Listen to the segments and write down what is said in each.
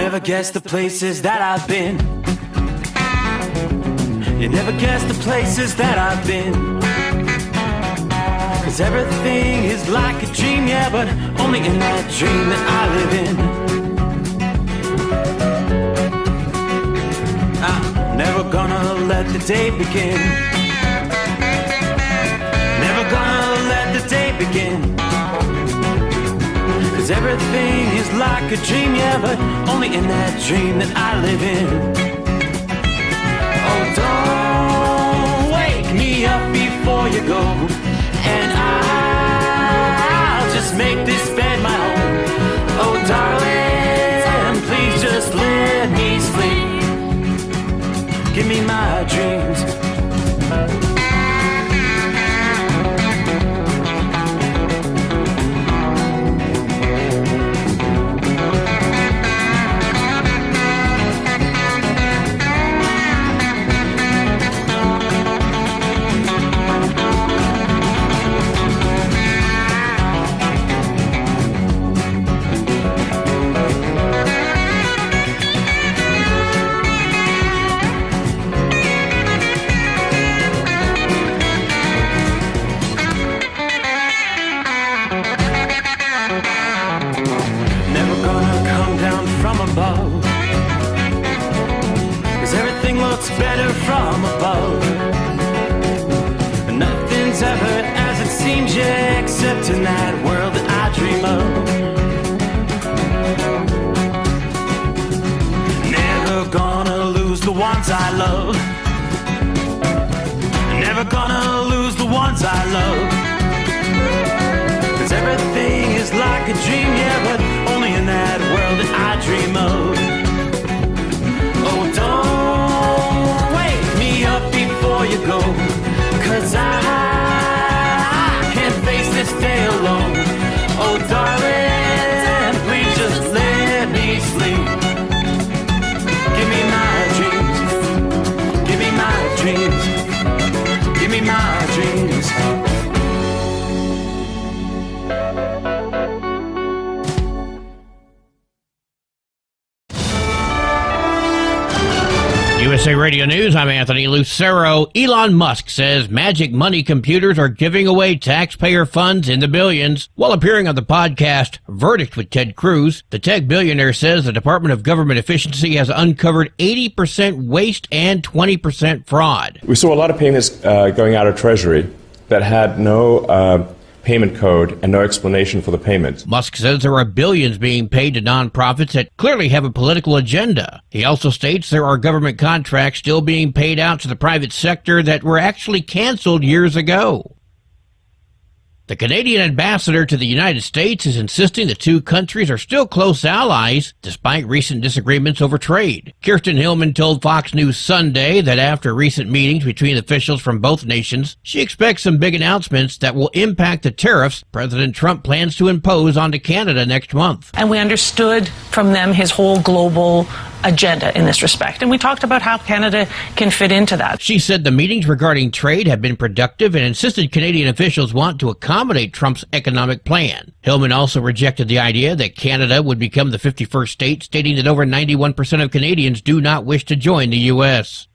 never guess the places that I've been. You never guess the places that I've been. 'Cause everything is like a dream, yeah, but only in that dream that I live in. I'm never gonna let the day begin. Never gonna let the day begin. 'Cause everything is like a dream, yeah, but only in that dream that I live in. Oh, don't wake me up before you go, and I'll just make this bed my home. Oh, darling, please just let me sleep. Give me my dreams. Better from above. Nothing's ever as it seems, yeah, except in that world that I dream of. Never gonna lose the ones I love. Never gonna lose the ones I love. 'Cause everything is like a dream, yeah, but only in that world that I dream of. Oh, don't up before you go, 'cause I can't face this day alone. Oh, darling, please just let me sleep. Give me my dreams. Give me my dreams. Give me my dreams. USA Radio News, I'm Anthony Lucero. Elon Musk says magic money computers are giving away taxpayer funds in the billions. While appearing on the podcast Verdict with Ted Cruz, the tech billionaire says the Department of Government Efficiency has uncovered 80% waste and 20% fraud. We saw a lot of payments going out of Treasury that had no payment code and no explanation for the payment. Musk says there are billions being paid to nonprofits that clearly have a political agenda. He also states there are government contracts still being paid out to the private sector that were actually canceled years ago. The Canadian ambassador to the United States is insisting the two countries are still close allies despite recent disagreements over trade. Kirsten Hillman told Fox News Sunday that after recent meetings between officials from both nations, she expects some big announcements that will impact the tariffs President Trump plans to impose onto Canada next month. And we understood from them his whole global agenda in this respect. And we talked about how Canada can fit into that. She said the meetings regarding trade have been productive and insisted Canadian officials want to accommodate Trump's economic plan. Hillman also rejected the idea that Canada would become the 51st state, stating that over 91% of Canadians do not wish to join the U.S.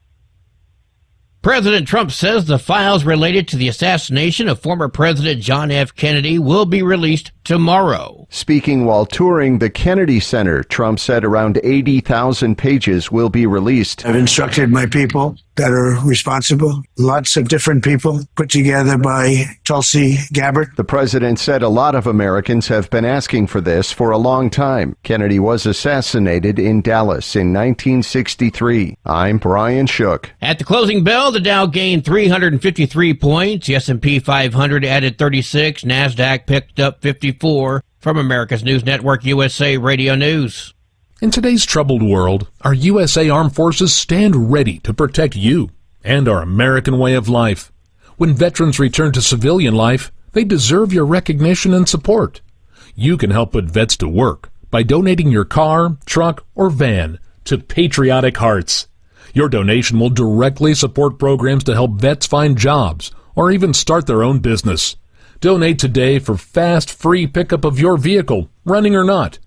President Trump says the files related to the assassination of former President John F. Kennedy will be released tomorrow. Speaking while touring the Kennedy Center, Trump said around 80,000 pages will be released. I've instructed my people that are responsible, lots of different people put together by Tulsi Gabbard. The president said a lot of Americans have been asking for this for a long time. Kennedy was assassinated in Dallas in 1963. I'm Brian Shook. At the closing bell, the Dow gained 353 points. The S&P 500 added 36. NASDAQ picked up 54. From America's News Network, USA Radio News. In today's troubled world, our USA Armed Forces stand ready to protect you and our American way of life. When veterans return to civilian life, they deserve your recognition and support. You can help put vets to work by donating your car, truck, or van to Patriotic Hearts. Your donation will directly support programs to help vets find jobs or even start their own business. Donate today for fast, free pickup of your vehicle, running or not.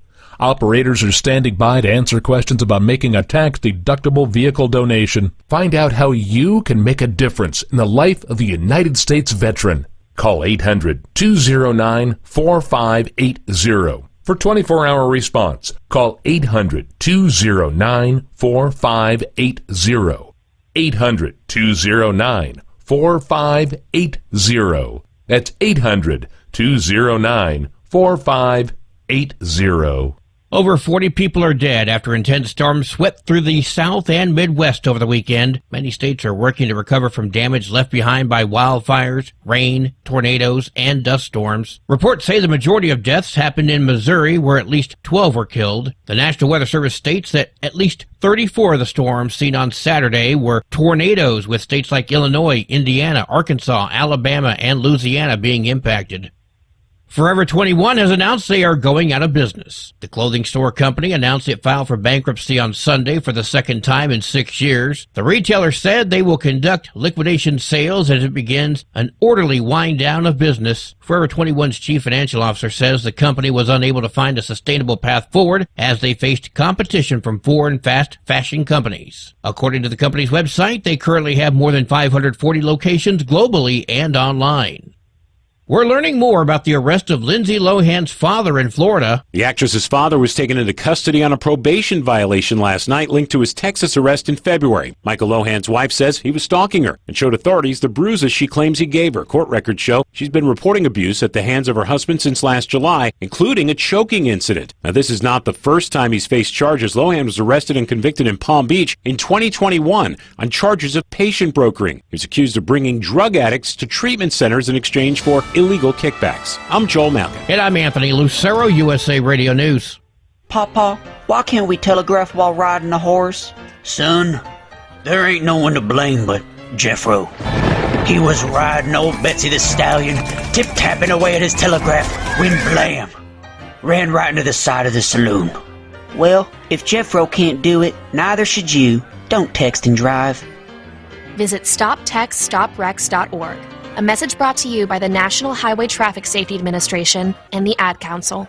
Operators are standing by to answer questions about making a tax-deductible vehicle donation. Find out how you can make a difference in the life of a United States veteran. Call 800-209-4580 for 24-hour response. Call 800-209-4580. 800-209-4580. That's 800-209-4580. Over 40 people are dead after intense storms swept through the South and Midwest over the weekend. Many states are working to recover from damage left behind by wildfires, rain, tornadoes, and dust storms. Reports say the majority of deaths happened in Missouri, where at least 12 were killed. The National Weather Service states that at least 34 of the storms seen on Saturday were tornadoes, with states like Illinois, Indiana, Arkansas, Alabama, and Louisiana being impacted. Forever 21 has announced they are going out of business. The clothing store company announced it filed for bankruptcy on Sunday for the second time in 6 years. The retailer said they will conduct liquidation sales as it begins an orderly wind down of business. Forever 21's chief financial officer says the company was unable to find a sustainable path forward as they faced competition from foreign fast fashion companies. According to the company's website, they currently have more than 540 locations globally and online. We're learning more about the arrest of Lindsay Lohan's father in Florida. The actress's father was taken into custody on a probation violation last night linked to his Texas arrest in February. Michael Lohan's wife says he was stalking her and showed authorities the bruises she claims he gave her. Court records show she's been reporting abuse at the hands of her husband since last July, including a choking incident. Now, this is not the first time he's faced charges. Lohan was arrested and convicted in Palm Beach in 2021 on charges of patient brokering. He was accused of bringing drug addicts to treatment centers in exchange for illegal kickbacks. I'm Joel Malkin. And I'm Anthony Lucero, USA Radio News. Papa, why can't we telegraph while riding a horse? Son, there ain't no one to blame but Jeffro. He was riding old Betsy the Stallion, tip-tapping away at his telegraph, when blam! Ran right into the side of the saloon. Well, if Jeffro can't do it, neither should you. Don't text and drive. Visit StopTextStopWrecks.org. A message brought to you by the National Highway Traffic Safety Administration and the Ad Council.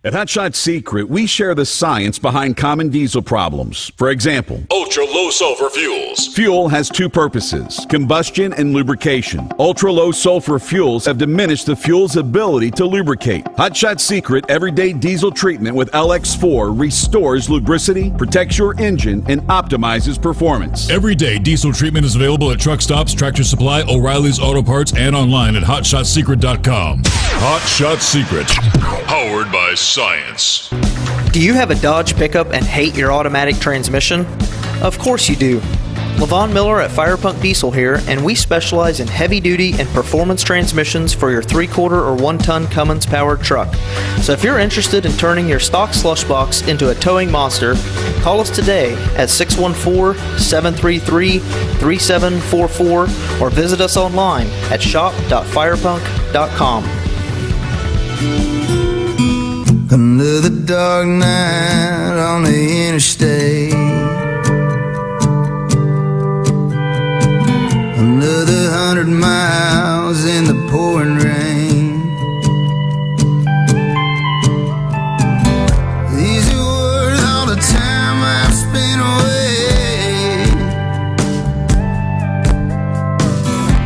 At Hot Shot Secret, we share the science behind common diesel problems. For example, ultra-low sulfur fuels. Fuel has two purposes, combustion and lubrication. Ultra-low sulfur fuels have diminished the fuel's ability to lubricate. Hot Shot Secret Everyday Diesel Treatment with LX4 restores lubricity, protects your engine, and optimizes performance. Everyday Diesel Treatment is available at truck stops, Tractor Supply, O'Reilly's Auto Parts, and online at HotShotSecret.com. Hot Shot Secret, powered by science. Do you have a Dodge pickup and hate your automatic transmission? Of course you do. LaVon Miller at Fire Punk Diesel here, and we specialize in heavy-duty and performance transmissions for your 3/4 or 1-ton Cummins-powered truck. So if you're interested in turning your stock slush box into a towing monster, call us today at 614-733-3744 or visit us online at shop.firepunk.com. Another dark night on the interstate. Another 100 miles in the pouring rain. These are worth all the time I've spent away.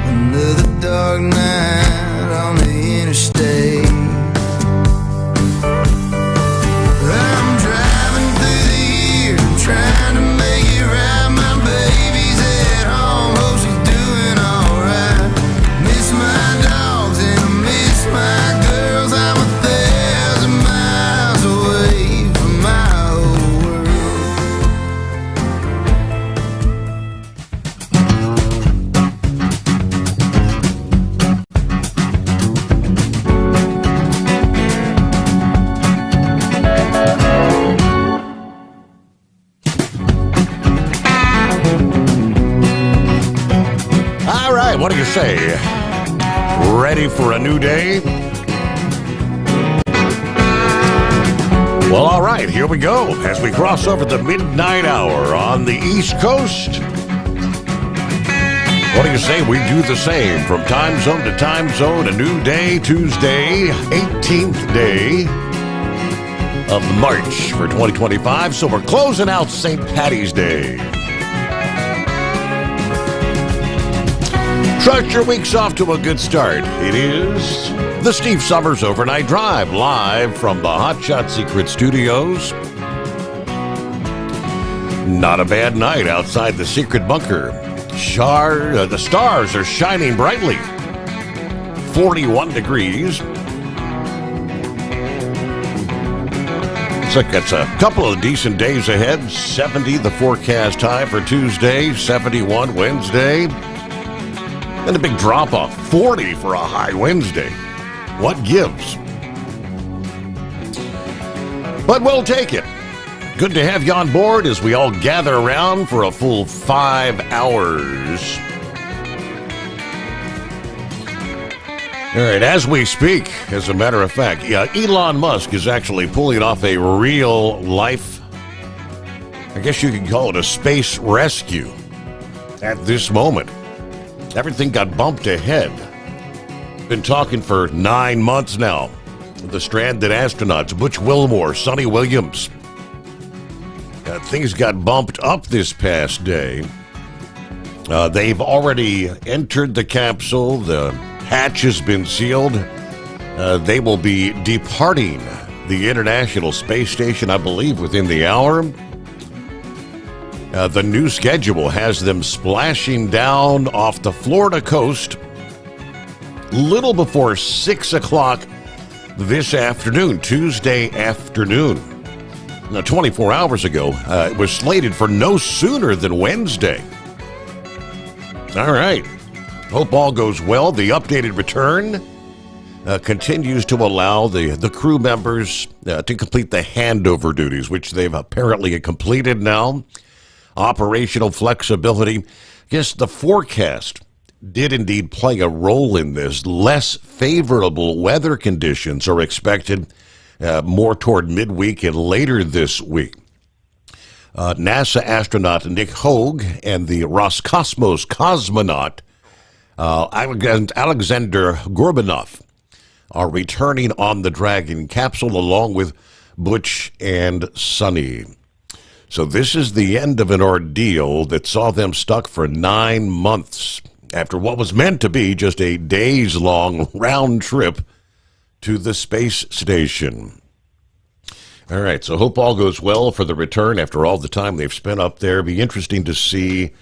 Another dark night on the interstate. Trying to make it right, my baby's at home, hope she's doing alright. Miss my dogs and I miss my girls, I'm 1,000 miles away from my old What do you say? Ready for a new day? Well, all right, here we go as we cross over the midnight hour on the East Coast. What do you say we do the same from time zone to time zone? A new day, Tuesday, 18th day of March for 2025. So we're closing out St. Patty's Day. Trust your week's off to a good start. It is the Steve Sommers Overnight Drive, live from the Hot Shot Secret Studios. Not a bad night outside the secret bunker. The stars are shining brightly. 41 degrees. Looks like it's a couple of decent days ahead. 70 the forecast high for Tuesday, 71 Wednesday. And a big drop off, 40 for a high Wednesday. What gives? But we'll take it. Good to have you on board as we all gather around for a full 5 hours. All right, as we speak, as a matter of fact, Elon Musk is actually pulling off a real life, I guess you could call it a space rescue at this moment. Everything got bumped ahead. Been talking for 9 months now. The stranded astronauts, Butch Wilmore, Sonny Williams. Things got bumped up this past day. They've already entered the capsule. The hatch has been sealed. They will be departing the International Space Station, I believe, within the hour. The new schedule has them splashing down off the Florida coast little before 6 o'clock this afternoon, Tuesday afternoon. Now, 24 hours ago, it was slated for no sooner than Wednesday. All right. Hope all goes well. The updated return continues to allow the crew members to complete the handover duties, which they've apparently completed now. Operational flexibility. Yes, the forecast did indeed play a role in this. Less favorable weather conditions are expected more toward midweek and later this week. NASA astronaut Nick Hogue and the Roscosmos cosmonaut Alexander Gorbanov are returning on the Dragon capsule along with Butch and Sonny. So this is the end of an ordeal that saw them stuck for 9 months after what was meant to be just a days-long round trip to the space station. All right, so hope all goes well for the return after all the time they've spent up there. Be interesting to see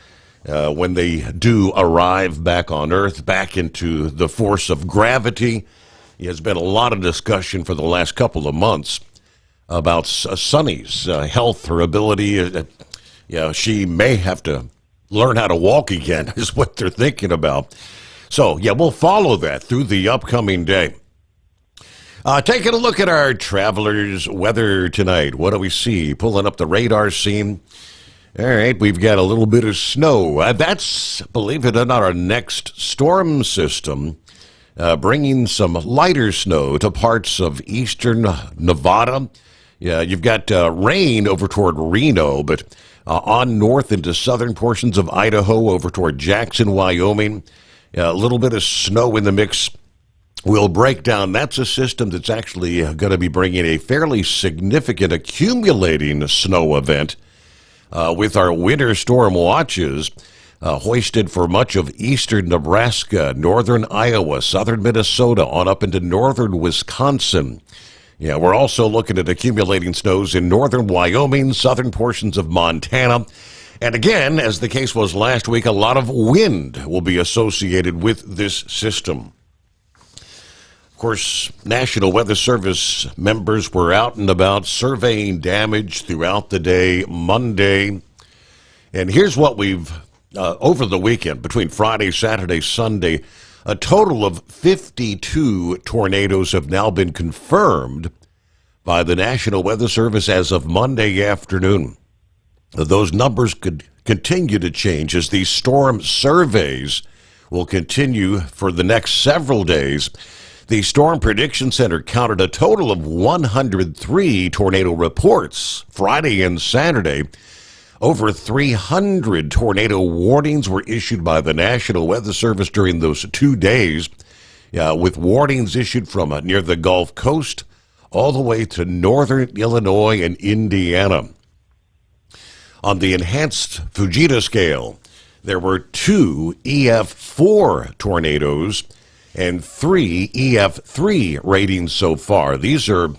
when they do arrive back on Earth, back into the force of gravity. There's been a lot of discussion for the last couple of months about Sonny's health, her ability. She may have to learn how to walk again, is what they're thinking about. So, we'll follow that through the upcoming day. Taking a look at our travelers' weather tonight. What do we see? Pulling up the radar scene. All right, we've got a little bit of snow. That's, believe it or not, our next storm system, bringing some lighter snow to parts of eastern Nevada. You've got rain over toward Reno, but on north into southern portions of Idaho, over toward Jackson, Wyoming. A little bit of snow in the mix. We'll break down. That's a system that's actually going to be bringing a fairly significant accumulating snow event with our winter storm watches hoisted for much of eastern Nebraska, northern Iowa, southern Minnesota, on up into northern Wisconsin. We're also looking at accumulating snows in northern Wyoming, southern portions of Montana. And again, as the case was last week, a lot of wind will be associated with this system. Of course, National Weather Service members were out and about surveying damage throughout the day, Monday. And here's what we've, over the weekend, between Friday, Saturday, Sunday, a total of 52 tornadoes have now been confirmed by the National Weather Service as of Monday afternoon. Those numbers could continue to change as these storm surveys will continue for the next several days. The Storm Prediction Center counted a total of 103 tornado reports Friday and Saturday. Over 300 tornado warnings were issued by the National Weather Service during those 2 days, with warnings issued from near the Gulf Coast all the way to northern Illinois and Indiana. On the enhanced Fujita scale, there were 2 EF4 tornadoes and 3 EF3 ratings so far. These are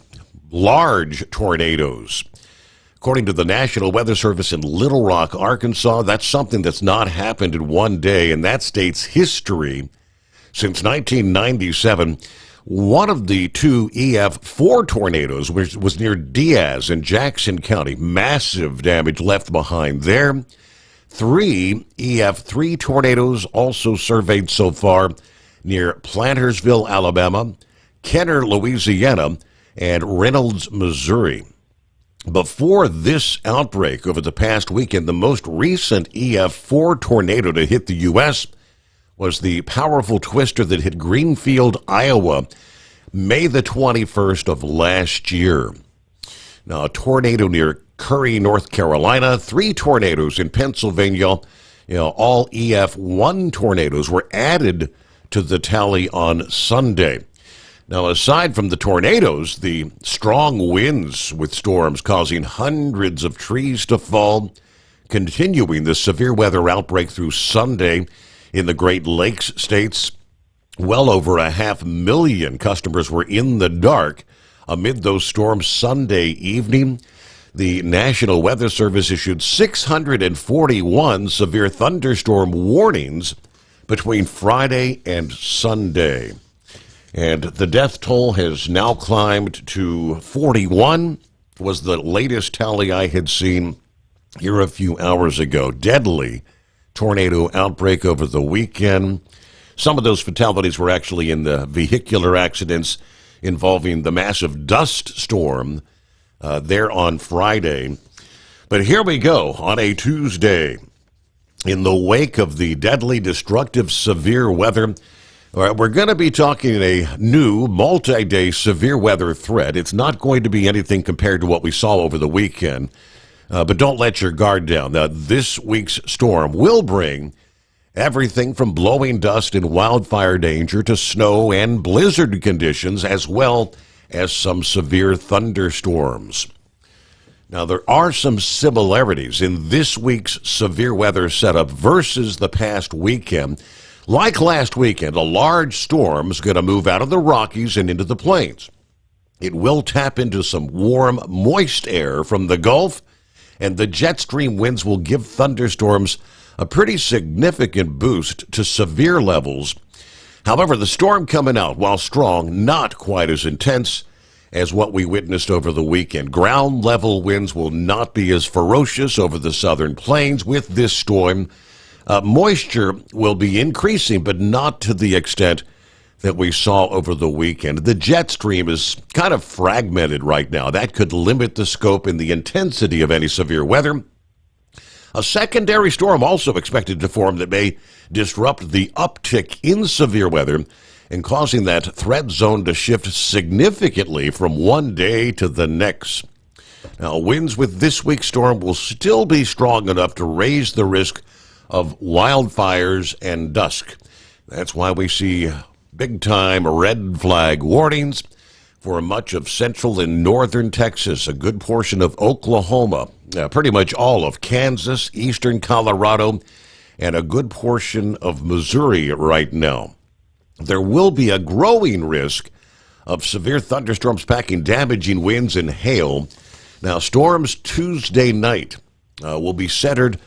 large tornadoes. According to the National Weather Service in Little Rock, Arkansas, that's something that's not happened in one day in that state's history. Since 1997, one of the 2 EF4 tornadoes was near Diaz in Jackson County. Massive damage left behind there. 3 EF3 tornadoes also surveyed so far near Plantersville, Alabama, Kenner, Louisiana, and Reynolds, Missouri. Before this outbreak over the past weekend, the most recent EF4 tornado to hit the U.S. was the powerful twister that hit Greenfield, Iowa, May the 21st of last year. Now, a tornado near Curry, North Carolina, 3 tornadoes in Pennsylvania, all EF1 tornadoes were added to the tally on Sunday. Now, aside from the tornadoes, the strong winds with storms causing hundreds of trees to fall, continuing the severe weather outbreak through Sunday in the Great Lakes states. Well over 500,000 customers were in the dark amid those storms Sunday evening. The National Weather Service issued 641 severe thunderstorm warnings between Friday and Sunday. And the death toll has now climbed to 41, was the latest tally I had seen here a few hours ago. Deadly tornado outbreak over the weekend. Some of those fatalities were actually in the vehicular accidents involving the massive dust storm there on Friday. But here we go on a Tuesday. In the wake of the deadly, destructive, severe weather, we're going to be talking a new multi-day severe weather threat. It's not going to be anything compared to what we saw over the weekend, but don't let your guard down. Now, this week's storm will bring everything from blowing dust and wildfire danger to snow and blizzard conditions, as well as some severe thunderstorms. Now, there are some similarities in this week's severe weather setup versus the past weekend. Like last weekend, a large storm is going to move out of the Rockies and into the plains. It will tap into some warm, moist air from the Gulf, and the jet stream winds will give thunderstorms a pretty significant boost to severe levels. However, the storm coming out, while strong, not quite as intense as what we witnessed over the weekend. Ground level winds will not be as ferocious over the southern plains with this storm. Moisture will be increasing, but not to the extent that we saw over the weekend. The jet stream is kind of fragmented right now. That could limit the scope and the intensity of any severe weather. A secondary storm also expected to form that may disrupt the uptick in severe weather and causing that threat zone to shift significantly from one day to the next. Now, winds with this week's storm will still be strong enough to raise the risk of wildfires and dusk. That's why we see big-time red flag warnings for much of central and northern Texas, a good portion of Oklahoma, pretty much all of Kansas, eastern Colorado, and a good portion of Missouri right now. There will be a growing risk of severe thunderstorms packing damaging winds and hail. Now, storms Tuesday night will be centered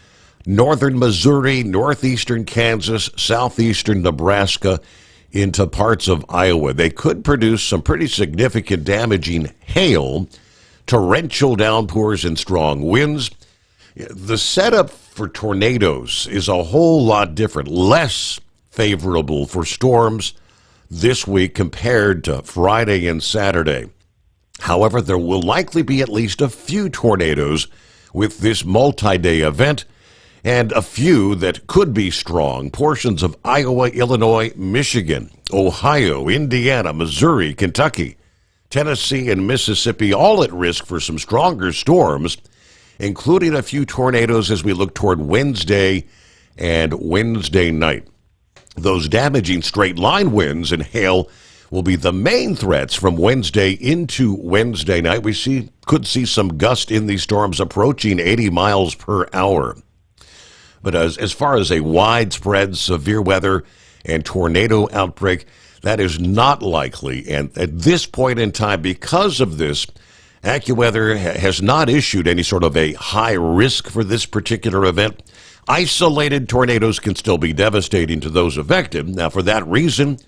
northern Missouri, northeastern Kansas, southeastern Nebraska, into parts of Iowa. They could produce some pretty significant damaging hail, torrential downpours, and strong winds. The setup for tornadoes is a whole lot different, less favorable for storms this week compared to Friday and Saturday. However, there will likely be at least a few tornadoes with this multi-day event, and a few that could be strong. Portions of Iowa, Illinois, Michigan, Ohio, Indiana, Missouri, Kentucky, Tennessee, and Mississippi, all at risk for some stronger storms, including a few tornadoes as we look toward Wednesday and Wednesday night. Those damaging straight line winds and hail will be the main threats from Wednesday into Wednesday night. We could see some gust in these storms approaching 80 miles per hour. But as far as a widespread severe weather and tornado outbreak, that is not likely. And at this point in time, because of this, AccuWeather has not issued any sort of a high risk for this particular event. Isolated tornadoes can still be devastating to those affected. Now, for that reason,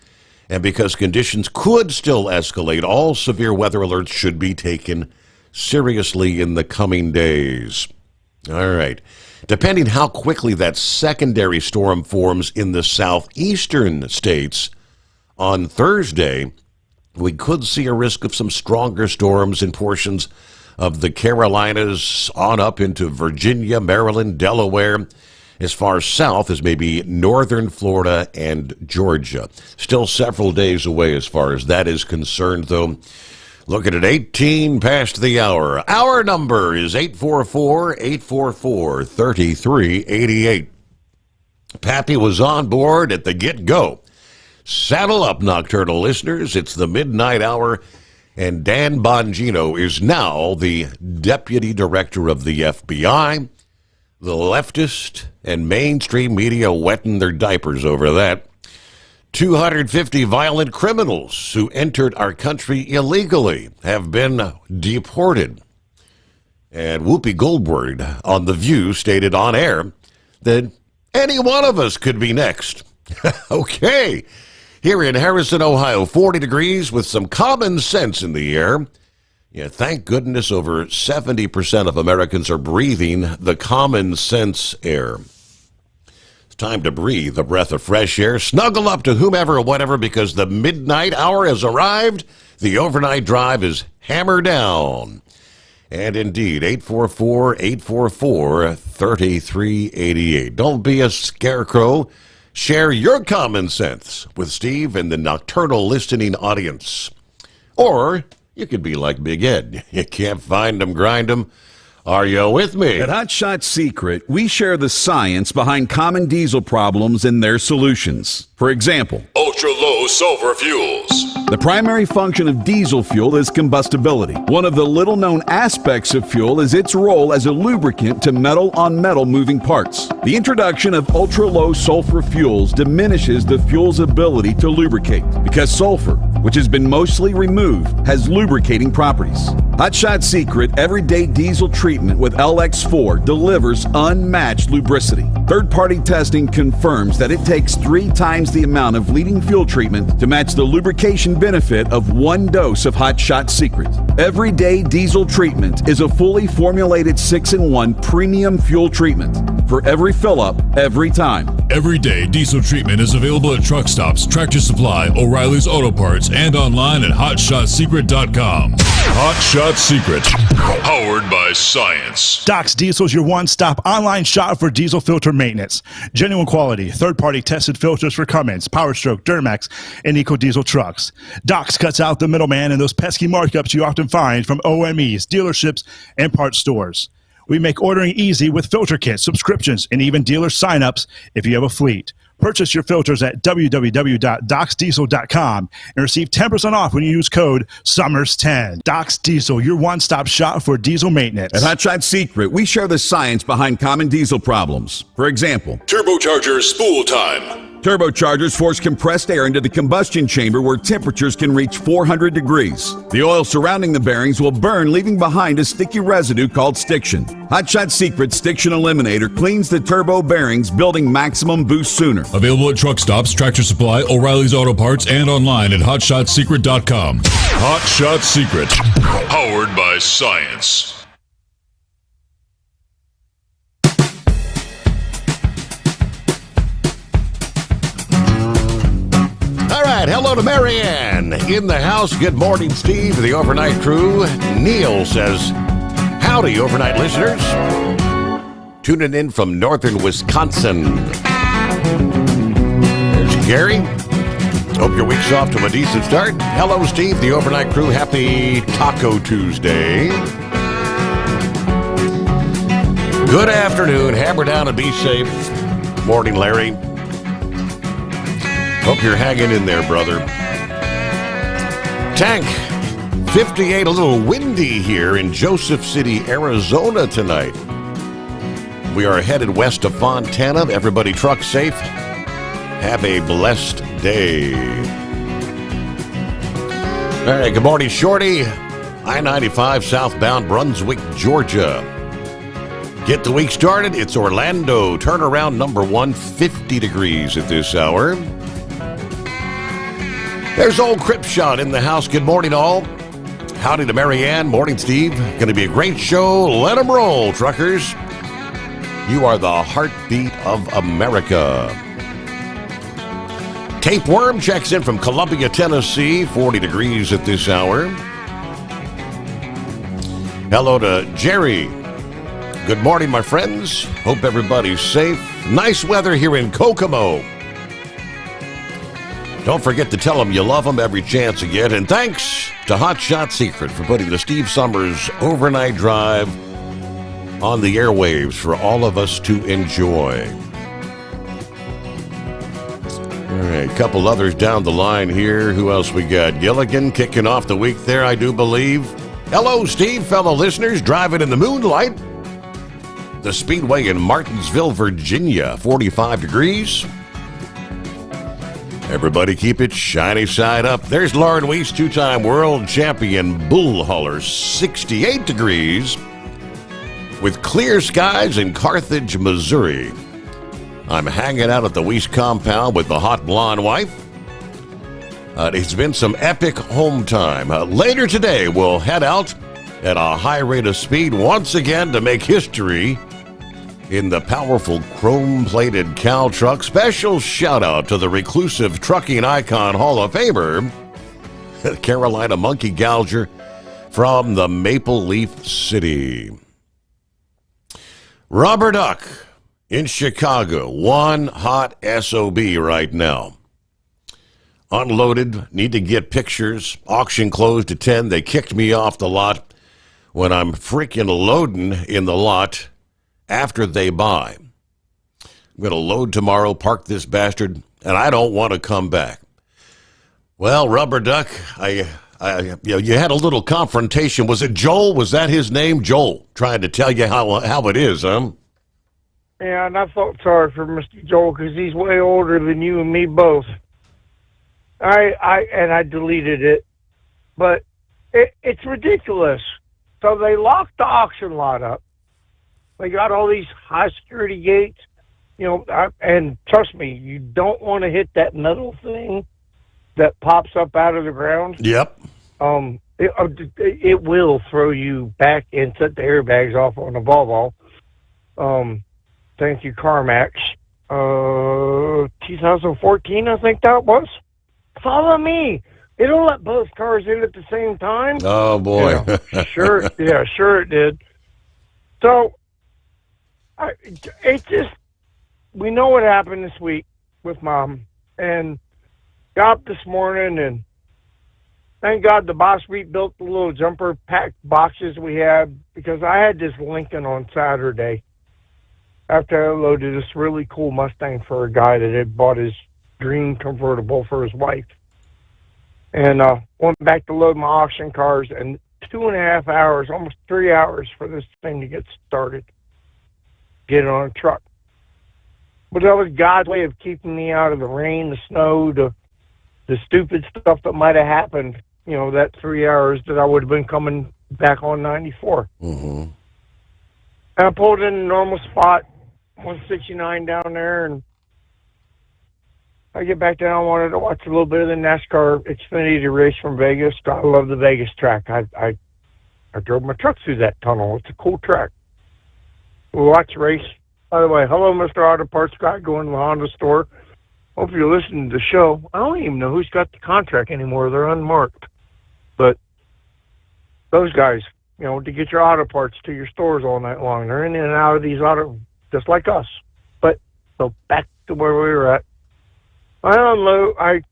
and because conditions could still escalate, all severe weather alerts should be taken seriously in the coming days. All right. Depending how quickly that secondary storm forms in the southeastern states on Thursday, we could see a risk of some stronger storms in portions of the Carolinas on up into Virginia, Maryland, Delaware, as far south as maybe northern Florida and Georgia. Still several days away as far as that is concerned, though. Looking at 18 past the hour. Our number is 844-844-3388. Pappy was on board at the get-go. Saddle up, nocturnal listeners. It's the midnight hour, and Dan Bongino is now the deputy director of the FBI. The leftist and mainstream media wetting their diapers over that. 250 violent criminals who entered our country illegally have been deported. And Whoopi Goldberg on The View stated on air that any one of us could be next. Okay. Here in Harrison, Ohio, 40 degrees with some common sense in the air. Yeah, thank goodness over 70% of Americans are breathing the common sense air. It's time to breathe a breath of fresh air. Snuggle up to whomever or whatever because the midnight hour has arrived. The overnight drive is hammered down. And indeed, 844-844-3388. Don't be a scarecrow. Share your common sense with Steve and the nocturnal listening audience. Or you could be like Big Ed. You can't find them, grind them. Are you with me? At Hot Shot Secret, we share the science behind common diesel problems and their solutions. For example, Ultra-low sulfur fuels. the primary function of diesel fuel is combustibility. One of the little-known aspects of fuel is its role as a lubricant to metal-on-metal moving parts. The introduction of ultra-low sulfur fuels diminishes the fuel's ability to lubricate because sulfur, which has been mostly removed, has lubricating properties. Hot Shot Secret Everyday Diesel Treatment with LX4 delivers unmatched lubricity. Third-party testing confirms that it takes 3 times the amount of leading fuel treatment to match the lubrication benefit of 1 dose of Hot Shot Secret. Everyday Diesel Treatment is a fully formulated 6-in-1 premium fuel treatment for every fill-up, every time. Everyday diesel treatment is available at truck stops, Tractor Supply, O'Reilly's Auto Parts, and online at HotShotSecret.com. Hot Shot Secret, powered by science. Doc's Diesel is your one-stop online shop for diesel filter maintenance. Genuine quality, third-party tested filters for Cummins, PowerStroke, Duramax, and EcoDiesel trucks. Doc's cuts out the middleman and those pesky markups you often find from OMEs, dealerships, and parts stores. We make ordering easy with filter kits, subscriptions, and even dealer sign-ups if you have a fleet. Purchase your filters at www.docsdiesel.com and receive 10% off when you use code SOMMERS10. Docs Diesel, your one-stop shop for diesel maintenance. At Hot Shot Secret, we share the science behind common diesel problems. For example, Turbocharger spool time. turbochargers force compressed air into the combustion chamber where temperatures can reach 400 degrees. The oil surrounding the bearings will burn, leaving behind a sticky residue called stiction. Hot Shot Secret Stiction Eliminator cleans the turbo bearings, building maximum boost sooner. Available at truck stops, Tractor Supply, O'Reilly's Auto Parts, and online at HotShotSecret.com. Hot Shot Secret, powered by science. All right, hello to Marianne in the house. Good morning, Steve, the overnight crew. Neil says, howdy, overnight listeners. Tuning in from northern Wisconsin. There's Gary. Hope your week's off to a decent start. Hello, Steve, the overnight crew. Happy Taco Tuesday. Good afternoon. Hammer down and be safe. Morning, Larry. Hope you're hanging in there, brother. Tank. 58, a little windy here in Joseph City, Arizona tonight. We are headed west to Fontana. Everybody truck safe. Have a blessed day. All right, good morning, Shorty. I-95 southbound Brunswick, Georgia. Get the week started. It's Orlando. Turnaround number 1, 50 degrees at this hour. There's old Cripshot in the house. Good morning, all. Howdy to Marianne. Morning, Steve. Going to be a great show. Let 'em roll, truckers. You are the heartbeat of America. Tapeworm checks in from Columbia, Tennessee. 40 degrees at this hour. Hello to Jerry. Good morning, my friends. Hope everybody's safe. Nice weather here in Kokomo. Don't forget to tell them you love them every chance you get. And thanks to Hot Shot Secret for putting the Steve Sommers overnight drive on the airwaves for all of us to enjoy. All right, a couple others down the line here. Who else we got? Gilligan kicking off the week there, I do believe. Hello, Steve, fellow listeners, driving in the moonlight. The Speedway in Martinsville, Virginia, 45 degrees. Everybody keep it shiny side up. There's Lauren Weiss, two-time world champion bull hauler, 68 degrees, with clear skies in Carthage, Missouri. I'm hanging out at the Weiss compound with the hot blonde wife. It's been some epic home time. Later today, we'll head out at a high rate of speed once again to make history in the powerful chrome-plated cow truck. Special shout-out to the reclusive trucking icon Hall of Famer, Carolina Monkey Gouger from the Maple Leaf City. Rubber Duck in Chicago, one hot SOB right now. Unloaded, need to get pictures. Auction closed at 10. They kicked me off the lot when I'm freaking loading in the lot after they buy. I'm going to load tomorrow, park this bastard, and I don't want to come back. Well, Rubber Duck, you had a little confrontation. Was it Joel? Was that his name? Joel, trying to tell you how it is, huh? Yeah, and I felt sorry for Mr. Joel because he's way older than you and me both. I deleted it, but it's ridiculous. So they locked the auction lot up. They got all these high security gates, and trust me, you don't want to hit that metal thing that pops up out of the ground. Yep. It will throw you back and set the airbags off on the Volvo. Thank you, CarMax. 2014, I think that was. Follow me. It'll let both cars in at the same time. Oh, boy. Sure it did. So, we know what happened this week with Mom. And got up this morning, and thank God the boss rebuilt the little jumper pack boxes we had, because I had this Lincoln on Saturday after I loaded this really cool Mustang for a guy that had bought his dream convertible for his wife. And went back to load my auction cars, and 2.5 hours, almost 3 hours for this thing to get started. Get it on a truck. But that was God's way of keeping me out of the rain, the snow, the stupid stuff that might have happened, that 3 hours that I would have been coming back on 94. Mm-hmm. And I pulled in a normal spot, 169 down there, and I get back down. I wanted to watch a little bit of the NASCAR Xfinity race from Vegas. I love the Vegas track. I drove my truck through that tunnel. It's a cool track. We watched the race. By the way, hello, Mr. Auto Parts guy going to the Honda store. Hope you're listening to the show. I don't even know who's got the contract anymore. They're unmarked. But those guys, to get your auto parts to your stores all night long, they're in and out of these auto, just like us. But so back to where we were at. I unload. I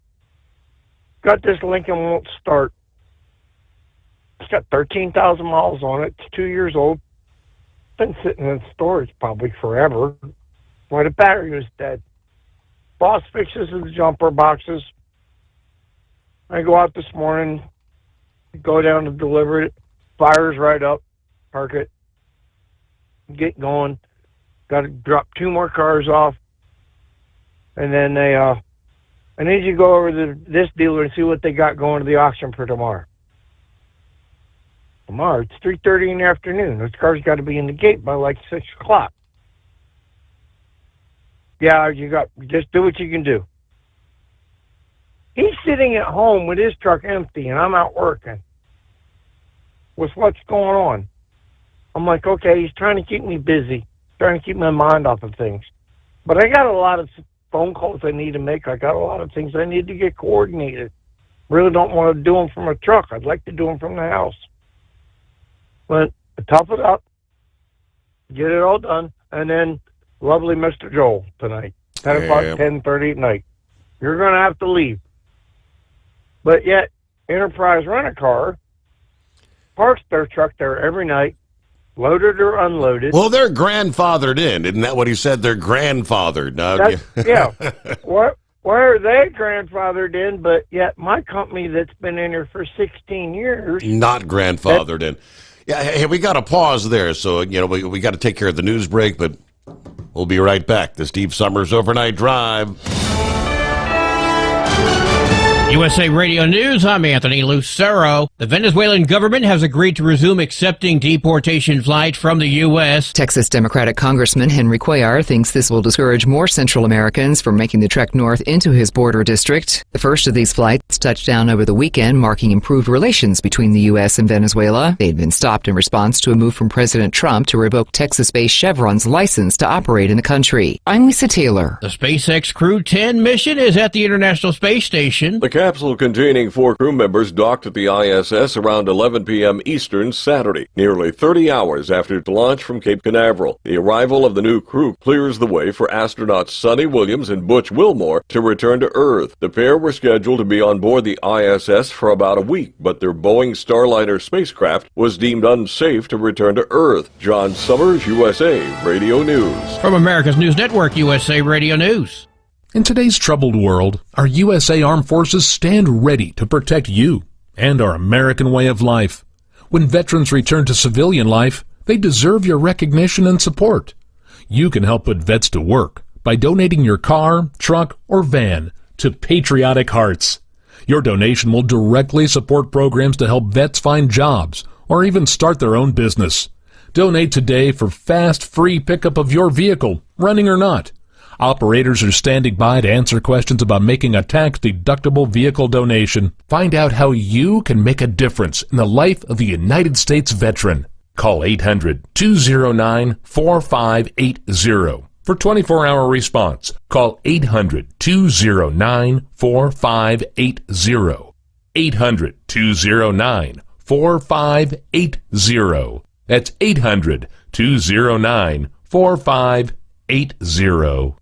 got this Lincoln won't start. It's got 13,000 miles on it. It's 2 years old. Been sitting in storage probably forever. Why the battery was dead. Boss fixes the jumper boxes. I go out this morning, go down to deliver it, fires right up, park it, get going. Got to drop 2 more cars off, and then I need you to go over to this dealer and see what they got going to the auction for tomorrow. Tomorrow, it's 3:30 in the afternoon. Those cars got to be in the gate by like 6 o'clock. Yeah, just do what you can do. He's sitting at home with his truck empty, and I'm out working with what's going on. I'm like, okay, he's trying to keep me busy, trying to keep my mind off of things. But I got a lot of phone calls I need to make. I got a lot of things I need to get coordinated. Really don't want to do them from a truck. I'd like to do them from the house. But tough it up, get it all done, and then lovely Mr. Joel tonight, 10 o'clock, 10:30 at night. You're going to have to leave. But yet, Enterprise Rent-A-Car parks their truck there every night, loaded or unloaded. Well, they're grandfathered in. Isn't that what he said? They're grandfathered. Yeah. Where are they grandfathered in, but yet my company that's been in here for 16 years... Not grandfathered in. Yeah, hey, we got to pause there. So, we got to take care of the news break, but we'll be right back. The Steve Sommers Overnight Drive. USA Radio News, I'm Anthony Lucero. The Venezuelan government has agreed to resume accepting deportation flights from the U.S. Texas Democratic Congressman Henry Cuellar thinks this will discourage more Central Americans from making the trek north into his border district. The first of these flights touched down over the weekend, marking improved relations between the U.S. and Venezuela. They'd been stopped in response to a move from President Trump to revoke Texas-based Chevron's license to operate in the country. I'm Lisa Taylor. The SpaceX Crew 10 mission is at the International Space Station. The capsule containing 4 crew members docked at the ISS around 11 p.m. Eastern Saturday, nearly 30 hours after its launch from Cape Canaveral. The arrival of the new crew clears the way for astronauts Sonny Williams and Butch Wilmore to return to Earth. The pair were scheduled to be on board the ISS for about a week, but their Boeing Starliner spacecraft was deemed unsafe to return to Earth. John Sommers, USA Radio News. From America's News Network, USA Radio News. In today's troubled world, our USA Armed Forces stand ready to protect you and our American way of life. When veterans return to civilian life, they deserve your recognition and support. You can help put vets to work by donating your car, truck, or van to Patriotic Hearts. Your donation will directly support programs to help vets find jobs or even start their own business. Donate today for fast, free pickup of your vehicle, running or not. Operators are standing by to answer questions about making a tax-deductible vehicle donation. Find out how you can make a difference in the life of the United States veteran. Call 800-209-4580 for 24-hour response. Call 800-209-4580. 800-209-4580. That's 800-209-4580.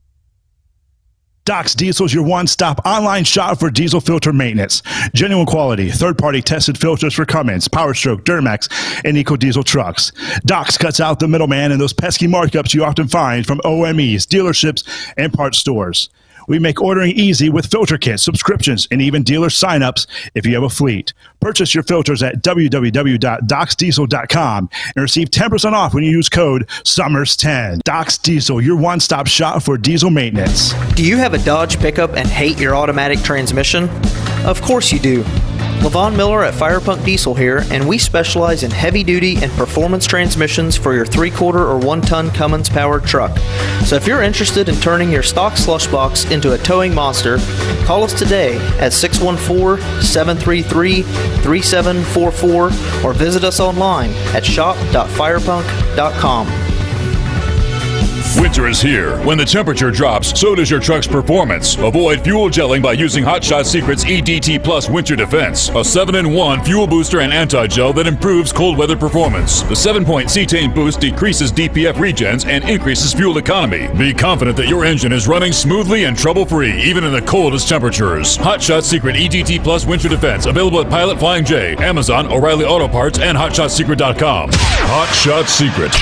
Doc's Diesel is your one-stop online shop for diesel filter maintenance. Genuine quality, third-party tested filters for Cummins, PowerStroke, Duramax, and EcoDiesel trucks. Doc's cuts out the middleman and those pesky markups you often find from OMEs, dealerships, and parts stores. We make ordering easy with filter kits, subscriptions, and even dealer sign-ups if you have a fleet. Purchase your filters at www.docsdiesel.com and receive 10% off when you use code SOMMERS10. Doc's Diesel, your one-stop shop for diesel maintenance. Do you have a Dodge pickup and hate your automatic transmission? Of course you do. Levon Miller at Firepunk Diesel here, and we specialize in heavy-duty and performance transmissions for your 3-quarter or 1-ton Cummins-powered truck. So if you're interested in turning your stock slush box into a towing monster, call us today at 614-733-3744 or visit us online at shop.firepunk.com. Winter is here. When the temperature drops, so does your truck's performance. Avoid fuel gelling by using Hot Shot Secret's EDT Plus Winter Defense, a 7-in-1 fuel booster and anti-gel that improves cold weather performance. The 7-point cetane boost decreases DPF regens and increases fuel economy. Be confident that your engine is running smoothly and trouble-free, even in the coldest temperatures. Hot Shot Secret EDT Plus Winter Defense, available at Pilot Flying J, Amazon, O'Reilly Auto Parts, and HotShotSecret.com. Hot Shot Secret,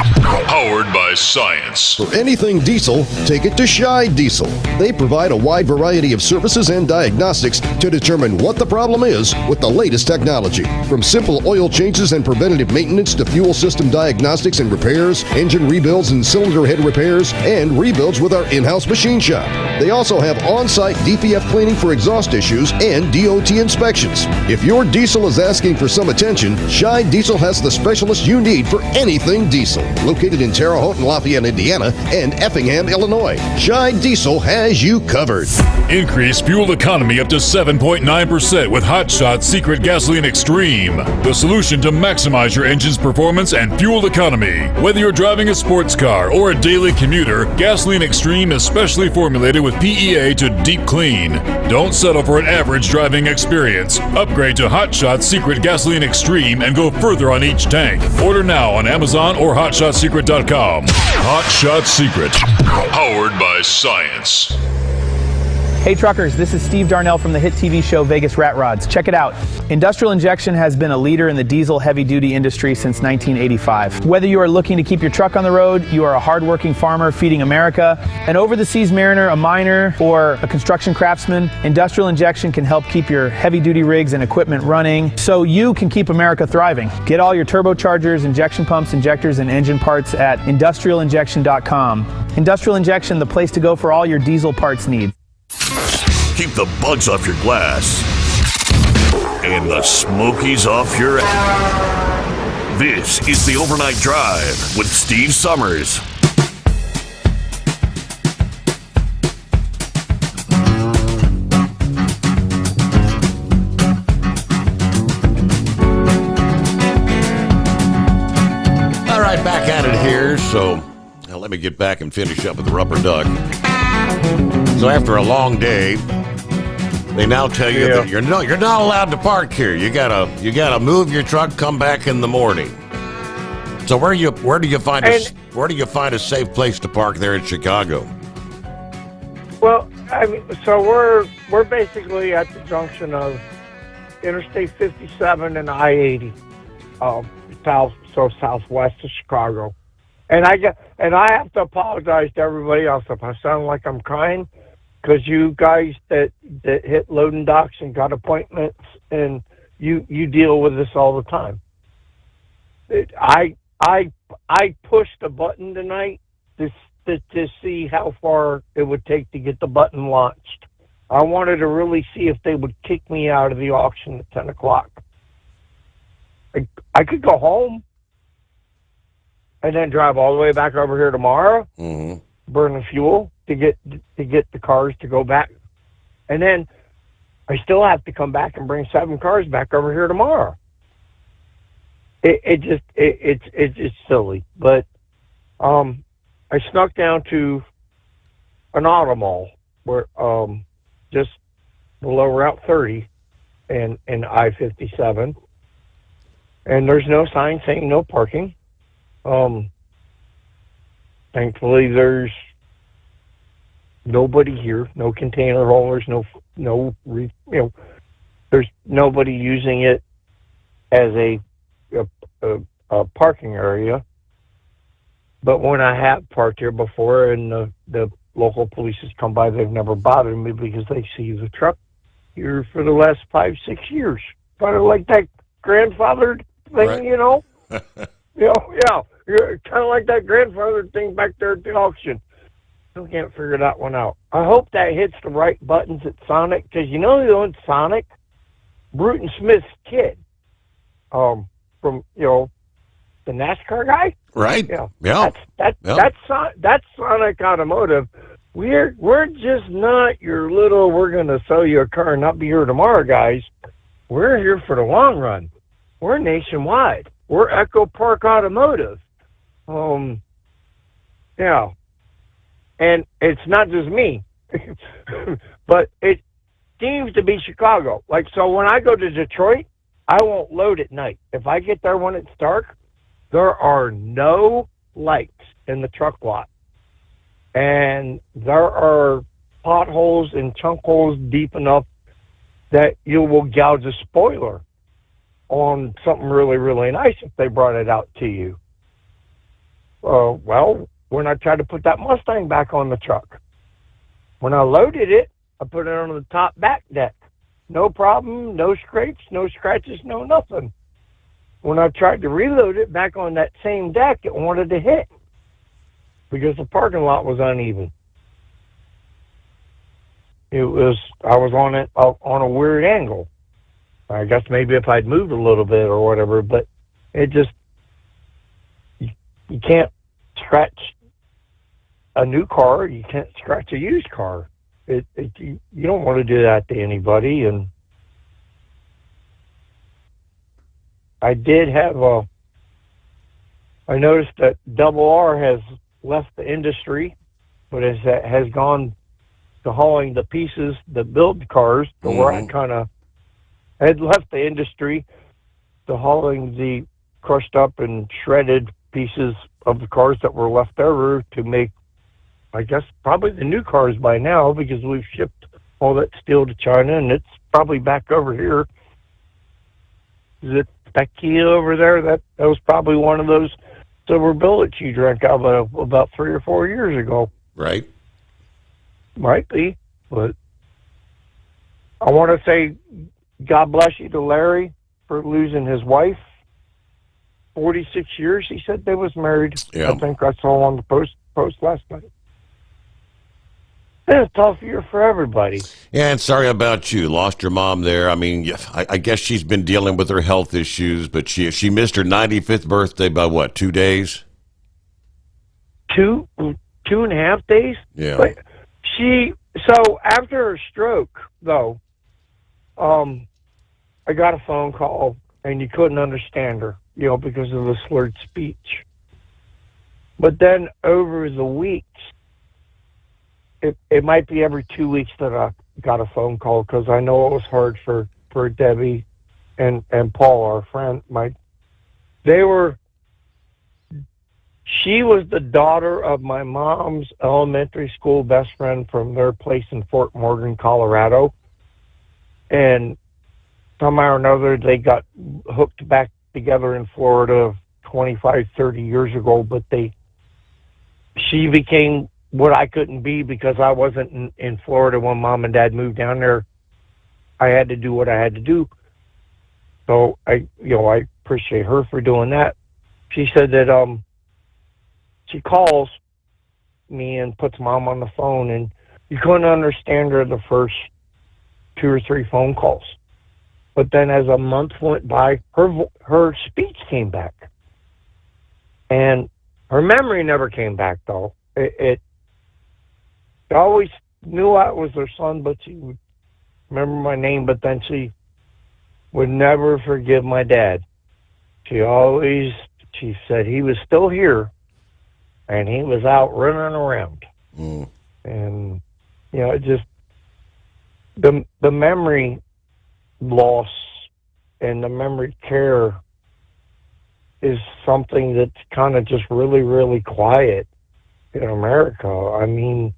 powered by science. anything diesel, take it to Scheid Diesel. They provide a wide variety of services and diagnostics to determine what the problem is with the latest technology. From simple oil changes and preventative maintenance to fuel system diagnostics and repairs, engine rebuilds and cylinder head repairs, and rebuilds with our in-house machine shop. They also have on-site DPF cleaning for exhaust issues and DOT inspections. If your diesel is asking for some attention, Scheid Diesel has the specialist you need for anything diesel. Located in Terre Haute and Lafayette, Indiana, and Effingham, Illinois, Scheid Diesel has you covered. Increase fuel economy up to 7.9% with Hot Shot Secret Gasoline Extreme, the solution to maximize your engine's performance and fuel economy. Whether you're driving a sports car or a daily commuter, Gasoline Extreme is specially formulated with PEA to deep clean. Don't settle for an average driving experience. Upgrade to Hot Shot Secret Gasoline Extreme and go further on each tank. Order now on Amazon or HotShotSecret.com. Hot Shot Secret, powered by science. Hey truckers, this is Steve Darnell from the hit TV show Vegas Rat Rods. Check it out. Industrial Injection has been a leader in the diesel heavy-duty industry since 1985. Whether you are looking to keep your truck on the road, you are a hard-working farmer feeding America, an over-the-seas mariner, a miner, or a construction craftsman, Industrial Injection can help keep your heavy-duty rigs and equipment running so you can keep America thriving. Get all your turbochargers, injection pumps, injectors, and engine parts at industrialinjection.com. Industrial Injection, the place to go for all your diesel parts needs. Keep the bugs off your glass and the smokies off your ass. This is the Overnight Drive with Steve Sommers. All right, back at it here. So now let me get back and finish up with the rubber duck. So after a long day, they now tell you that you're not allowed to park here. You gotta move your truck, come back in the morning. So where do you find a safe place to park there in Chicago? Well, I mean, so we're basically at the junction of Interstate 57 and I-80, southwest of Chicago. And I have to apologize to everybody else if I sound like I'm crying, because you guys that hit loading docks and got appointments, and you deal with this all the time. I pushed a button tonight to see how far it would take to get the button launched. I wanted to really see if they would kick me out of the auction at 10 o'clock. I could go home and then drive all the way back over here tomorrow, burning fuel to get the cars to go back. And then I still have to come back and bring 7 cars back over here tomorrow. It's just silly. But I snuck down to an auto mall where just below Route 30 and I-57. And there's no sign saying no parking. Thankfully, there's nobody here, no container haulers, there's nobody using it as a parking area. But when I have parked here before and the local police has come by, they've never bothered me because they see the truck here for the last 5-6 years. Kind of like that grandfathered thing, right. Yeah. You're kind of like that grandfather thing back there at the auction. Still can't figure that one out. I hope that hits the right buttons at Sonic, because who owns Sonic? Bruton Smith's kid. From the NASCAR guy. Right. Yeah. That's Sonic Automotive. We're just not your little. We're going to sell you a car and not be here tomorrow, guys. We're here for the long run. We're nationwide. We're Echo Park Automotive. Yeah. And it's not just me, but it seems to be Chicago. Like, so when I go to Detroit, I won't load at night. If I get there when it's dark, there are no lights in the truck lot. And there are potholes and chunk holes deep enough that you will gouge a spoiler on something really, really nice if they brought it out to you. Well, when I tried to put that Mustang back on the truck. When I loaded it, I put it on the top back deck. No problem, no scrapes, no scratches, no nothing. When I tried to reload it back on that same deck, it wanted to hit because the parking lot was uneven. I was on it on a weird angle. I guess maybe if I'd moved a little bit or whatever, but it just, you can't scratch a new car. You can't scratch a used car. You don't want to do that to anybody. And I did have I noticed that Double R has left the industry, but has gone to hauling the pieces that build cars, to where I kind of had left the industry to hauling the crushed up and shredded pieces of the cars that were left over to make, I guess, probably the new cars by now, because we've shipped all that steel to China and it's probably back over here. Is it Becky over there? That was probably one of those silver bullets you drank out of about 3 or 4 years ago. Right. Might be, but I want to say God bless you to Larry for losing his wife. 46 years, he said they was married. Yeah. I think I saw on the post last night. It's a tough year for everybody. Yeah, and sorry about you. Lost your mom there. I mean, I guess she's been dealing with her health issues, but she missed her 95th birthday by what, 2 days? 2.5 days? Yeah. But so after her stroke, though, I got a phone call, and you couldn't understand her, because of the slurred speech. But then over the weeks, it might be every 2 weeks that I got a phone call, because I know it was hard for Debbie and Paul, our friend. She was the daughter of my mom's elementary school best friend from their place in Fort Morgan, Colorado. And somehow or another, they got hooked back together in Florida 25, 30 years ago. But she became what I couldn't be, because I wasn't in Florida when Mom and Dad moved down there. I had to do what I had to do. So I appreciate her for doing that. She said that she calls me and puts Mom on the phone, and you couldn't understand her the first 2 or 3 phone calls. But then as a month went by, her speech came back. And her memory never came back, though. It always knew I was her son, but she would remember my name, but then she would never forgive my dad. She said he was still here, and he was out running around. And, just the memory loss and the memory care is something that's kind of just really, really quiet in America. I mean,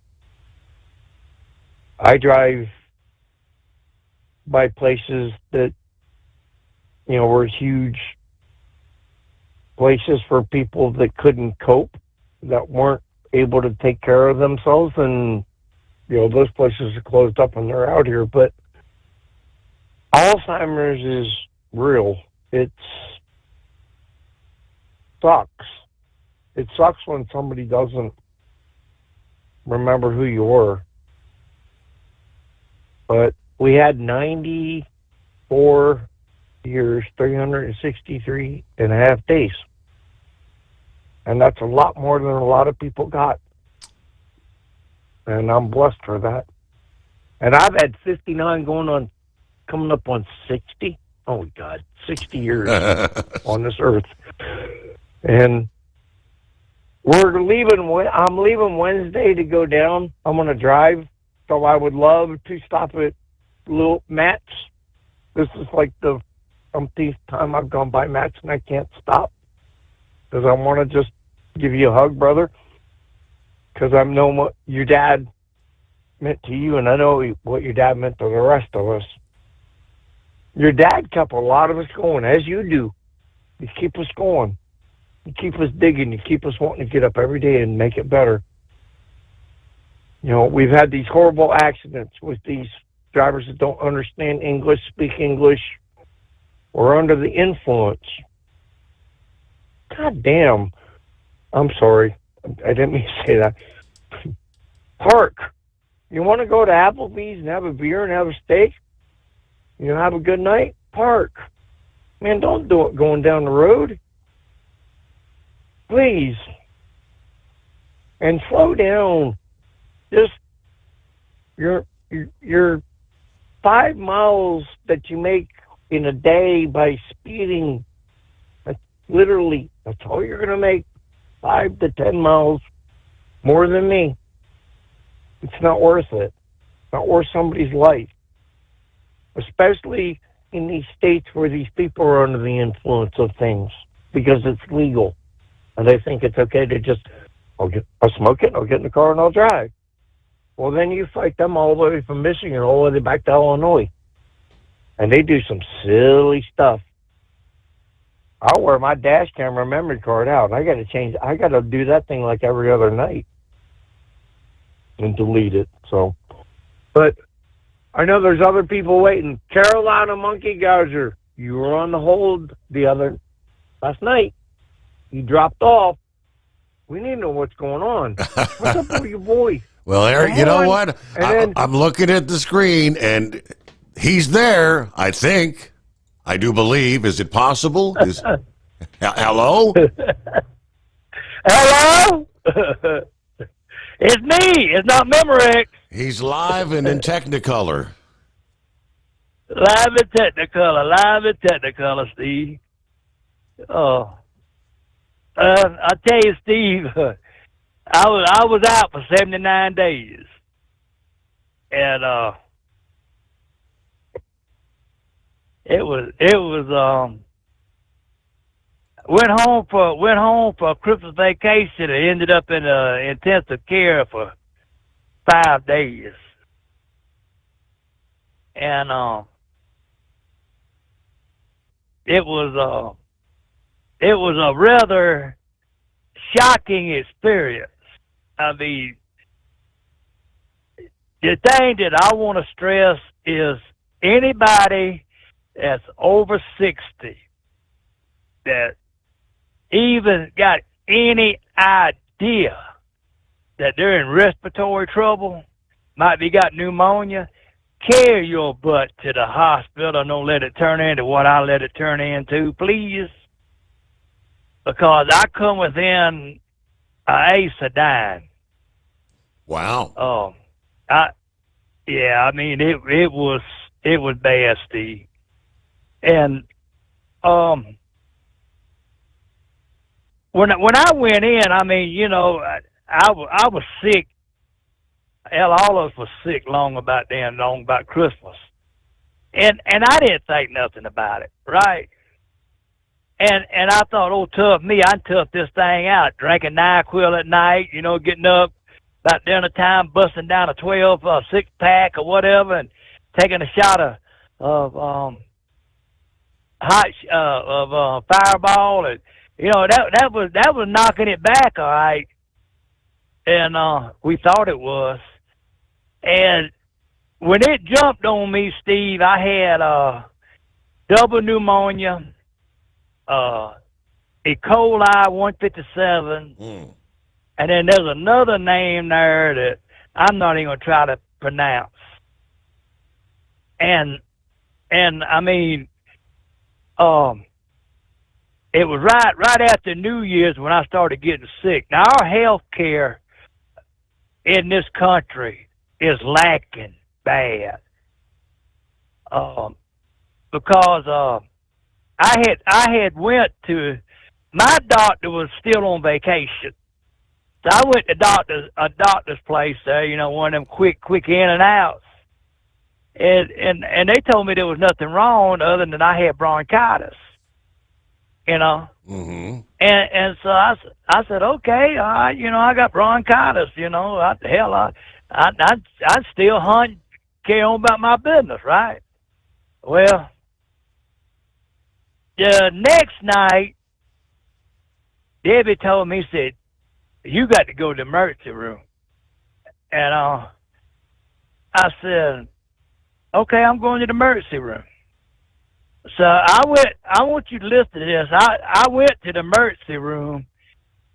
I drive by places that, were huge places for people that couldn't cope, that weren't able to take care of themselves, and those places are closed up and they're out here. But Alzheimer's is real. It sucks. It sucks when somebody doesn't remember who you were. But we had 94 years, 363 and a half days. And that's a lot more than a lot of people got. And I'm blessed for that. And I've had 59 coming up on 60. Oh, God, 60 years on this earth. And I'm leaving Wednesday to go down. I'm going to drive. So I would love to stop at Little Matt's. This is like the umpteenth time I've gone by Matt's and I can't stop. Because I want to just give you a hug, brother. Because I know what your dad meant to you, and I know what your dad meant to the rest of us. Your dad kept a lot of us going, as you do. You keep us going. You keep us digging. You keep us wanting to get up every day and make it better. You know, we've had these horrible accidents with these drivers that don't understand English, speak English, or under the influence. God damn. I'm sorry. I didn't mean to say that. Park. You want to go to Applebee's and have a beer and have a steak? You know, have a good night? Park. Man, don't do it going down the road. Please. And slow down. Just your 5 miles that you make in a day by speeding, that's all you're going to make. 5 to 10 miles more than me. It's not worth it. It's not worth somebody's life. Especially in these states where these people are under the influence of things because it's legal. And they think it's okay to just, I'll smoke it, I'll get in the car and I'll drive. Well, then you fight them all the way from Michigan all the way back to Illinois. And they do some silly stuff. I'll wear my dash camera memory card out. I got to do that thing like every other night and delete it. So, but I know there's other people waiting. Carolina Monkey Gouger, you were on the hold last night. You dropped off. We need to know what's going on. What's up with your boy? Well, Eric, you know what? I'm looking at the screen, and he's there, I think. I do believe. Is it possible? Hello? Hello? It's me. It's not Memorex. He's live and in Technicolor. Live in Technicolor, Steve. Oh. I tell you, Steve, I was out for 79 days. And it was went home for Christmas vacation and ended up in intensive care for 5 days. And it was a rather shocking experience. I mean, the thing that I want to stress is anybody that's over 60 that even got any idea that they're in respiratory trouble, might be got pneumonia, carry your butt to the hospital and don't let it turn into what I let it turn into, please. Because I come within an ace of dying. Wow. I mean, it was bad, Steve. And when I went in, I mean, you know, I was sick. Hell, all of us was sick long about Christmas, and I didn't think nothing about it, right? And I thought, oh, tough me, I can tough this thing out, drinking NyQuil at night, you know, getting up about dinner time, busting down a 12 6-pack or whatever, and taking a shot of Fireball, and you know that was knocking it back, all right. And we thought it was. And when it jumped on me, Steve, I had double pneumonia, E. coli 157, and then there's another name there that I'm not even going to try to pronounce. And I mean, it was right after New Year's when I started getting sick. Now, our health care in this country is lacking bad. Because I had went to, my doctor was still on vacation. So I went to a doctor's place there, you know, one of them quick in and outs. And they told me there was nothing wrong other than I had bronchitis. You know? Mm-hmm. And so I said, okay, all right, you know, I got bronchitis, you know, I'd still hunt, carry on about my business, right? Well, the next night, Debbie told me, said, you got to go to the emergency room. And I said, okay, I'm going to the emergency room. So I want you to listen to this. I went to the emergency room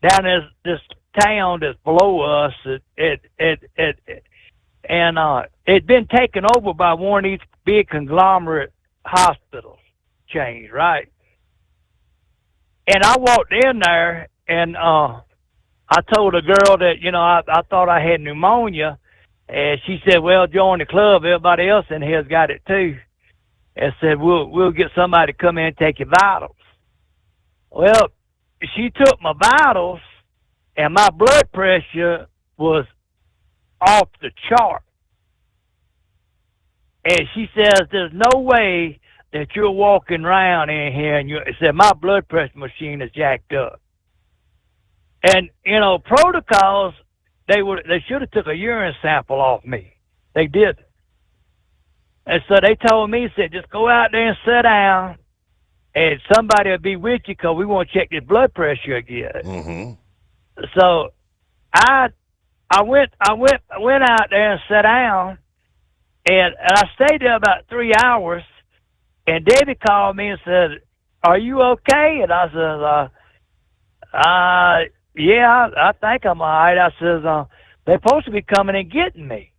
down this town that's below us. And it'd been taken over by one of these big conglomerate hospitals chains, right? And I walked in there, and I told a girl that, I thought I had pneumonia, and she said, well, join the club. Everybody else in here's got it too. And said, we'll get somebody to come in and take your vitals. Well, she took my vitals, and my blood pressure was off the chart. And she says, there's no way that you're walking around in here, and said, my blood pressure machine is jacked up. And, protocols, they should have took a urine sample off me. They didn't. And so they told me, said, just go out there and sit down, and somebody will be with you because we want to check your blood pressure again. Mm-hmm. So I went out there and sat down, and I stayed there about 3 hours, and Debbie called me and said, are you okay? And I said, yeah, I think I'm all right. I says, they're supposed to be coming and getting me.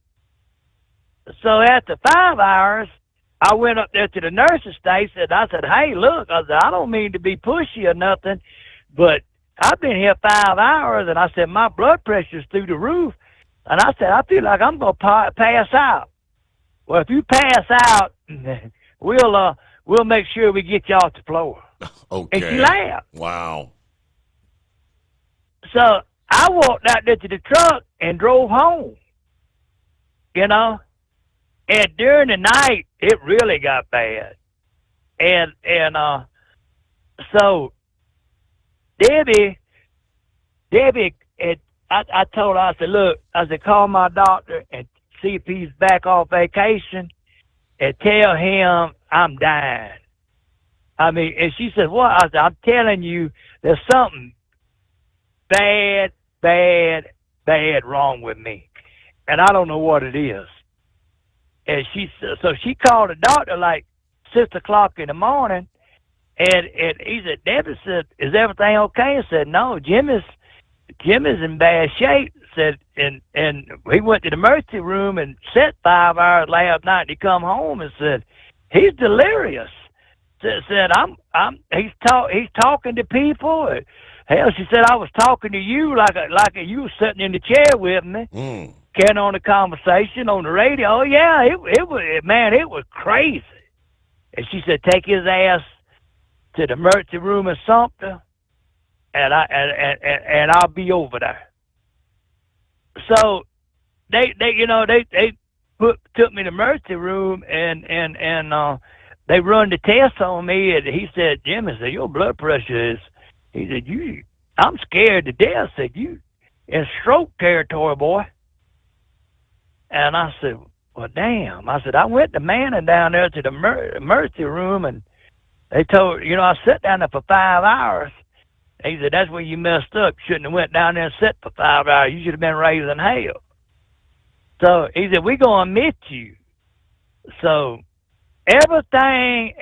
So after 5 hours, I went up there to the nurse's station, and I said, hey, look, I don't mean to be pushy or nothing, but I've been here 5 hours, and I said, my blood pressure's through the roof. And I said, I feel like I'm going to pass out. Well, if you pass out, we'll make sure we get you off the floor. Okay. And she laughed. Wow. So I walked out there to the truck and drove home, And during the night, it really got bad. And so Debbie, I told her, I said, look, I said, call my doctor and see if he's back off vacation and tell him I'm dying. I mean, and she said, what? I said, I'm telling you, there's something bad wrong with me. And I don't know what it is. And so she called the doctor like 6 o'clock in the morning, and he said, Debbie said, is everything okay? I said, no, Jim is in bad shape. Said, and he went to the emergency room and sat 5 hours last night. He come home and said, he's delirious. Said, he's talking to people. Hell, she said, I was talking to you like you was sitting in the chair with me. Carrying on the conversation on the radio. Oh, yeah, it was crazy. And she said, take his ass to the emergency room in Sumter, and I'll be over there. So they took me to the emergency room, and they run the test on me, and he said, Jimmy said, your blood pressure is, he said, I'm scared to death. Said, you in stroke territory, boy. And I said, well, damn. I said, I went to Manning down there to the emergency room, and they told, I sat down there for 5 hours. He said, that's where you messed up. You shouldn't have went down there and sat for 5 hours. You should have been raising hell. So he said, we're going to admit you. So everything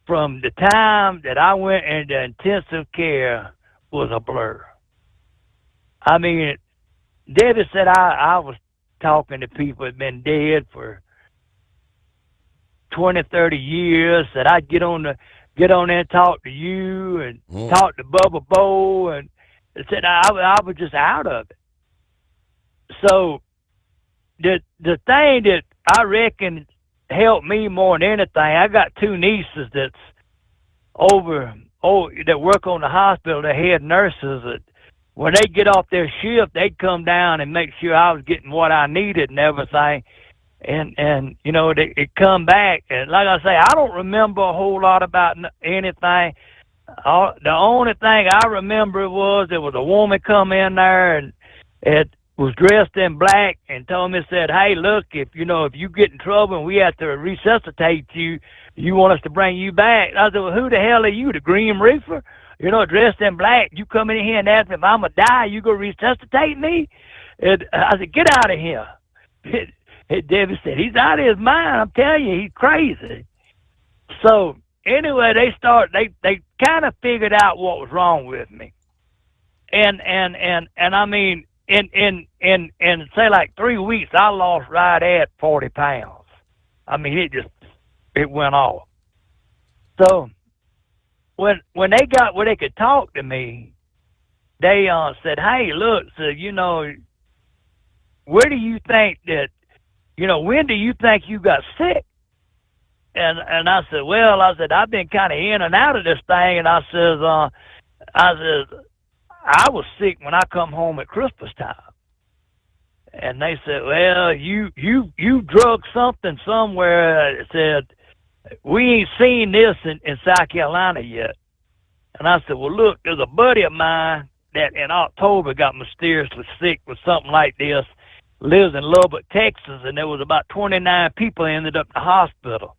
from the time that I went into intensive care was a blur. I mean, Debbie said I was talking to people that had been dead for 20, 30 years, that I'd get on there and talk to you and talk to Bubba Bo, and said I was just out of it. So the thing that I reckon helped me more than anything, I got 2 nieces that work on the hospital, the head nurses, that when they get off their shift, they'd come down and make sure I was getting what I needed and everything. And it come back. And like I say, I don't remember a whole lot about anything. The only thing I remember was there was a woman come in there and it was dressed in black and told me, said, hey, look, if you get in trouble and we have to resuscitate you, you want us to bring you back. I said, well, who the hell are you, the Green Reaper? dressed in black. You come in here and ask me if I'm going to die, you going to resuscitate me? And I said, get out of here. And Debbie said, he's out of his mind. I'm telling you, he's crazy. So anyway, they kind of figured out what was wrong with me. And I mean, in say like 3 weeks, I lost right at 40 pounds. I mean, it went off. So when they got where they could talk to me, they said, hey, look, so, where do you think that, when do you think you got sick? And I said, well, I've been kind of in and out of this thing. And I was sick when I come home at Christmas time. And they said, well, you drugged something somewhere. It said, we ain't seen this in South Carolina yet. And I said, well, look, there's a buddy of mine that in October got mysteriously sick with something like this, lives in Lubbock, Texas, and there was about 29 people ended up in the hospital.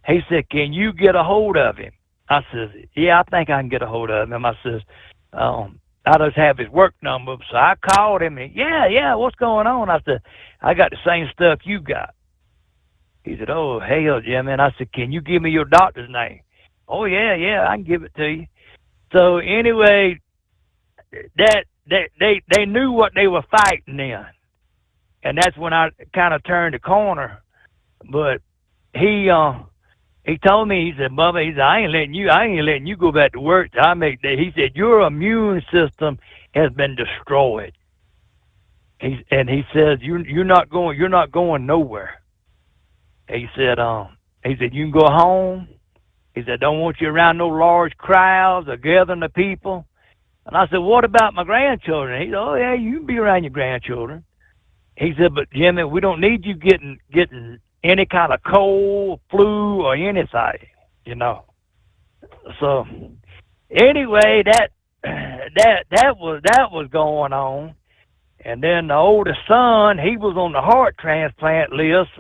He said, can you get a hold of him? I said, yeah, I think I can get a hold of him. I says, I just have his work number. So I called him, and yeah, what's going on? I said, I got the same stuff you got. He said, oh, hell, Jimmy. And I said, can you give me your doctor's name? Oh, yeah, I can give it to you. So anyway, that they knew what they were fighting in. And that's when I kind of turned the corner. But he told me, he said, Bubba, he said, I ain't letting you go back to work till I make that. He said, your immune system has been destroyed. He says, you're not going nowhere. He said, you can go home. He said, don't want you around no large crowds or gathering the people. And I said, what about my grandchildren? He said, oh yeah, you can be around your grandchildren. He said, but Jimmy, we don't need you getting any kind of cold, flu, or anything, So anyway, that was going on. And then the oldest son, he was on the heart transplant list,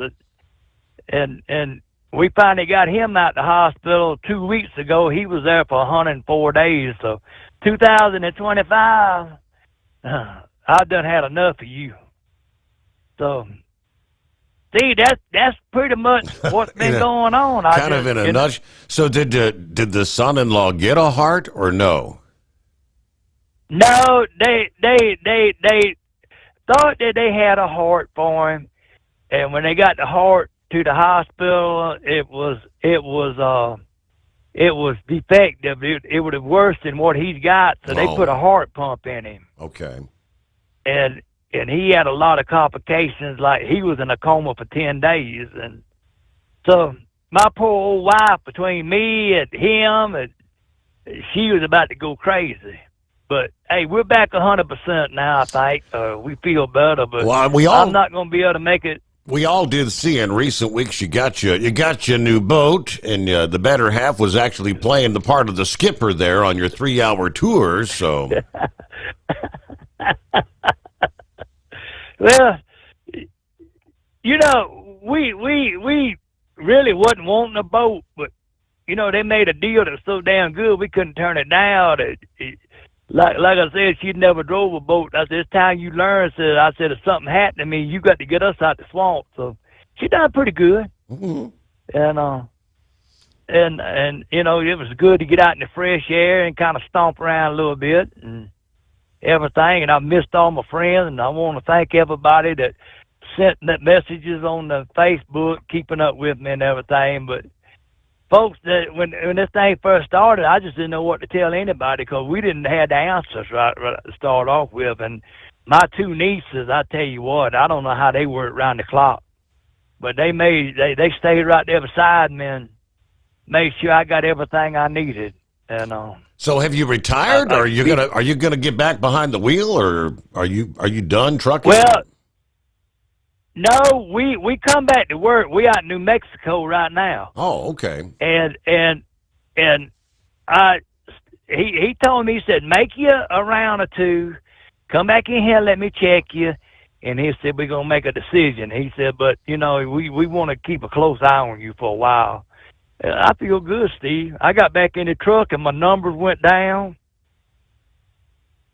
and we finally got him out the hospital 2 weeks ago. He was there for 104 days. So 2025, I've done had enough of you. So, see, that's pretty much what's been going on. Kind of in a nutshell. So did the son-in-law get a heart or no? No, they thought that they had a heart for him, and when they got the heart to the hospital, it was defective. It was worse than what he's got, so they put a heart pump in him. Okay. And he had a lot of complications, like he was in a coma for 10 days. And so my poor old wife, between me and him, and she was about to go crazy. But, hey, we're back 100% now, I think. We feel better, but I'm not going to be able to make it. We all did see in recent weeks you got your new boat, and the better half was actually playing the part of the skipper there on your 3-hour tour, so... Well, we really wasn't wanting a boat, but, they made a deal that was so damn good we couldn't turn it down. Like I said, she'd never drove a boat. I said, it's time you learn. I said, if something happened to me, you got to get us out the swamp. So she done pretty good. Mm-hmm. And it was good to get out in the fresh air and kind of stomp around a little bit and everything. And I missed all my friends, and I want to thank everybody that sent messages on the Facebook, keeping up with me and everything. But folks, that when this thing first started, I just didn't know what to tell anybody because we didn't have the answers right to start off with. And my 2 nieces, I tell you what, I don't know how they worked around the clock, but they stayed right there beside me and made sure I got everything I needed. And so have you retired, or are you gonna get back behind the wheel, or are you done trucking? Well, no, we come back to work. We out in New Mexico right now. Oh, okay. And he told me, he said, make you a round or 2, come back in here, let me check you. And he said, we're gonna make a decision. He said, but we want to keep a close eye on you for a while. I feel good, Steve. I got back in the truck and my numbers went down.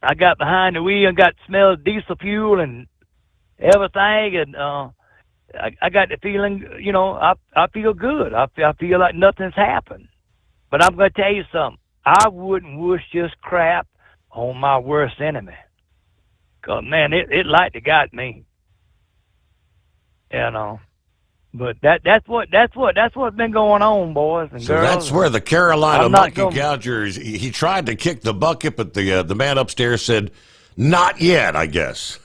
I got behind the wheel and got the smell of diesel fuel and everything, and I got the feeling, I feel good. I feel like nothing's happened. But I'm going to tell you something. I wouldn't wish this crap on my worst enemy. 'Cause, man, it like to got me. But that's what's been going on, boys and So girls. that's where the Carolina I'm not monkey gougers, he tried to kick the bucket, but the man upstairs said, not yet, I guess.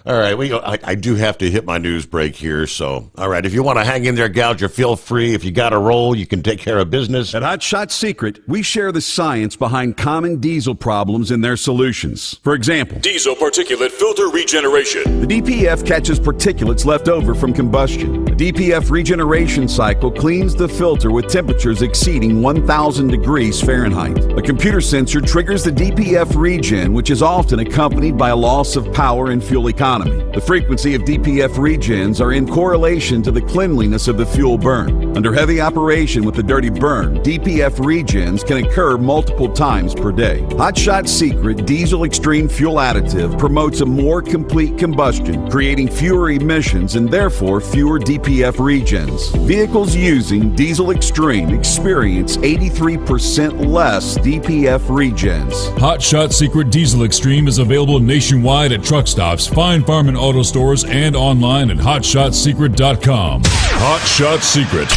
All right, I do have to hit my news break here, so, all right, if you want to hang in there, Gouger, feel free. If you got a roll, you can take care of business. At Hot Shot Secret, we share the science behind common diesel problems and their solutions. For example, Diesel particulate filter regeneration. the DPF catches particulates left over from combustion. The DPF regeneration cycle cleans the filter with temperatures exceeding 1,000 degrees Fahrenheit. A computer sensor triggers the DPF regen, which is often accompanied by a loss of power and fuel economy. The frequency of DPF regens are in correlation to the cleanliness of the fuel burn. Under heavy operation with the dirty burn, DPF regens can occur multiple times per day. Hot Shot Secret Diesel Extreme Fuel Additive promotes a more complete combustion, creating fewer emissions and therefore fewer DPF regens. Vehicles using Diesel Extreme experience 83% less DPF regens. Hot Shot Secret Diesel Extreme is available nationwide at truck stops, fine farm and auto stores, and online at hotshotsecret.com. Hot Shot Secret,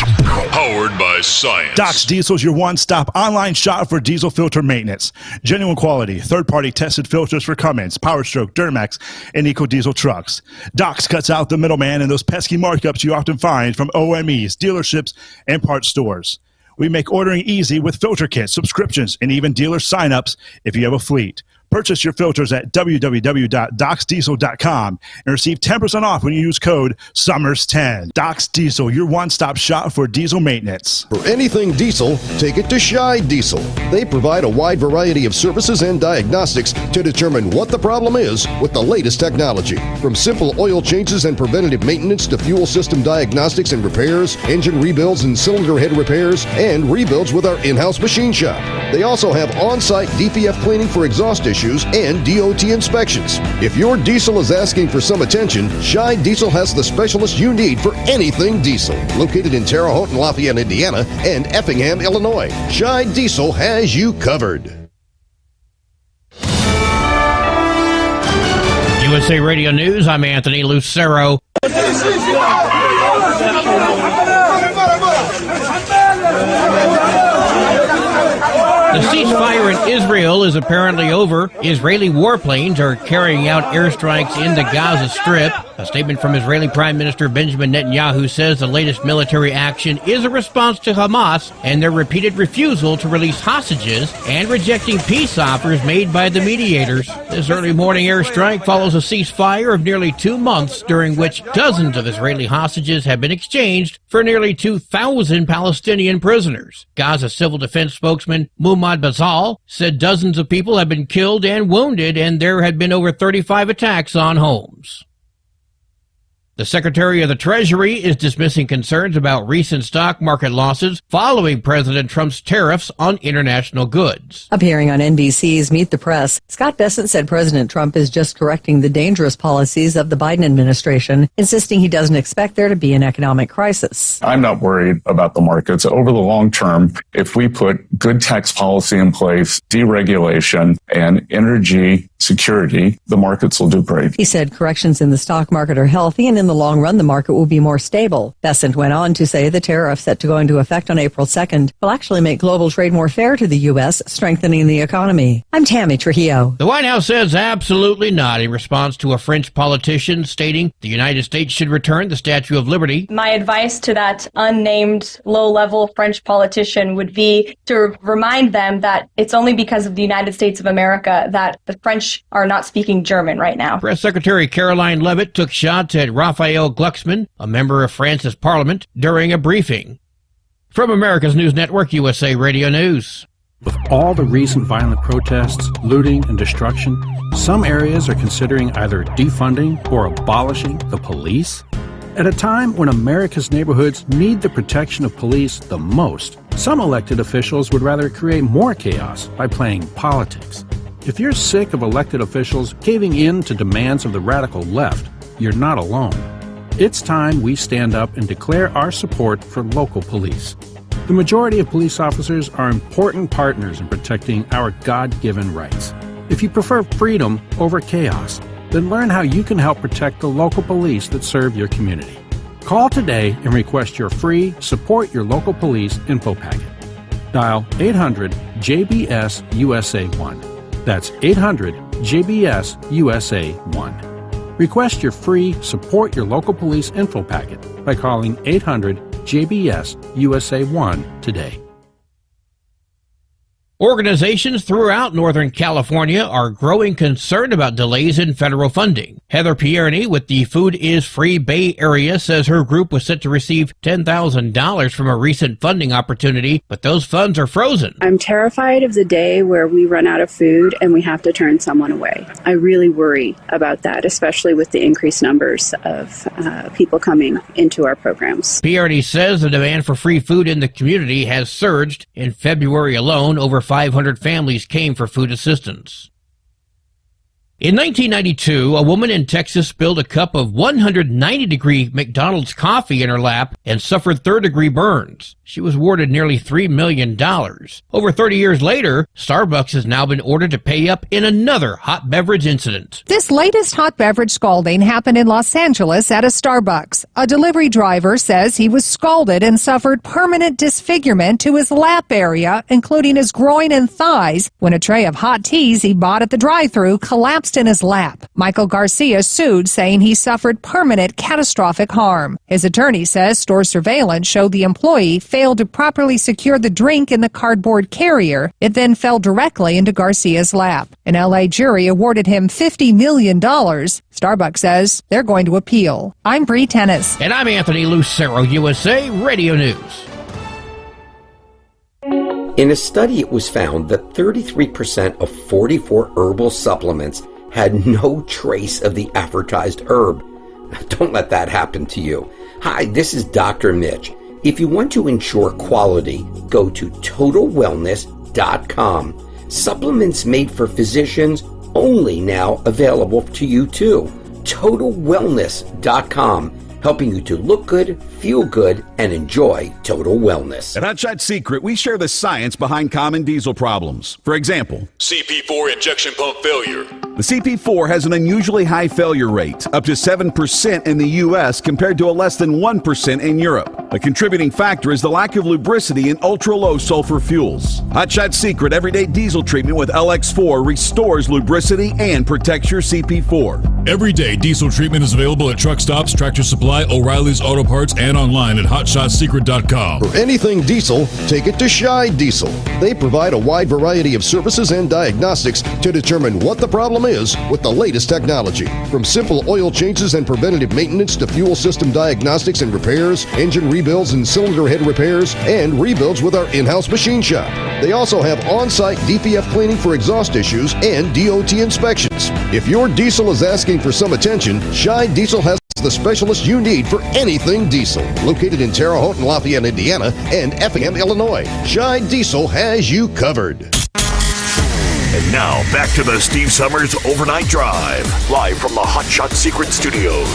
powered by science. Doc's Diesel's your one-stop online shop for diesel filter maintenance. Genuine quality, third-party tested filters for Cummins, PowerStroke, Duramax, and EcoDiesel trucks. Doc's cuts out the middleman and those pesky markups you often find from OMEs, dealerships, and parts stores. We make ordering easy with filter kits, subscriptions, and even dealer sign-ups if you have a fleet. Purchase your filters at www.docsdiesel.com and receive 10% off when you use code SOMMERS10. Doc's Diesel, your one-stop shop for diesel maintenance. For anything diesel, take it to Shy Diesel. They provide a wide variety of services and diagnostics to determine what the problem is with the latest technology. From simple oil changes and preventative maintenance to fuel system diagnostics and repairs, engine rebuilds and cylinder head repairs, and rebuilds with our in-house machine shop. They also have on-site DPF cleaning for exhaust issues and DOT inspections. If your diesel is asking for some attention, Shy Diesel has the specialist you need for anything diesel. Located in Terre Haute and Lafayette, Indiana, and Effingham, Illinois, Shy Diesel has you covered. USA Radio News, I'm Anthony Lucero. The ceasefire in Israel is apparently over. Israeli warplanes are carrying out airstrikes in the Gaza Strip. A statement from Israeli Prime Minister Benjamin Netanyahu says the latest military action is a response to Hamas and their repeated refusal to release hostages and rejecting peace offers made by the mediators. This early morning airstrike follows a ceasefire of nearly 2 months, during which dozens of Israeli hostages have been exchanged for nearly 2,000 Palestinian prisoners. Gaza Civil Defense spokesman Muhammad Bazal said dozens of people have been killed and wounded, and there had been over 35 attacks on homes. The Secretary of the Treasury is dismissing concerns about recent stock market losses following President Trump's tariffs on international goods. Appearing on NBC's Meet the Press, Scott Bessent said President Trump is just correcting the dangerous policies of the Biden administration, insisting he doesn't expect there to be an economic crisis. I'm not worried about the markets. Over the long term, if we put good tax policy in place, deregulation, and energy security, the markets will do great. He said corrections in the stock market are healthy, and in the long run, the market will be more stable. Bessent went on to say the tariff set to go into effect on April 2nd will actually make global trade more fair to the U.S., strengthening the economy. I'm Tammy Trujillo. The White House says absolutely not in response to a French politician stating the United States should return the Statue of Liberty. My advice to that unnamed low-level French politician would be to remind them that it's only because of the United States of America that the French are not speaking German right now. Press Secretary Caroline Leavitt took shots at Raphael Glucksmann, a member of France's parliament, during a briefing. From America's News Network, USA Radio News. With all the recent violent protests, looting, and destruction, some areas are considering either defunding or abolishing the police. At a time when America's neighborhoods need the protection of police the most, some elected officials would rather create more chaos by playing politics. If you're sick of elected officials caving in to demands of the radical left, you're not alone. It's time we stand up and declare our support for local police. The majority of police officers are important partners in protecting our God-given rights. If you prefer freedom over chaos, then learn how you can help protect the local police that serve your community. Call today and request your free Support Your Local Police info packet. Dial 800-JBS-USA-1. That's 800-JBS-USA-1. Request your free Support Your Local Police info packet by calling 800-JBS-USA-1 today. Organizations throughout Northern California are growing concerned about delays in federal funding. Heather Pierny with the Food is Free Bay Area says her group was set to receive $10,000 from a recent funding opportunity, but those funds are frozen. I'm terrified of the day where we run out of food and we have to turn someone away. I really worry about that, especially with the increased numbers of people coming into our programs. Pierny says the demand for free food in the community has surged. In February alone, over 500 families came for food assistance. In 1992, a woman in Texas spilled a cup of 190-degree McDonald's coffee in her lap and suffered third-degree burns. She was awarded nearly $3 million. Over 30 years later, Starbucks has now been ordered to pay up in another hot beverage incident. This latest hot beverage scalding happened in Los Angeles at a Starbucks. A delivery driver says he was scalded and suffered permanent disfigurement to his lap area, including his groin and thighs, when a tray of hot teas he bought at the drive-thru collapsed in his lap. Michael Garcia sued, saying he suffered permanent catastrophic harm. His attorney says store surveillance showed the employee failed to properly secure the drink in the cardboard carrier. It then fell directly into Garcia's lap. An LA jury awarded him $50 million. Starbucks says they're going to appeal. I'm Bree Tennis. And I'm Anthony Lucero, USA Radio News. In a study, it was found that 33% of 44 herbal supplements had no trace of the advertised herb. Don't let that happen to you. Hi, this is Dr. Mitch. If you want to ensure quality, go to TotalWellness.com. Supplements made for physicians only now available to you too. TotalWellness.com. Helping you to look good, feel good, and enjoy total wellness. At Hotshot Secret, we share the science behind common diesel problems. For example, CP4 injection pump failure. The CP4 has an unusually high failure rate, up to 7% in the U.S. compared to a less than 1% in Europe. A contributing factor is the lack of lubricity in ultra-low sulfur fuels. Hotshot Secret Everyday Diesel Treatment with LX4 restores lubricity and protects your CP4. Everyday diesel treatment is available at truck stops, Tractor Supply, O'Reilly's Auto Parts, and online at HotShotSecret.com. For anything diesel, take it to Shy Diesel. They provide a wide variety of services and diagnostics to determine what the problem is with the latest technology. From simple oil changes and preventative maintenance to fuel system diagnostics and repairs, engine rebuilds and cylinder head repairs, and rebuilds with our in-house machine shop. They also have on-site DPF cleaning for exhaust issues and DOT inspections. If your diesel is asking for some attention, Shy Diesel has the specialist you need for anything diesel. Located in Terre Haute and Lafayette, Indiana, and Effingham, Illinois, Shy Diesel has you covered. And now, back to the Steve Sommers Overnight Drive, live from the Hot Shot Secret Studios.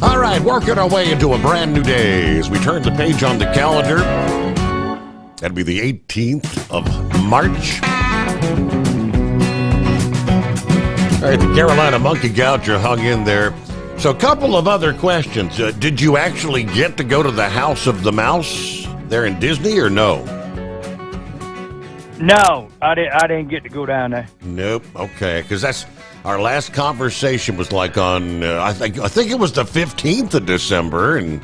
All right, working our way into a brand new day as we turn the page on the calendar. That'll be the 18th of March. All right, the Carolina Monkey Gouger hung in there. So a couple of other questions. Did you actually get to go to the House of the Mouse there in Disney or no? No, I didn't get to go down there. Nope. Okay, because that's our last conversation was like on I think it was the 15th of December, and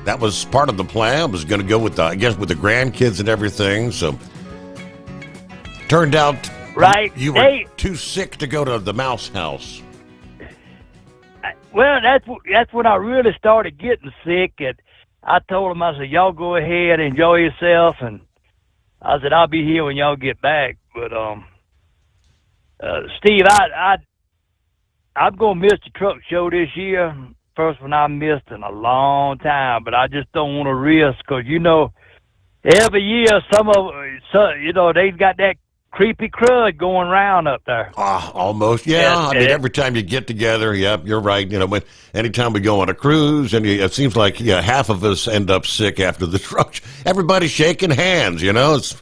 that was part of the plan. I was going to go with the grandkids and everything. So turned out you were too sick to go to the Mouse House. Well, that's when I really started getting sick, and I told them, I said, y'all go ahead, enjoy yourself, and I said, I'll be here when y'all get back. But, Steve, I'm going to miss the truck show this year. First one I missed in a long time, but I just don't want to risk because, every year they've got that creepy crud going around up there. Almost, yeah. I mean, every time you get together, you're right. Anytime we go on a cruise, and it seems like half of us end up sick after the truck. Everybody's shaking hands, It's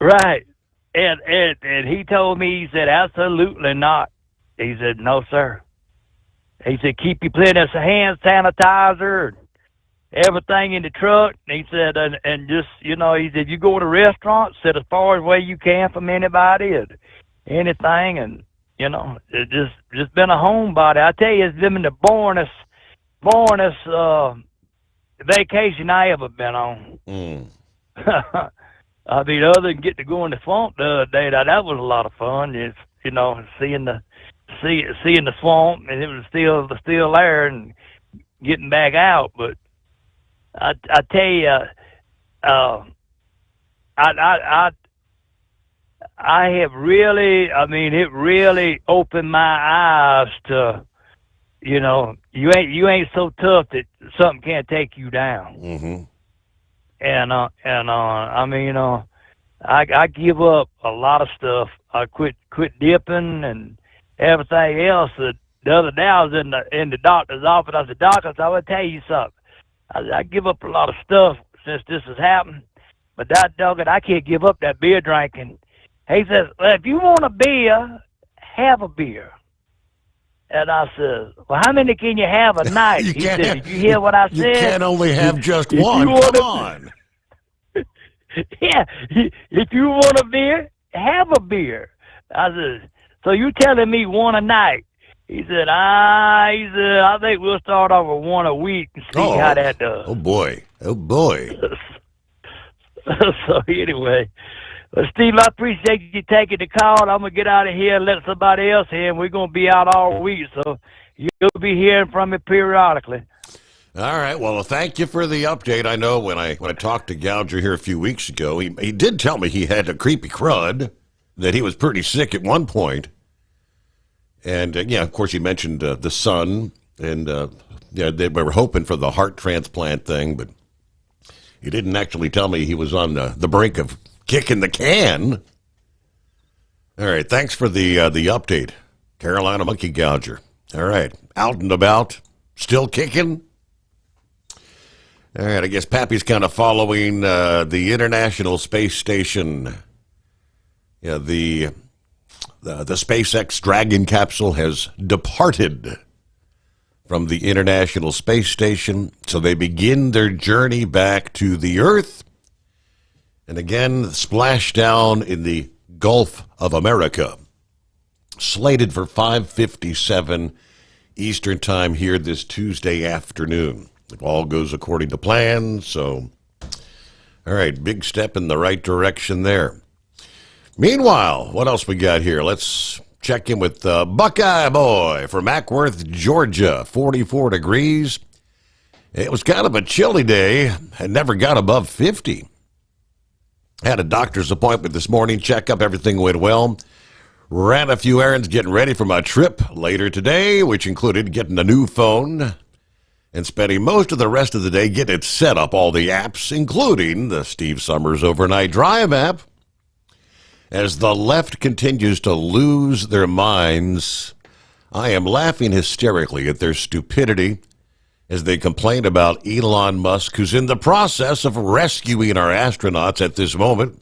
right. And he told me, he said, absolutely not. He said, no, sir. He said, keep your plenty of hand sanitizer and everything in the truck. And he said, and just, he said, you go to a restaurant, sit as far away you can from anybody and anything. And, it's just been a homebody. I tell you, it's been the boringest vacation I ever been on. I mean, other than getting to go in the swamp the other day, that was a lot of fun. It's, seeing the swamp, and it was still there, and getting back out. But I tell you, I have really, it really opened my eyes to, you ain't so tough that something can't take you down. Mm-hmm. I give up a lot of stuff. I quit dipping and everything else. The other day I was in the doctor's office. I said, Doctor, I want to tell you something. I give up a lot of stuff since this has happened, but that doggone, I can't give up that beer drinking. He says, well, if you want a beer, have a beer. And I said, well, how many can you have a night? He said, did you hear what I said? You can't only have just one. Come on. Yeah, if you want a beer, have a beer. I said, so you telling me one a night? He said, I think we'll start off with one a week and see how that does. Oh, boy. So anyway, well, Steve, I appreciate you taking the call. I'm going to get out of here and let somebody else in. We're going to be out all week, so you'll be hearing from me periodically. All right. Well, thank you for the update. I know when I talked to Gouger here a few weeks ago, he did tell me he had a creepy crud, that he was pretty sick at one point. And, of course, he mentioned the son, and, they were hoping for the heart transplant thing, but he didn't actually tell me he was on the brink of kicking the can. All right. Thanks for the update, Carolina Monkey Gouger. All right. Out and about, still kicking. All right, I guess Pappy's kind of following the International Space Station. Yeah, the SpaceX Dragon capsule has departed from the International Space Station, so they begin their journey back to the Earth, and again, splashdown in the Gulf of America. Slated for 5:57 Eastern Time here this Tuesday afternoon. If all goes according to plan, so, all right, big step in the right direction there. Meanwhile, what else we got here? Let's check in with Buckeye Boy from Ackworth, Georgia, 44 degrees. It was kind of a chilly day. I never got above 50. Had a doctor's appointment this morning, checkup, everything went well. Ran a few errands getting ready for my trip later today, which included getting a new phone and spending most of the rest of the day getting it set up, all the apps, including the Steve Sommers Overnight Drive app. As the left continues to lose their minds, I am laughing hysterically at their stupidity as they complain about Elon Musk, who's in the process of rescuing our astronauts at this moment.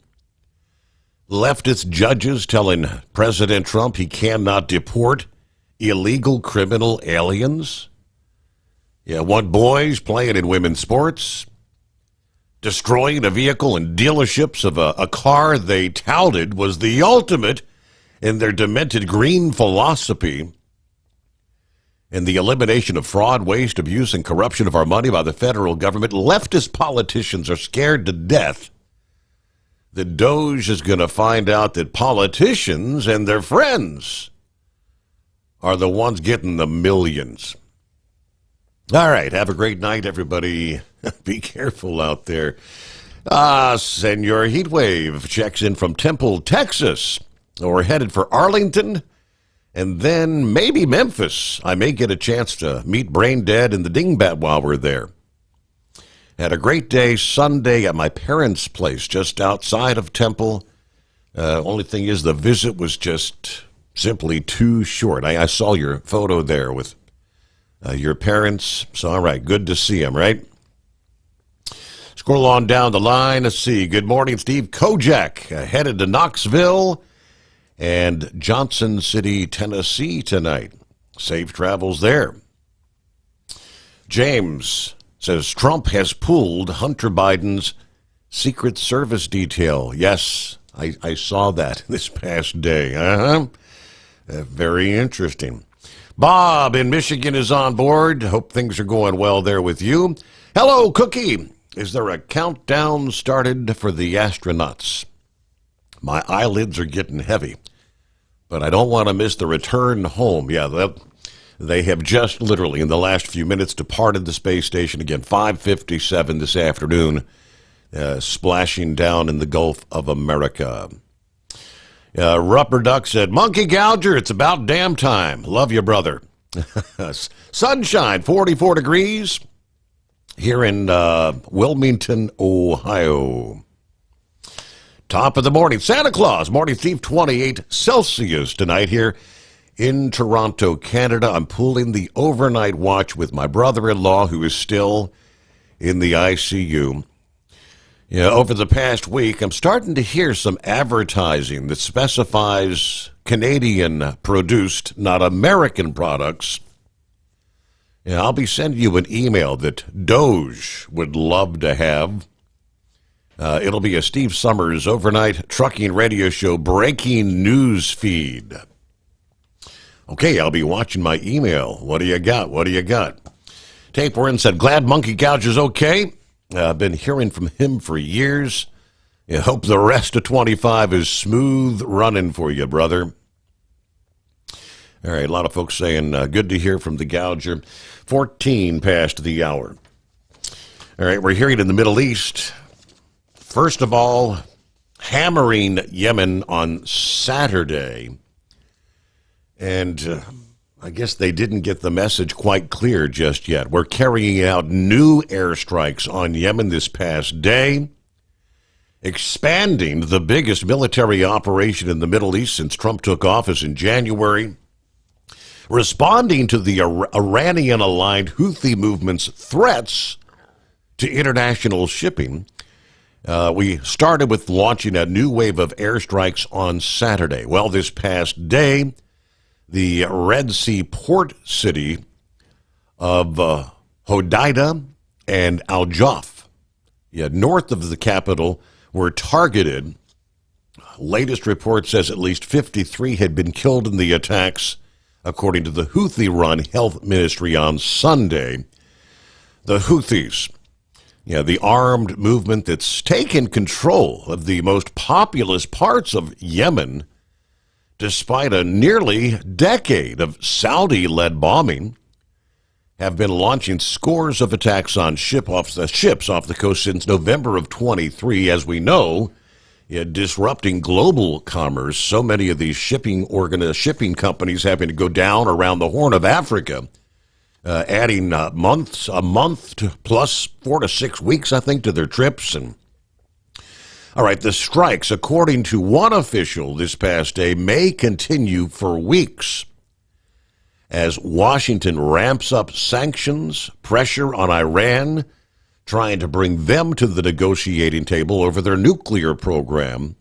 Leftist judges telling President Trump he cannot deport illegal criminal aliens. Yeah, want boys playing in women's sports, destroying a vehicle and dealerships of a car they touted was the ultimate in their demented green philosophy, and the elimination of fraud, waste, abuse, and corruption of our money by the federal government. Leftist politicians are scared to death that Doge is going to find out that politicians and their friends are the ones getting the millions. All right, have a great night, everybody. Be careful out there. Senor Heatwave checks in from Temple, Texas. We're headed for Arlington and then maybe Memphis. I may get a chance to meet Brain Dead and the Dingbat while we're there. Had a great day Sunday at my parents' place just outside of Temple. Only thing is the visit was just simply too short. I saw your photo there with your parents. So, all right, good to see them, right? Scroll on down the line. Let's see. Good morning, Steve. Kojak headed to Knoxville and Johnson City, Tennessee tonight. Safe travels there. James says Trump has pulled Hunter Biden's Secret Service detail. Yes, I saw that this past day. Very interesting. Bob in Michigan is on board. Hope things are going well there with you. Hello, Cookie. Is there a countdown started for the astronauts? My eyelids are getting heavy, but I don't want to miss the return home. Yeah, they have just literally in the last few minutes departed the space station. Again, 5:57 this afternoon, splashing down in the Gulf of America. Rubber Duck said, Monkey Gouger, it's about damn time. Love you, brother. Sunshine, 44 degrees. Here in Wilmington, Ohio. Top of the morning. Santa Claus, morning Steve, 28 Celsius tonight here in Toronto, Canada. I'm pulling the overnight watch with my brother-in-law who is still in the ICU. Over the past week, I'm starting to hear some advertising that specifies Canadian-produced, not American products. I'll be sending you an email that Doge would love to have. It'll be a Steve Sommers overnight trucking radio show breaking news feed. Okay, I'll be watching my email. What do you got? What do you got? Tapeworm said, glad Monkey Gouge is okay. I've been hearing from him for years. I hope the rest of 25 is smooth running for you, brother. All right, a lot of folks saying good to hear from the Gouger. 14 past the hour. All right, we're hearing in the Middle East. First of all, hammering Yemen on Saturday. And I guess they didn't get the message quite clear just yet. We're carrying out new airstrikes on Yemen this past day, expanding the biggest military operation in the Middle East since Trump took office in January. Responding to the Iranian-aligned Houthi movement's threats to international shipping, we started with launching a new wave of airstrikes on Saturday. Well, this past day, the Red Sea port city of Hodeidah and Al Jaf, north of the capital, were targeted. Latest report says at least 53 had been killed in the attacks, according to the Houthi-run health ministry on Sunday. The Houthis, the armed movement that's taken control of the most populous parts of Yemen, despite a nearly decade of Saudi-led bombing, have been launching scores of attacks on ships off the coast since November of 23, as we know, disrupting global commerce. So many of these shipping companies having to go down around the Horn of Africa, adding a month to plus 4 to 6 weeks, I think, to their trips. And all right, the strikes, according to one official this past day, may continue for weeks as Washington ramps up sanctions, pressure on Iran, trying to bring them to the negotiating table over their nuclear program.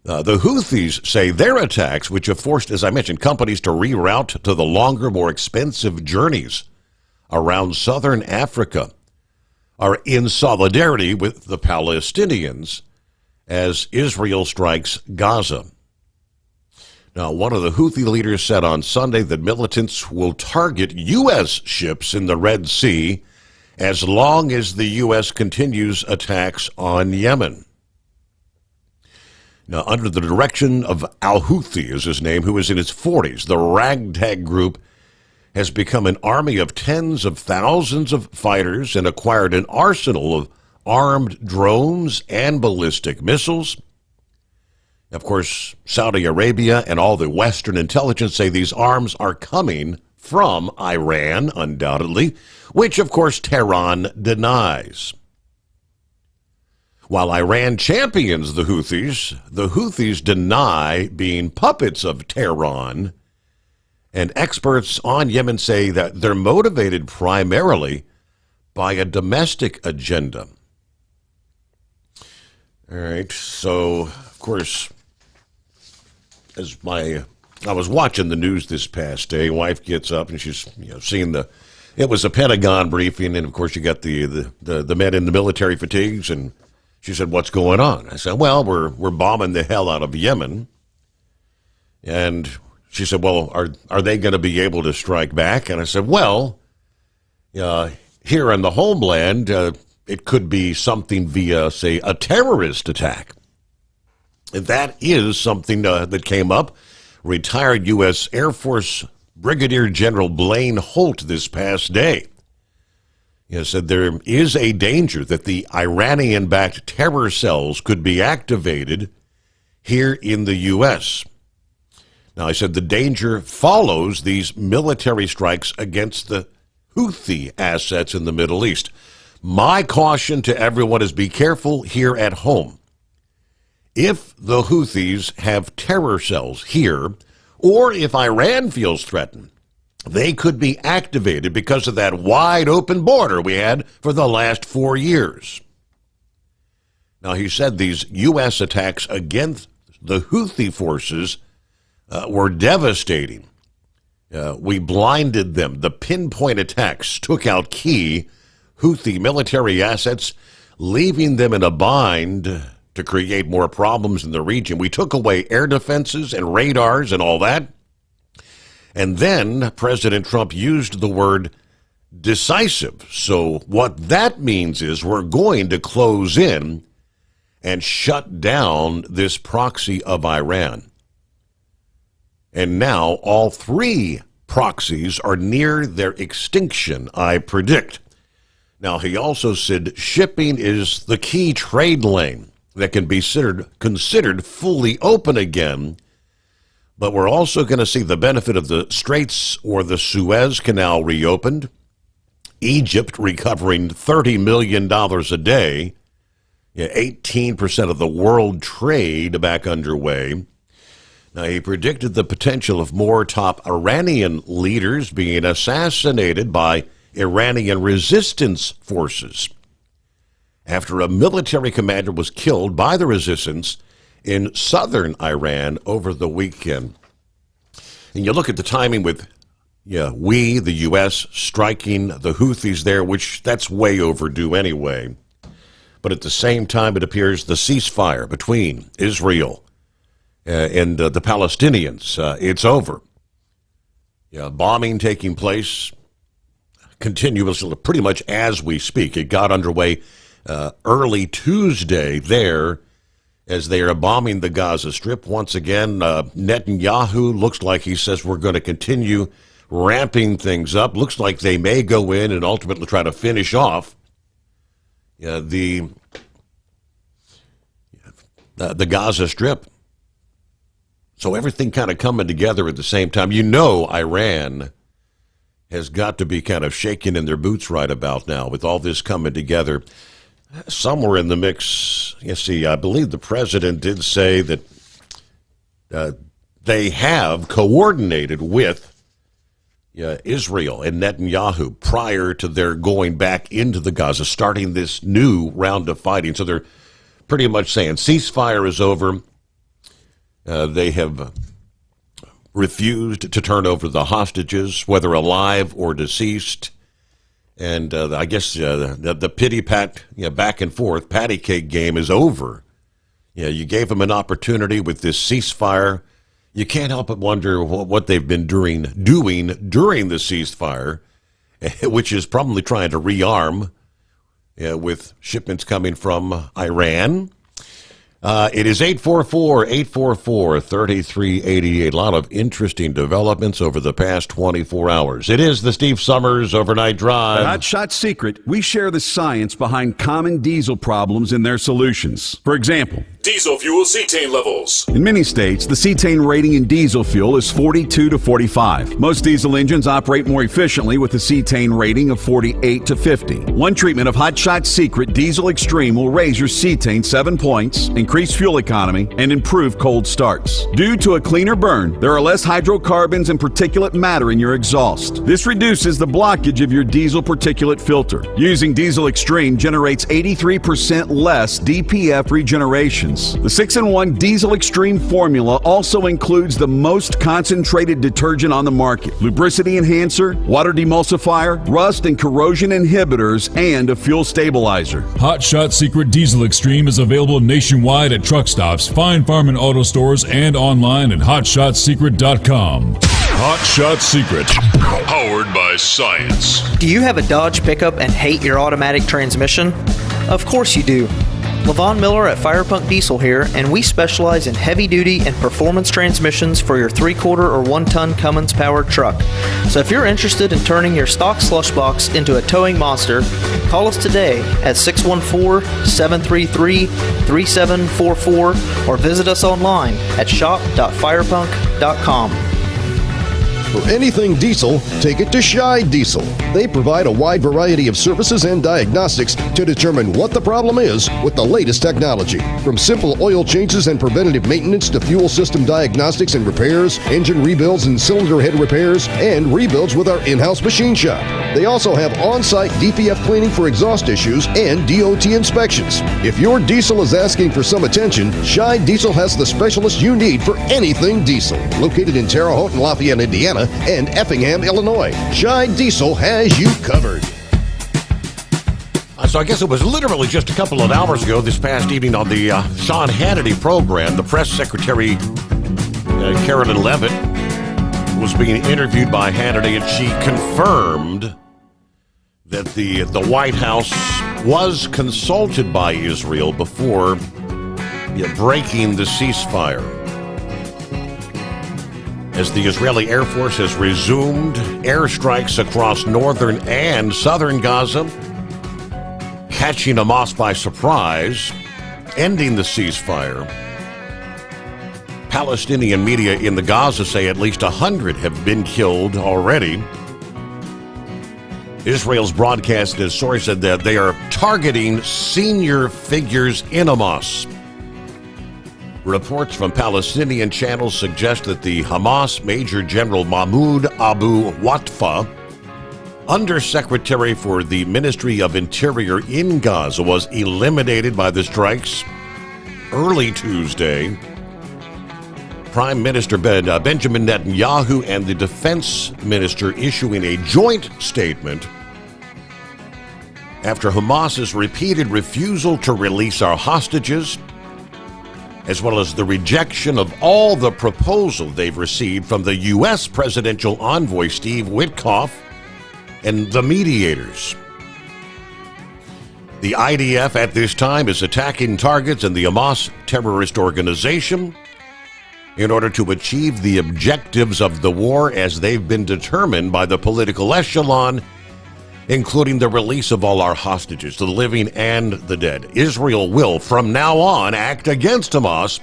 The Houthis say their attacks, which have forced, as I mentioned, companies to reroute to the longer, more expensive journeys around southern Africa, are in solidarity with the Palestinians as Israel strikes Gaza. Now, one of the Houthi leaders said on Sunday that militants will target U.S. ships in the Red Sea as long as the U.S. continues attacks on Yemen. Now, under the direction of al-Houthi is his name, who is in his 40s, the ragtag group has become an army of tens of thousands of fighters and acquired an arsenal of armed drones and ballistic missiles. Of course, Saudi Arabia and all the Western intelligence say these arms are coming from Iran, undoubtedly, which, of course, Tehran denies. While Iran champions the Houthis deny being puppets of Tehran. And experts on Yemen say that they're motivated primarily by a domestic agenda. All right, so, of course, as I was watching the news this past day, wife gets up and she's seeing it was a Pentagon briefing, and of course you got the men in the military fatigues, and she said, "What's going on?" I said, "Well, we're bombing the hell out of Yemen." And she said, "Well, are they going to be able to strike back?" And I said, "Well, here in the homeland, it could be something via, say, a terrorist attack." And that is something that came up. Retired U.S. Air Force Brigadier General Blaine Holt this past day said there is a danger that the Iranian-backed terror cells could be activated here in the U.S. Now, I said the danger follows these military strikes against the Houthi assets in the Middle East. My caution to everyone is be careful here at home. If the Houthis have terror cells here, or if Iran feels threatened, they could be activated because of that wide open border we had for the last 4 years. Now, he said these U.S. attacks against the Houthi forces were devastating. We blinded them. The pinpoint attacks took out key Houthi military assets, leaving them in a bind to create more problems in the region. We took away air defenses and radars and all that. And then President Trump used the word decisive. So what that means is we're going to close in and shut down this proxy of Iran. And now all three proxies are near their extinction, I predict. Now, he also said shipping is the key trade lane that can be considered fully open again. But we're also going to see the benefit of the Straits or the Suez Canal reopened, Egypt recovering $30 million a day, 18% of the world trade back underway. Now, he predicted the potential of more top Iranian leaders being assassinated by Iranian resistance forces after a military commander was killed by the resistance in southern Iran over the weekend. And you look at the timing with, the U.S. striking the Houthis there, which that's way overdue anyway. But at the same time, it appears the ceasefire between Israel and the Palestinians, it's over. Bombing taking place continuously, pretty much as we speak. It got underway early Tuesday there as they are bombing the Gaza Strip. Once again, Netanyahu looks like he says we're going to continue ramping things up. Looks like they may go in and ultimately try to finish off the Gaza Strip. So everything kind of coming together at the same time. Iran has got to be kind of shaking in their boots right about now with all this coming together. Somewhere in the mix, I believe the president did say that they have coordinated with Israel and Netanyahu prior to their going back into the Gaza, starting this new round of fighting. So they're pretty much saying ceasefire is over. They have refused to turn over the hostages, whether alive or deceased. And I guess the pity-pat, back and forth patty cake game is over. You gave them an opportunity with this ceasefire. You can't help but wonder what they've been doing during the ceasefire, which is probably trying to rearm with shipments coming from Iran. It is 844-844-3388. A lot of interesting developments over the past 24 hours. It is the Steve Sommers Overnight Drive. At Hot Shot Secret, we share the science behind common diesel problems and their solutions. For example, Diesel fuel cetane levels. in many states, the cetane rating in diesel fuel is 42 to 45. Most diesel engines operate more efficiently with a cetane rating of 48 to 50. One treatment of Hot Shot Secret Diesel Extreme will raise your cetane 7 points, increase fuel economy, and improve cold starts. Due to a cleaner burn, there are less hydrocarbons and particulate matter in your exhaust. This reduces the blockage of your diesel particulate filter. Using Diesel Extreme generates 83% less DPF regenerations. The 6-in-1 Diesel Extreme formula also includes the most concentrated detergent on the market, lubricity enhancer, water demulsifier, rust and corrosion inhibitors, and a fuel stabilizer. Hot Shot Secret Diesel Extreme is available nationwide at truck stops, fine farm and auto stores, and online at hotshotsecret.com. Hot Shot Secret, powered by science. Do you have a Dodge pickup and hate your automatic transmission? Of course you do. Levon Miller at Firepunk Diesel here, and we specialize in heavy-duty and performance transmissions for your 3-quarter or 1-ton Cummins-powered truck. So if you're interested in turning your stock slush box into a towing monster, call us today at 614-733-3744 or visit us online at shop.firepunk.com. For anything diesel, take it to Shy Diesel. They provide a wide variety of services and diagnostics to determine what the problem is with the latest technology. From simple oil changes and preventative maintenance to fuel system diagnostics and repairs, engine rebuilds and cylinder head repairs, and rebuilds with our in-house machine shop. They also have on-site DPF cleaning for exhaust issues and DOT inspections. If your diesel is asking for some attention, Shy Diesel has the specialist you need for anything diesel. Located in Terre Haute and Lafayette, Indiana, and Effingham, Illinois. Shy Diesel has you covered. So I guess it was literally just a couple of hours ago, this past evening on the Sean Hannity program, the press secretary, Carolyn Levitt, was being interviewed by Hannity, and she confirmed that the White House was consulted by Israel before breaking the ceasefire. As the Israeli Air Force has resumed airstrikes across northern and southern Gaza, catching Hamas by surprise, ending the ceasefire. Palestinian media in the Gaza say at least 100 have been killed already. Israel's broadcast source said that they are targeting senior figures in Hamas. Reports from Palestinian channels suggest that the Hamas Major General Mahmoud Abu Watfa, Undersecretary for the Ministry of Interior in Gaza, was eliminated by the strikes early Tuesday. Prime Minister Benjamin Netanyahu and the Defense Minister issuing a joint statement after Hamas's repeated refusal to release our hostages, as well as the rejection of all the proposals they've received from the U.S. presidential envoy Steve Witkoff and the mediators. The IDF at this time is attacking targets in the Hamas terrorist organization in order to achieve the objectives of the war as they've been determined by the political echelon, including the release of all our hostages, the living and the dead. Israel will, from now on, act against Hamas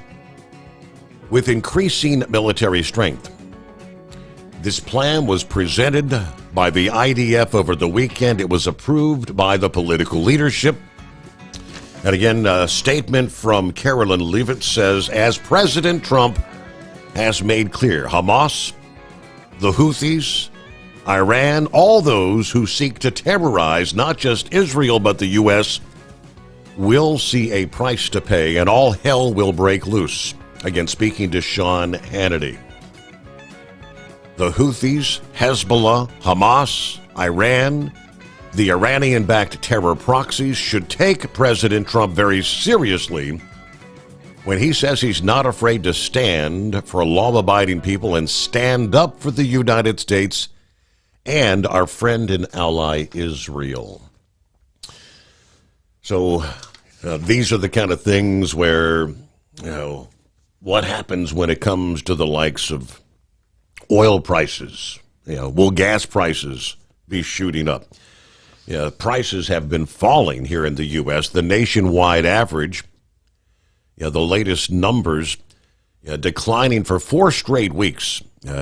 with increasing military strength. This plan was presented by the IDF over the weekend. It was approved by the political leadership. And again, a statement from Carolyn Levitt says, as President Trump has made clear, Hamas, the Houthis, Iran, all those who seek to terrorize not just Israel but the U.S. will see a price to pay, and all hell will break loose. Again, speaking to Sean Hannity. The Houthis, Hezbollah, Hamas, Iran, the Iranian-backed terror proxies should take President Trump very seriously when he says he's not afraid to stand for law-abiding people and stand up for the United States and our friend and ally Israel. So these are the kind of things where what happens when it comes to the likes of oil prices? Will gas prices be shooting up? Prices have been falling here in the U.S. The nationwide average, the latest numbers, declining for 4 straight weeks,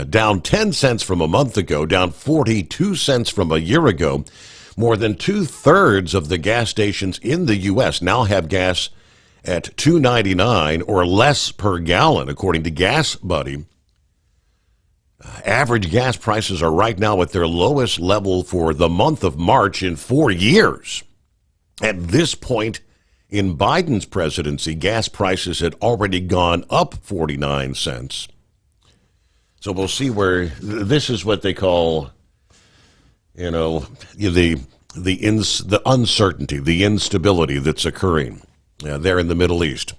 down 10 cents from a month ago, down 42 cents from a year ago. More than 2/3 of the gas stations in the U.S. now have gas at $2.99 or less per gallon, according to Gas Buddy. Average gas prices are right now at their lowest level for the month of March in 4 years. At this point in Biden's presidency, gas prices had already gone up 49 cents. So we'll see where this is what they call, the uncertainty, the instability that's occurring there in the Middle East.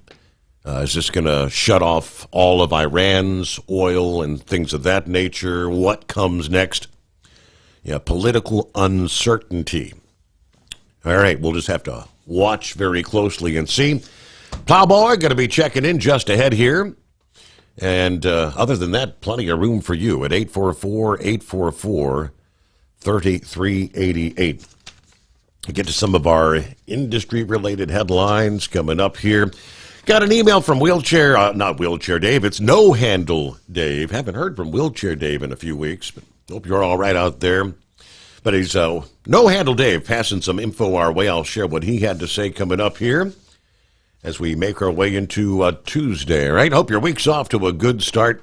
Is this going to shut off all of Iran's oil and things of that nature? What comes next? Political uncertainty. All right, we'll just have to watch very closely and see. Plowboy going to be checking in just ahead here. And other than that, plenty of room for you at 844-844-3388. We'll get to some of our industry-related headlines coming up here. Got an email from not Wheelchair Dave, it's No Handle Dave. Haven't heard from Wheelchair Dave in a few weeks, but hope you're all right out there. But he's No Handle Dave passing some info our way. I'll share what he had to say coming up here as we make our way into Tuesday, all right? Hope your week's off to a good start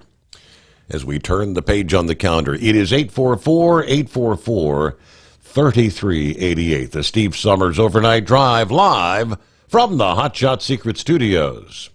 as we turn the page on the calendar. It is 844-844-3388. The Steve Sommers Overnight Drive live from the Hot Shot Secret Studios.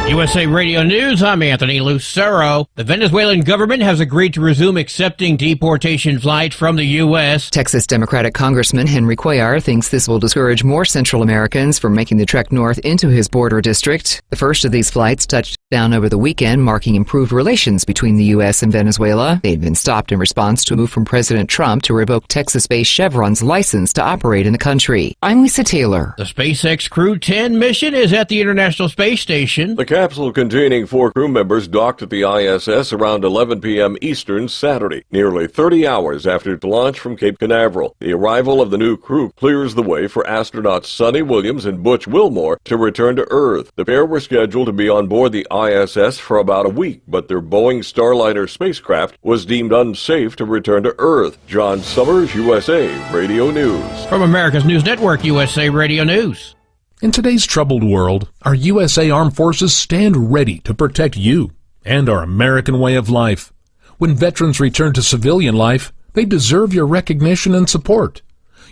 USA Radio News, I'm Anthony Lucero. The Venezuelan government has agreed to resume accepting deportation flights from the U.S. Texas Democratic Congressman Henry Cuellar thinks this will discourage more Central Americans from making the trek north into his border district. The first of these flights touched down over the weekend, marking improved relations between the U.S. and Venezuela. They'd been stopped in response to a move from President Trump to revoke Texas-based Chevron's license to operate in the country. I'm Lisa Taylor. The SpaceX Crew 10 mission is at the International Space Station. The capsule containing 4 crew members docked at the ISS around 11 p.m. Eastern Saturday, nearly 30 hours after its launch from Cape Canaveral. The arrival of the new crew clears the way for astronauts Sonny Williams and Butch Wilmore to return to Earth. The pair were scheduled to be on board the ISS for about a week, but their Boeing Starliner spacecraft was deemed unsafe to return to Earth. John Sommers, USA Radio News. From America's News Network, USA Radio News. In today's troubled world, our USA Armed Forces stand ready to protect you and our American way of life. When veterans return to civilian life, they deserve your recognition and support.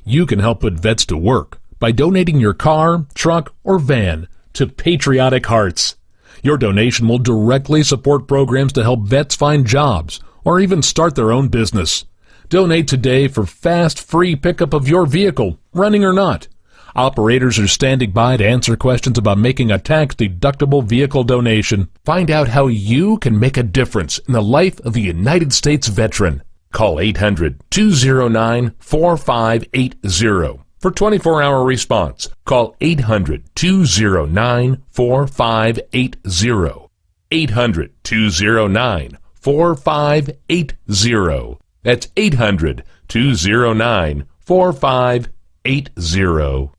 You can help put vets to work by donating your car, truck, or van to Patriotic Hearts. Your donation will directly support programs to help vets find jobs or even start their own business. Donate today for fast, free pickup of your vehicle, running or not. Operators are standing by to answer questions about making a tax-deductible vehicle donation. Find out how you can make a difference in the life of a United States veteran. Call 800-209-4580 for 24-hour response. Call 800-209-4580. 800-209-4580. That's 800-209-4580.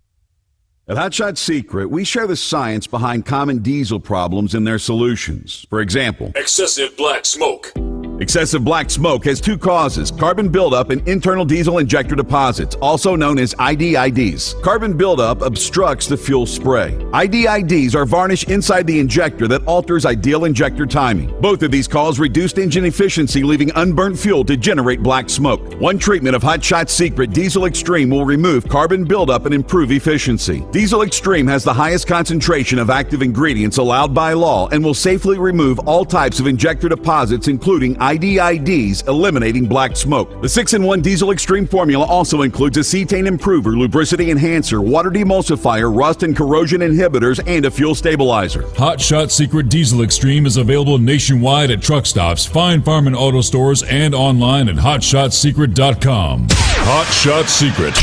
At Hot Shot Secret, we share the science behind common diesel problems and their solutions. For example, excessive black smoke. Excessive black smoke has 2 causes: carbon buildup and internal diesel injector deposits, also known as IDIDs. Carbon buildup obstructs the fuel spray. IDIDs are varnish inside the injector that alters ideal injector timing. Both of these cause reduced engine efficiency, leaving unburnt fuel to generate black smoke. One treatment of Hot Shot Secret Diesel Extreme will remove carbon buildup and improve efficiency. Diesel Extreme has the highest concentration of active ingredients allowed by law and will safely remove all types of injector deposits, including IDIDs, eliminating black smoke. The 6-in-1 Diesel Extreme formula also includes a cetane improver, lubricity enhancer, water demulsifier, rust and corrosion inhibitors, and a fuel stabilizer. Hot Shot Secret Diesel Extreme is available nationwide at truck stops, fine farm and auto stores, and online at hotshotsecret.com. Hot Shot Secret,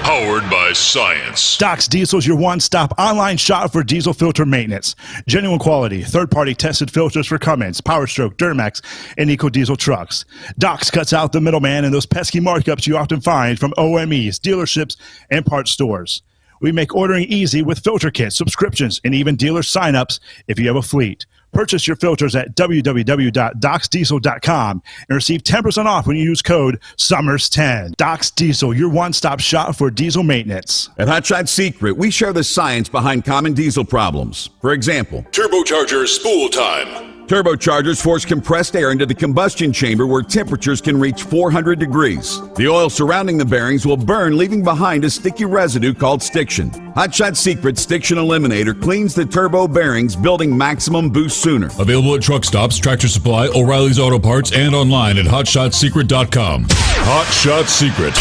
powered by science. Doc's Diesel is your one-stop online shop for diesel filter maintenance. Genuine quality, third-party tested filters for Cummins, PowerStroke, Duramax, and EcoDiesel trucks. Doc's cuts out the middleman and those pesky markups you often find from OMEs, dealerships, and parts stores. We make ordering easy with filter kits, subscriptions, and even dealer sign-ups if you have a fleet. Purchase your filters at www.docsdiesel.com and receive 10% off when you use code SOMMERS10. Docs Diesel, your one-stop shop for diesel maintenance. At Hot Shot Secret, we share the science behind common diesel problems. For example, Turbocharger spool time. turbochargers force compressed air into the combustion chamber where temperatures can reach 400 degrees. The oil surrounding the bearings will burn, leaving behind a sticky residue called stiction. Hot Shot Secret Stiction Eliminator cleans the turbo bearings, building maximum boost sooner. Available at truck stops, Tractor Supply, O'Reilly's Auto Parts, and online at hotshotsecret.com. Hot Shot Secret,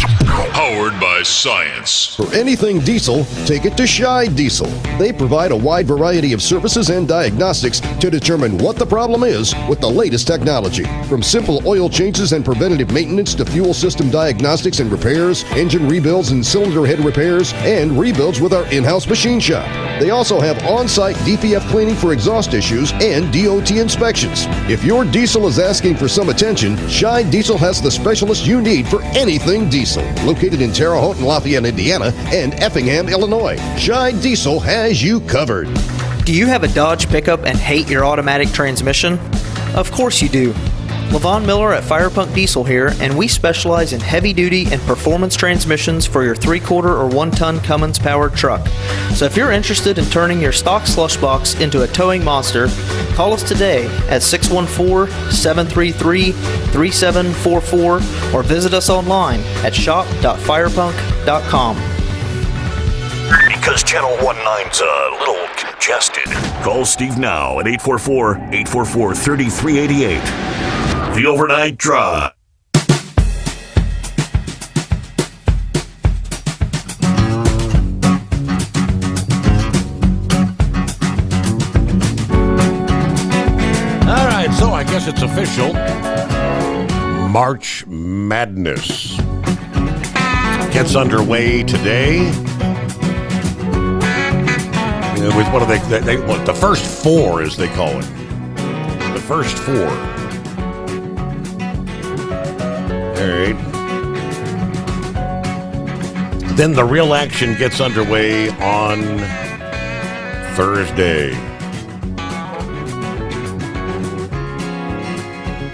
powered by science. For anything diesel, take it to Scheid Diesel. They provide a wide variety of services and diagnostics to determine what the problem is with the latest technology. From simple oil changes and preventative maintenance to fuel system diagnostics and repairs, engine rebuilds and cylinder head repairs, and rebuilds with our in-house machine shop. They also have on-site DPF cleaning for exhaust issues and DOT inspections. If your diesel is asking for some attention, Scheid Diesel has the specialist you need for anything diesel. Located in Terre Haute and Lafayette, Indiana, and Effingham, Illinois, Scheid Diesel has you covered. Do you have a Dodge pickup and hate your automatic transmission? Of course you do. Levon Miller at Firepunk Diesel here, and we specialize in heavy-duty and performance transmissions for your 3-quarter or 1-ton Cummins-powered truck. So if you're interested in turning your stock slush box into a towing monster, call us today at 614-733-3744 or visit us online at shop.firepunk.com. Because Channel 19's a little congested. Call Steve now at 844-844-3388. The Overnight Drive. All right, so I guess it's official. March Madness gets underway today. With what do they what, the first four, as they call it. The first four. All right. Then the real action gets underway on Thursday.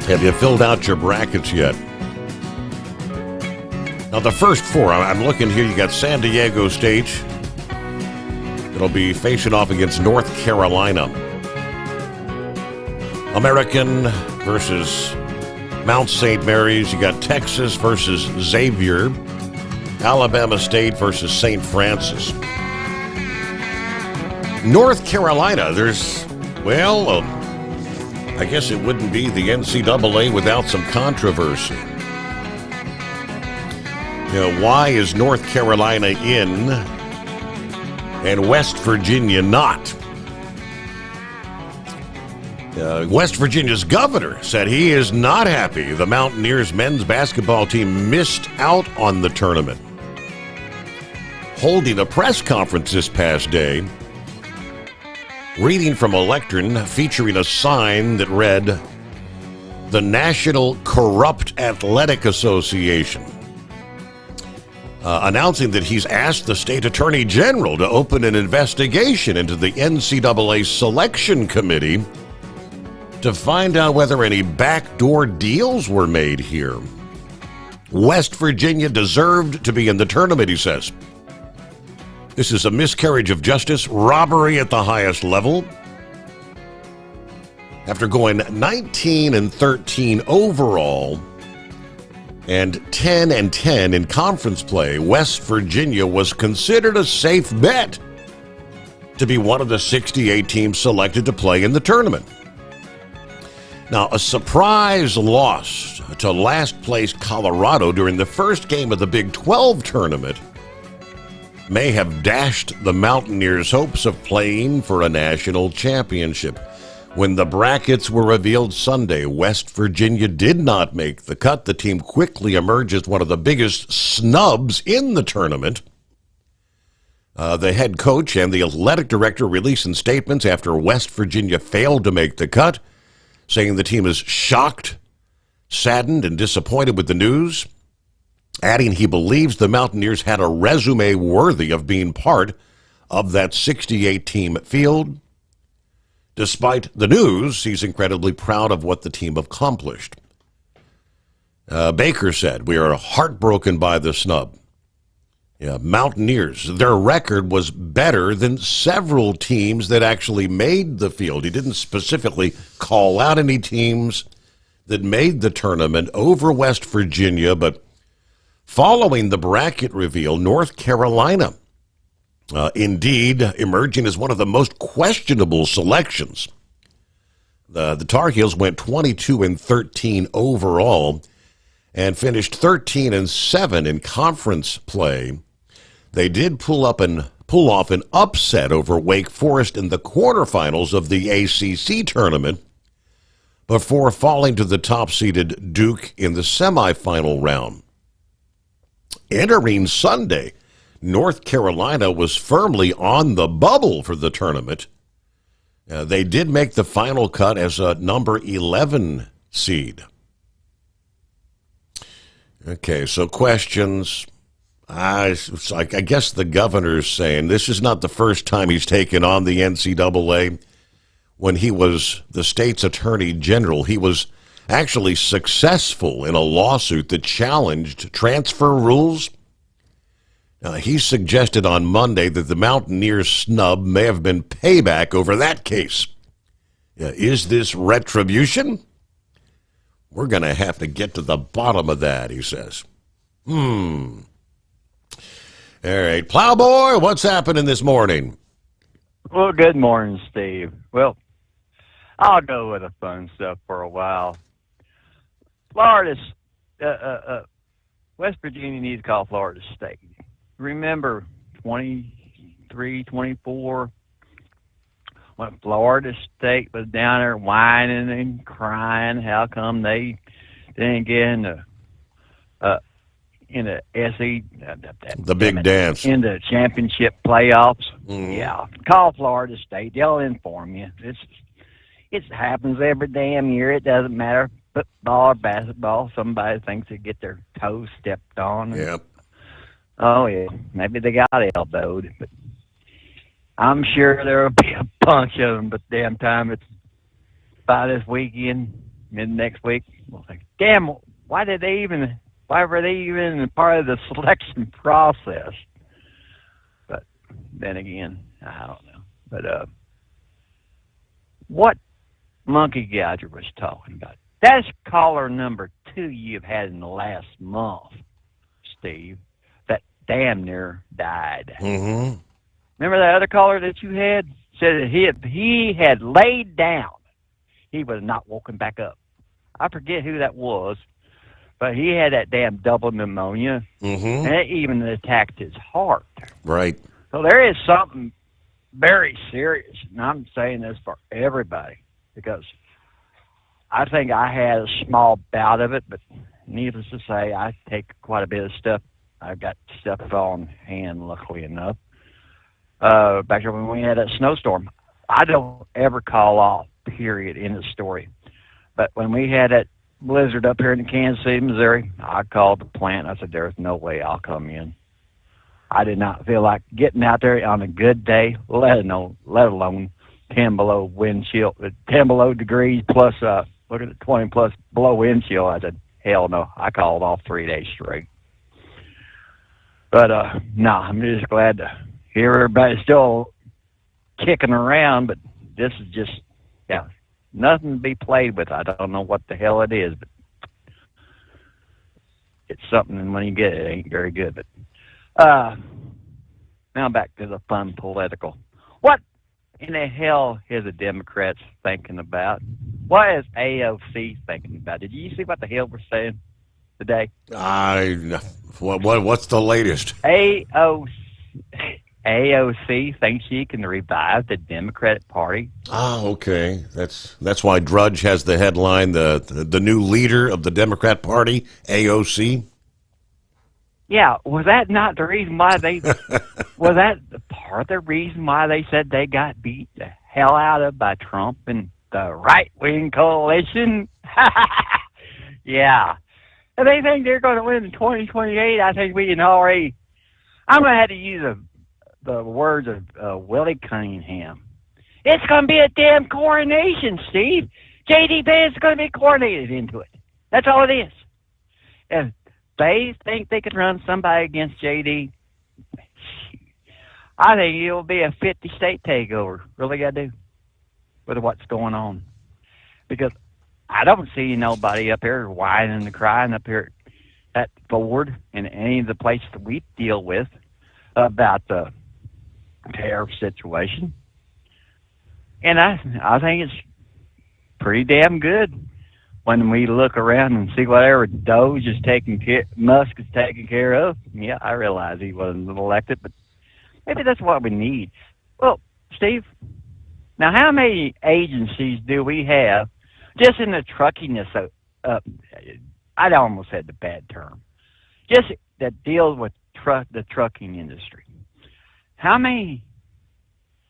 Have you filled out your brackets yet? Now, the first four, I'm looking here. You got San Diego State. It'll be facing off against North Carolina. American versus Mount St. Mary's. You got Texas versus Xavier. Alabama State versus St. Francis. North Carolina, there's, well, I guess it wouldn't be the NCAA without some controversy. You know, why is North Carolina in and West Virginia not? West Virginia's governor said he is not happy the Mountaineers men's basketball team missed out on the tournament. Holding a press conference this past day, reading from a lectern featuring a sign that read, "The National Corrupt Athletic Association," announcing that he's asked the state attorney general to open an investigation into the NCAA selection committee to find out whether any backdoor deals were made here. West Virginia deserved to be in the tournament, he says. This is a miscarriage of justice, robbery at the highest level. After going 19-13 overall and 10-10 in conference play, West Virginia was considered a safe bet to be one of the 68 teams selected to play in the tournament. Now, a surprise loss to last place Colorado during the first game of the Big 12 tournament may have dashed the Mountaineers' hopes of playing for a national championship. When the brackets were revealed Sunday, West Virginia did not make the cut. The team quickly emerged as one of the biggest snubs in the tournament. The head coach and the athletic director releasing statements after West Virginia failed to make the cut, saying the team is shocked, saddened, and disappointed with the news, adding he believes the Mountaineers had a resume worthy of being part of that 68-team field. Despite the news, he's incredibly proud of what the team accomplished. Baker said, "We are heartbroken by the snub." Yeah, Mountaineers, their record was better than several teams that actually made the field. He didn't specifically call out any teams that made the tournament over West Virginia, but following the bracket reveal, North Carolina indeed emerging as one of the most questionable selections. The Tar Heels went 22-13 overall and finished 13-7 in conference play. They did pull off an upset over Wake Forest in the quarterfinals of the ACC tournament before falling to the top-seeded Duke in the semifinal round. Entering Sunday, North Carolina was firmly on the bubble for the tournament. They did make the final cut as a number 11 seed. Okay, so questions. I guess the governor's saying this is not the first time he's taken on the NCAA. When he was the state's attorney general, he was actually successful in a lawsuit that challenged transfer rules. He suggested on Monday that the Mountaineers snub may have been payback over that case. Is this retribution? We're going to have to get to the bottom of that, he says. All right, Plowboy, what's happening this morning? Well, good morning, Steve. Well, I'll go with the fun stuff for a while. Florida's, West Virginia needs to call Florida State. Remember 23, 24, when Florida State was down there whining and crying, how come they didn't get in the SE, the big dance, in the championship playoffs? Yeah, call Florida State. They'll inform you. It happens every damn year. It doesn't matter, football or basketball. Somebody thinks they get their toes stepped on. Yep. Oh, yeah, maybe they got elbowed, but I'm sure there will be a bunch of them, but damn time it's by this weekend, mid next week, we'll think, damn, why were they even part of the selection process? But then again, I don't know. But what Monkey Gouger was talking about, that's caller number 2 you've had in the last month, Steve. Damn near died. Mm-hmm. Remember that other caller that you had? Said that he had laid down. He was not woken back up. I forget who that was, but he had that damn double pneumonia, and it even attacked his heart. Right. So there is something very serious, and I'm saying this for everybody, because I think I had a small bout of it, but needless to say, I take quite a bit of stuff. I've got stuff on hand, luckily enough. Back there when we had that snowstorm, I don't ever call off, period, in the story. But when we had that blizzard up here in Kansas City, Missouri, I called the plant. I said, there's no way I'll come in. I did not feel like getting out there on a good day, let alone 10 below wind chill, 10 below degrees plus, look at the 20 plus below wind chill. I said, hell no. I called off 3 days straight. But, no, I'm just glad to hear everybody still kicking around, but this is just, yeah, nothing to be played with. I don't know what the hell it is, but it's something, and when you get it, it ain't very good. But now back to the fun political. What in the hell is the Democrats thinking about? What is AOC thinking about? Did you see what the hell we're saying today? What's the latest? AOC AOC thinks she can revive the Democratic Party. Oh, okay. That's why Drudge has the headline, the new leader of the Democrat Party, AOC. Yeah, was that not the reason why they was that part of the reason why they said they got beat the hell out of by Trump and the right-wing coalition? Yeah. If they think they're going to win in 2028, I think we can already... I'm going to have to use the words of Willie Cunningham. It's going to be a damn coronation, Steve. J.D. Vance is going to be coronated into it. That's all it is. If they think they can run somebody against J.D., I think it'll be a 50-state takeover. Really got to do with what's going on. Because I don't see nobody up here whining and crying up here at Ford and any of the places that we deal with about the tariff situation. And I think it's pretty damn good when we look around and see whatever Doge is Musk is taking care of. Yeah, I realize he wasn't elected, but maybe that's what we need. Well, Steve, now how many agencies do we have just in the truckiness of I'd almost said the bad term, just that deals with the trucking industry? How many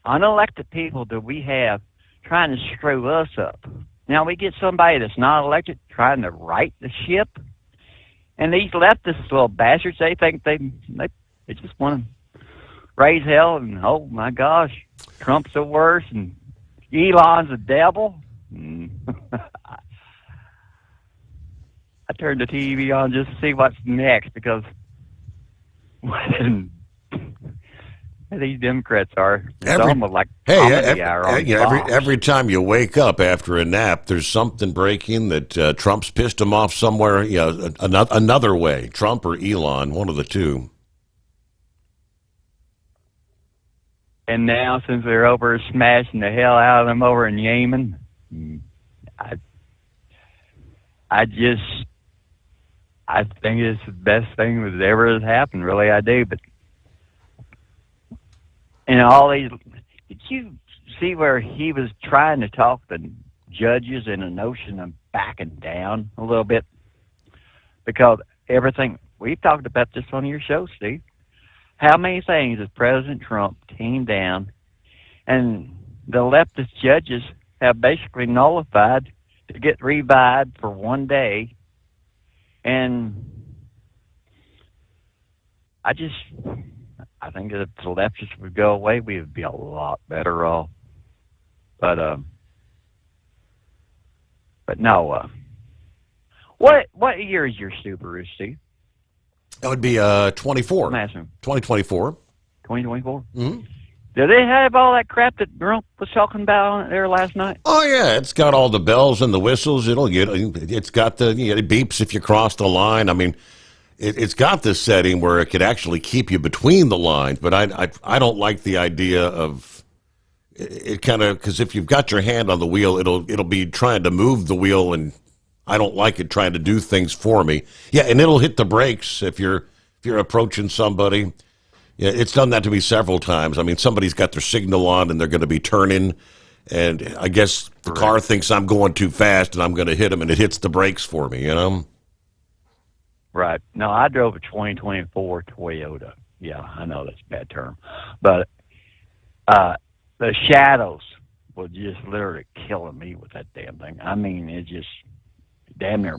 unelected people do we have trying to screw us up? Now we get somebody that's not elected trying to right the ship, and these leftist little bastards, they think they just want to raise hell, and oh my gosh, Trump's the worst and Elon's the devil. I turned the TV on just to see what's next, because these Democrats are almost like comedy hour on Fox. Every time you wake up after a nap, there's something breaking that Trump's pissed him off somewhere, another way. Trump or Elon, one of the two. And now, since they're over smashing the hell out of them over in Yemen, I think it's the best thing that ever has happened. Really, I do. But all these, did you see where he was trying to talk the judges in a notion of backing down a little bit? Because everything we've talked about this on your show, Steve. How many things has President Trump teamed down, and the leftist judges have basically nullified to get revived for one day? And I think if the leftists would go away, we would be a lot better off. But no. What year is your Subaru, Steve? That would be 24. 2024. 2024? Mm-hmm. Do they have all that crap that Grump was talking about there last night? Oh yeah, it's got all the bells and the whistles. It's got it beeps if you cross the line. I mean, it's got this setting where it could actually keep you between the lines. But I don't like the idea of it because if you've got your hand on the wheel, it'll be trying to move the wheel, and I don't like it trying to do things for me. Yeah, and it'll hit the brakes if you're approaching somebody. Yeah, it's done that to me several times. I mean, somebody's got their signal on and they're going to be turning, and I guess the car thinks I'm going too fast and I'm going to hit them, and it hits the brakes for me, Right. No, I drove a 2024 Toyota. Yeah, I know that's a bad term. But the shadows were just literally killing me with that damn thing. I mean, it just damn near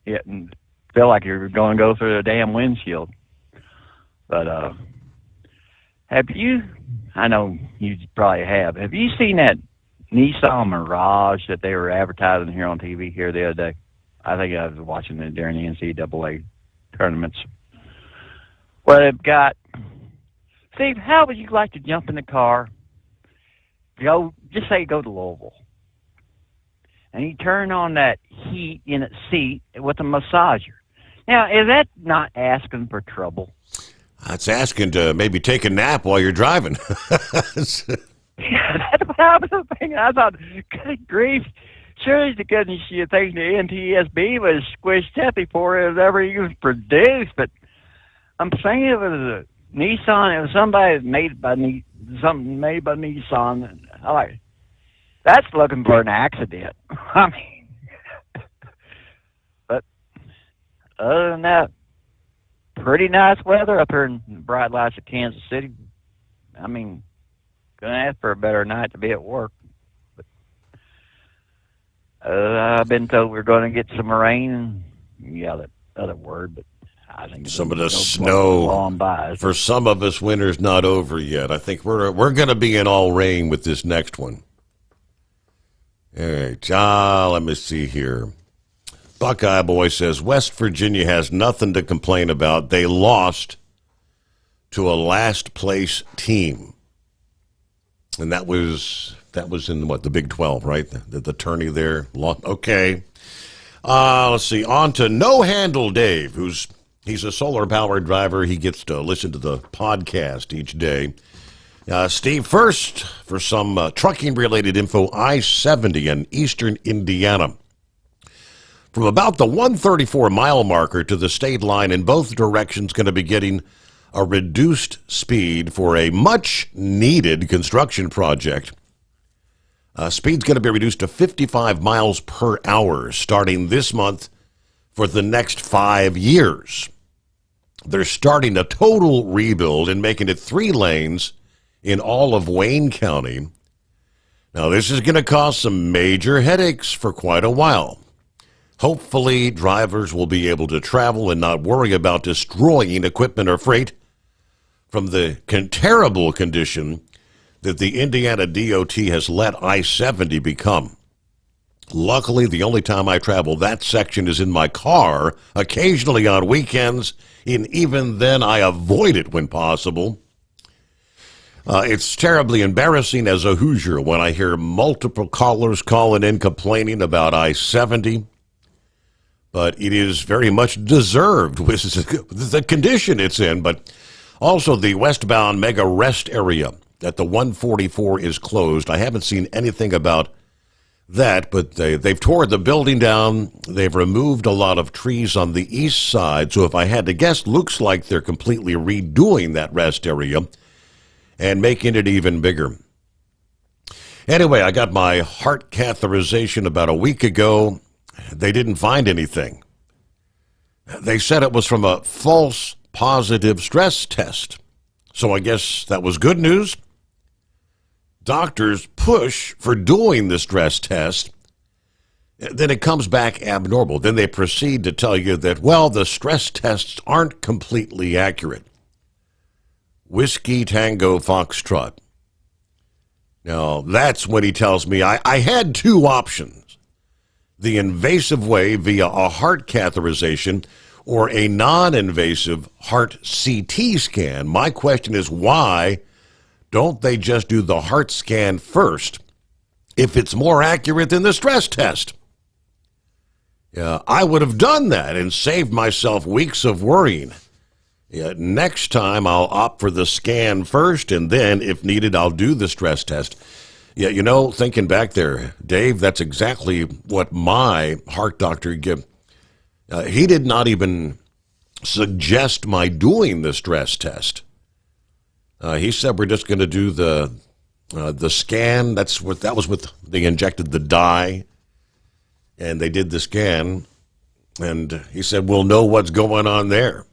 feel like you're going to go through the damn windshield. But have you, I know you probably have you seen that Nissan Mirage that they were advertising here on TV here the other day? I think I was watching it during the NCAA tournaments. Well, they've got, Steve, how would you like to jump in the car, go to Louisville, and you turn on that heat in its seat with a massager? Now, is that not asking for trouble? It's asking to maybe take a nap while you're driving. Yeah, that's what I was thinking. I thought, good grief, surely the goodness you think the NTSB was squished happy for it ever even produced. But I'm saying it was Nissan. It was somebody made by something made by Nissan. I like. That's looking for an accident. I mean, but other than that, pretty nice weather up here in the bright lights of Kansas City. I mean, couldn't ask for a better night to be at work. But I've been told we're going to get some rain. Yeah, that other word, but I think some of the snow. For some of us, winter's not over yet. I think we're going to be in all rain with this next one. All right, let me see here. Buckeye Boy says West Virginia has nothing to complain about. They lost to a last place team, and that was in the Big 12, right? The tourney there. Okay. Let's see. On to No Handle Dave, he's a solar powered driver. He gets to listen to the podcast each day. Steve, first for some trucking related info, I-70 in eastern Indiana. From about the 134 mile marker to the state line in both directions, going to be getting a reduced speed for a much needed construction project. Speed's going to be reduced to 55 miles per hour starting this month for the next 5 years. They're starting a total rebuild and making it 3 lanes in all of Wayne County. Now, this is going to cause some major headaches for quite a while. Hopefully, drivers will be able to travel and not worry about destroying equipment or freight from the terrible condition that the Indiana DOT has let I-70 become. Luckily, the only time I travel that section is in my car, occasionally on weekends, and even then I avoid it when possible. It's terribly embarrassing as a Hoosier when I hear multiple callers calling in complaining about I-70, but it is very much deserved with the condition it's in. But also the westbound mega rest area at the 144 is closed. I haven't seen anything about that, but they've torn the building down. They've removed a lot of trees on the east side, so if I had to guess, looks like they're completely redoing that rest area and making it even bigger. Anyway, I got my heart catheterization about a week ago. They didn't find anything. They said it was from a false positive stress test. So I guess that was good news. Doctors push for doing the stress test. Then it comes back abnormal. Then they proceed to tell you that, well, the stress tests aren't completely accurate. Whiskey Tango Foxtrot. Now, that's when he tells me I had 2 options. The invasive way via a heart catheterization or a non-invasive heart CT scan. My question is, why don't they just do the heart scan first if it's more accurate than the stress test? Yeah, I would have done that and saved myself weeks of worrying. Yeah, next time I'll opt for the scan first, and then, if needed, I'll do the stress test. Yeah, you know, thinking back there, Dave, that's exactly what my heart doctor gave. He did not even suggest my doing the stress test. He said we're just going to do the scan. That was with they injected the dye, and they did the scan, and he said we'll know what's going on there.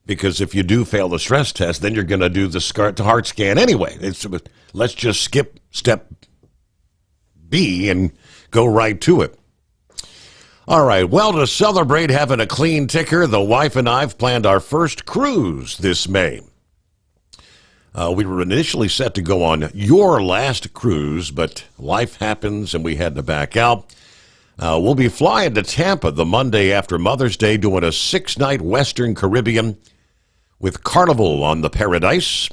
Because if you do fail the stress test, then you're going to do the heart scan anyway. Let's just skip step B and go right to it. All right, well, to celebrate having a clean ticker, the wife and I have planned our first cruise this May. We were initially set to go on your last cruise, but life happens and we had to back out. We'll be flying to Tampa the Monday after Mother's Day, doing a 6-night Western Caribbean with Carnival on the Paradise.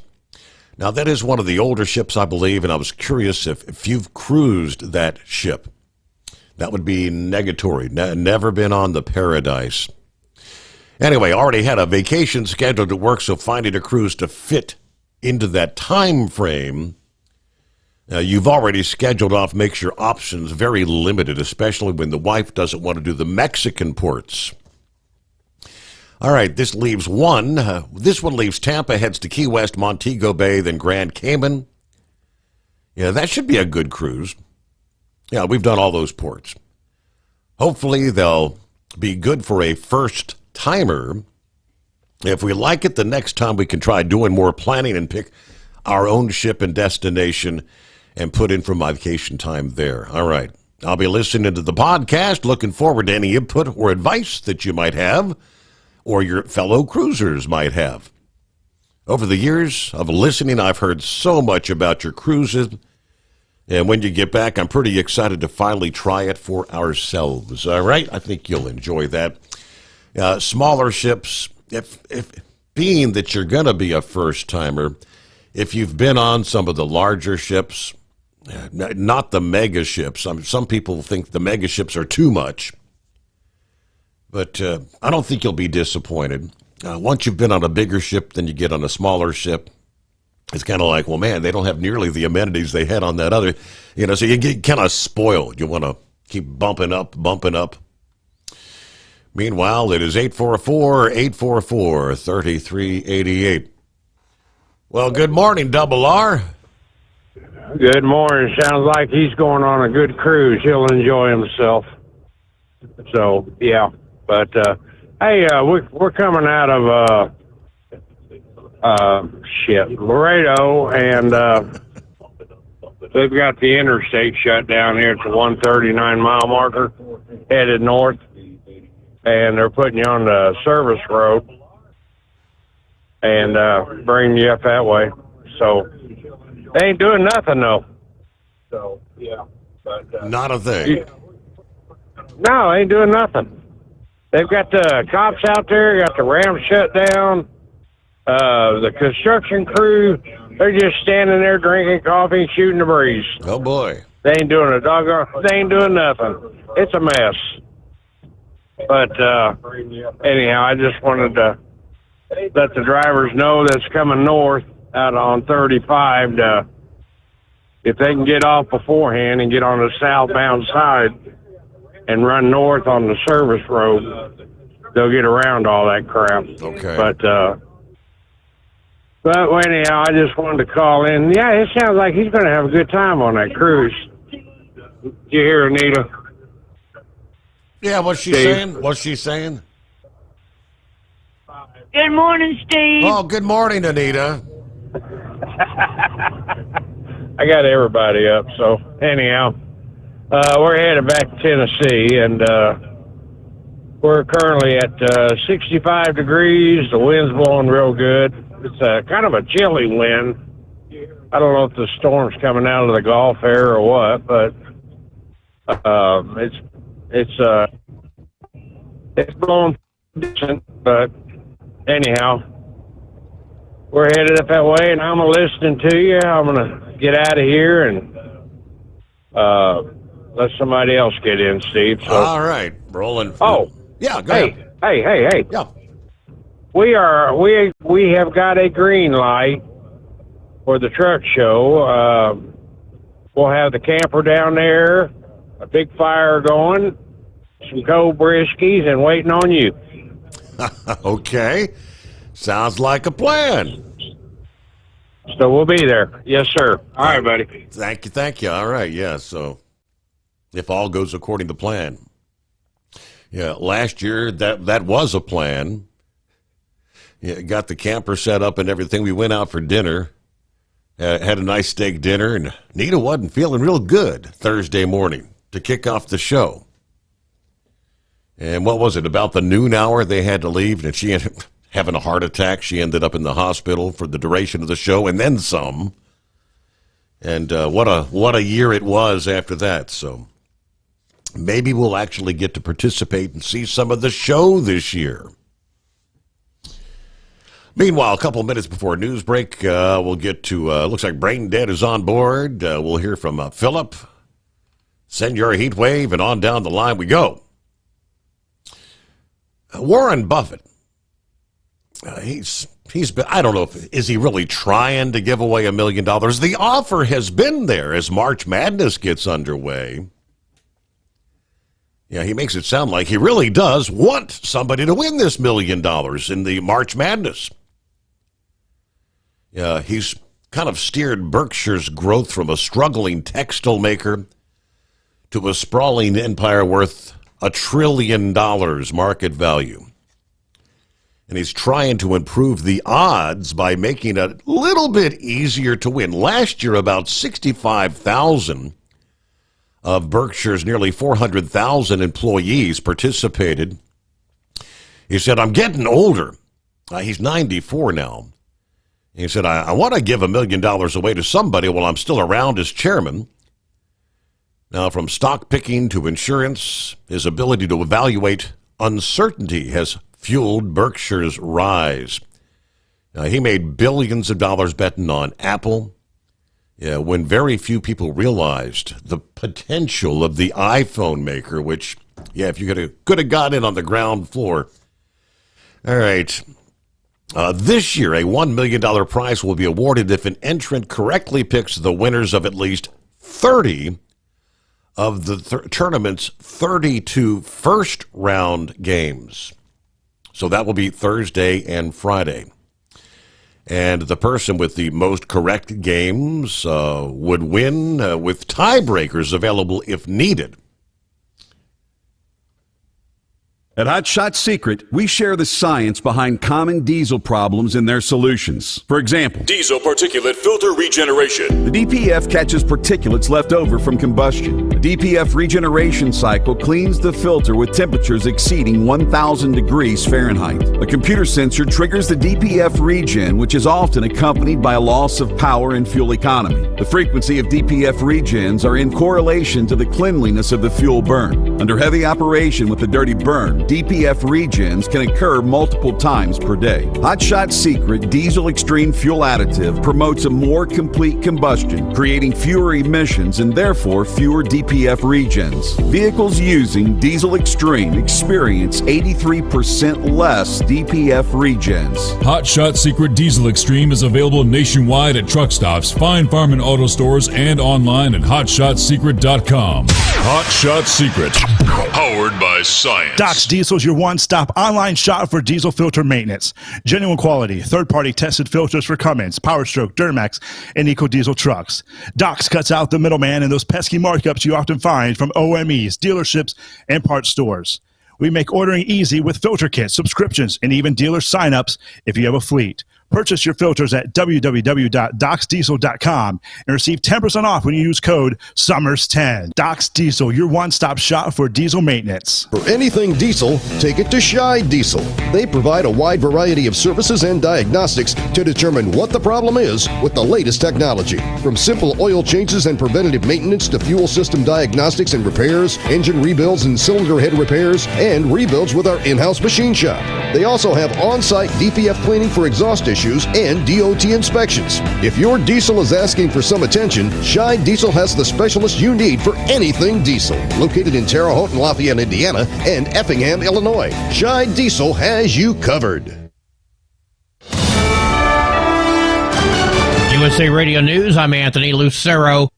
Now, that is one of the older ships, I believe, and I was curious if you've cruised that ship. That would be negatory. Never been on the Paradise. Anyway, already had a vacation scheduled to work, so finding a cruise to fit into that time frame you've already scheduled off makes your options very limited, especially when the wife doesn't want to do the Mexican ports. All right, this leaves one. This one leaves Tampa, heads to Key West, Montego Bay, then Grand Cayman. Yeah, that should be a good cruise. Yeah, we've done all those ports. Hopefully they'll be good for a first-timer. If we like it, the next time we can try doing more planning and pick our own ship and destination and put in for my vacation time there. All right. I'll be listening to the podcast, looking forward to any input or advice that you might have or your fellow cruisers might have. Over the years of listening, I've heard so much about your cruises, and when you get back, I'm pretty excited to finally try it for ourselves. All right? I think you'll enjoy that. Smaller ships, if being that you're going to be a first-timer, if you've been on some of the larger ships, not the mega ships. Some people think the mega ships are too much. But I don't think you'll be disappointed. Once you've been on a bigger ship, then you get on a smaller ship. It's kind of like, well, man, they don't have nearly the amenities they had on that other. So you get kind of spoiled. You want to keep bumping up. Meanwhile, it is 844-844-3388. Well, good morning, Double R. Good morning. Sounds like he's going on a good cruise. He'll enjoy himself. So, yeah. But, hey, we're coming out of, Laredo, and they've got the interstate shut down here at the 139-mile marker, headed north, and they're putting you on the service road and bringing you up that way. So, they ain't doing nothing, though. So, yeah. But, not a thing. No, they ain't doing nothing. They've got the cops out there, got the ramp shut down. The construction crew, they're just standing there drinking coffee and shooting the breeze. Oh, boy. They ain't doing they ain't doing nothing. It's a mess. But, anyhow, I just wanted to let the drivers know that's coming north out on 35 to, if they can get off beforehand and get on the southbound side and run north on the service road, they'll get around all that crap. Okay. But anyhow, I just wanted to call in. Yeah, it sounds like he's going to have a good time on that cruise. Did you hear Anita? Yeah, what's she saying? What's she saying? Good morning, Steve. Oh, good morning, Anita. I got everybody up, so anyhow, we're headed back to Tennessee, and we're currently at 65 degrees. The wind's blowing real good. It's kind of a chilly wind. I don't know if the storm's coming out of the Gulf air or what, but it's blowing decent. But anyhow, we're headed up that way, and I'm listening to you. I'm gonna get out of here and let somebody else get in, Steve. So. All right, rolling. Oh, yeah. Go ahead. Hey. Yeah. We have got a green light for the truck show. We'll have the camper down there, a big fire going, some cold briskies, and waiting on you. Okay. Sounds like a plan. So we'll be there. Yes, sir. All right, buddy. Thank you. All right, yeah, so if all goes according to plan. Yeah, last year that was a plan. Yeah, got the camper set up and everything. We went out for dinner, had a nice steak dinner, and Nita wasn't feeling real good Thursday morning to kick off the show. And what was it, about the noon hour they had to leave, and she ended up having a heart attack. She ended up in the hospital for the duration of the show and then some. And what a year it was after that. So maybe we'll actually get to participate and see some of the show this year. Meanwhile, a couple minutes before news break, we'll get to, looks like Brain Dead is on board. We'll hear from Philip. Send your heat wave, and on down the line we go. Warren Buffett. He's been, I don't know is he really trying to give away $1 million? The offer has been there as March Madness gets underway. Yeah, he makes it sound like he really does want somebody to win this $1 million in the March Madness. Yeah, he's kind of steered Berkshire's growth from a struggling textile maker to a sprawling empire worth $1 trillion market value. And he's trying to improve the odds by making it a little bit easier to win. Last year, about 65,000 of Berkshire's nearly 400,000 employees participated. He said, I'm getting older. He's 94 now. He said, I want to give $1 million away to somebody while I'm still around as chairman. Now, from stock picking to insurance, his ability to evaluate uncertainty has fueled Berkshire's rise. Now, he made billions of dollars betting on Apple, when very few people realized the potential of the iPhone maker, which, if you could have got in on the ground floor. All right. This year, a $1 million prize will be awarded if an entrant correctly picks the winners of at least 30 of the tournament's 32 first-round games. So that will be Thursday and Friday. And the person with the most correct games would win with tiebreakers available if needed. At Hot Shot Secret, we share the science behind common diesel problems and their solutions. For example, diesel particulate filter regeneration. The DPF catches particulates left over from combustion. The DPF regeneration cycle cleans the filter with temperatures exceeding 1,000 degrees Fahrenheit. A computer sensor triggers the DPF regen, which is often accompanied by a loss of power and fuel economy. The frequency of DPF regens are in correlation to the cleanliness of the fuel burn. Under heavy operation with a dirty burn, DPF regens can occur multiple times per day. Hot Shot Secret Diesel Extreme Fuel Additive promotes a more complete combustion, creating fewer emissions and therefore fewer DPF regens. Vehicles using Diesel Extreme experience 83% less DPF regens. Hot Shot Secret Diesel Extreme is available nationwide at truck stops, fine farm and auto stores, and online at hotshotsecret.com. Hot Shot Secret, powered by science. Doc's Diesel is your one-stop online shop for diesel filter maintenance. Genuine quality, third-party tested filters for Cummins, Power Stroke, Duramax, and EcoDiesel trucks. Doc's cuts out the middleman and those pesky markups you often find from OMEs, dealerships, and parts stores. We make ordering easy with filter kits, subscriptions, and even dealer sign-ups if you have a fleet. Purchase your filters at www.docsdiesel.com and receive 10% off when you use code SOMMERS10. Doc's Diesel, your one-stop shop for diesel maintenance. For anything diesel, take it to Scheid Diesel. They provide a wide variety of services and diagnostics to determine what the problem is with the latest technology. From simple oil changes and preventative maintenance to fuel system diagnostics and repairs, engine rebuilds and cylinder head repairs, and rebuilds with our in-house machine shop. They also have on-site DPF cleaning for exhaust issues and DOT inspections. If your diesel is asking for some attention, Scheid Diesel has the specialist you need for anything diesel. Located in Terre Haute and Lafayette, Indiana, and Effingham, Illinois, Scheid Diesel has you covered. USA Radio News, I'm Anthony Lucero.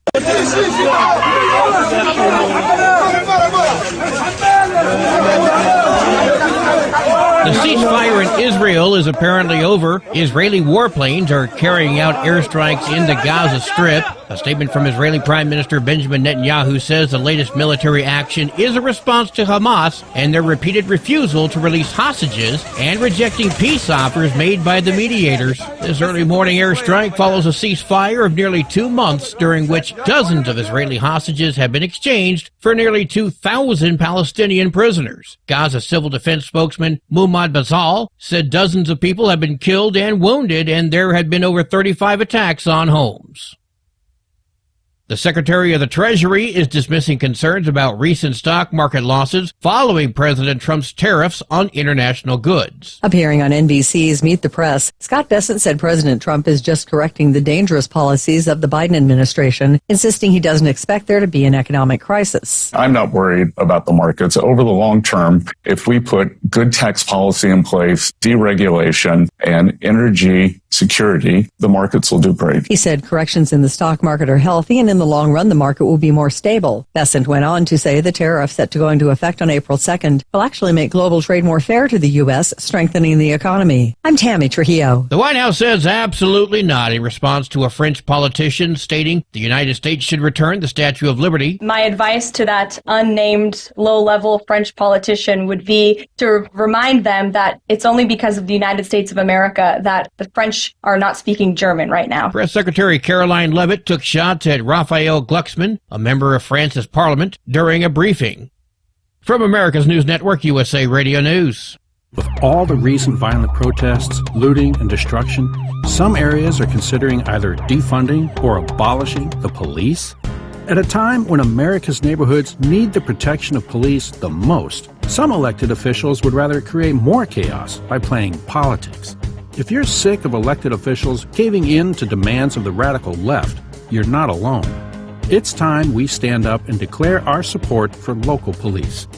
The ceasefire in Israel is apparently over. Israeli warplanes are carrying out airstrikes in the Gaza Strip. A statement from Israeli Prime Minister Benjamin Netanyahu says the latest military action is a response to Hamas and their repeated refusal to release hostages and rejecting peace offers made by the mediators. This early morning airstrike follows a ceasefire of nearly 2 months, during which dozens of Israeli hostages have been exchanged for nearly 2,000 Palestinian prisoners. Gaza Civil Defense spokesman Muhammad Bazal said dozens of people have been killed and wounded, and there had been over 35 attacks on homes. The Secretary of the Treasury is dismissing concerns about recent stock market losses following President Trump's tariffs on international goods. Appearing on NBC's Meet the Press, Scott Bessent said President Trump is just correcting the dangerous policies of the Biden administration, insisting he doesn't expect there to be an economic crisis. I'm not worried about the markets. Over the long term, if we put good tax policy in place, deregulation, and energy security, the markets will do great. He said corrections in the stock market are healthy, and in the long run, the market will be more stable. Bessent went on to say the tariff set to go into effect on April 2nd will actually make global trade more fair to the U.S., strengthening the economy. I'm Tammy Trujillo. The White House says absolutely not in response to a French politician stating the United States should return the Statue of Liberty. My advice to that unnamed low-level French politician would be to remind them that it's only because of the United States of America that the French are not speaking German right now. Press Secretary Caroline Leavitt took shots at Raphael Glucksmann, a member of France's parliament, during a briefing. From America's News Network, USA Radio News. With all the recent violent protests, looting, and destruction, some areas are considering either defunding or abolishing the police. At a time when America's neighborhoods need the protection of police the most, some elected officials would rather create more chaos by playing politics. If you're sick of elected officials caving in to demands of the radical left, you're not alone. It's time we stand up and declare our support for local police.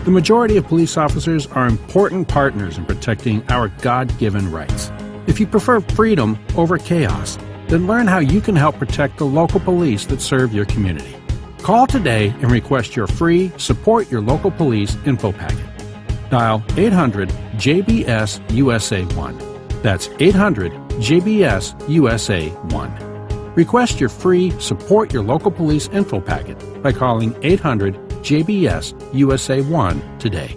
The majority of police officers are important partners in protecting our God-given rights. If you prefer freedom over chaos, then learn how you can help protect the local police that serve your community. Call today and request your free Support Your Local Police info packet. Dial 800-JBS-USA-1. That's 800-JBS-USA-1. Request your free Support Your Local Police info packet by calling 800-JBS-USA-1 today.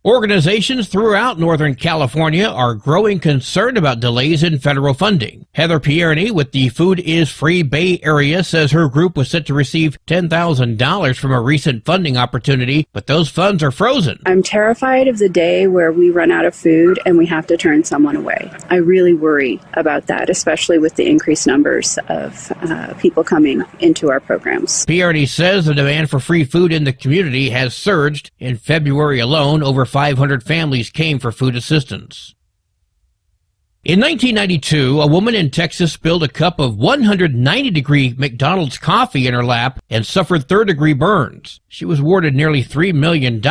Organizations throughout Northern California are growing concerned about delays in federal funding. Heather Pierny with the Food is Free Bay Area says her group was set to receive $10,000 from a recent funding opportunity, but those funds are frozen. I'm terrified of the day where we run out of food and we have to turn someone away. I really worry about that, especially with the increased numbers of people coming into our programs. Pierny says the demand for free food in the community has surged. In February alone, over 500 families came for food assistance. In 1992, a woman in Texas spilled a cup of 190-degree McDonald's coffee in her lap and suffered third-degree burns. She was awarded nearly $3 million.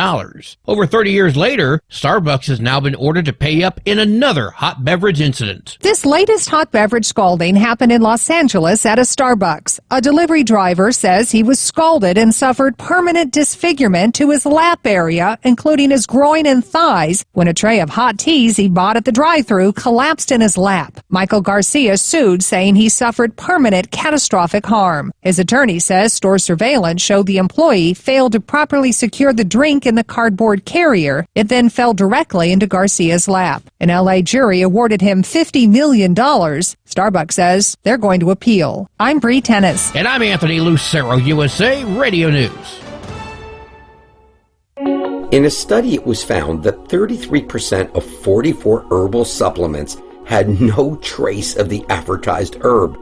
Over 30 years later, Starbucks has now been ordered to pay up in another hot beverage incident. This latest hot beverage scalding happened in Los Angeles at a Starbucks. A delivery driver says he was scalded and suffered permanent disfigurement to his lap area, including his groin and thighs, when a tray of hot teas he bought at the drive-thru collapsed in his lap. Michael Garcia sued, saying he suffered permanent catastrophic harm. His attorney says store surveillance showed the employee failed to properly secure the drink in the cardboard carrier. It then fell directly into Garcia's lap. An LA jury awarded him $50 million. Starbucks says they're going to appeal. I'm Bree Tennis. And I'm Anthony Lucero, USA Radio News. In a study, it was found that 33% of 44 herbal supplements had no trace of the advertised herb.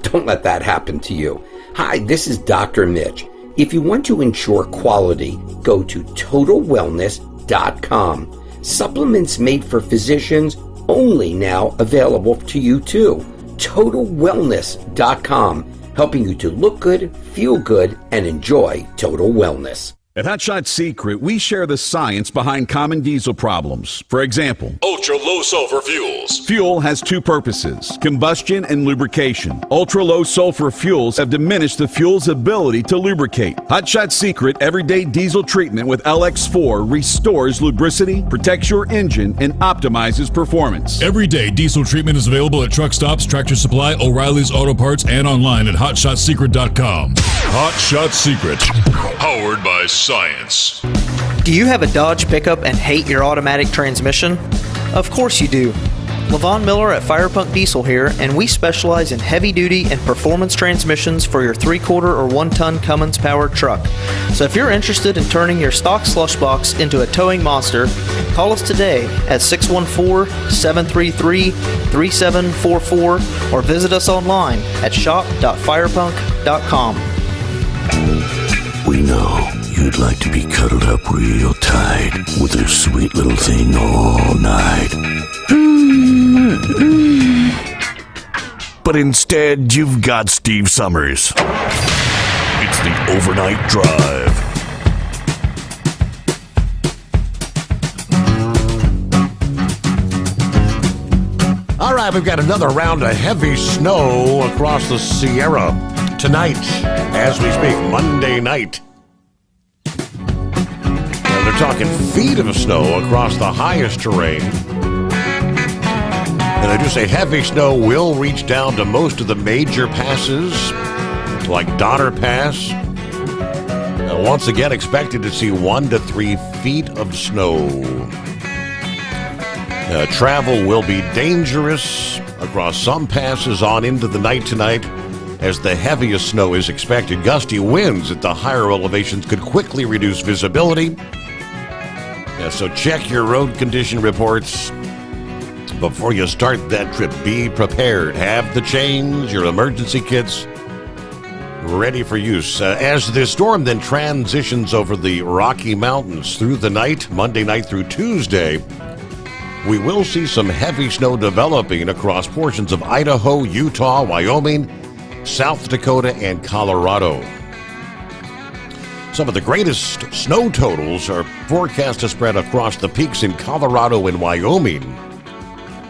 Don't let that happen to you. Hi, this is Dr. Mitch. If you want to ensure quality, go to TotalWellness.com. Supplements made for physicians, only now available to you too. TotalWellness.com, helping you to look good, feel good, and enjoy total wellness. At Hot Shot Secret, we share the science behind common diesel problems. For example, ultra-low sulfur fuels. Fuel has two purposes, combustion and lubrication. Ultra-low sulfur fuels have diminished the fuel's ability to lubricate. Hot Shot Secret Everyday Diesel Treatment with LX4 restores lubricity, protects your engine, and optimizes performance. Everyday diesel treatment is available at truck stops, Tractor Supply, O'Reilly's Auto Parts, and online at HotShotSecret.com. Hot Shot Secret, powered by science. Do you have a Dodge pickup and hate your automatic transmission? Of course you do. Levon Miller at Firepunk Diesel here, and we specialize in heavy-duty and performance transmissions for your 3-quarter or 1-ton Cummins-powered truck. So if you're interested in turning your stock slush box into a towing monster, call us today at 614-733-3744 or visit us online at shop.firepunk.com. We know you'd like to be cuddled up real tight with a sweet little thing all night. But instead, you've got Steve Sommers. It's the Overnight Drive. All right, we've got another round of heavy snow across the Sierra tonight as we speak, Monday night. They're talking feet of snow across the highest terrain. And I do say heavy snow will reach down to most of the major passes, like Donner Pass. Once again, expected to see 1 to 3 feet of snow. Travel will be dangerous across some passes on into the night tonight, as the heaviest snow is expected. Gusty winds at the higher elevations could quickly reduce visibility. So check your road condition reports before you start that trip. Be prepared. Have the chains, your emergency kits ready for use. As this storm then transitions over the Rocky Mountains through the night, Monday night through Tuesday, we will see some heavy snow developing across portions of Idaho, Utah, Wyoming, South Dakota, and Colorado. Some of the greatest snow totals are forecast to spread across the peaks in Colorado and Wyoming.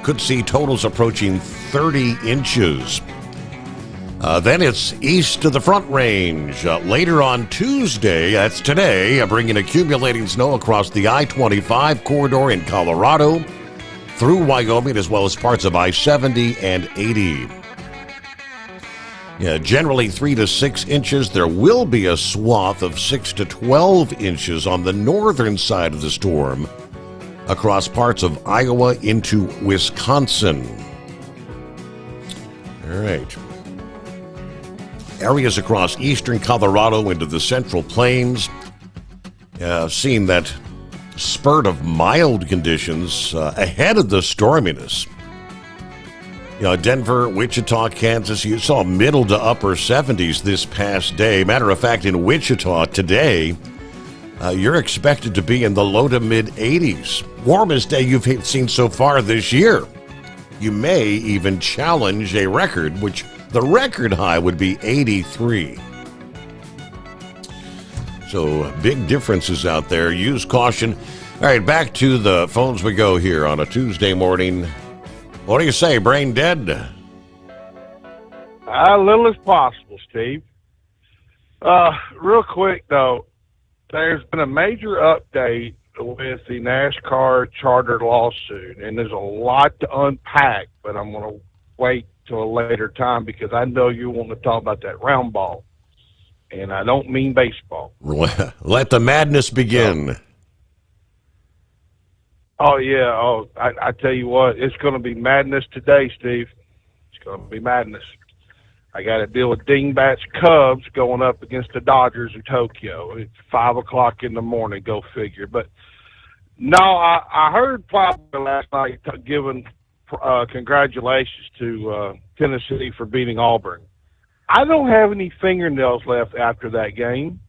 Could see totals approaching 30 inches. Then it's east of the Front Range. Later on Tuesday, that's today, bringing accumulating snow across the I-25 corridor in Colorado, through Wyoming, as well as parts of I-70 and 80. Generally 3 to 6 inches. There will be a swath of 6 to 12 inches on the northern side of the storm across parts of Iowa into Wisconsin. All right. Areas across eastern Colorado into the Central Plains, seeing that spurt of mild conditions ahead of the storminess. Denver, Wichita, Kansas, you saw middle to upper 70s this past day. Matter of fact, in Wichita today, you're expected to be in the low to mid 80s. Warmest day you've seen so far this year. You may even challenge a record, which the record high would be 83. So big differences out there. Use caution. All right, back to the phones we go here on a Tuesday morning. What do you say, brain dead? Little as possible, Steve. Real quick, though, there's been a major update with the NASCAR charter lawsuit, and there's a lot to unpack, but I'm going to wait till a later time because I know you want to talk about that round ball, and I don't mean baseball. Let the madness begin. Oh, yeah. Oh, I tell you what, it's going to be madness today, Steve. It's going to be madness. I got to deal with Dingbats Cubs going up against the Dodgers in Tokyo. It's 5 o'clock in the morning, go figure. But, no, I heard probably last night giving congratulations to Tennessee for beating Auburn. I don't have any fingernails left after that game.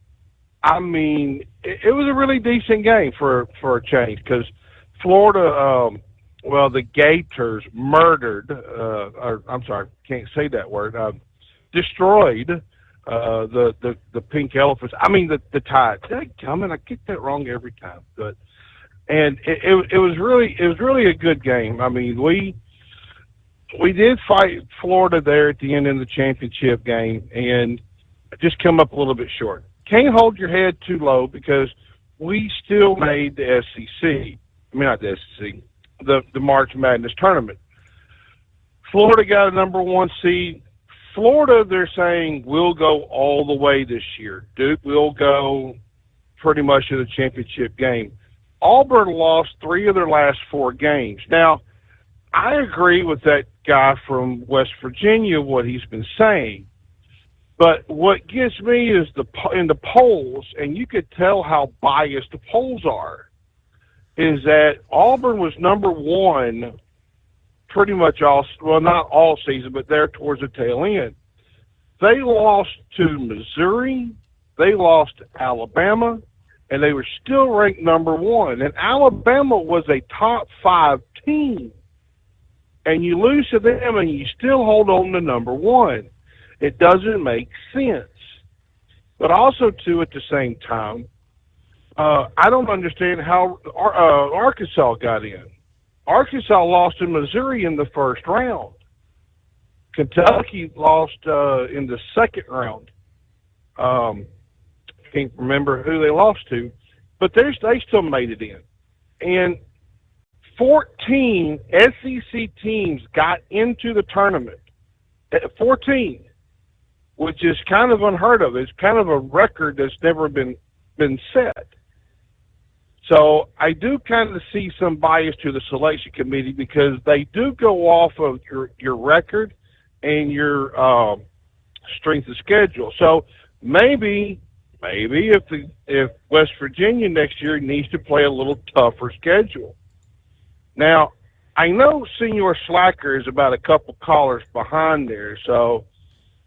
I mean, it was a really decent game for a change because Florida, the Gators murdered, can't say that word, destroyed the Pink Elephants. I mean, the Tide. I get that wrong every time. But it was really a good game. I mean, we did fight Florida there at the end of the championship game and just come up a little bit short. Can't hold your head too low because we still made the SEC. I mean, not the SEC, the March Madness tournament. Florida got a number 1 seed. Florida, they're saying, will go all the way this year. Duke will go pretty much to the championship game. Auburn lost 3 of their last 4 games. Now, I agree with that guy from West Virginia, what he's been saying. But what gets me is in the polls, and you could tell how biased the polls are, is that Auburn was number 1 pretty much not all season, but there towards the tail end. They lost to Missouri, they lost to Alabama, and they were still ranked number 1. And Alabama was a top 5 team. And you lose to them and you still hold on to number 1. It doesn't make sense. But also, too, at the same time, I don't understand how Arkansas got in. Arkansas lost to Missouri in the first round. Kentucky lost in the second round. Can't remember who they lost to, but they still made it in. And 14 SEC teams got into the tournament. 14, which is kind of unheard of. It's kind of a record that's never been set. So I do kind of see some bias to the selection committee because they do go off of your record and your strength of schedule. So maybe if West Virginia next year needs to play a little tougher schedule. Now, I know Senior Slacker is about a couple callers behind there,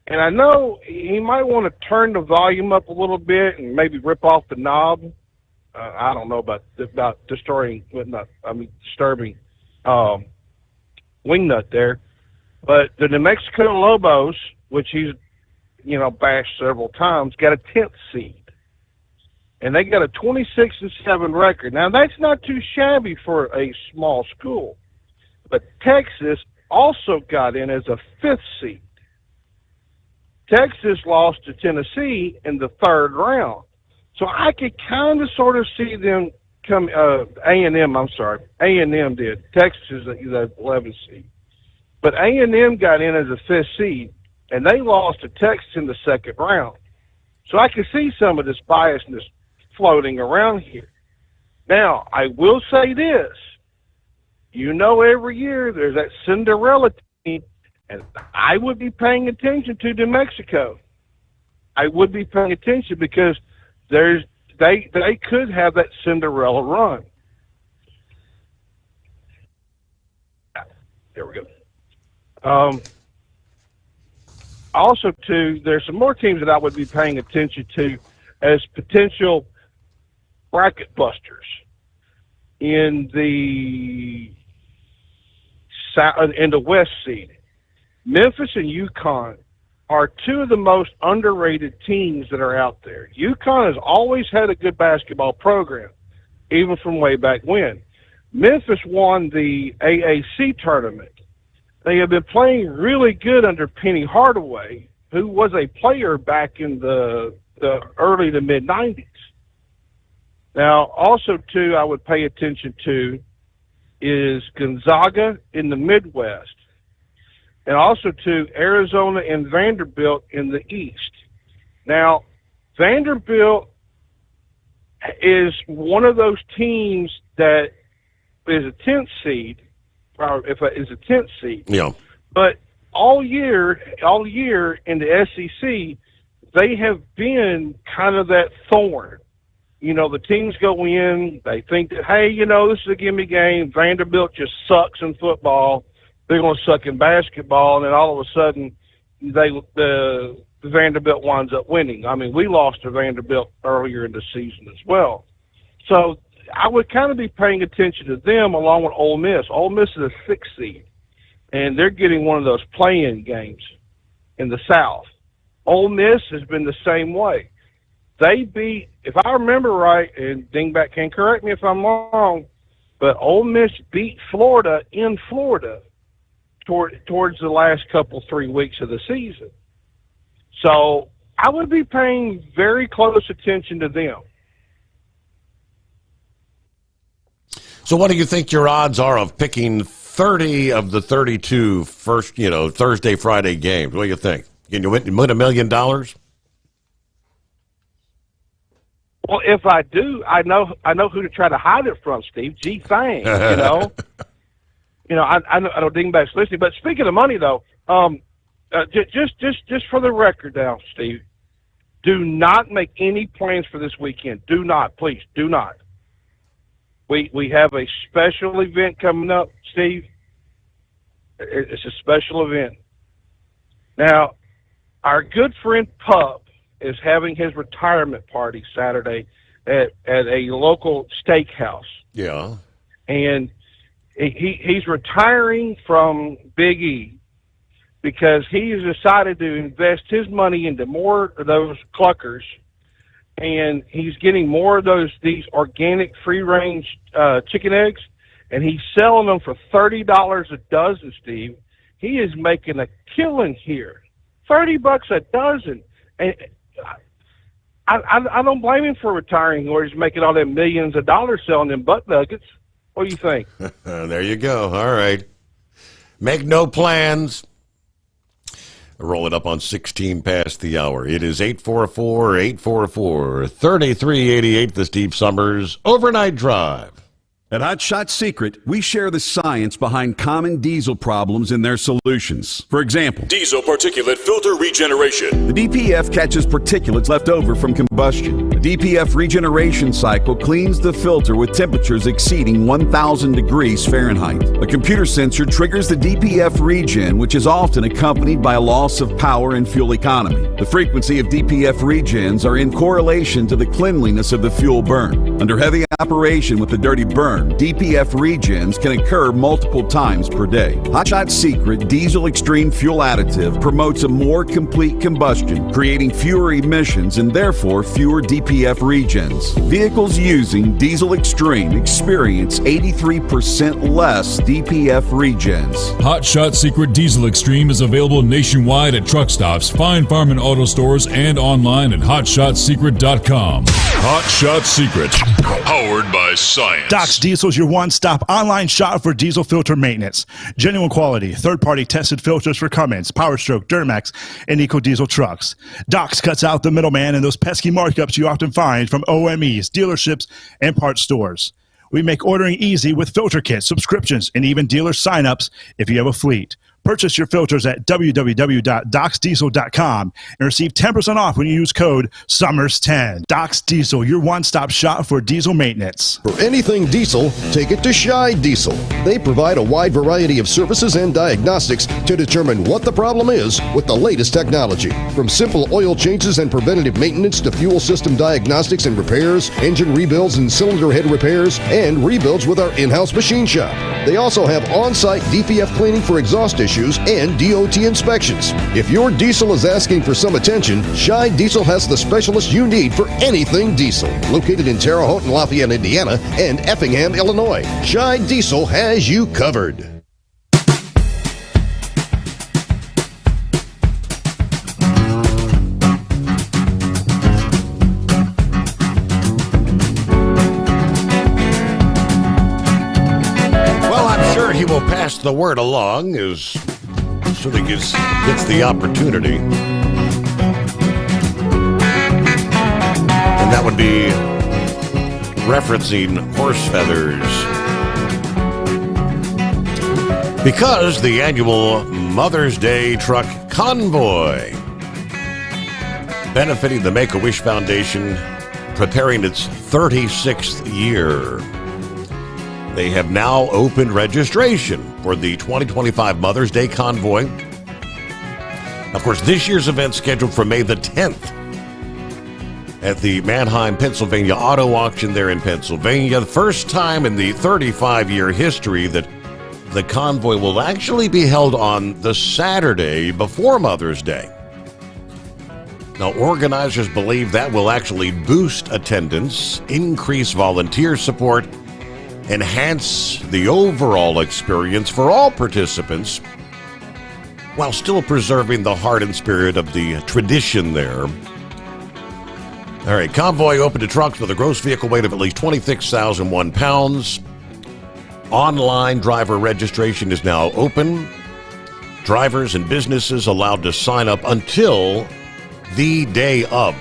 and I know he might want to turn the volume up a little bit and maybe rip off the knob. I don't know about disturbing wingnut there, but the New Mexico Lobos, which he's bashed several times, got a 10th seed. And they got a 26-7 record. Now, that's not too shabby for a small school. But Texas also got in as a 5th seed. Texas lost to Tennessee in the third round. So I could kind of sort of see them come, A&M did. Texas is the 11th seed. But A&M got in as a 5th seed, and they lost to Texas in the second round. So I can see some of this biasness floating around here. Now, I will say this. Every year there's that Cinderella team, and I would be paying attention to New Mexico. I would be paying attention because they could have that Cinderella run. There we go. Also, too, there's some more teams that I would be paying attention to as potential bracket busters in the West seed. Memphis and UConn are two of the most underrated teams that are out there. UConn has always had a good basketball program, even from way back when. Memphis won the AAC tournament. They have been playing really good under Penny Hardaway, who was a player back in the early to mid-'90s. Now, also, too, I would pay attention to is Gonzaga in the Midwest, and also to Arizona and Vanderbilt in the East. Now, Vanderbilt is one of those teams that is a 10th seed, or if it is a 10th seed. Yeah. But all year in the SEC, they have been kind of that thorn. The teams go in, they think that, hey, this is a gimme game. Vanderbilt just sucks in football. They're going to suck in basketball, and then all of a sudden, the Vanderbilt winds up winning. I mean, we lost to Vanderbilt earlier in the season as well. So I would kind of be paying attention to them along with Ole Miss. Ole Miss is a 6th seed, and they're getting one of those play-in games in the South. Ole Miss has been the same way. They beat, if I remember right, and Dingbat can correct me if I'm wrong, but Ole Miss beat Florida in Florida towards the last 3 weeks of the season. So I would be paying very close attention to them. So what do you think your odds are of picking 30 of the 32 first, Thursday, Friday games? What do you think? Can you win $1 million? Well, if I do, I know who to try to hide it from, Steve. G Fang, I know Dingbat's listening. But speaking of money, though, just for the record now, Steve, do not make any plans for this weekend. Do not, please, do not. We have a special event coming up, Steve. It's a special event. Now, our good friend Pup is having his retirement party Saturday at a local steakhouse. Yeah. And he's retiring from Big E because he has decided to invest his money into more of those cluckers, and he's getting more of these organic free-range chicken eggs, and he's selling them for $30 a dozen, Steve. He is making a killing here. $30 a dozen. And I don't blame him for retiring, or he's making all them millions of dollars selling them butt nuggets. What do you think? There you go. All right. Make no plans. Roll it up on 16 past the hour. It is 844-844-3388, the Steve Sommers Overnight Drive. At Hot Shot Secret, we share the science behind common diesel problems and their solutions. For example, Diesel particulate filter regeneration. the DPF catches particulates left over from combustion. The DPF regeneration cycle cleans the filter with temperatures exceeding 1,000 degrees Fahrenheit. A computer sensor triggers the DPF regen, which is often accompanied by a loss of power and fuel economy. The frequency of DPF regens are in correlation to the cleanliness of the fuel burn. Under heavy operation with the dirty burn, DPF regens can occur multiple times per day. Hot Shot Secret Diesel Extreme Fuel Additive promotes a more complete combustion, creating fewer emissions and therefore fewer DPF regens. Vehicles using Diesel Extreme experience 83% less DPF regens. Hot Shot Secret Diesel Extreme is available nationwide at truck stops, fine farm and auto stores, and online at hotshotsecret.com. Hot Shot Secret, powered by science. Doc's Diesel's your one-stop online shop for diesel filter maintenance. Genuine quality, third-party tested filters for Cummins, PowerStroke, Duramax, and EcoDiesel trucks. Doc's cuts out the middleman and those pesky markups you often find from OMEs, dealerships, and parts stores. We make ordering easy with filter kits, subscriptions, and even dealer sign-ups if you have a fleet. Purchase your filters at www.docsdiesel.com and receive 10% off when you use code SOMMERS10. Doc's Diesel, your one-stop shop for diesel maintenance. For anything diesel, take it to Shy Diesel. They provide a wide variety of services and diagnostics to determine what the problem is with the latest technology. From simple oil changes and preventative maintenance to fuel system diagnostics and repairs, engine rebuilds and cylinder head repairs, and rebuilds with our in-house machine shop. They also have on-site DPF cleaning for exhaust issues and DOT inspections. If your diesel is asking for some attention, Shy Diesel has the specialist you need for anything diesel. Located in Terre Haute and Lafayette, Indiana, and Effingham, Illinois, Shy Diesel has you covered. He will pass the word along as soon as he gets the opportunity. And that would be referencing horse feathers. Because the annual Mother's Day Truck Convoy, benefiting the Make-A-Wish Foundation, preparing its 36th year. They have now opened registration for the 2025 Mother's Day Convoy. Of course, this year's event scheduled for May the 10th at the Manheim, Pennsylvania Auto Auction there in Pennsylvania. The first time in the 35-year history that the convoy will actually be held on the Saturday before Mother's Day. Now, organizers believe that will actually boost attendance, increase volunteer support, enhance the overall experience for all participants while still preserving the heart and spirit of the tradition there. All right, convoy open to trucks with a gross vehicle weight of at least 26,001 pounds. Online driver registration is now open. Drivers and businesses allowed to sign up until the day of.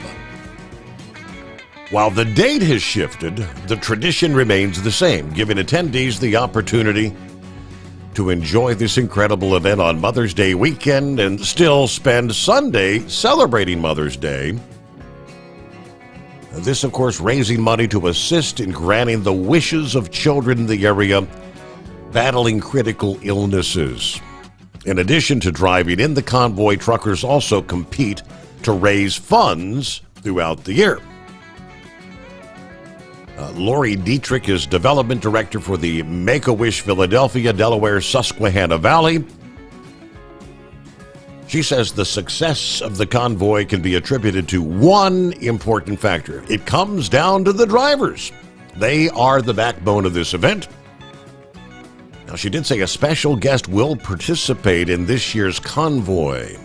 While the date has shifted, the tradition remains the same, giving attendees the opportunity to enjoy this incredible event on Mother's Day weekend and still spend Sunday celebrating Mother's Day. This, of course, raising money to assist in granting the wishes of children in the area battling critical illnesses. In addition to driving in the convoy, truckers also compete to raise funds throughout the year. Lori Dietrich is Development Director for the Make-A-Wish Philadelphia, Delaware, Susquehanna Valley. She says the success of the convoy can be attributed to one important factor. It comes down to the drivers. They are the backbone of this event. Now, she did say a special guest will participate in this year's convoy.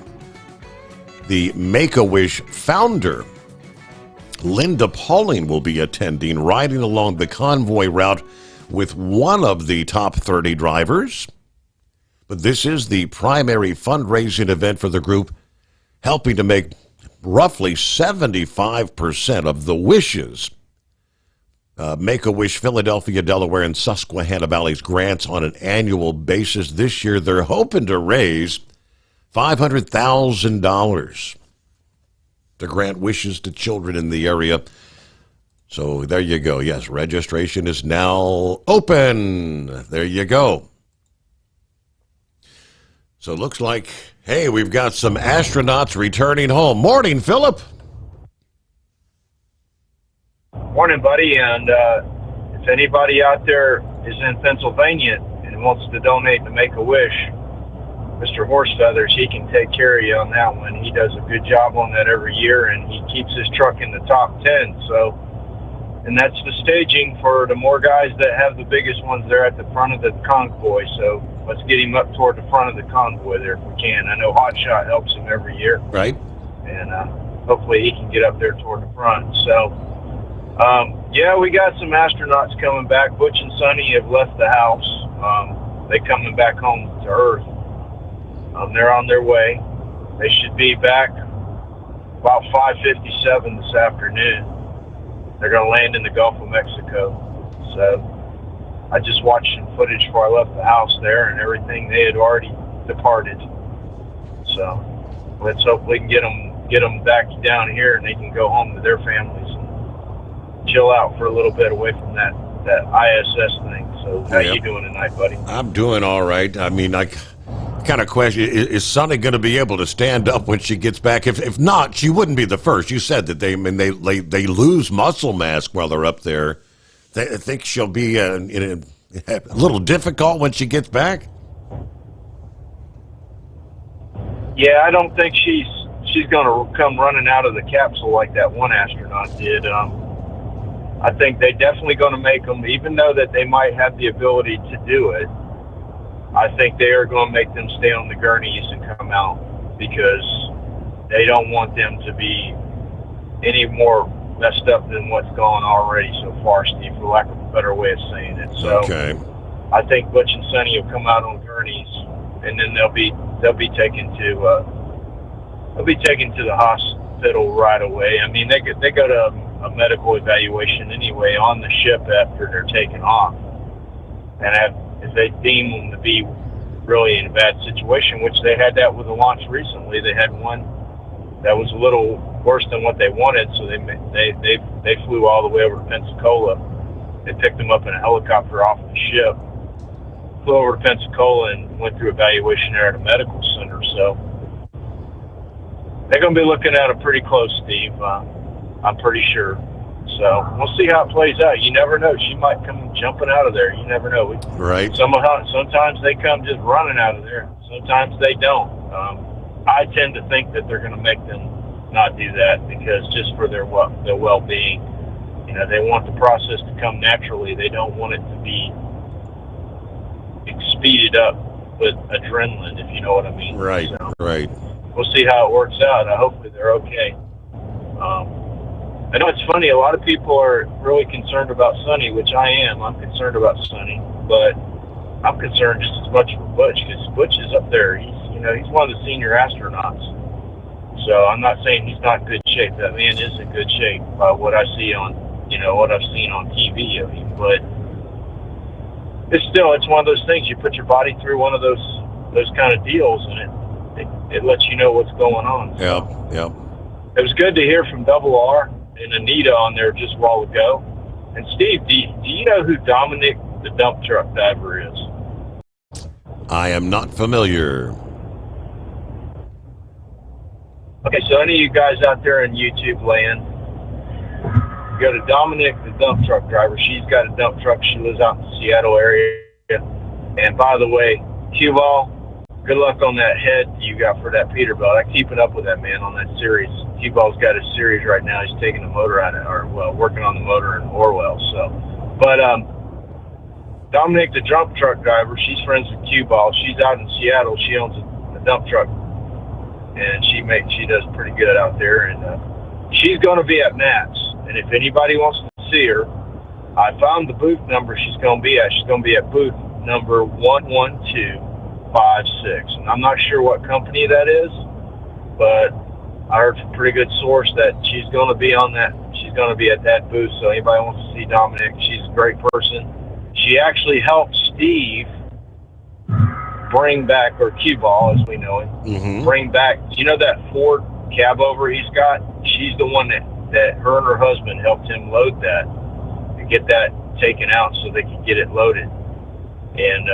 The Make-A-Wish founder, Linda Pauling, will be attending, riding along the convoy route with one of the top 30 drivers. But this is the primary fundraising event for the group, helping to make roughly 75% of the wishes. Make-A-Wish Philadelphia, Delaware, and Susquehanna Valley's grants on an annual basis. This year, they're hoping to raise $500,000 to grant wishes to children in the area. So there you go. Yes, registration is now open. There you go. So it looks like, hey, we've got some astronauts returning home. Morning, Philip. Morning, buddy. And if anybody out there is in Pennsylvania and wants to donate to Make-A-Wish, Mr. Horsefeathers, he can take care of you on that one. He does a good job on that every year, and he keeps his truck in the top 10. So, and that's the staging for the more guys that have the biggest ones there at the front of the convoy. So let's get him up toward the front of the convoy there if we can. I know Hot Shot helps him every year. Right. And hopefully he can get up there toward the front. So, yeah, we got some astronauts coming back. Butch and Sonny have left the house. They're coming back home to Earth. They're on their way. They should be back about 5:57 this afternoon. They're going to land in the Gulf of Mexico. So I just watched some footage before I left the house there, and everything, they had already departed. So let's hope we can get them back down here, and they can go home to their families and chill out for a little bit away from that ISS thing. So how you doing tonight, buddy? I'm doing all right. I mean, I kind of question, is Sonny going to be able to stand up when she gets back? If not, she wouldn't be the first. You said that they lose muscle mass while they're up there. I think she'll be a little difficult when she gets back. Yeah, I don't think she's going to come running out of the capsule like that one astronaut did. I think they're definitely going to make them, even though that they might have the ability to do it. I think they are going to make them stay on the gurneys and come out because they don't want them to be any more messed up than what's gone already so far, Steve, for lack of a better way of saying it. So I think Butch and Sonny will come out on gurneys, and then they'll be taken to the hospital right away. I mean, they go to a medical evaluation anyway on the ship after they're taken off, and if they deem them to be really in a bad situation, which they had that with the launch recently. They had one that was a little worse than what they wanted, so they flew all the way over to Pensacola. They picked them up in a helicopter off the ship, flew over to Pensacola, and went through evaluation there at a medical center. So they're going to be looking at it pretty close, Steve. I'm pretty sure. So we'll see how it plays out. You never know. She might come jumping out of there. You never know. Right. Sometimes they come just running out of there. Sometimes they don't. I tend to think that they're going to make them not do that because just for their well-being. You know, they want the process to come naturally. They don't want it to be speeded up with adrenaline, if you know what I mean. Right. So, right. We'll see how it works out. Hopefully they're okay. I know it's funny, a lot of people are really concerned about Sonny, which I am. I'm concerned about Sonny, but I'm concerned just as much for Butch because Butch is up there. He's one of the senior astronauts. So I'm not saying he's not in good shape. That man is in good shape by what I see on, what I've seen on TV of him. But it's one of those things. You put your body through one of those kind of deals, and it lets you know what's going on. Yeah. It was good to hear from Double R and Anita on there just a while ago. And Steve, do you know who Dominic the dump truck diver is? I am not familiar. Okay, so any of you guys out there in YouTube land, go to Dominic the dump truck driver. She's got a dump truck. She lives out in the Seattle area. And by the way, Q-Ball, good luck on that head you got for that Peterbilt. I'm keeping up with that man on that series. Q-Ball's got a series right now. He's taking the motor out of, working on the motor in Orwell. So, but Dominic, the dump truck driver, she's friends with Q-Ball. She's out in Seattle. She owns a dump truck, and she does pretty good out there. And she's going to be at Matt's. And if anybody wants to see her, I found the booth number she's going to be at. She's going to be at booth number 11256. And I'm not sure what company that is, but I heard from a pretty good source that she's going to be on that. She's going to be at that booth. So anybody wants to see Dominic, she's a great person. She actually helped Steve bring back, or Q-Ball as we know him, bring back, you know that Ford cab over he's got? She's the one that her and her husband helped him load that and get that taken out so they could get it loaded. And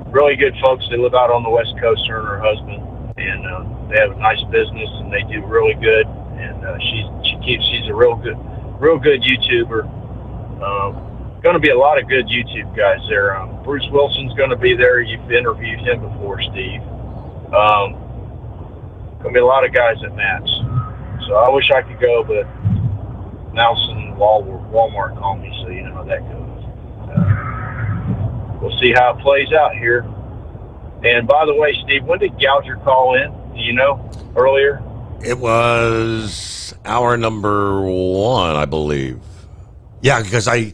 really good folks. They live out on the West Coast, her and her husband, and they have a nice business and they do really good. And she's a real good YouTuber. Going to be a lot of good YouTube guys there. Bruce Wilson's going to be there. You've interviewed him before, Steve. Going to be a lot of guys at Matt's. So I wish I could go, but Nelson and Walmart called me, so you know how that goes. We'll see how it plays out here. And by the way, Steve, when did Gouger call in? Do you know? Earlier? It was hour number 1, I believe. Yeah, because I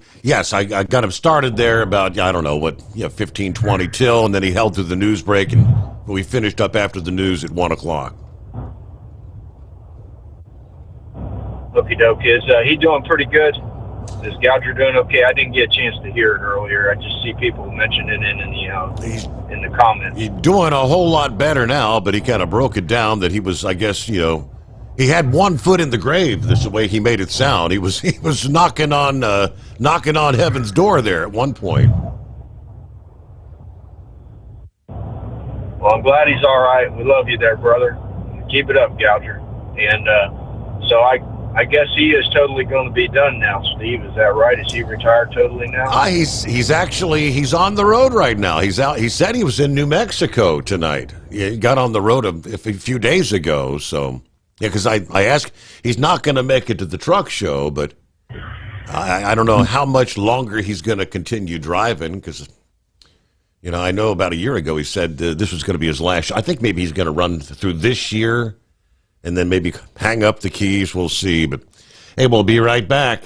got him started there about, 15, 20 till, and then he held through the news break, and we finished up after the news at 1 o'clock. Okie doke. Is he doing pretty good? Is Gouger doing okay? I didn't get a chance to hear it earlier. I just see people mentioning it in the comments. He's doing a whole lot better now, but he kind of broke it down that he was, I guess, he had one foot in the grave. That's the way he made it sound. He was knocking on heaven's door there at one point. Well, I'm glad he's all right. We love you there, brother. Keep it up, Gouger. And so I guess he is totally going to be done now, Steve. Is that right? Is he retired totally now? He's on the road right now. He's out. He said he was in New Mexico tonight. He got on the road a few days ago. So yeah, because I asked, he's not going to make it to the truck show, but I don't know how much longer he's going to continue driving because. I know about a year ago he said this was going to be his last. I think maybe he's going to run through this year and then maybe hang up the keys. We'll see. But, hey, we'll be right back.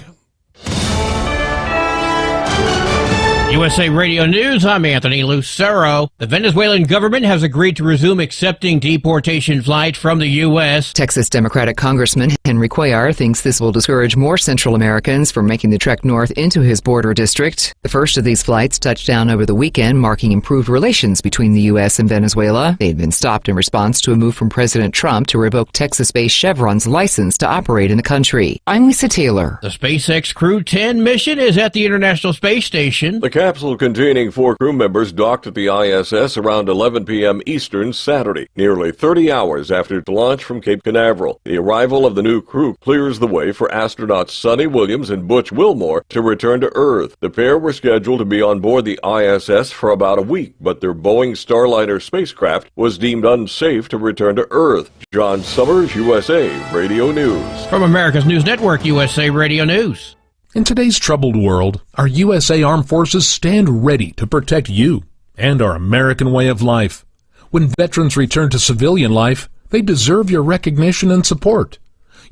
USA Radio News, I'm Anthony Lucero. The Venezuelan government has agreed to resume accepting deportation flights from the U.S. Texas Democratic Congressman Henry Cuellar thinks this will discourage more Central Americans from making the trek north into his border district. The first of these flights touched down over the weekend, marking improved relations between the U.S. and Venezuela. They had been stopped in response to a move from President Trump to revoke Texas-based Chevron's license to operate in the country. I'm Lisa Taylor. The SpaceX Crew 10 mission is at the International Space Station. The capsule containing 4 crew members docked at the ISS around 11 p.m. Eastern Saturday, nearly 30 hours after its launch from Cape Canaveral. The arrival of the new crew clears the way for astronauts Sonny Williams and Butch Wilmore to return to Earth. The pair were scheduled to be on board the ISS for about a week, but their Boeing Starliner spacecraft was deemed unsafe to return to Earth. John Sommers, USA Radio News. From America's News Network, USA Radio News. In today's troubled world, our USA Armed Forces stand ready to protect you and our American way of life. When veterans return to civilian life, they deserve your recognition and support.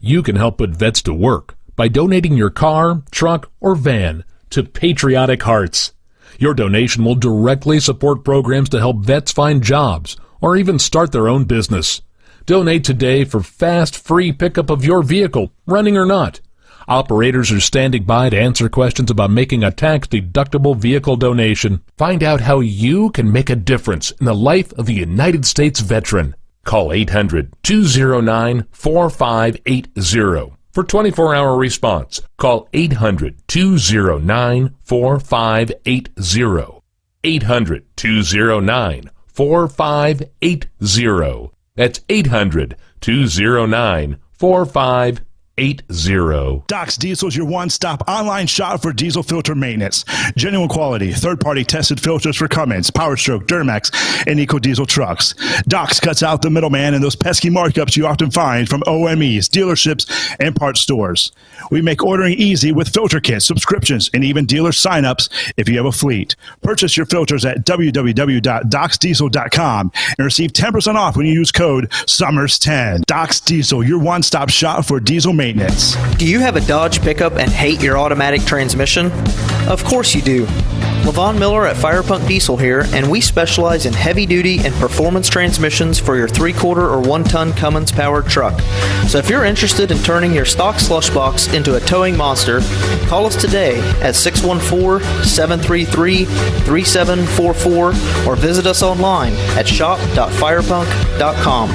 You can help put vets to work by donating your car, truck, or van to Patriotic Hearts. Your donation will directly support programs to help vets find jobs or even start their own business. Donate today for fast, free pickup of your vehicle, running or not. Operators are standing by to answer questions about making a tax-deductible vehicle donation. Find out how you can make a difference in the life of a United States veteran. Call 800-209-4580 for 24-hour response. Call 800-209-4580. 800-209-4580. That's 800-209-4580. Doc's Diesel is your one-stop online shop for diesel filter maintenance. Genuine quality, third-party tested filters for Cummins, PowerStroke, Duramax, and EcoDiesel trucks. Doc's cuts out the middleman and those pesky markups you often find from OMEs, dealerships, and parts stores. We make ordering easy with filter kits, subscriptions, and even dealer sign-ups if you have a fleet. Purchase your filters at www.docsdiesel.com and receive 10% off when you use code SOMMERS10. Doc's Diesel, your one-stop shop for diesel maintenance. Do you have a Dodge pickup and hate your automatic transmission? Of course you do. Levon Miller at Fire Punk Diesel here, and we specialize in heavy-duty and performance transmissions for your 3/4 or 1-ton Cummins-powered truck. So if you're interested in turning your stock slush box into a towing monster, call us today at 614-733-3744 or visit us online at shop.firepunk.com.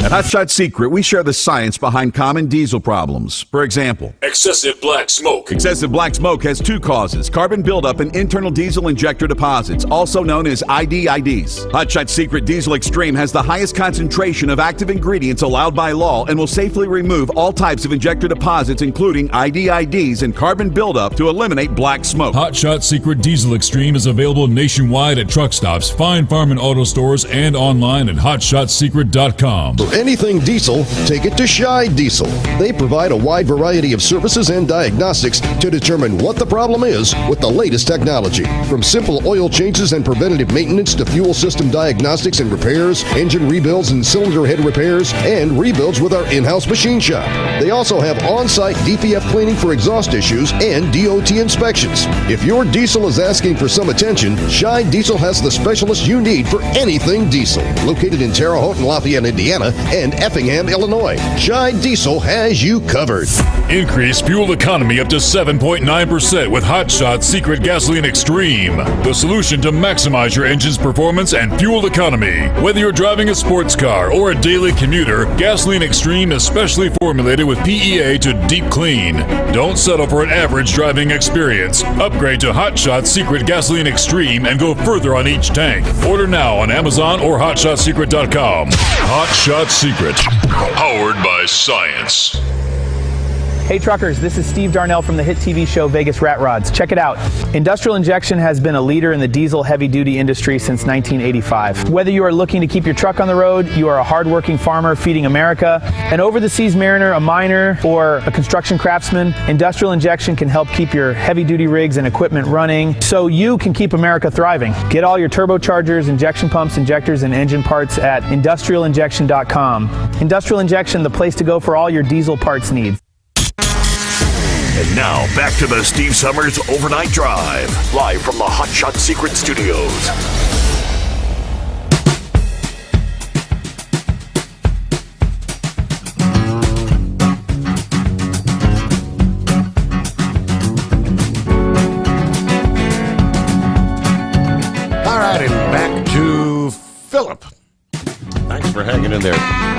At Hot Shot Secret, we share the science behind common diesel problems. For example, excessive black smoke. Excessive black smoke has two causes: carbon buildup and internal diesel injector deposits, also known as IDIDs. Hot Shot Secret Diesel Extreme has the highest concentration of active ingredients allowed by law and will safely remove all types of injector deposits, including IDIDs and carbon buildup, to eliminate black smoke. Hot Shot Secret Diesel Extreme is available nationwide at truck stops, fine farm and auto stores, and online at hotshotsecret.com. For anything diesel, take it to Shy Diesel. They provide a wide variety of services and diagnostics to determine what the problem is with the latest technology. From simple oil changes and preventative maintenance to fuel system diagnostics and repairs, engine rebuilds and cylinder head repairs, and rebuilds with our in-house machine shop. They also have on-site DPF cleaning for exhaust issues and DOT inspections. If your diesel is asking for some attention, Shy Diesel has the specialist you need for anything diesel. Located in Terre Haute and Lafayette, Indiana, and Effingham, Illinois, Shy Diesel has you covered. Increase fuel economy up to 7.9% with Hot Shot Secret Gasoline Extreme. The solution to maximize your engine's performance and fuel economy. Whether you're driving a sports car or a daily commuter, Gasoline Extreme is specially formulated with PEA to deep clean. Don't settle for an average driving experience. Upgrade to Hot Shot Secret Gasoline Extreme and go further on each tank. Order now on Amazon or hotshotsecret.com. Hot Shot Secret, powered by science. Hey truckers, this is Steve Darnell from the hit TV show Vegas Rat Rods. Check it out. Industrial Injection has been a leader in the diesel heavy-duty industry since 1985. Whether you are looking to keep your truck on the road, you are a hard-working farmer feeding America, an over-the-seas mariner, a miner, or a construction craftsman, Industrial Injection can help keep your heavy-duty rigs and equipment running so you can keep America thriving. Get all your turbochargers, injection pumps, injectors, and engine parts at industrialinjection.com. Industrial Injection, the place to go for all your diesel parts needs. And now, back to the Steve Sommers Overnight Drive, live from the Hot Shot Secret Studios. All right, and back to Philip. Thanks for hanging in there.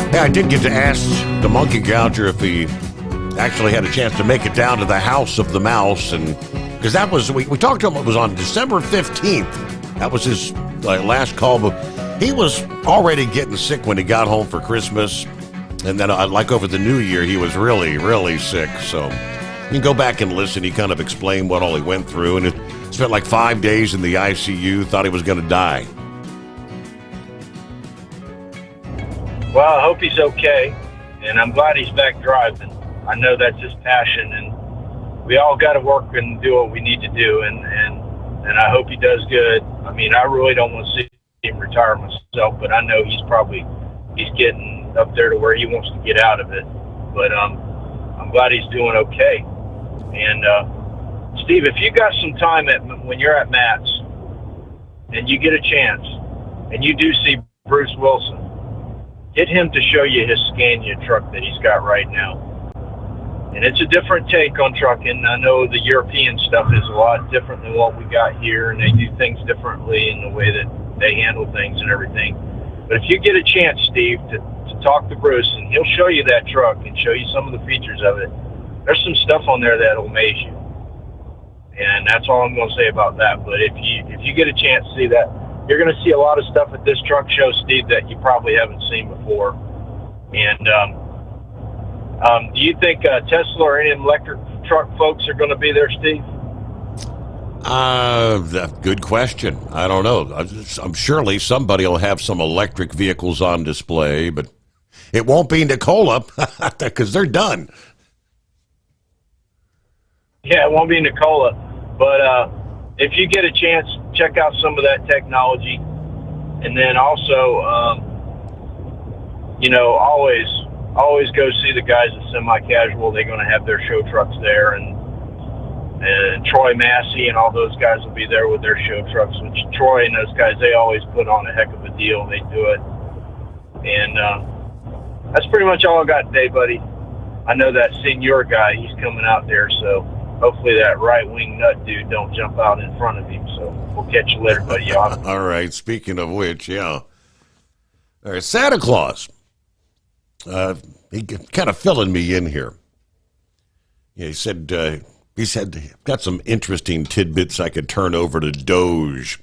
Hey, I did get to ask the monkey gouger if he actually had a chance to make it down to the house of the mouse, and because that was we talked to him. It was on December 15th. That was his last call, but he was already getting sick when he got home for Christmas, and then like over the New Year, he was really, really sick. So you can go back and listen. He kind of explained what all he went through, and it spent like 5 days in the ICU. Thought he was going to die. Well, I hope he's okay, and I'm glad he's back driving. I know that's his passion, and we all got to work and do what we need to do, and I hope he does good. I mean, I really don't want to see him retire myself, but I know he's getting up there to where he wants to get out of it. But I'm glad he's doing okay. And Steve, if you got some time when you're at Matt's and you get a chance and you do see Bruce Wilson, get him to show you his Scania truck that he's got right now. And it's a different take on trucking. I know the European stuff is a lot different than what we got here, and they do things differently in the way that they handle things and everything. But if you get a chance, Steve, to talk to Bruce, and he'll show you that truck and show you some of the features of it, there's some stuff on there that'll amaze you. And that's all I'm going to say about that. But if you get a chance to see that, you're going to see a lot of stuff at this truck show, Steve, that you probably haven't seen before. And Do you think Tesla or any electric truck folks are going to be there, Steve? Good question. I don't know. I'm surely somebody will have some electric vehicles on display, but it won't be Nikola because they're done. Yeah, it won't be Nikola. But if you get a chance, check out some of that technology. And then also, always go see the guys at Semi-Casual. They're going to have their show trucks there. And Troy Massey and all those guys will be there with their show trucks, which Troy and those guys, they always put on a heck of a deal, and they do it. And that's pretty much all I got today, buddy. I know that Senor guy, he's coming out there, so hopefully that right-wing nut dude don't jump out in front of him. So we'll catch you later, buddy. All right, speaking of which, yeah. All right, Santa Claus. He kind of filling me in here. Yeah, he said... He said, got some interesting tidbits I could turn over to Doge.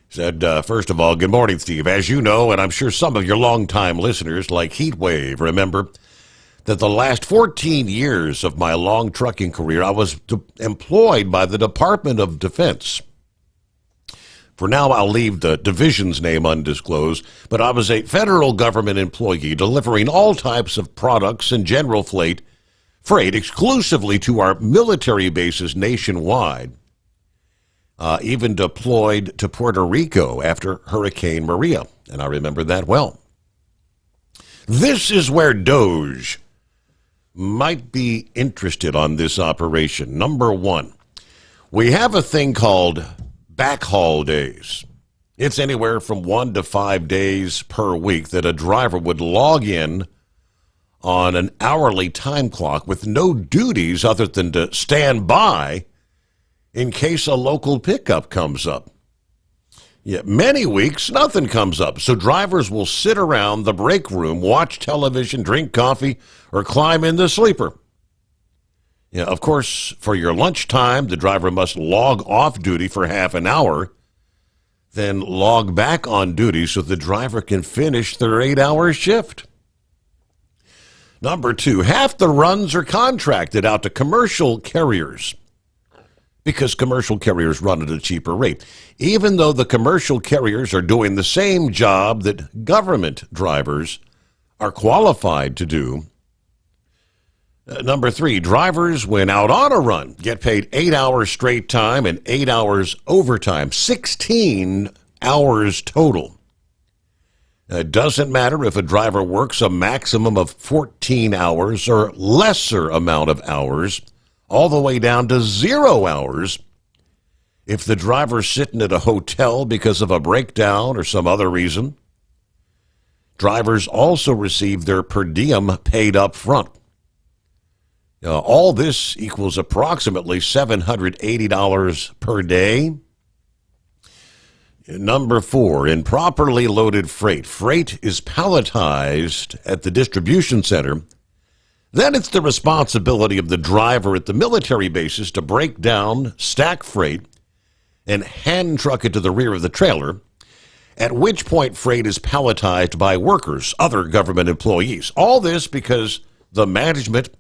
He said, first of all, good morning, Steve. As you know, and I'm sure some of your longtime listeners like Heatwave remember that the last 14 years of my long trucking career, I was employed by the Department of Defense. For now, I'll leave the division's name undisclosed, but I was a federal government employee delivering all types of products and general freight exclusively to our military bases nationwide, even deployed to Puerto Rico after Hurricane Maria, and I remember that well. This is where Doge might be interested on this operation. Number one, we have a thing called backhaul days. It's anywhere from 1 to 5 days per week that a driver would log in on an hourly time clock with no duties other than to stand by in case a local pickup comes up. Yet many weeks, nothing comes up, so drivers will sit around the break room, watch television, drink coffee, or climb in the sleeper. Yeah, of course, for your lunchtime, the driver must log off duty for half an hour, then log back on duty so the driver can finish their 8-hour shift. Number two, half the runs are contracted out to commercial carriers because commercial carriers run at a cheaper rate, even though the commercial carriers are doing the same job that government drivers are qualified to do. Number three, drivers, when out on a run, get paid 8 hours straight time and 8 hours overtime, 16 hours total. It doesn't matter if a driver works a maximum of 14 hours or lesser amount of hours, all the way down to 0 hours. If the driver's sitting at a hotel because of a breakdown or some other reason, drivers also receive their per diem paid up front. All this equals approximately $780 per day. Number four, in properly loaded freight, freight is palletized at the distribution center. Then it's the responsibility of the driver at the military bases to break down, stack freight, and hand truck it to the rear of the trailer, at which point freight is palletized by workers, other government employees. All this because the management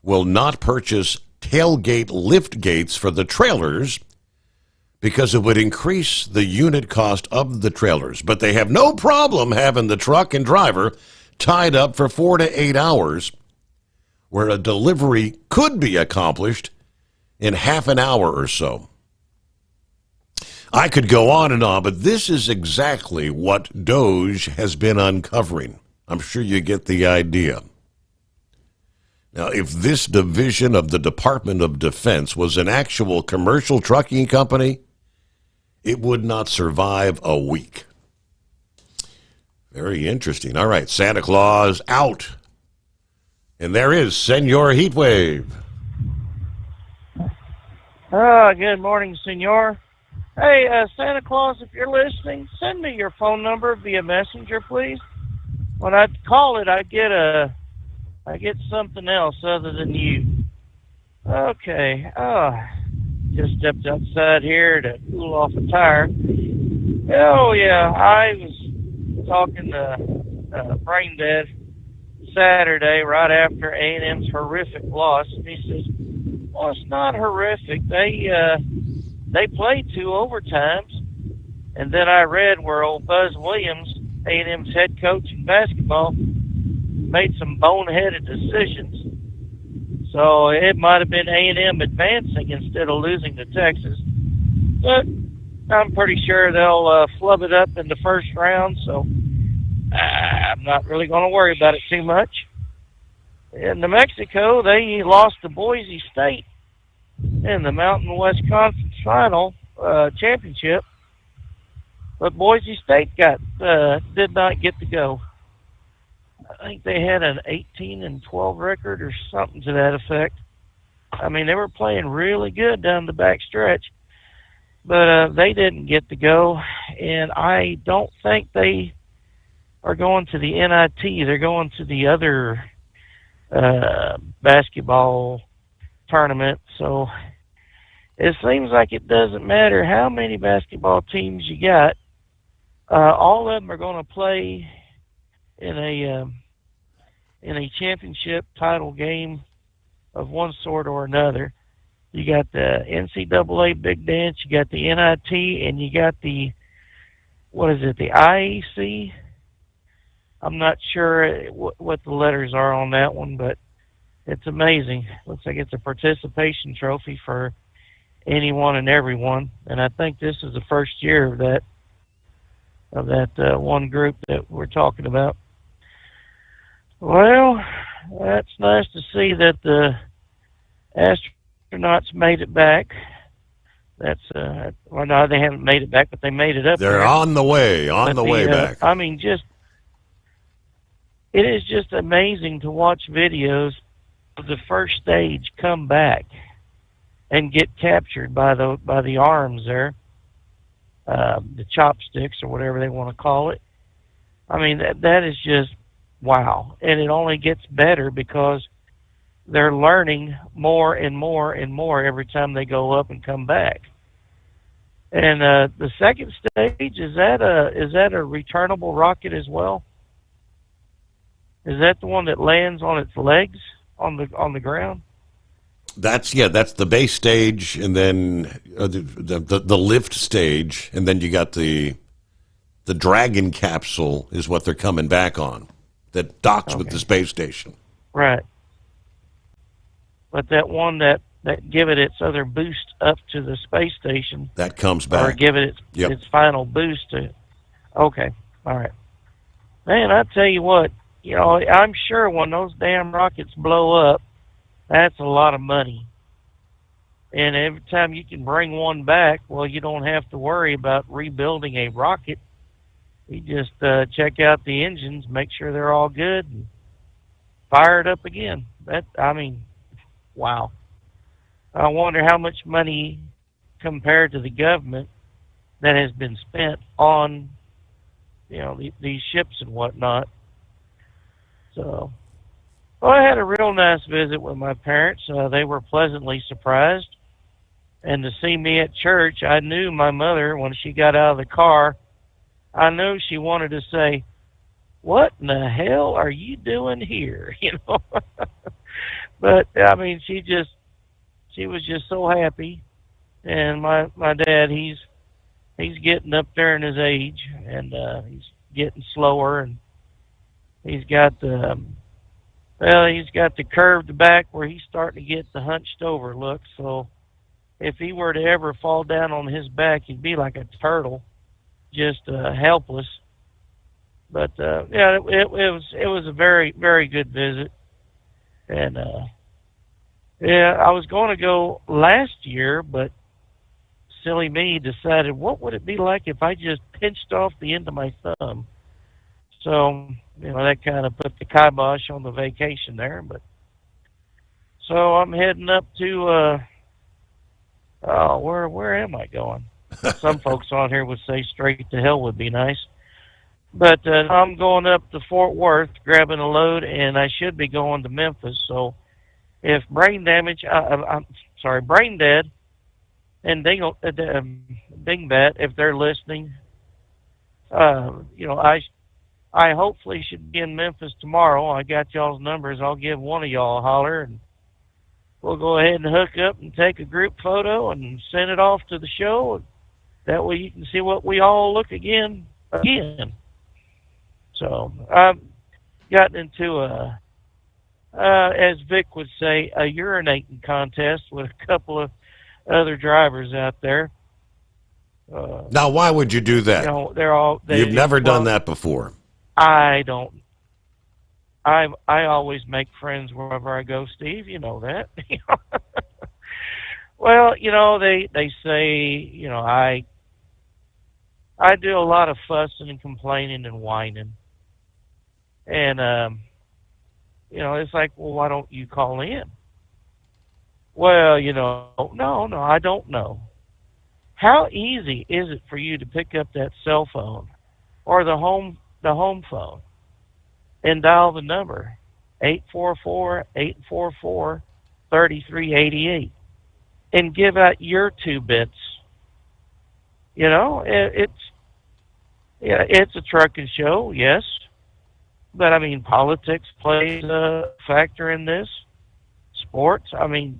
will not purchase tailgate lift gates for the trailers because it would increase the unit cost of the trailers. But they have no problem having the truck and driver tied up for 4 to 8 hours, where a delivery could be accomplished in half an hour or so. I could go on and on, but this is exactly what Doge has been uncovering. I'm sure you get the idea. Now, if this division of the Department of Defense was an actual commercial trucking company, it would not survive a week. Very interesting. All right, Santa Claus out. And there is Senor Heatwave. Good morning, Senor. Hey, Santa Claus, if you're listening, send me your phone number via messenger, please. When I call it, I get something else other than you. Okay. Just stepped outside here to cool off a tire. Oh, yeah, I was talking to Brain Dead Saturday right after A&M's horrific loss, and he says, "Well, it's not horrific. They played 2 overtimes." And then I read where old Buzz Williams, A&M's head coach in basketball, made some boneheaded decisions. So it might have been A&M advancing instead of losing to Texas. But I'm pretty sure they'll flub it up in the first round, so I'm not really going to worry about it too much. In New Mexico, they lost to Boise State in the Mountain West Conference Final championship, but Boise State did not get to go. I think they had an 18-12 record or something to that effect. I mean, they were playing really good down the back stretch, but they didn't get to go, and I don't think they are going to the NIT. They're going to the other basketball tournament. So it seems like it doesn't matter how many basketball teams you got. All of them are going to play in a championship title game of one sort or another. You got the NCAA Big Dance, you got the NIT, and you got the IEC. I'm not sure what the letters are on that one, but it's amazing. Looks like it's a participation trophy for anyone and everyone, and I think this is the first year of that one group that we're talking about. Well, that's nice to see that the astronauts made it back. That's well, no, they haven't made it back, but they made it up. They're on the way, back. I mean, it is just amazing to watch videos of the first stage come back and get captured by the arms there, the chopsticks or whatever they want to call it. I mean, that is just wow, and it only gets better because they're learning more and more and more every time they go up and come back. And the second stage, is that a returnable rocket as well? Is that the one that lands on its legs on the ground? That's the base stage, and then the lift stage, and then you got the Dragon capsule is what they're coming back on, that docks with the space station. Right. But that one that give it its other boost up to the space station, that comes back, or give it its final boost to. Okay, all right, man. I tell you what, I'm sure when those damn rockets blow up, that's a lot of money. And every time you can bring one back, well, you don't have to worry about rebuilding a rocket. You just check out the engines, make sure they're all good, and fire it up again. Wow. I wonder how much money compared to the government that has been spent on, these ships and whatnot. So, well, I had a real nice visit with my parents. They were pleasantly surprised. And to see me at church, I knew my mother, when she got out of the car, I knew she wanted to say, "What in the hell are you doing here?" But, I mean, she was just so happy. And my dad, he's getting up there in his age, and he's getting slower, and he's got the curved back where he's starting to get the hunched over look. So if he were to ever fall down on his back, he'd be like a turtle, just helpless. But it was a very, very good visit. And I was going to go last year, but silly me decided, what would it be like if I just pinched off the end of my thumb? So, that kind of put the kibosh on the vacation there. But so I'm heading up to where am I going? Some folks on here would say straight to hell would be nice. But I'm going up to Fort Worth, grabbing a load, and I should be going to Memphis. So if brain dead, and Dingbat, if they're listening, I hopefully should be in Memphis tomorrow. I got y'all's numbers. I'll give one of y'all a holler, and we'll go ahead and hook up and take a group photo and send it off to the show. That way you can see what we all look again. So I've gotten into as Vic would say, a urinating contest with a couple of other drivers out there. Now, why would you do that? You've never done that before. I don't. I always make friends wherever I go, Steve. You know that. Well, they say, I do a lot of fussing and complaining and whining. And, it's like, well, why don't you call in? Well, no, I don't know. How easy is it for you to pick up that cell phone or the home phone and dial the number 844-844-3388 and give out your 2 bits? It's a trucking show, yes, but I mean, politics plays a factor in this. Sports, I mean,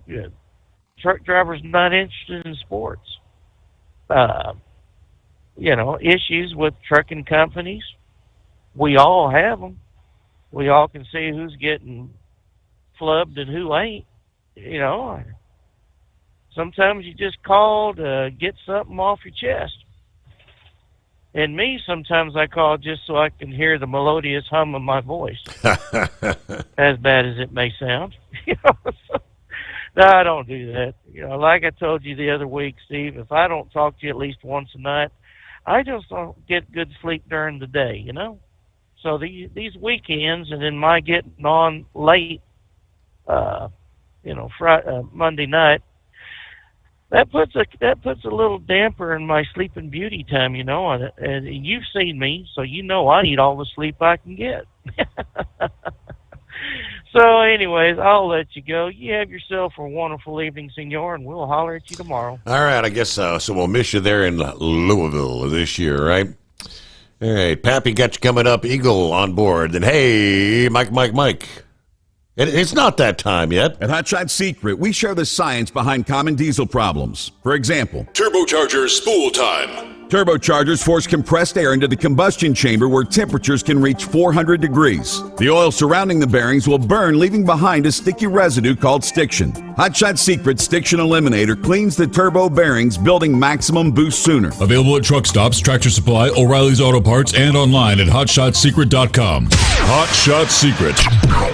truck drivers not interested in sports. Issues with trucking companies, we all have them. We all can see who's getting flubbed and who ain't. Sometimes you just call to get something off your chest. And me, sometimes I call just so I can hear the melodious hum of my voice. As bad as it may sound. No, I don't do that. Like I told you the other week, Steve, if I don't talk to you at least once a night, I just don't get good sleep during the day, So these weekends and then my getting on late, Monday night, that puts a little damper in my sleeping beauty time, and you've seen me, so I need all the sleep I can get. So anyways, I'll let you go. You have yourself a wonderful evening, senor, and we'll holler at you tomorrow. All right, I guess so. So we'll miss you there in Louisville this year, right? All right, Pappy got you coming up. Eagle on board. And hey, Mike. It's not that time yet. At Hot Shot Secret, we share the science behind common diesel problems. For example, turbocharger spool time. Turbochargers force compressed air into the combustion chamber where temperatures can reach 400 degrees. The oil surrounding the bearings will burn, leaving behind a sticky residue called stiction. Hot Shot Secret Stiction Eliminator cleans the turbo bearings, building maximum boost sooner. Available at truck stops, Tractor Supply, O'Reilly's Auto Parts, and online at HotShotSecret.com. Hot Shot Secret,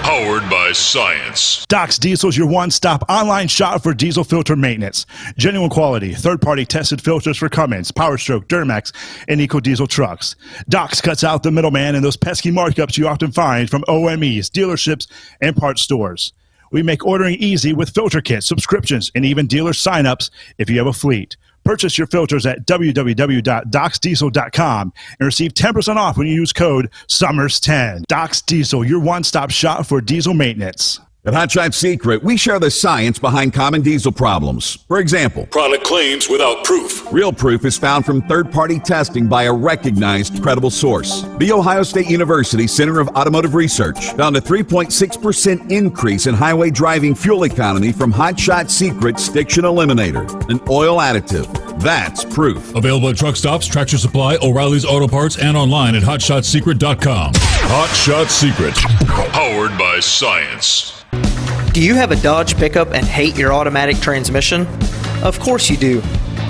powered by science. Doc's Diesel's your one-stop online shop for diesel filter maintenance. Genuine quality, third-party tested filters for Cummins, Power Stroke, Duramax, and EcoDiesel trucks. Doc's cuts out the middleman and those pesky markups you often find from OMEs, dealerships, and parts stores. We make ordering easy with filter kits, subscriptions, and even dealer sign-ups if you have a fleet. Purchase your filters at www.docsdiesel.com and receive 10% off when you use code SOMMERS10. Doc's Diesel, your one-stop shop for diesel maintenance. At Hot Shot Secret, we share the science behind common diesel problems. For example, product claims without proof. Real proof is found from third-party testing by a recognized, credible source. The Ohio State University Center of Automotive Research found a 3.6% increase in highway driving fuel economy from Hot Shot Secret Stiction Eliminator, an oil additive. That's proof. Available at truck stops, Tractor Supply, O'Reilly's Auto Parts, and online at HotShotSecret.com. Hot Shot Secret, powered by science. Do you have a Dodge pickup and hate your automatic transmission? Of course you do.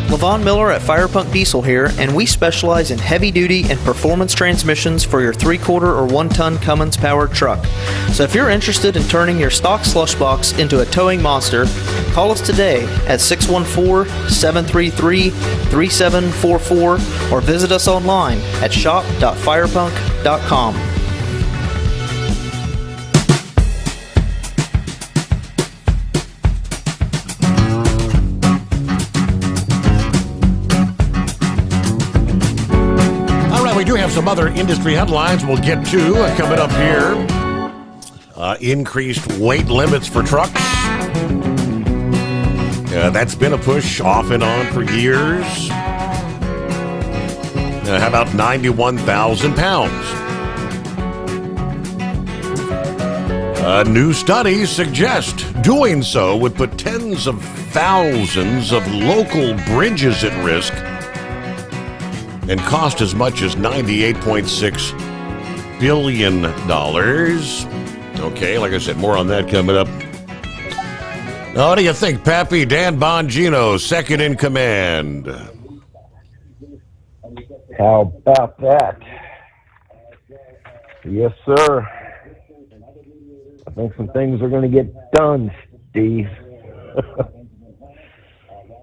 Levon Miller at Firepunk Diesel here, and we specialize in heavy-duty and performance transmissions for your 3-quarter or 1-ton Cummins-powered truck. So if you're interested in turning your stock slush box into a towing monster, call us today at 614-733-3744 or visit us online at shop.firepunk.com. We do have some other industry headlines we'll get to coming up here. Increased weight limits for trucks. That's been a push off and on for years. How about 91,000 pounds? New studies suggest doing so would put tens of thousands of local bridges at risk and cost as much as $98.6 billion. Okay, like I said, more on that coming up. Now, what do you think, Pappy? Dan Bongino, second in command. How about that? Yes, sir. I think some things are going to get done, Steve.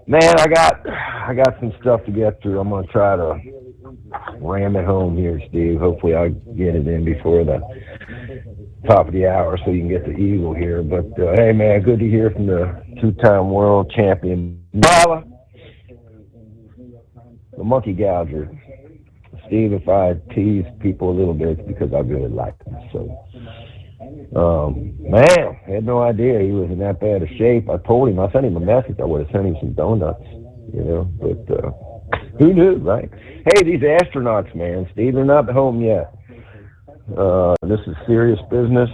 Man, I got some stuff to get through. I'm going to try to ram it home here, Steve. Hopefully I'll get it in before the top of the hour so you can get the Eagle here. But, hey, man, good to hear from the two-time world champion, Bala, the monkey gouger. Steve, if I tease people a little bit, it's because I really like them. So, man, I had no idea he was in that bad of shape. I told him, I sent him a message. I would have sent him some donuts, you know, but who knew, right? Hey, these astronauts, man, Steve, they're not home yet. This is serious business.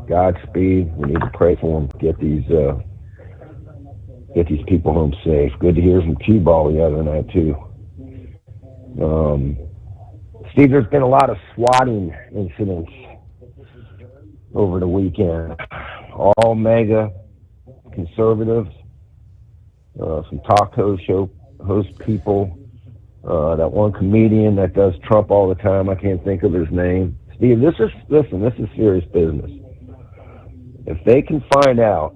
Godspeed. We need to pray for them. Get these people home safe. Good to hear from Q-Ball the other night, too. Steve, there's been a lot of swatting incidents over the weekend. All mega conservatives, some talk show host people, that one comedian that does Trump all the time. I can't think of his name. Steve, this is serious business. If they can find out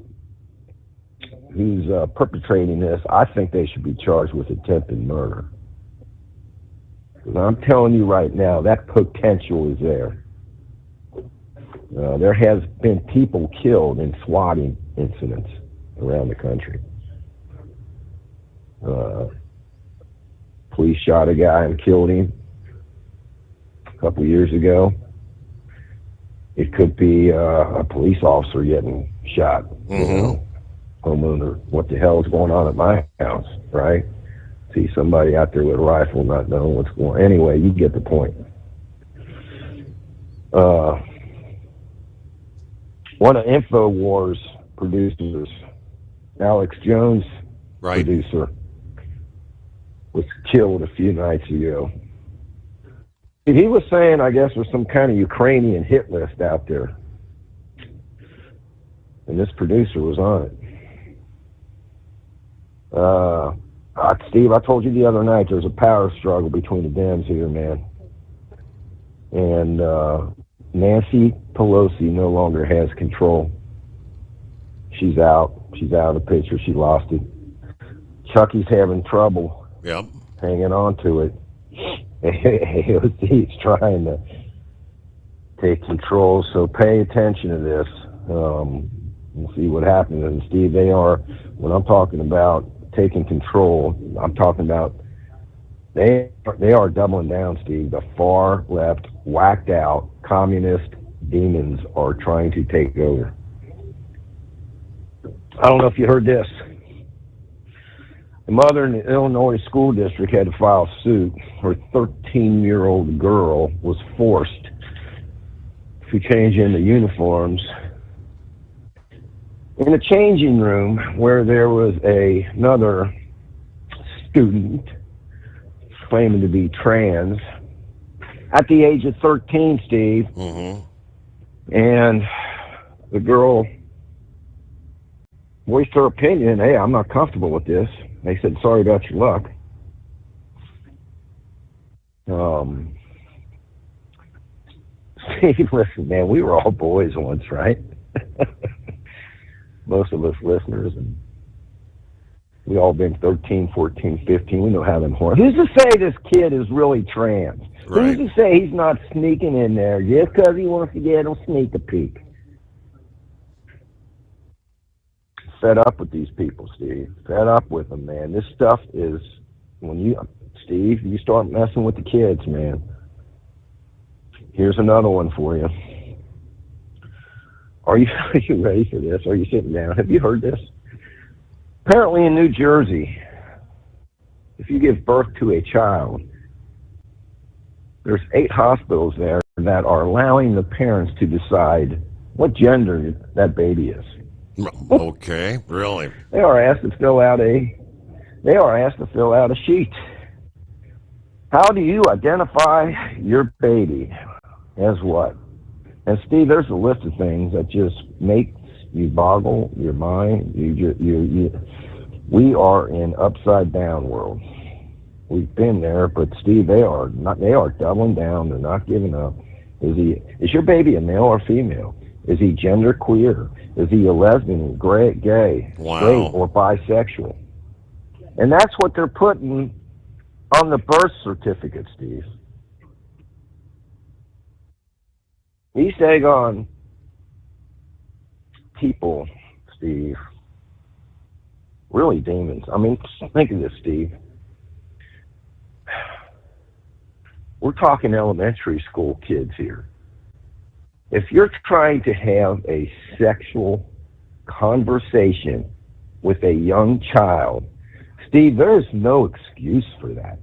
who's perpetrating this, I think they should be charged with attempted murder. Because I'm telling you right now, that potential is there. There has been people killed in swatting incidents around the country. Police shot a guy and killed him a couple years ago. It could be a police officer getting shot. You know, homeowner, what the hell is going on at my house, right? See somebody out there with a rifle not knowing what's going on. Anyway, you get the point. One of InfoWars producers, Alex Jones, producer, was killed a few nights ago. He was saying, I guess, there's some kind of Ukrainian hit list out there. And this producer was on it. Steve, I told you the other night there's a power struggle between the Dems here, man. And Nancy Pelosi no longer has control. She's out. She's out of the picture. She lost it. Chucky's having trouble hanging on to it. AOC's trying to take control, so pay attention to this. We'll see what happens. And Steve, they are, when I'm talking about taking control, I'm talking about they are doubling down, Steve. The far left, whacked out communist demons are trying to take over. I don't know if you heard this. The mother in the Illinois school district had to file suit. Her 13-year-old girl was forced to change into uniforms in a changing room where there was another student claiming to be trans at the age of 13, Steve. And the girl voiced her opinion. Hey, I'm not comfortable with this. They said, sorry about your luck. Steve, listen, man, we were all boys once, right? Most of us listeners, and we all been 13, 14, 15. We know how them horns. Who's to say this kid is really trans? Who's to say he's not sneaking in there just because he wants to get him sneak a peek? Fed up with these people, Steve. Fed up with them, man. This stuff is, when you, Steve, you start messing with the kids, man. Here's another one for you. Are you ready for this? Are you sitting down? Have you heard this? Apparently in New Jersey, if you give birth to a child, there's 8 hospitals there that are allowing the parents to decide what gender that baby is. Okay, really? They are asked to fill out a sheet. How do you identify your baby as what? And Steve, there's a list of things that just makes you boggle your mind. We are in upside down world. We've been there, but Steve, they are doubling down. They're not giving up. Is your baby a male or female? Is he gender queer? Is he a lesbian, gay, wow, straight, or bisexual? And that's what they're putting on the birth certificate, Steve. These daggone people, Steve, really demons. I mean, think of this, Steve. We're talking elementary school kids here. If you're trying to have a sexual conversation with a young child, Steve, there's no excuse for that.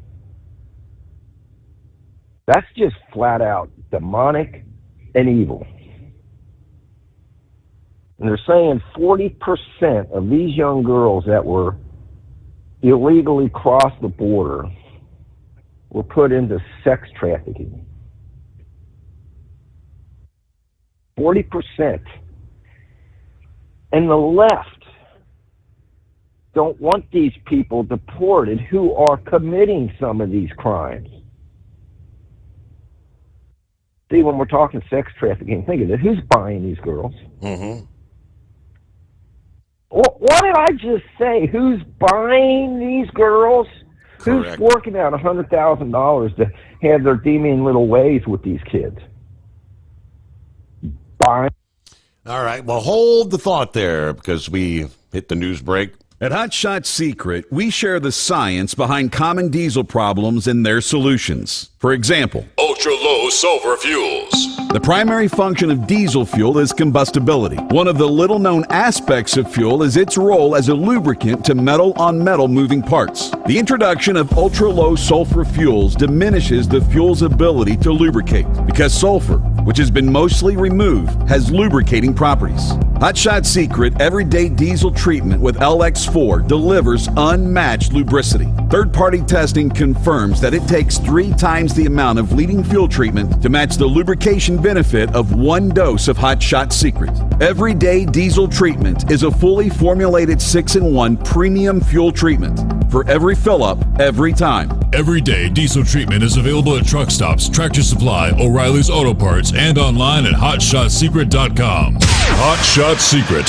That's just flat out demonic and evil. And they're saying 40% of these young girls that were illegally crossed the border were put into sex trafficking. 40%. And the left don't want these people deported who are committing some of these crimes. See, when we're talking sex trafficking, think of it. Who's buying these girls? Mm-hmm. What did I just say? Who's buying these girls? Correct. Who's working out $100,000 to have their demon little ways with these kids? Buying. All right, well, hold the thought there because we hit the news break. At Hot Shot Secret, we share the science behind common diesel problems and their solutions. For example, ultra-low sulfur fuels. The primary function of diesel fuel is combustibility. One of the little-known aspects of fuel is its role as a lubricant to metal-on-metal moving parts. The introduction of ultra-low sulfur fuels diminishes the fuel's ability to lubricate because sulfur, which has been mostly removed, has lubricating properties. Hot Shot Secret Everyday Diesel Treatment with LX4 delivers unmatched lubricity. Third-party testing confirms that it takes 3 times the amount of leading fuel treatment to match the lubrication benefit of 1 dose of Hot Shot Secret. Everyday Diesel Treatment is a fully formulated 6-in-1 premium fuel treatment for every fill-up, every time. Everyday Diesel Treatment is available at truck stops, Tractor Supply, O'Reilly's Auto Parts, and online at HotShotSecret.com. Hot Shot Secret,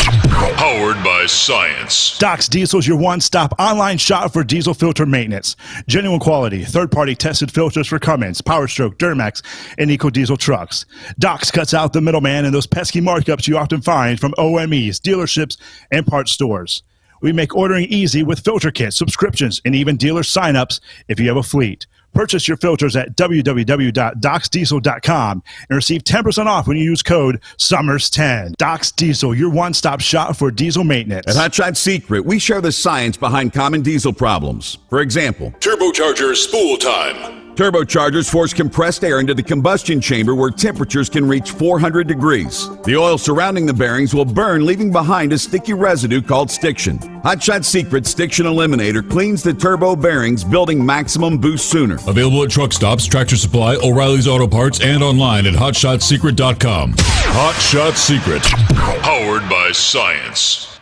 powered by science. Doc's Diesel is your one-stop online shop for diesel filter maintenance. Genuine quality, third-party tested filters for Cummins, Power Stroke, Duramax, and EcoDiesel trucks. Doc's cuts out the middleman and those pesky markups you often find from OMEs, dealerships, and parts stores. We make ordering easy with filter kits, subscriptions, and even dealer sign-ups if you have a fleet. Purchase your filters at www.docsdiesel.com and receive 10% off when you use code SOMMERS10. Doc's Diesel, your one-stop shop for diesel maintenance. At Hot Shot Secret, we share the science behind common diesel problems. For example, turbocharger spool time. Turbochargers force compressed air into the combustion chamber where temperatures can reach 400 degrees. The oil surrounding the bearings will burn, leaving behind a sticky residue called stiction. Hot Shot Secret Stiction Eliminator cleans the turbo bearings, building maximum boost sooner. Available at truck stops, Tractor Supply, O'Reilly's Auto Parts, and online at HotShotSecret.com. Hot Shot Secret, powered by science.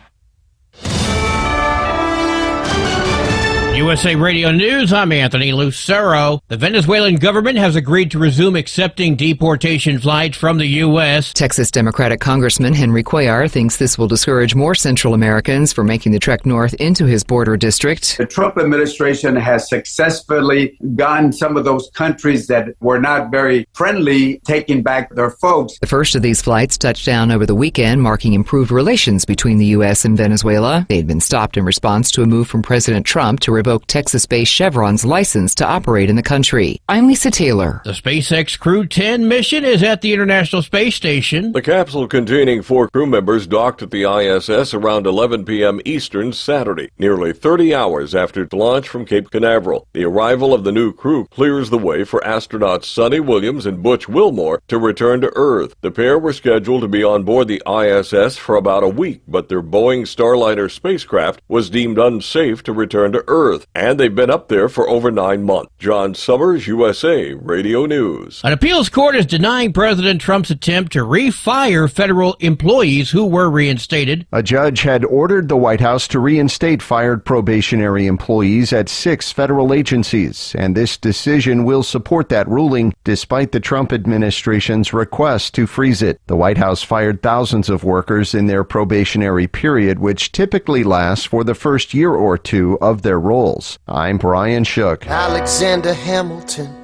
USA Radio News, I'm Anthony Lucero. The Venezuelan government has agreed to resume accepting deportation flights from the U.S. Texas Democratic Congressman Henry Cuellar thinks this will discourage more Central Americans from making the trek north into his border district. The Trump administration has successfully gotten some of those countries that were not very friendly taking back their folks. The first of these flights touched down over the weekend, marking improved relations between the U.S. and Venezuela. They had been stopped in response to a move from President Trump to revoke revoke Texas-based Chevron's license to operate in the country. I'm Lisa Taylor. The SpaceX Crew 10 mission is at the International Space Station. The capsule containing 4 crew members docked at the ISS around 11 p.m. Eastern Saturday, nearly 30 hours after its launch from Cape Canaveral. The arrival of the new crew clears the way for astronauts Sonny Williams and Butch Wilmore to return to Earth. The pair were scheduled to be on board the ISS for about a week, but their Boeing Starliner spacecraft was deemed unsafe to return to Earth, and they've been up there for over 9 months. John Sommers, USA Radio News. An appeals court is denying President Trump's attempt to refire federal employees who were reinstated. A judge had ordered the White House to reinstate fired probationary employees at 6 federal agencies, and this decision will support that ruling despite the Trump administration's request to freeze it. The White House fired thousands of workers in their probationary period, which typically lasts for the first year or two of their roles. I'm Brian Shook. Alexander Hamilton.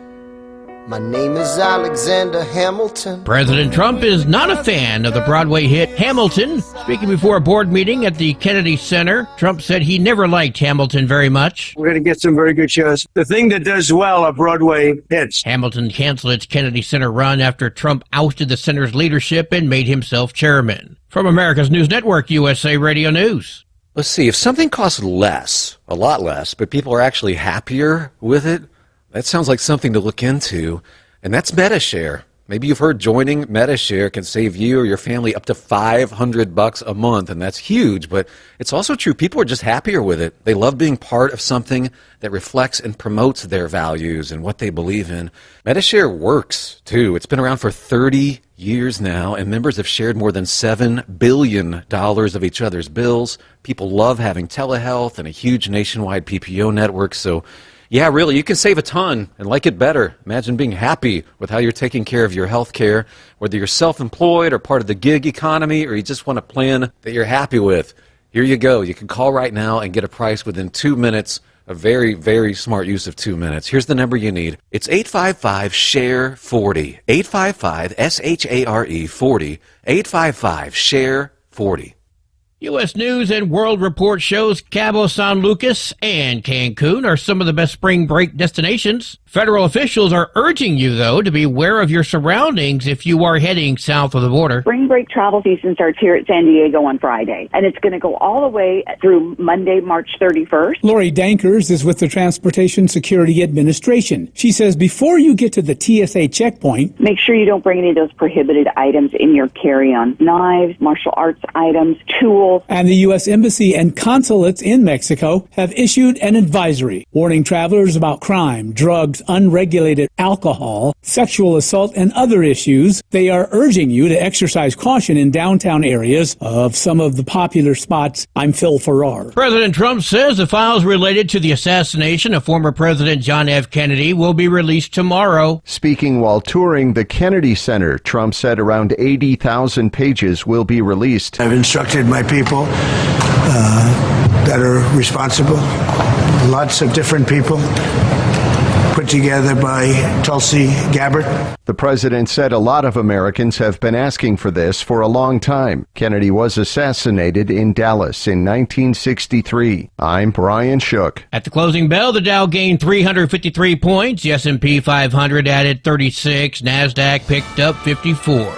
My name is Alexander Hamilton. President Trump is not a fan of the Broadway hit Hamilton. Speaking before a board meeting at the Kennedy Center, Trump said he never liked Hamilton very much. We're going to get some very good shows. The thing that does well are Broadway hits. Hamilton canceled its Kennedy Center run after Trump ousted the center's leadership and made himself chairman. From America's News Network, USA Radio News. Let's see, if something costs less, a lot less, but people are actually happier with it, that sounds like something to look into, and that's MetaShare. Maybe you've heard joining MetaShare can save you or your family up to $500 a month, and that's huge, but it's also true. People are just happier with it. They love being part of something that reflects and promotes their values and what they believe in. MetaShare works, too. It's been around for 30 years now, and members have shared more than $7 billion of each other's bills. People love having telehealth and a huge nationwide PPO network, so yeah, really, you can save a ton and like it better. Imagine being happy with how you're taking care of your health care, whether you're self-employed or part of the gig economy, or you just want a plan that you're happy with. Here you go. You can call right now and get a price within 2 minutes. A very, very smart use of 2 minutes. Here's the number you need. It's 855-SHARE-40. 855-SHARE-40. 855-SHARE-40. U.S. News and World Report shows Cabo San Lucas and Cancun are some of the best spring break destinations. Federal officials are urging you, though, to be aware of your surroundings if you are heading south of the border. Spring break travel season starts here at San Diego on Friday, and it's going to go all the way through Monday, March 31st. Lori Dankers is with the Transportation Security Administration. She says before you get to the TSA checkpoint, make sure you don't bring any of those prohibited items in your carry-on. Knives, martial arts items, tools. And the U.S. Embassy and consulates in Mexico have issued an advisory warning travelers about crime, drugs, unregulated alcohol, sexual assault, and other issues. They are urging you to exercise caution in downtown areas of some of the popular spots. I'm Phil Farrar. President Trump says the files related to the assassination of former President John F. Kennedy will be released tomorrow. Speaking while touring the Kennedy Center, Trump said around 80,000 pages will be released. I've instructed my people that are responsible. Lots of different people put together by Tulsi Gabbard. The president said a lot of Americans have been asking for this for a long time. Kennedy was assassinated in Dallas in 1963. I'm Brian Shook. At the closing bell, the Dow gained 353 points. The S&P 500 added 36. NASDAQ picked up 54.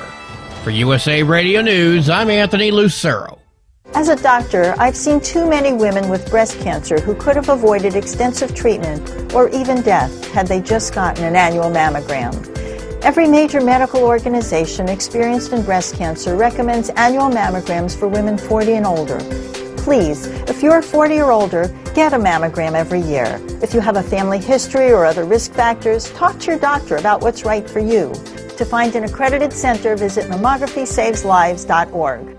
For USA Radio News, I'm Anthony Lucero. As a doctor, I've seen too many women with breast cancer who could have avoided extensive treatment or even death had they just gotten an annual mammogram. Every major medical organization experienced in breast cancer recommends annual mammograms for women 40 and older. Please, if you're 40 or older, get a mammogram every year. If you have a family history or other risk factors, talk to your doctor about what's right for you. To find an accredited center, visit mammography-saves-lives.org.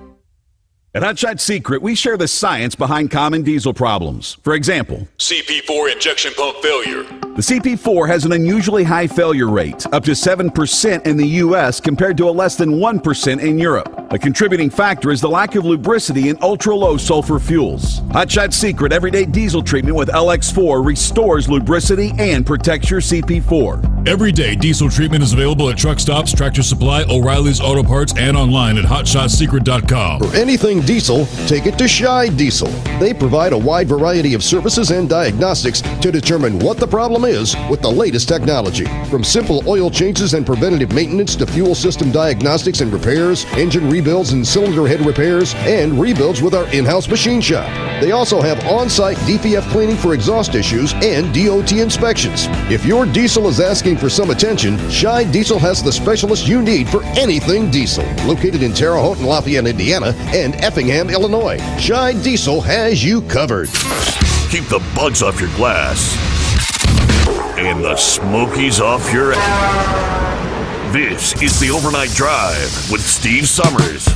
At Hot Shot Secret, we share the science behind common diesel problems. For example, CP4 injection pump failure. The CP4 has an unusually high failure rate, up to 7% in the U.S. compared to a less than 1% in Europe. A contributing factor is the lack of lubricity in ultra-low sulfur fuels. Hot Shot Secret Everyday Diesel Treatment with LX4 restores lubricity and protects your CP4. Everyday diesel treatment is available at truck stops, Tractor Supply, O'Reilly's Auto Parts, and online at HotShotSecret.com. For anything diesel, take it to Shy Diesel. They provide a wide variety of services and diagnostics to determine what the problem is with the latest technology. From simple oil changes and preventative maintenance to fuel system diagnostics and repairs, engine rebuilds and cylinder head repairs, and rebuilds with our in-house machine shop. They also have on-site DPF cleaning for exhaust issues and DOT inspections. If your diesel is asking for some attention, Shy Diesel has the specialist you need for anything diesel. Located in Terre Haute and Lafayette, Indiana, and Effingham, Illinois, Shy Diesel has you covered. Keep the bugs off your glass and the smokies off your ass. This is the Overnight Drive with Steve Sommers.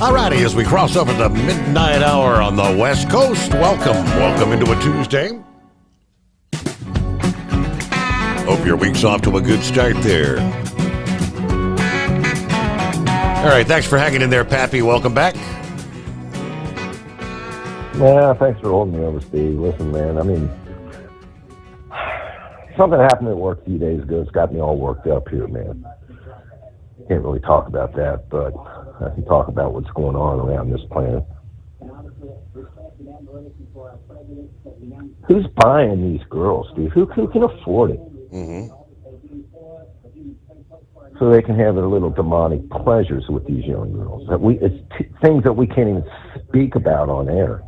Alrighty, as we cross over the midnight hour on the West Coast, welcome into a Tuesday. Hope your week's off to a good start there. All right, thanks for hanging in there, Pappy. Welcome back. Yeah, thanks for holding me over, Steve. Listen, man, I mean, something happened at work a few days ago. It's got me all worked up here, man. Can't really talk about that, but I can talk about what's going on around this planet. Who's buying these girls, Steve? Who can afford it? Mm-hmm. So they can have their little demonic pleasures with these young girls. It's things that we can't even speak about on air.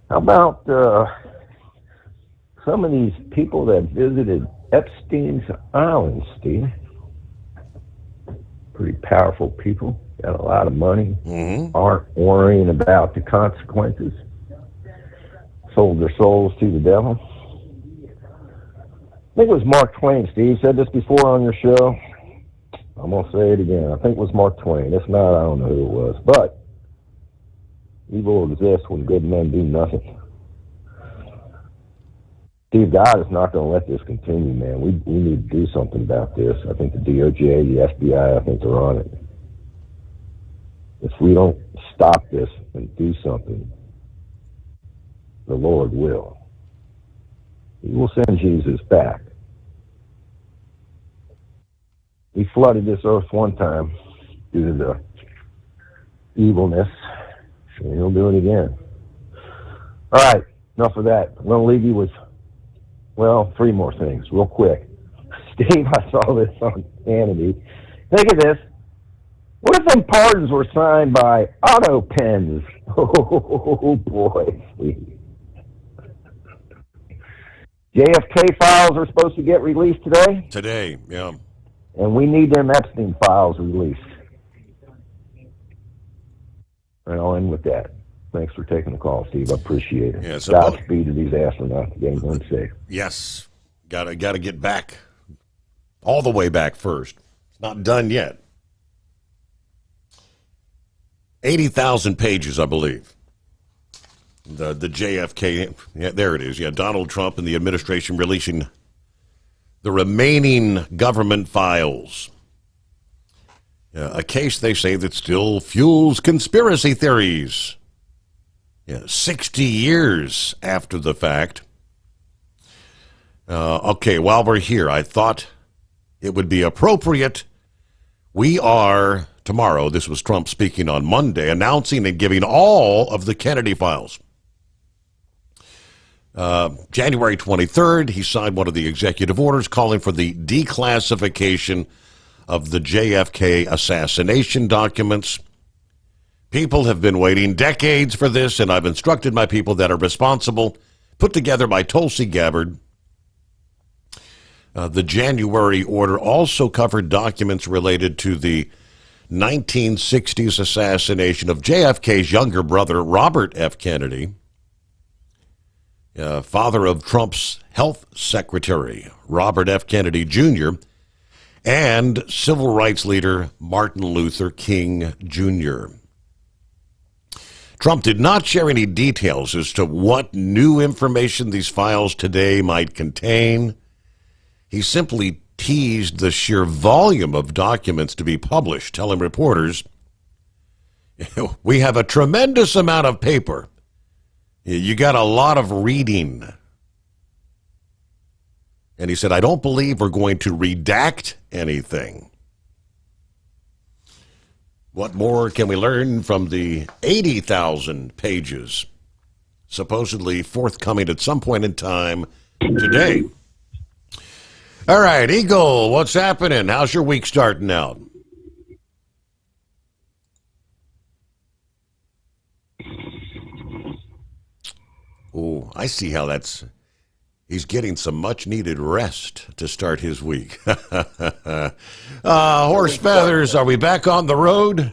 How about some of these people that visited Epstein's Island, Steve? Pretty powerful people, got a lot of money, aren't worrying about the consequences, sold their souls to the devil. I think it was Mark Twain, Steve, said this before on your show. I'm going to say it again. I think it was Mark Twain. If not, I don't know who it was. But evil exists when good men do nothing. Steve, God is not going to let this continue, man. We need to do something about this. I think the DOJ, the FBI, I think they're on it. If we don't stop this and do something, the Lord will. He will send Jesus back. He flooded this earth one time due to the evilness, and he'll do it again. All right, enough of that. I'm going to leave you with, well, 3 more things, real quick. Steve, I saw this on Hannity. Think of this. What if them pardons were signed by auto pens? Oh, boy, Steve. JFK files are supposed to get released today? Today, yeah. And we need them Epstein files released. And I'll end with that. Thanks for taking the call, Steve. I appreciate it. Yeah, Godspeed to these astronauts getting home safe. Yes. Gotta get back. All the way back first. It's not done yet. 80,000 pages, I believe. The JFK, yeah, there it is. Yeah, Donald Trump and the administration releasing the remaining government files. A case, they say, that still fuels conspiracy theories. 60 years after the fact. Okay, while we're here, I thought it would be appropriate. We are, tomorrow, this was Trump speaking on Monday, announcing and giving all of the Kennedy files. January 23rd, he signed one of the executive orders calling for the declassification of the JFK assassination documents. People have been waiting decades for this, and I've instructed my people that are responsible, put together by Tulsi Gabbard. The January order also covered documents related to the 1960s assassination of JFK's younger brother, Robert F. Kennedy, father of Trump's health secretary, Robert F. Kennedy Jr., and civil rights leader Martin Luther King Jr. Trump did not share any details as to what new information these files today might contain. He simply teased the sheer volume of documents to be published, telling reporters We have a tremendous amount of paper. You got a lot of reading. And he said, I don't believe we're going to redact anything. What more can we learn from the 80,000 pages supposedly forthcoming at some point in time today? All right, Eagle, what's happening? How's your week starting out? Oh, I see how that's... He's getting some much-needed rest to start his week. Horse Feathers, are we back on the road?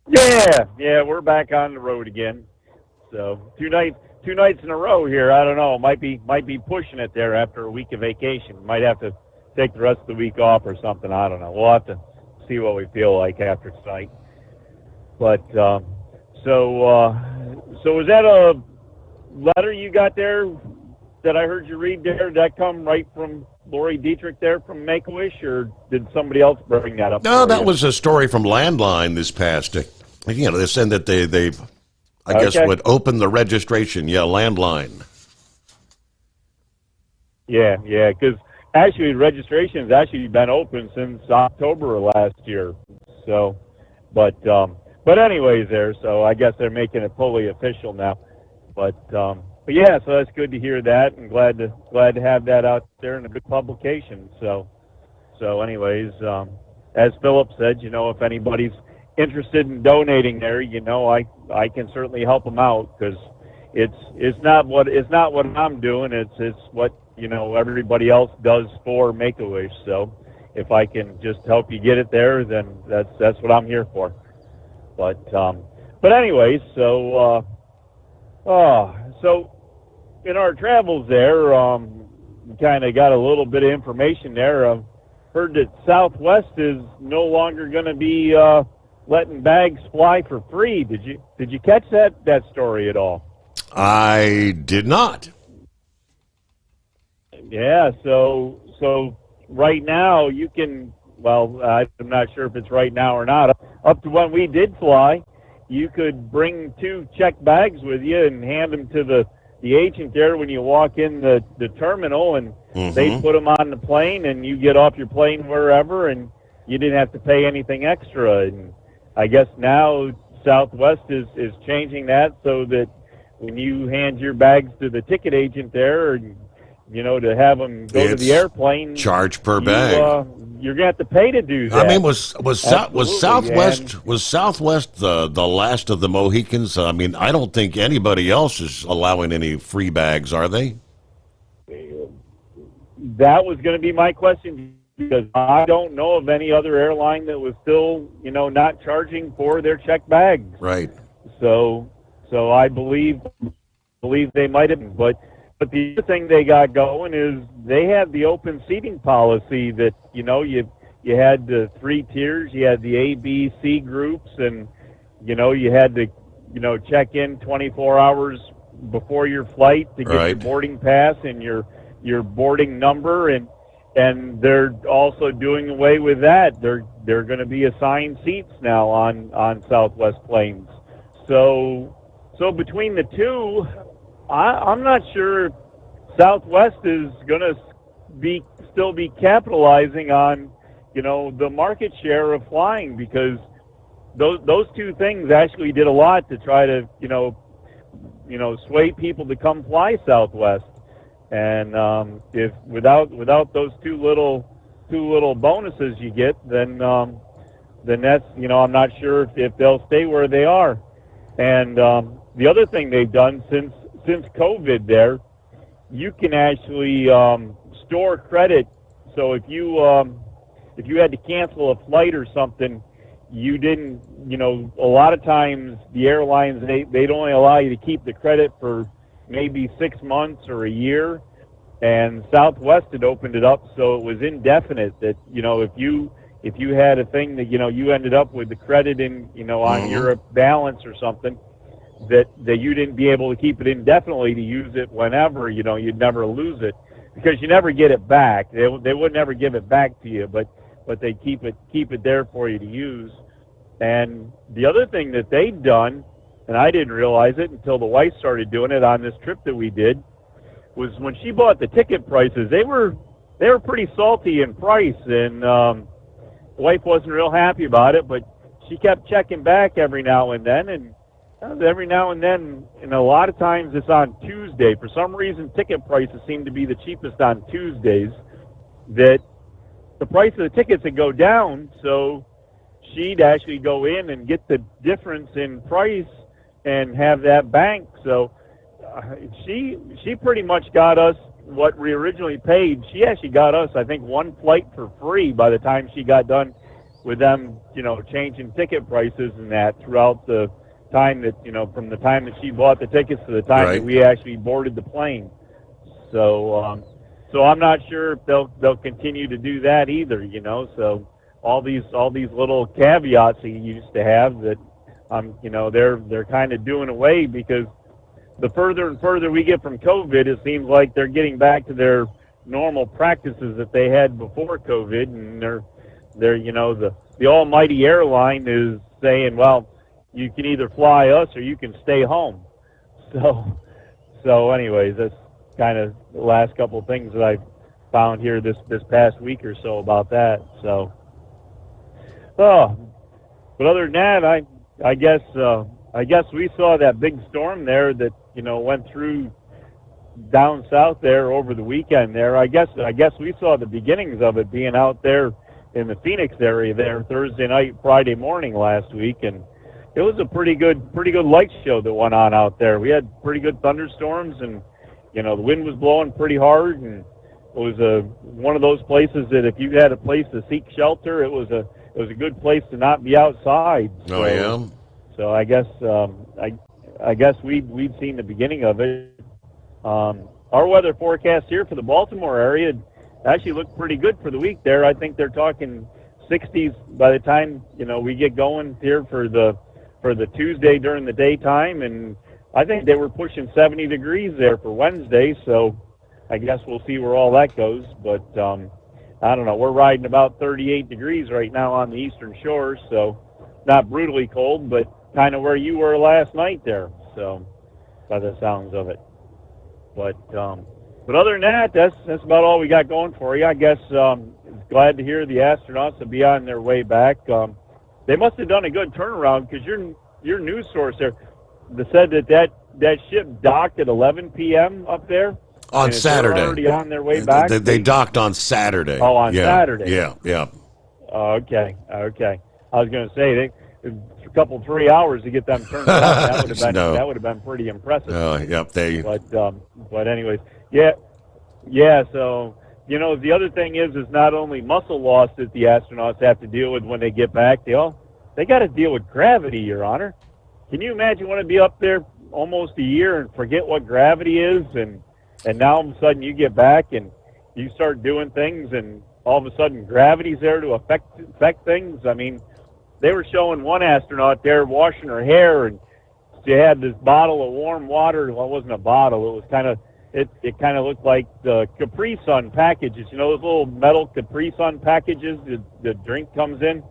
Yeah, we're back on the road again. So two nights in a row here. I don't know. Might be pushing it there after a week of vacation. Might have to take the rest of the week off or something. I don't know. We'll have to see what we feel like after tonight. But so was that a letter you got there that I heard you read there? Did that come right from Lori Dietrich there from Make-A-Wish, or did somebody else bring that up? No, that was a story from Landline this past. They're saying that they I guess, would open the registration. Yeah, Landline. Yeah, because actually registration has actually been open since October of last year. So, but anyways, so I guess they're making it fully official now. But yeah, so that's good to hear that, and glad to have that out there in a good publication. So anyways, as Philip said, if anybody's interested in donating there, I can certainly help them out, because it's not what I'm doing. It's what everybody else does for Make-A-Wish. So if I can just help you get it there, then that's what I'm here for. But anyways, so in our travels there, we kind of got a little bit of information there. I've heard that Southwest is no longer going to be letting bags fly for free. Did you catch that story at all? I did not. Yeah, so right now you can, well, I'm not sure if it's right now or not. Up to when we did fly, you could bring 2 checked bags with you and hand them to the agent there when you walk in the terminal, and they put them on the plane, and you get off your plane wherever, and you didn't have to pay anything extra. And I guess now Southwest is changing that so that when you hand your bags to the ticket agent there, and to have them go to the airplane, charge per bag. You're gonna have to pay to do that. I mean, was Southwest the last of the Mohicans? I mean, I don't think anybody else is allowing any free bags, are they? That was going to be my question, because I don't know of any other airline that was still, not charging for their checked bags. Right. So I believe they might have, but the other thing they got going is they had the open seating policy that, you had the 3 tiers. You had the A, B, C groups, and, you had to, check in 24 hours before your flight to get your boarding pass and your boarding number, and they're also doing away with that. They're going to be assigned seats now on Southwest planes. So between the two, I'm not sure Southwest is going to still be capitalizing on, the market share of flying, because those two things actually did a lot to try to, sway people to come fly Southwest. And if without those two little bonuses you get, then that's, I'm not sure if they'll stay where they are. And the other thing they've done since COVID there, you can actually store credit. So if you had to cancel a flight or something, you didn't, a lot of times the airlines, they'd only allow you to keep the credit for maybe 6 months or a year. And Southwest had opened it up so it was indefinite, that, if you had a thing that, you ended up with the credit in, on your balance or something, that you didn't be able to keep it indefinitely to use it whenever, you'd never lose it, because you never get it back. They would never give it back to you, but they keep it there for you to use. And the other thing that they'd done, and I didn't realize it until the wife started doing it on this trip that we did, was when she bought the ticket prices, they were pretty salty in price, and the wife wasn't real happy about it, but she kept checking back every now and then, and every now and then, and a lot of times it's on Tuesday. For some reason, ticket prices seem to be the cheapest on Tuesdays, that the price of the tickets would go down, so she'd actually go in and get the difference in price and have that bank. So she pretty much got us what we originally paid. She actually got us, I think, one flight for free by the time she got done with them, changing ticket prices and that throughout the time that, from the time that she bought the tickets to the time that we actually boarded the plane. So, so I'm not sure if they'll continue to do that either, so all these little caveats that you used to have that, they're kind of doing away, because the further and further we get from COVID, it seems like they're getting back to their normal practices that they had before COVID, and they're the almighty airline is saying, well, you can either fly us or you can stay home. So anyways, that's kind of the last couple of things that I've found here this past week or so about that. So, but other than that, I guess we saw that big storm there that went through down south there over the weekend there. I guess we saw the beginnings of it being out there in the Phoenix area there Thursday night, Friday morning last week, and it was a pretty good light show that went on out there. We had pretty good thunderstorms, and the wind was blowing pretty hard, and it was one of those places that if you had a place to seek shelter, it was a good place to not be outside. Oh, yeah. So I guess I guess we'd seen the beginning of it. Our weather forecast here for the Baltimore area actually looked pretty good for the week there. I think they're talking 60s by the time we get going here for the Tuesday during the daytime, and I think they were pushing 70 degrees there for Wednesday. So I guess we'll see where all that goes. But I don't know. We're riding about 38 degrees right now on the Eastern Shore, so not brutally cold, but kind of where you were last night there. So by the sounds of it. But other than that, that's about all we got going for you. I guess glad to hear the astronauts will be on their way back. They must have done a good turnaround, because your news source there said that ship docked at 11 p.m. up there. On Saturday. They're already on their way back? They docked on Saturday. Oh, on Saturday. Yeah. Oh, okay. I was going to say, a couple 3 hours to get them turned around. That would have been pretty impressive. Yep. But anyways, yeah. So the other thing is not only muscle loss that the astronauts have to deal with when they get back, they got to deal with gravity, Your Honor. Can you imagine when to be up there almost a year and forget what gravity is, and now all of a sudden you get back and you start doing things, and all of a sudden gravity's there to affect things? I mean, they were showing one astronaut there washing her hair, and she had this bottle of warm water. Well, it wasn't a bottle. It was it kind of looked like the Capri Sun packages. Those little metal Capri Sun packages the drink comes in?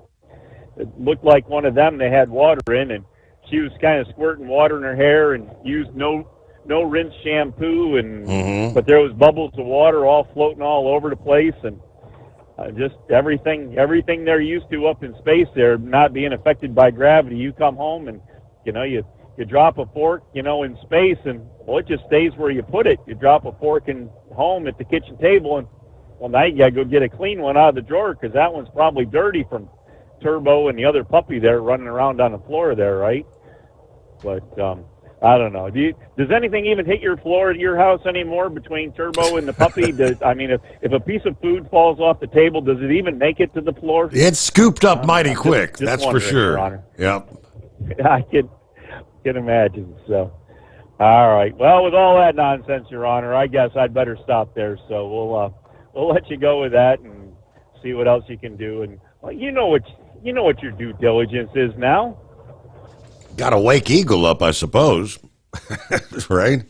It looked like one of them. They had water in, and she was kind of squirting water in her hair and used no rinse shampoo, and but there was bubbles of water all floating all over the place, and just everything they're used to up in space there not being affected by gravity. You come home and you drop a fork in space, and it just stays where you put it. You drop a fork in home at the kitchen table, and now you gotta go get a clean one out of the drawer, because that one's probably dirty from Turbo and the other puppy there running around on the floor there, right? But I don't know. Does anything even hit your floor at your house anymore between Turbo and the puppy? If a piece of food falls off the table, does it even make it to the floor? It's scooped up mighty quick. Just that's for sure. Your Honor. Yep. I can imagine. So, all right. Well, with all that nonsense, Your Honor, I guess I'd better stop there. So we'll let you go with that and see what else you can do. And you know what your due diligence is now. Got to wake Eagle up, I suppose. Right?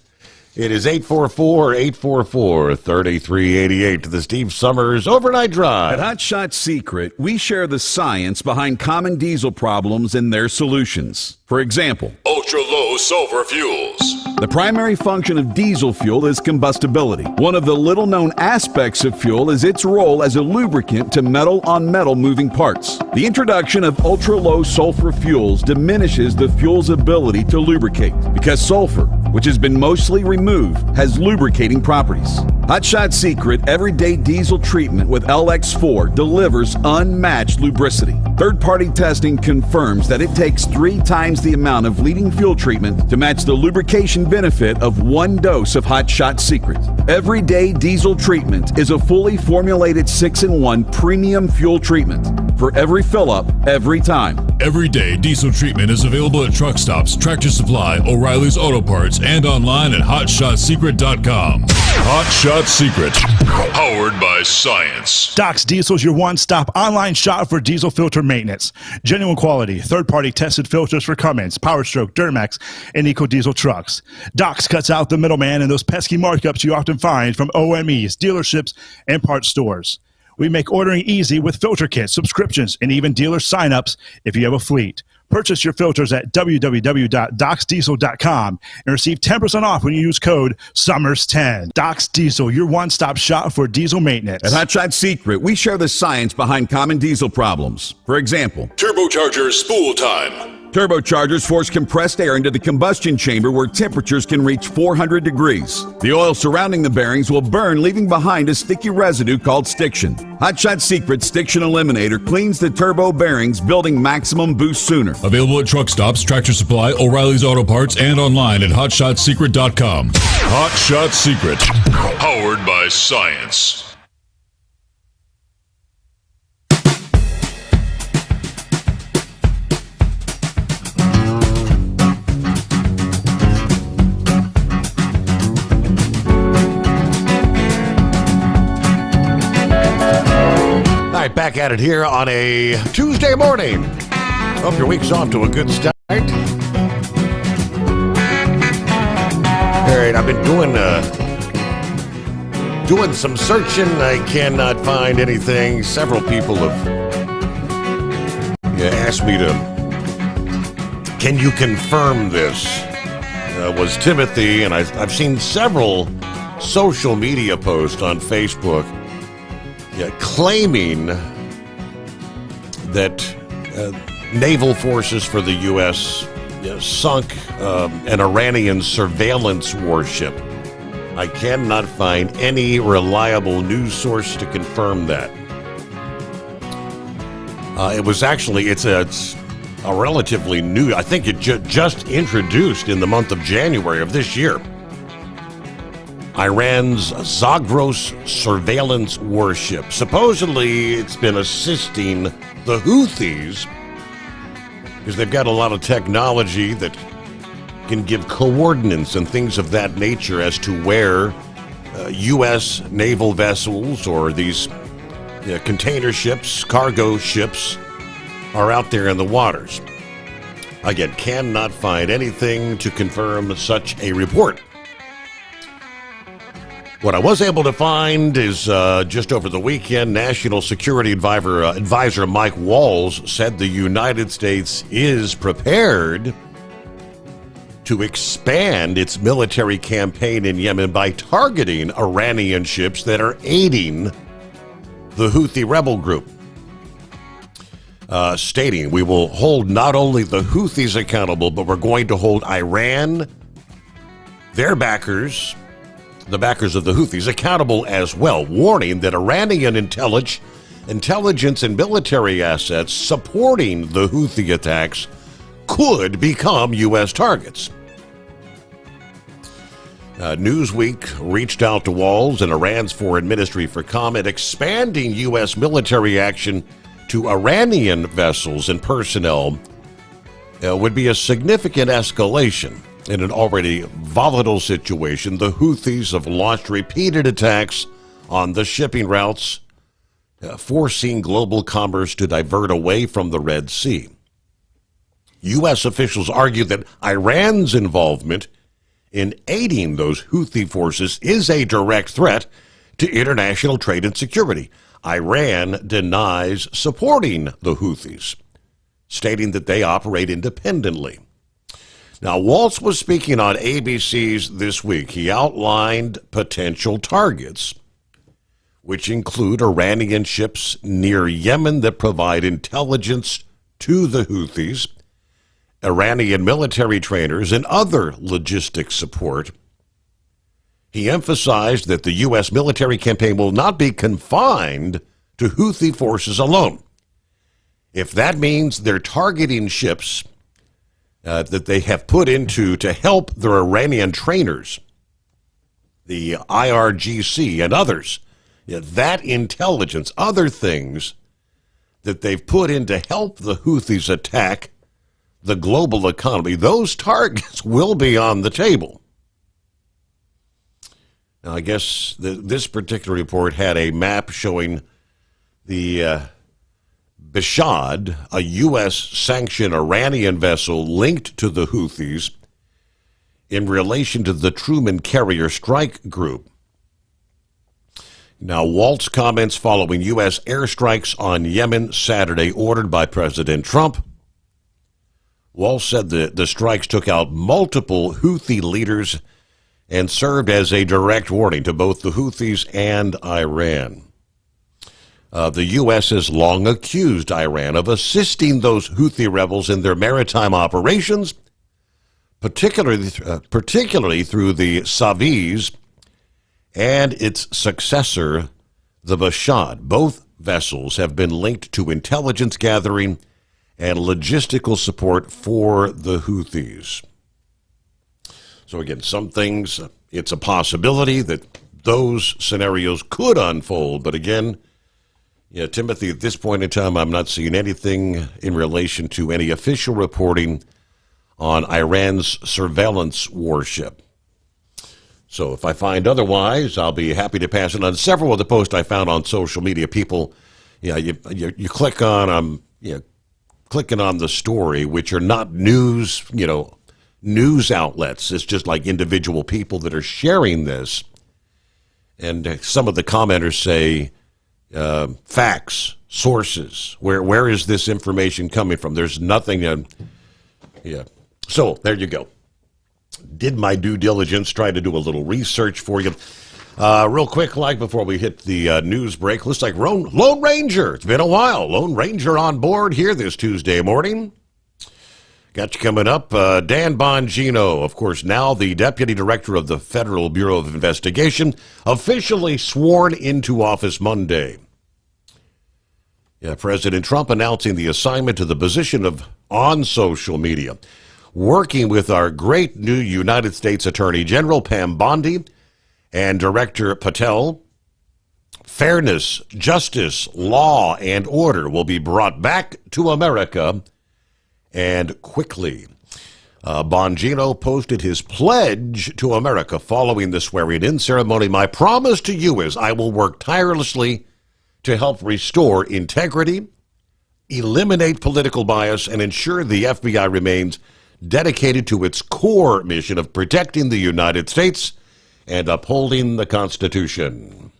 It is 844-844-3388 to the Steve Sommers Overnight Drive. At Hot Shot Secret, we share the science behind common diesel problems and their solutions. For example, Ultra-low sulfur fuels. the primary function of diesel fuel is combustibility. One of the little-known aspects of fuel is its role as a lubricant to metal-on-metal moving parts. The introduction of ultra-low sulfur fuels diminishes the fuel's ability to lubricate because sulfur, which has been mostly removed, has lubricating properties. Hot Shot Secret Everyday Diesel Treatment with LX4 delivers unmatched lubricity. Third-party testing confirms that it takes 3 times the amount of leading fuel treatment to match the lubrication benefit of 1 dose of Hot Shot Secret. Everyday Diesel Treatment is a fully formulated 6-in-1 premium fuel treatment for every fill-up, every time. Everyday diesel treatment is available at truck stops, Tractor Supply, O'Reilly's Auto Parts, and online at HotShotSecret.com. Hot Shot Secret, powered by science. Doc's Diesel is your one-stop online shop for diesel filter maintenance. Genuine quality, third-party tested filters for Cummins, Power Stroke, Duramax, and EcoDiesel trucks. Doc's cuts out the middleman and those pesky markups you often find from OMEs, dealerships, and parts stores. We make ordering easy with filter kits, subscriptions, and even dealer sign-ups if you have a fleet. Purchase your filters at www.docsdiesel.com and receive 10% off when you use code SOMMERS10. Doc's Diesel, your one-stop shop for diesel maintenance. At Hot Shot Secret, we share the science behind common diesel problems. For example, Turbocharger spool time. turbochargers force compressed air into the combustion chamber where temperatures can reach 400 degrees. The oil surrounding the bearings will burn, leaving behind a sticky residue called stiction. Hot Shot Secret Stiction Eliminator cleans the turbo bearings, building maximum boost sooner. Available at truck stops, Tractor Supply, O'Reilly's Auto Parts, and online at HotShotSecret.com. Hot Shot Secret, powered by science. Back at it here on a Tuesday morning. Hope your week's off to a good start. All right, I've been doing some searching. I cannot find anything. Several people have asked me to, can you confirm this? Was Timothy, and I've seen several social media posts on Facebook claiming that naval forces for the U.S. Sunk an Iranian surveillance warship. I cannot find any reliable news source to confirm that. It's a relatively new, I think it just introduced in the month of January of this year. Iran's Zagros surveillance warship. Supposedly, it's been assisting the Houthis because they've got a lot of technology that can give coordinates and things of that nature as to where U.S. naval vessels or these container ships, cargo ships, are out there in the waters. Again, cannot find anything to confirm such a report. What I was able to find is just over the weekend, National Security Advisor Mike Walls said the United States is prepared to expand its military campaign in Yemen by targeting Iranian ships that are aiding the Houthi rebel group. Stating, we will hold not only the Houthis accountable, but we're going to hold Iran, their backers, the backers of the Houthis, accountable as well, warning that Iranian intelligence and military assets supporting the Houthi attacks could become U.S. targets. Newsweek reached out to Walls and Iran's foreign ministry for comment. Expanding U.S. military action to Iranian vessels and personnel would be a significant escalation. In an already volatile situation, the Houthis have launched repeated attacks on the shipping routes, forcing global commerce to divert away from the Red Sea. U.S. officials argue that Iran's involvement in aiding those Houthi forces is a direct threat to international trade and security. Iran denies supporting the Houthis, stating that they operate independently. Now, Waltz was speaking on ABC's This Week. He outlined potential targets, which include Iranian ships near Yemen that provide intelligence to the Houthis, Iranian military trainers, and other logistic support. He emphasized that the U.S. military campaign will not be confined to Houthi forces alone. If that means they're targeting ships that they have put into to help their Iranian trainers, the IRGC and others, that intelligence, other things that they've put in to help the Houthis attack the global economy, those targets will be on the table. Now, I guess this particular report had a map showing the Bishad, a U.S.-sanctioned Iranian vessel linked to the Houthis in relation to the Truman Carrier Strike Group. Now, Waltz comments following U.S. airstrikes on Yemen Saturday ordered by President Trump. Waltz said the strikes took out multiple Houthi leaders and served as a direct warning to both the Houthis and Iran. The U.S. has long accused Iran of assisting those Houthi rebels in their maritime operations, particularly through the Saviz and its successor, the Bashad. Both vessels have been linked to intelligence gathering and logistical support for the Houthis. So again, some things, it's a possibility that those scenarios could unfold. But again, Timothy, at this point in time, I'm not seeing anything in relation to any official reporting on Iran's surveillance warship. So if I find otherwise, I'll be happy to pass it on. Several of the posts I found on social media, people, you click on clicking on the story, which are not news, news outlets. It's just like individual people that are sharing this. And some of the commenters say, facts, sources, where is this information coming from? There's nothing. So there you go. Did my due diligence, try to do a little research for you. Real quick, before we hit the news break, looks like Lone Ranger. It's been a while. Lone Ranger on board here this Tuesday morning. Got you coming up. Dan Bongino, of course, now the Deputy Director of the Federal Bureau of Investigation, officially sworn into office Monday. President Trump announcing the assignment to the position on social media, working with our great new United States Attorney General Pam Bondi and Director Patel. Fairness, justice, law, and order will be brought back to America, and quickly. Bongino posted his pledge to America following the swearing-in ceremony. My promise to you is I will work tirelessly to help restore integrity, eliminate political bias, and ensure the FBI remains dedicated to its core mission of protecting the United States and upholding the Constitution.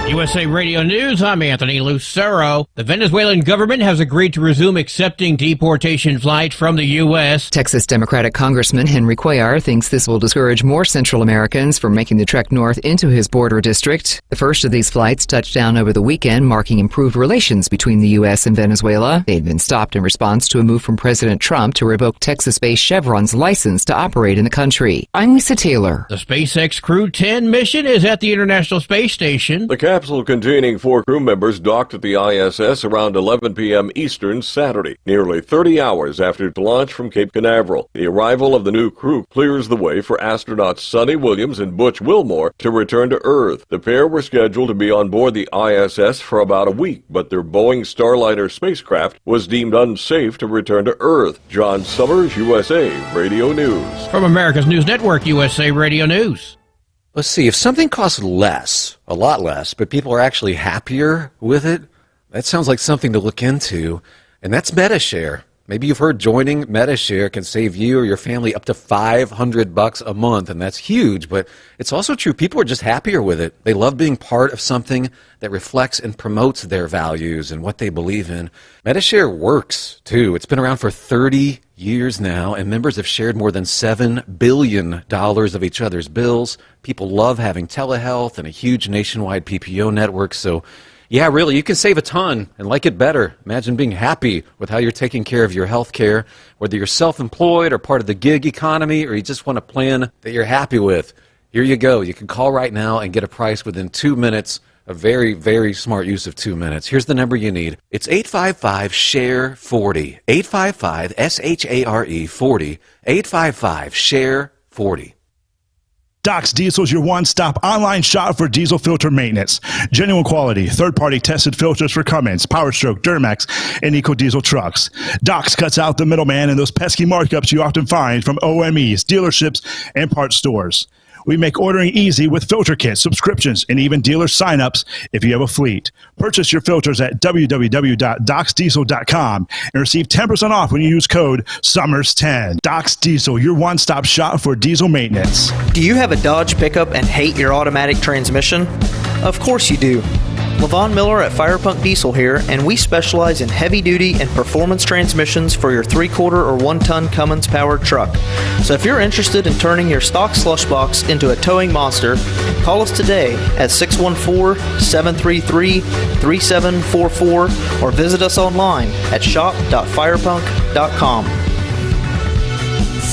USA Radio News, I'm Anthony Lucero. The Venezuelan government has agreed to resume accepting deportation flights from the U.S. Texas Democratic Congressman Henry Cuellar thinks this will discourage more Central Americans from making the trek north into his border district. The first of these flights touched down over the weekend, marking improved relations between the U.S. and Venezuela. They'd been stopped in response to a move from President Trump to revoke Texas-based Chevron's license to operate in the country. I'm Lisa Taylor. The SpaceX Crew 10 mission is at the International Space Station. The capsule containing 4 crew members docked at the ISS around 11 p.m. Eastern Saturday, nearly 30 hours after its launch from Cape Canaveral. The arrival of the new crew clears the way for astronauts Sonny Williams and Butch Wilmore to return to Earth. The pair were scheduled to be on board the ISS for about a week, but their Boeing Starliner spacecraft was deemed unsafe to return to Earth. John Sommers, USA Radio News. From America's News Network, USA Radio News. Let's see, if something costs less, a lot less, but people are actually happier with it, that sounds like something to look into. And that's MetaShare. Maybe you've heard joining MediShare can save you or your family up to $500 a month, and that's huge, but it's also true. People are just happier with it. They love being part of something that reflects and promotes their values and what they believe in. MediShare works, too. It's been around for 30 years now, and members have shared more than $7 billion of each other's bills. People love having telehealth and a huge nationwide PPO network, so yeah, really, you can save a ton and like it better. Imagine being happy with how you're taking care of your health care, whether you're self-employed or part of the gig economy, or you just want a plan that you're happy with. Here you go. You can call right now and get a price within 2 minutes. A very, very smart use of 2 minutes. Here's the number you need. It's 855-SHARE-40. 855-SHARE-40. 855-SHARE-40. Doc's Diesel is your one-stop online shop for diesel filter maintenance. Genuine quality, third-party tested filters for Cummins, Power Stroke, Duramax, and EcoDiesel trucks. Doc's cuts out the middleman and those pesky markups you often find from OMEs, dealerships, and parts stores. We make ordering easy with filter kits, subscriptions, and even dealer sign-ups if you have a fleet. Purchase your filters at www.docsdiesel.com and receive 10% off when you use code SOMMERS10. Doc's Diesel, your one-stop shop for diesel maintenance. Do you have a Dodge pickup and hate your automatic transmission? Of course you do. LaVon Miller at Firepunk Diesel here, and we specialize in heavy-duty and performance transmissions for your 3/4 or 1-ton Cummins-powered truck. So if you're interested in turning your stock slush box into a towing monster, call us today at 614-733-3744 or visit us online at shop.firepunk.com.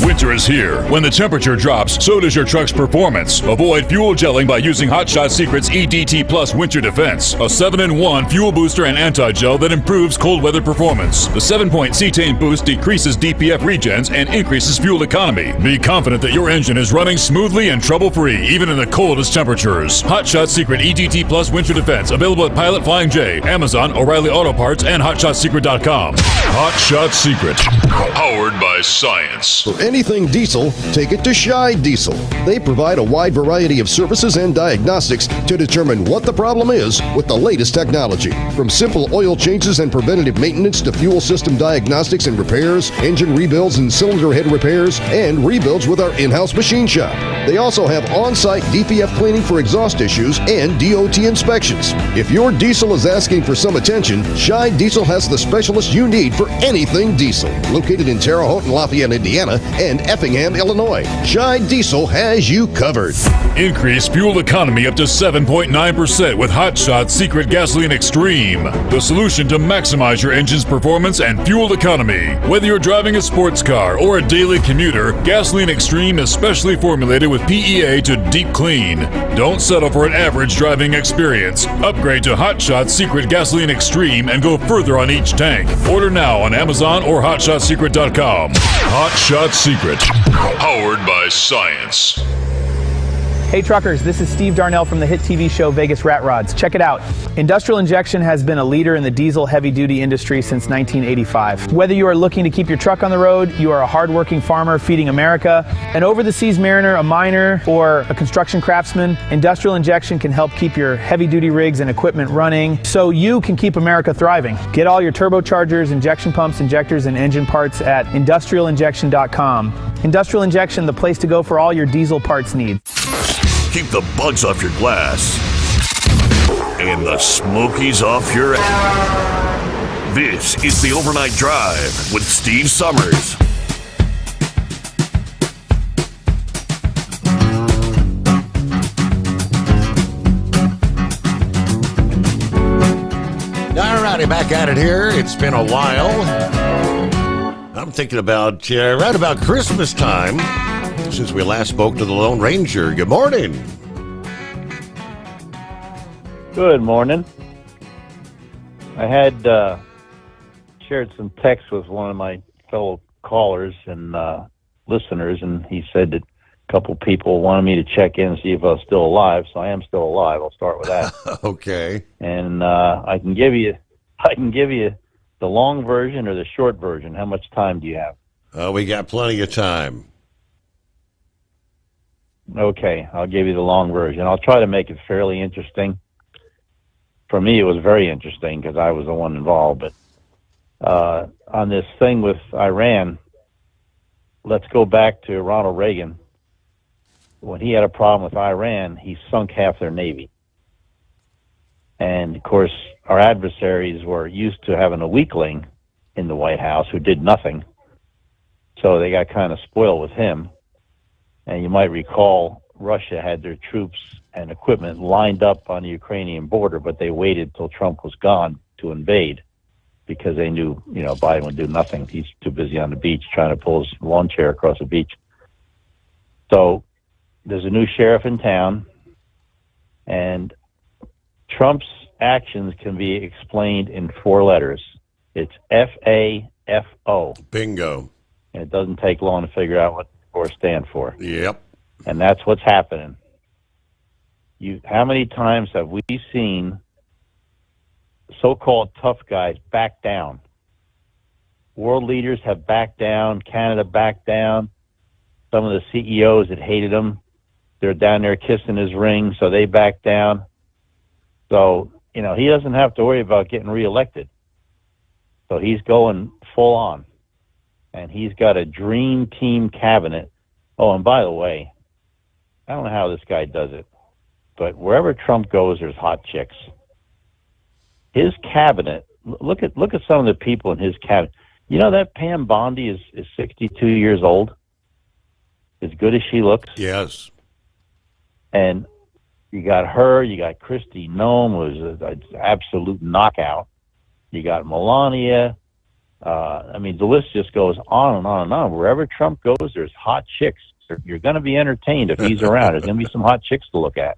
Winter is here. When the temperature drops, so does your truck's performance. Avoid fuel gelling by using Hot Shot Secret's EDT Plus Winter Defense, a 7-in-1 fuel booster and anti-gel that improves cold weather performance. The 7-point cetane boost decreases DPF regens and increases fuel economy. Be confident that your engine is running smoothly and trouble-free, even in the coldest temperatures. Hot Shot Secret EDT Plus Winter Defense, available at Pilot Flying J, Amazon, O'Reilly Auto Parts, and HotShotSecret.com. Hot Shot Secret, powered by science. For anything diesel, take it to Shy Diesel. They provide a wide variety of services and diagnostics to determine what the problem is with the latest technology. From simple oil changes and preventative maintenance to fuel system diagnostics and repairs, engine rebuilds and cylinder head repairs, and rebuilds with our in-house machine shop. They also have on-site DPF cleaning for exhaust issues and DOT inspections. If your diesel is asking for some attention, Shy Diesel has the specialist you need for anything diesel. Located in Terre Haute and Lafayette, Indiana, and Effingham, Illinois. Shy Diesel has you covered. Increase fuel economy up to 7.9% with Hot Shot Secret Gasoline Extreme, the solution to maximize your engine's performance and fuel economy. Whether you're driving a sports car or a daily commuter, Gasoline Extreme is specially formulated with PEA to deep clean. Don't settle for an average driving experience. Upgrade to Hot Shot Secret Gasoline Extreme and go further on each tank. Order now on Amazon or HotShotSecret.com. Hot Shot Secret, powered by science. Hey truckers, this is Steve Darnell from the hit TV show Vegas Rat Rods. Check it out. Industrial Injection has been a leader in the diesel heavy-duty industry since 1985. Whether you are looking to keep your truck on the road, you are a hardworking farmer feeding America, an over-the-seas mariner, a miner, or a construction craftsman, Industrial Injection can help keep your heavy-duty rigs and equipment running so you can keep America thriving. Get all your turbochargers, injection pumps, injectors, and engine parts at industrialinjection.com. Industrial Injection, the place to go for all your diesel parts needs. Keep the bugs off your glass and the smokies off your ass. This is the Overnight Drive with Steve Sommers. All righty, back at it here. It's been a while. I'm thinking about right about Christmas time since we last spoke to the Lone Ranger. Good morning. Good morning. I had shared some text with one of my fellow callers and listeners, and he said that a couple people wanted me to check in and see if I was still alive. So I am still alive. I'll start with that. Okay. And I can give you the long version or the short version. How much time do you have? We got plenty of time. Okay, I'll give you the long version. I'll try to make it fairly interesting. For me, it was very interesting because I was the one involved, but on this thing with Iran, let's go back to Ronald Reagan. When he had a problem with Iran, he sunk half their Navy. And, of course, our adversaries were used to having a weakling in the White House who did nothing. So they got kind of spoiled with him. And you might recall Russia had their troops and equipment lined up on the Ukrainian border, but they waited till Trump was gone to invade because they knew, Biden would do nothing. He's too busy on the beach trying to pull his lawn chair across the beach. So there's a new sheriff in town, and Trump's actions can be explained in 4 letters. It's FAFO. Bingo. And it doesn't take long to figure out what the 4 stand for. Yep. And that's what's happening. How many times have we seen so-called tough guys back down? World leaders have backed down. Canada backed down. Some of the CEOs that hated him, they're down there kissing his ring, so they backed down. So, he doesn't have to worry about getting reelected. So he's going full on. And he's got a dream team cabinet. Oh, and by the way, I don't know how this guy does it, but wherever Trump goes, there's hot chicks. His cabinet, look at some of the people in his cabinet. You know that Pam Bondi is 62 years old? As good as she looks? Yes. And you got her, you got Kristi Noem, who was an absolute knockout. You got Melania. The list just goes on and on and on. Wherever Trump goes, there's hot chicks. You're going to be entertained if he's around. There's going to be some hot chicks to look at.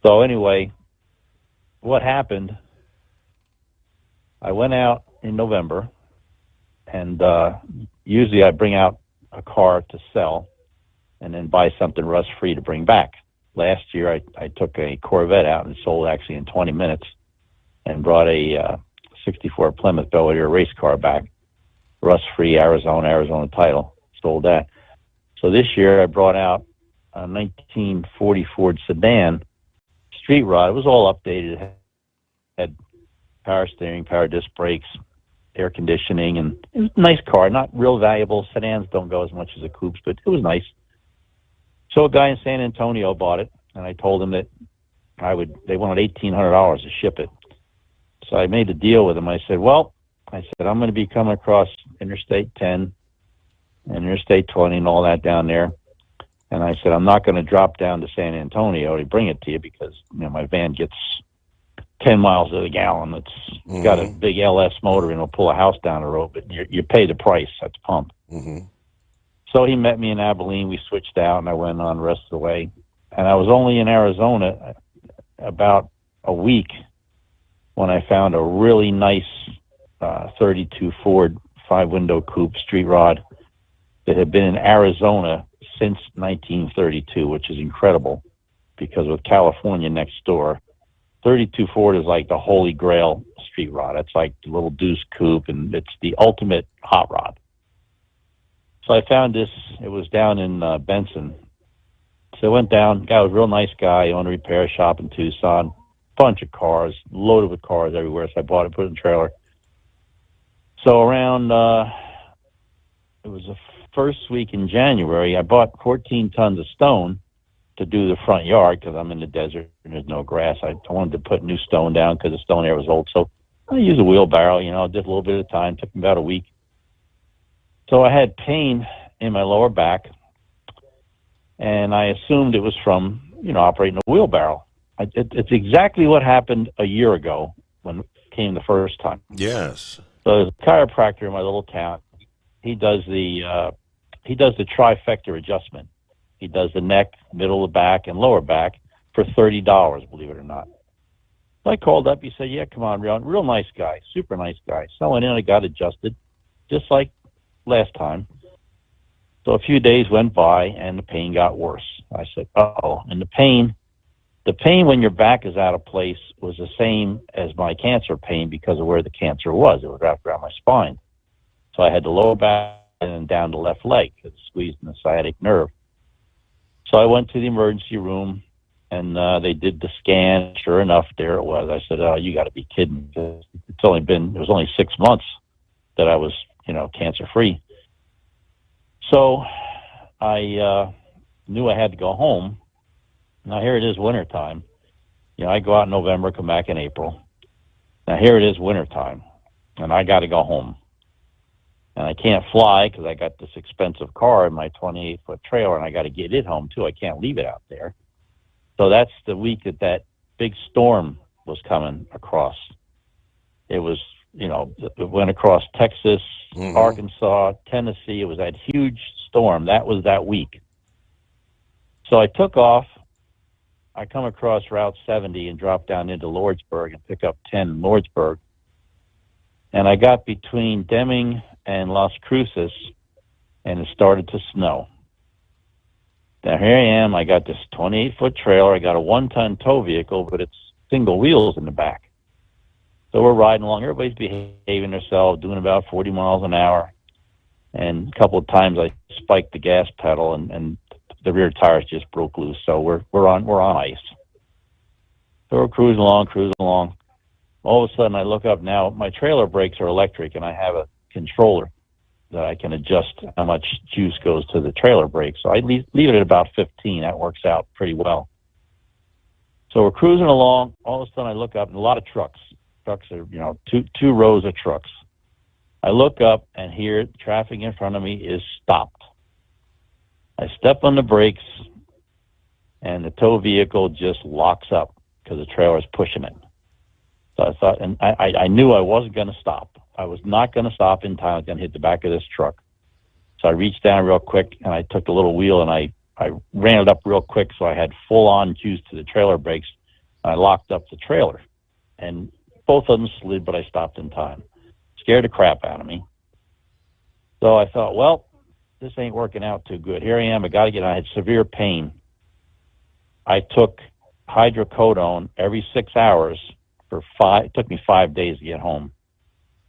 So anyway, what happened, I went out in November, and usually I bring out a car to sell and then buy something rust-free to bring back. Last year, I took a Corvette out and sold actually in 20 minutes and brought a 64 Plymouth Belvedere race car back, rust-free, Arizona title, sold that. So this year I brought out a 1940 Ford sedan, street rod. It was all updated. It had power steering, power disc brakes, air conditioning, and it was a nice car, not real valuable. Sedans don't go as much as the coupes, but it was nice. So a guy in San Antonio bought it, and I told him that they wanted $1,800 to ship it. So I made a deal with him. I said, I'm going to be coming across Interstate 10 and Interstate 20 and all that down there. And I said, I'm not going to drop down to San Antonio to bring it to you because, my van gets 10 miles to the gallon. It's got a big LS motor and it'll pull a house down the road, but you pay the price at the pump. Mm-hmm. So he met me in Abilene. We switched out and I went on the rest of the way. And I was only in Arizona about a week when I found a really nice 32 Ford 5-window coupe street rod that had been in Arizona since 1932, which is incredible because with California next door, 32 Ford is like the holy grail street rod. It's like the little Deuce coupe, and it's the ultimate hot rod. So I found this. It was down in Benson. So I went down. Guy was a real nice guy. He owned a repair shop in Tucson. Bunch of cars, loaded with cars everywhere. So I bought it, put it in the trailer. So around, it was the first week in January, I bought 14 tons of stone to do the front yard because I'm in the desert and there's no grass. I wanted to put new stone down because the stone there was old. So I used a wheelbarrow, did a little bit at a time. Took me about a week. So I had pain in my lower back, and I assumed it was from, operating a wheelbarrow. It's exactly what happened a year ago when it came the first time. Yes. So there's a chiropractor in my little town. He does the trifecta adjustment. He does the neck, middle of the back, and lower back for $30, believe it or not. So I called up. He said, yeah, come on, real nice guy, super nice guy. So I went in, I got adjusted, just like last time. So a few days went by, and the pain got worse. I said, uh-oh. And the pain when your back is out of place was the same as my cancer pain because of where the cancer was. It was wrapped around my spine. So I had the lower back and then down the left leg. It squeezed in the sciatic nerve. So I went to the emergency room, and they did the scan. Sure enough, there it was. I said, "Oh, you got to be kidding!" It was only 6 months that I was, cancer free. So I knew I had to go home. Now here it is, wintertime. I go out in November, come back in April. Now here it is, wintertime, and I got to go home. And I can't fly because I got this expensive car in my 28-foot trailer, and I got to get it home too. I can't leave it out there. So that's the week that big storm was coming across. It was, it went across Texas, Arkansas, Tennessee. It was that huge storm. That was that week. So I took off. I come across Route 70 and drop down into Lordsburg and pick up 10 in Lordsburg. And I got between Deming and Las Cruces, and it started to snow. Now here I am. I got this 28-foot trailer. I got a 1-ton tow vehicle, but it's single wheels in the back. So we're riding along. Everybody's behaving themselves, doing about 40 miles an hour. And a couple of times I spiked the gas pedal, and the rear tires just broke loose. So we're on ice. So we're cruising along. All of a sudden I look up. Now my trailer brakes are electric, and I have a controller that I can adjust how much juice goes to the trailer brake. So I leave it at about 15. That works out pretty well. So we're cruising along. All of a sudden I look up, and a lot of trucks. Trucks are, two rows of trucks. I look up, and here traffic in front of me is stopped. I step on the brakes, and the tow vehicle just locks up because the trailer is pushing it. So I thought, and I knew I wasn't going to stop. I was not going to stop in time. I was going to hit the back of this truck. So I reached down real quick, and I took the little wheel, and I ran it up real quick, so I had full-on juice to the trailer brakes. I locked up the trailer, and both of them slid, but I stopped in time. Scared the crap out of me. So I thought, well, this ain't working out too good. Here I am. I got to get. I had severe pain. I took hydrocodone every 6 hours for 5. It took me 5 days to get home.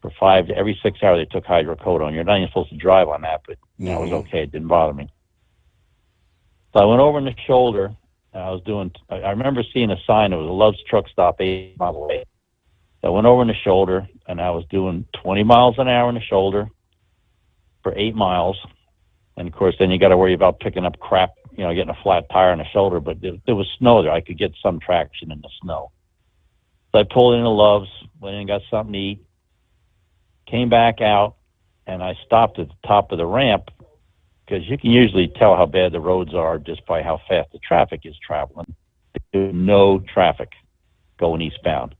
Every 6 hours they took hydrocodone. You're not even supposed to drive on that, but it was okay. It didn't bother me. So I went over in the shoulder, and I remember seeing a sign. It was a Love's Truck Stop 8 miles away. So I went over in the shoulder, and I was doing 20 miles an hour in the shoulder for 8 miles. And of course, then you got to worry about picking up crap, getting a flat tire on the shoulder. But there was snow there. I could get some traction in the snow. So I pulled into Love's, went in and got something to eat, came back out, and I stopped at the top of the ramp because you can usually tell how bad the roads are just by how fast the traffic is traveling. There's no traffic going eastbound.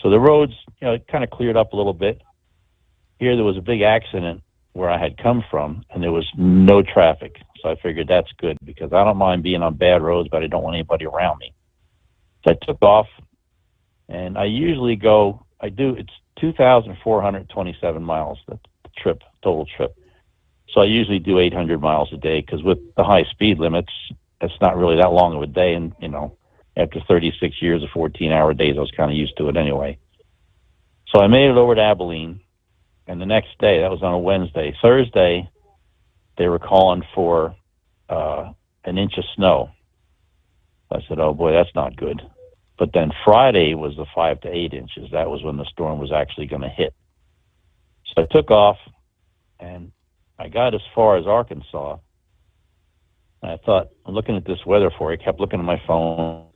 So the roads, it kind of cleared up a little bit. Here there was a big accident where I had come from, and there was no traffic. So I figured that's good because I don't mind being on bad roads, but I don't want anybody around me. So I took off, and I usually it's 2,427 miles, the total trip. So I usually do 800 miles a day because with the high speed limits, it's not really that long of a day. And, after 36 years of 14-hour days, I was kind of used to it anyway. So I made it over to Abilene, and the next day, that was on a Wednesday. Thursday, they were calling for an inch of snow. I said, oh boy, that's not good. But then Friday was the 5 to 8 inches. That was when the storm was actually going to hit. So I took off, and I got as far as Arkansas. And I thought, I'm looking at this weather for you. I kept looking at my phone.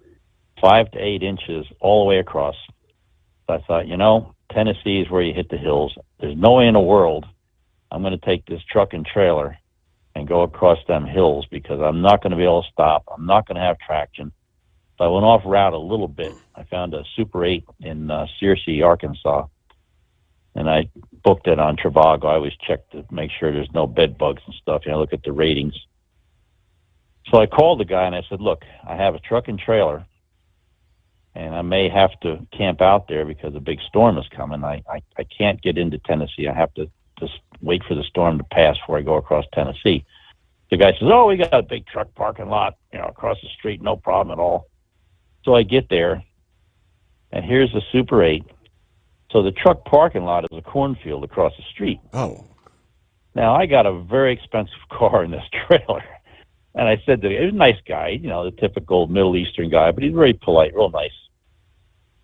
5 to 8 inches all the way across. So I thought, Tennessee is where you hit the hills. There's no way in the world I'm going to take this truck and trailer and go across them hills because I'm not going to be able to stop. I'm not going to have traction. So I went off route a little bit. I found a Super 8 in Searcy, Arkansas, and I booked it on Trivago. I always check to make sure there's no bed bugs and stuff. Look at the ratings. So I called the guy, and I said, look, I have a truck and trailer, and I may have to camp out there because a big storm is coming. I can't get into Tennessee. I have to just wait for the storm to pass before I go across Tennessee. The guy says, oh, we got a big truck parking lot, across the street, no problem at all. So I get there, and here's the Super 8. So the truck parking lot is a cornfield across the street. Oh. Now, I got a very expensive car in this trailer. And I said to him, he was a nice guy, you know, the typical Middle Eastern guy, but he's very polite, real nice.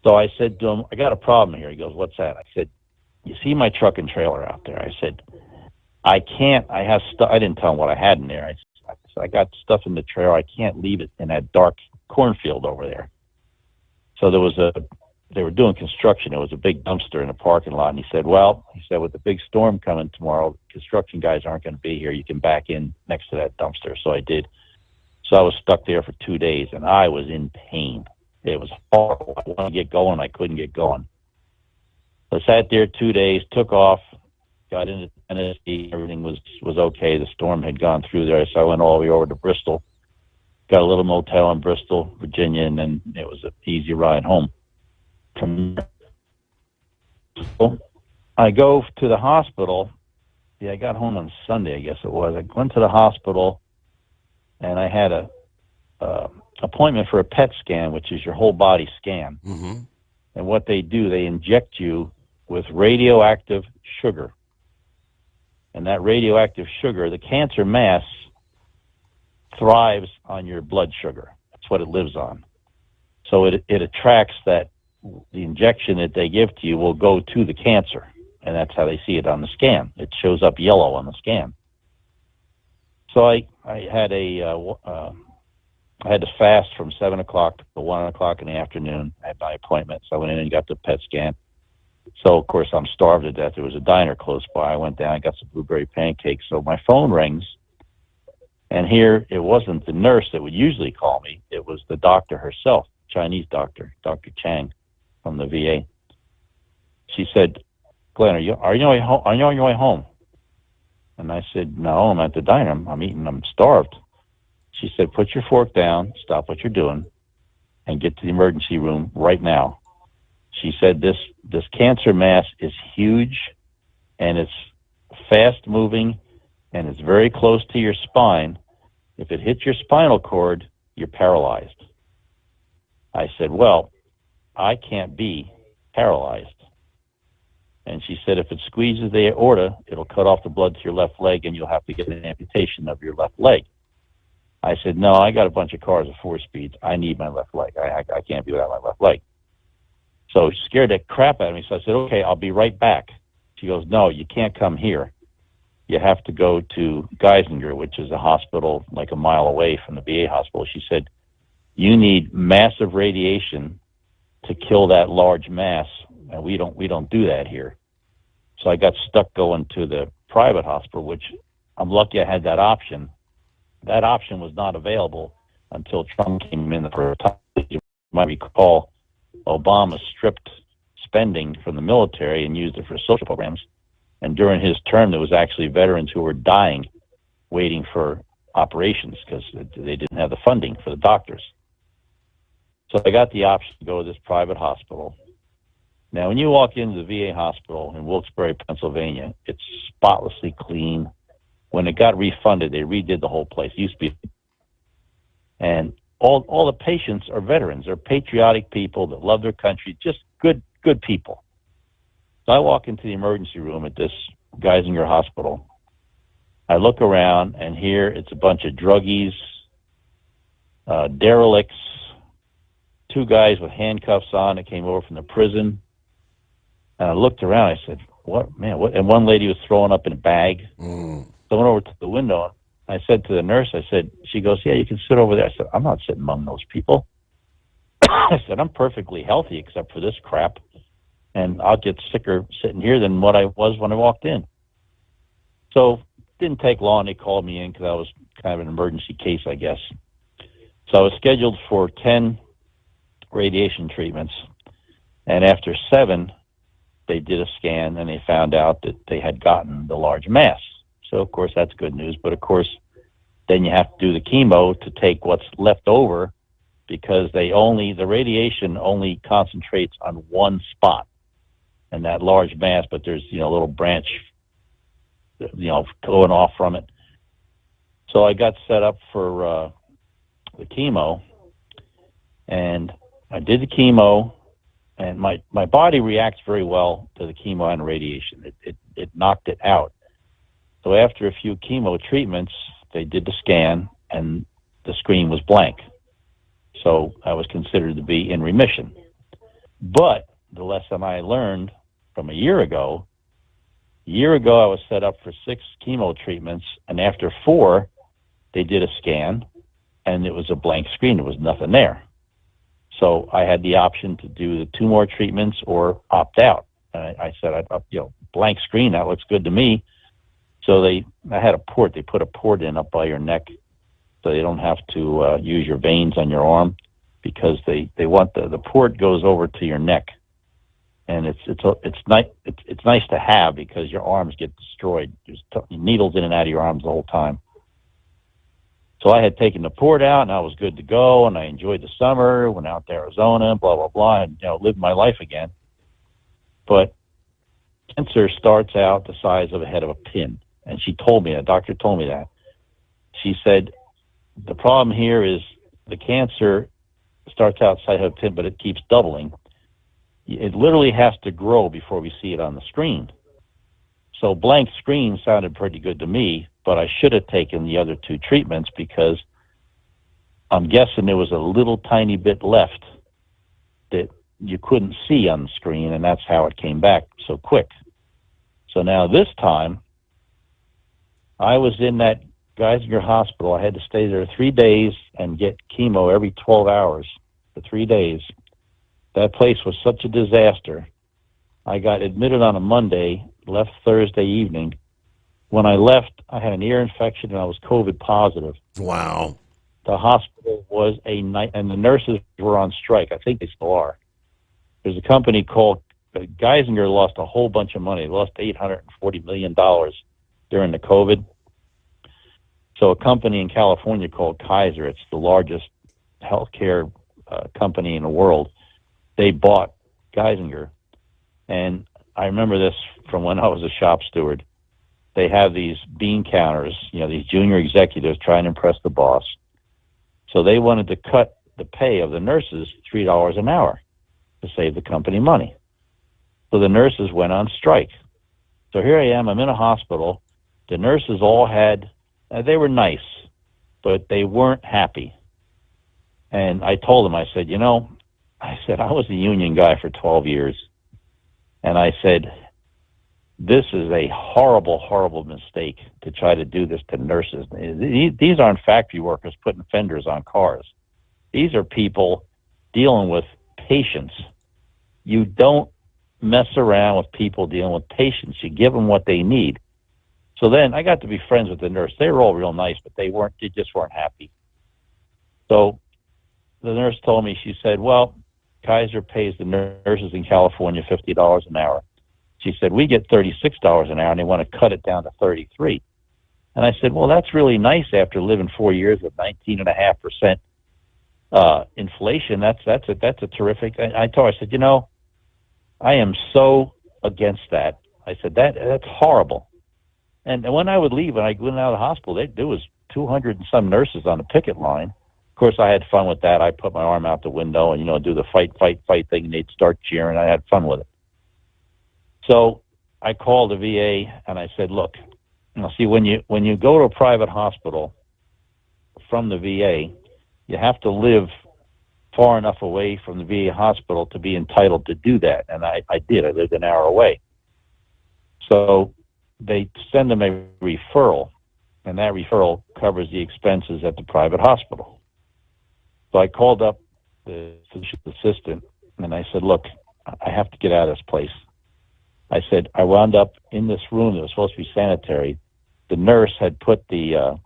So I said to him, I got a problem here. He goes, what's that? I said, you see my truck and trailer out there? I said, I can't, I have stuff. I didn't tell him what I had in there. I said, I got stuff in the trailer. I can't leave it in that dark cornfield over there. So they were doing construction. There was a big dumpster in the parking lot. And he said, with the big storm coming tomorrow, construction guys aren't going to be here. You can back in next to that dumpster. So I did. So I was stuck there for 2 days, and I was in pain. It was horrible. I wanted to get going. I couldn't get going. So I sat there 2 days, took off, got into Tennessee. Everything was okay. The storm had gone through there. So I went all the way over to Bristol, got a little motel in Bristol, Virginia, and then it was an easy ride home. From there, I go to the hospital. Yeah, I got home on Sunday, I guess it was. I went to the hospital, and I had a appointment for a PET scan, which is your whole body scan. Mm-hmm. And what they do, they inject you with radioactive sugar. And that radioactive sugar, the cancer mass, thrives on your blood sugar. That's what it lives on. So it attracts that. The injection that they give to you will go to the cancer, and that's how they see it on the scan. It shows up yellow on the scan. So I had to fast from 7 o'clock to 1 o'clock in the afternoon. I had my appointment, so I went in and got the PET scan. So, of course, I'm starved to death. There was a diner close by. I went down, I got some blueberry pancakes. So my phone rings, and here it wasn't the nurse that would usually call me. It was the doctor herself, Chinese doctor, Dr. Chang, from the VA. She said, Glenn, are you on your way home? And I said, no, I'm at the diner. I'm eating. I'm starved. She said, put your fork down, stop what you're doing, and get to the emergency room right now. She said, this cancer mass is huge, and it's fast moving, and it's very close to your spine. If it hits your spinal cord, you're paralyzed. I said, well, I can't be paralyzed. And she said, if it squeezes the aorta, it'll cut off the blood to your left leg, and you'll have to get an amputation of your left leg. I said, no, I got a bunch of cars at 4 speeds. I need my left leg. I can't be without my left leg. So she scared the crap out of me. So I said, okay, I'll be right back. She goes, no, you can't come here. You have to go to Geisinger, which is a hospital like a mile away from the VA hospital. She said, you need massive radiation to kill that large mass, and we don't do that here. So I got stuck going to the private hospital, which I'm lucky I had that option. That option was not available until Trump came in the first time. You might recall Obama stripped spending from the military and used it for social programs. And during his term, there was actually veterans who were dying waiting for operations because they didn't have the funding for the doctors. So I got the option to go to this private hospital. Now, when you walk into the VA hospital in Wilkes-Barre, Pennsylvania, it's spotlessly clean. When it got refunded, they redid the whole place. It used to be, and all the patients are veterans. They're patriotic people that love their country, just good people. So I walk into the emergency room at this Geisinger hospital. I look around, and here it's a bunch of druggies, derelicts, 2 guys with handcuffs on that came over from the prison. And I looked around. I said, what, man, what? And one lady was throwing up in a bag. So I went over to the window. I said to the nurse, she goes, yeah, you can sit over there. I said, I'm not sitting among those people. I said, I'm perfectly healthy except for this crap. And I'll get sicker sitting here than what I was when I walked in. So it didn't take long. They called me in because I was kind of an emergency case, I guess. So I was scheduled for 10 radiation treatments. And after 7, they did a scan and they found out that they had gotten the large mass. So, of course, that's good news. But, of course, then you have to do the chemo to take what's left over because the radiation only concentrates on one spot and that large mass, but there's, a little branch, going off from it. So I got set up for the chemo, and I did the chemo, and my body reacts very well to the chemo and radiation. It knocked it out. So after a few chemo treatments, they did the scan, and the screen was blank. So I was considered to be in remission. But the lesson I learned from a year ago I was set up for 6 chemo treatments, and after 4, they did a scan, and it was a blank screen. There was nothing there. So I had the option to do the 2 more treatments or opt out. And I said, blank screen, that looks good to me. So I had a port. They put a port in up by your neck, so you don't have to use your veins on your arm, because they want the port goes over to your neck, and it's nice to have, because your arms get destroyed. There's needles in and out of your arms the whole time. So I had taken the port out, and I was good to go, and I enjoyed the summer, went out to Arizona, blah, blah, blah, and lived my life again. But cancer starts out the size of a head of a pin, and she told me, the doctor told me that. She said, the problem here is the cancer starts out the size of a pin, but it keeps doubling. It literally has to grow before we see it on the screen. So blank screen sounded pretty good to me, but I should have taken the other 2 treatments, because I'm guessing there was a little tiny bit left that you couldn't see on the screen, and that's how it came back so quick. So now this time, I was in that Geisinger Hospital. I had to stay there 3 days and get chemo every 12 hours for 3 days. That place was such a disaster. I got admitted on a Monday, left Thursday evening. When I left, I had an ear infection and I was COVID positive. Wow. The hospital was a night, and the nurses were on strike. I think they still are. There's a company called Geisinger lost a whole bunch of money. They lost $840 million during the COVID. So a company in California called Kaiser, it's the largest healthcare company in the world, they bought Geisinger. And I remember this from when I was a shop steward. They have these bean counters, these junior executives trying to impress the boss. So they wanted to cut the pay of the nurses $3 an hour to save the company money. So the nurses went on strike. So here I am, I'm in a hospital. The nurses all had, they were nice, but they weren't happy. And I told them, I said, I was a union guy for 12 years. And I said, this is a horrible, horrible mistake to try to do this to nurses. These aren't factory workers putting fenders on cars. These are people dealing with patients. You don't mess around with people dealing with patients. You give them what they need. So then I got to be friends with the nurse. They were all real nice, but they just weren't happy. So the nurse told me, she said, well, Kaiser pays the nurses in California $50 an hour. She said, we get $36 an hour, and they want to cut it down to $33. And I said, well, that's really nice after living 4 years with 19.5% inflation. That's a terrific. I told her, I said, I am so against that. I said, that's horrible. And when I would leave, when I went out of the hospital, there was 200 and some nurses on the picket line. Of course, I had fun with that. I put my arm out the window and, do the fight thing, and they'd start cheering. I had fun with it. So I called the VA and I said, look, see, when you go to a private hospital from the VA, you have to live far enough away from the VA hospital to be entitled to do that. And I did. I lived an hour away. So they send them a referral, and that referral covers the expenses at the private hospital. So I called up the physician assistant and I said, look, I have to get out of this place. I said, I wound up in this room that was supposed to be sanitary. The nurse had put the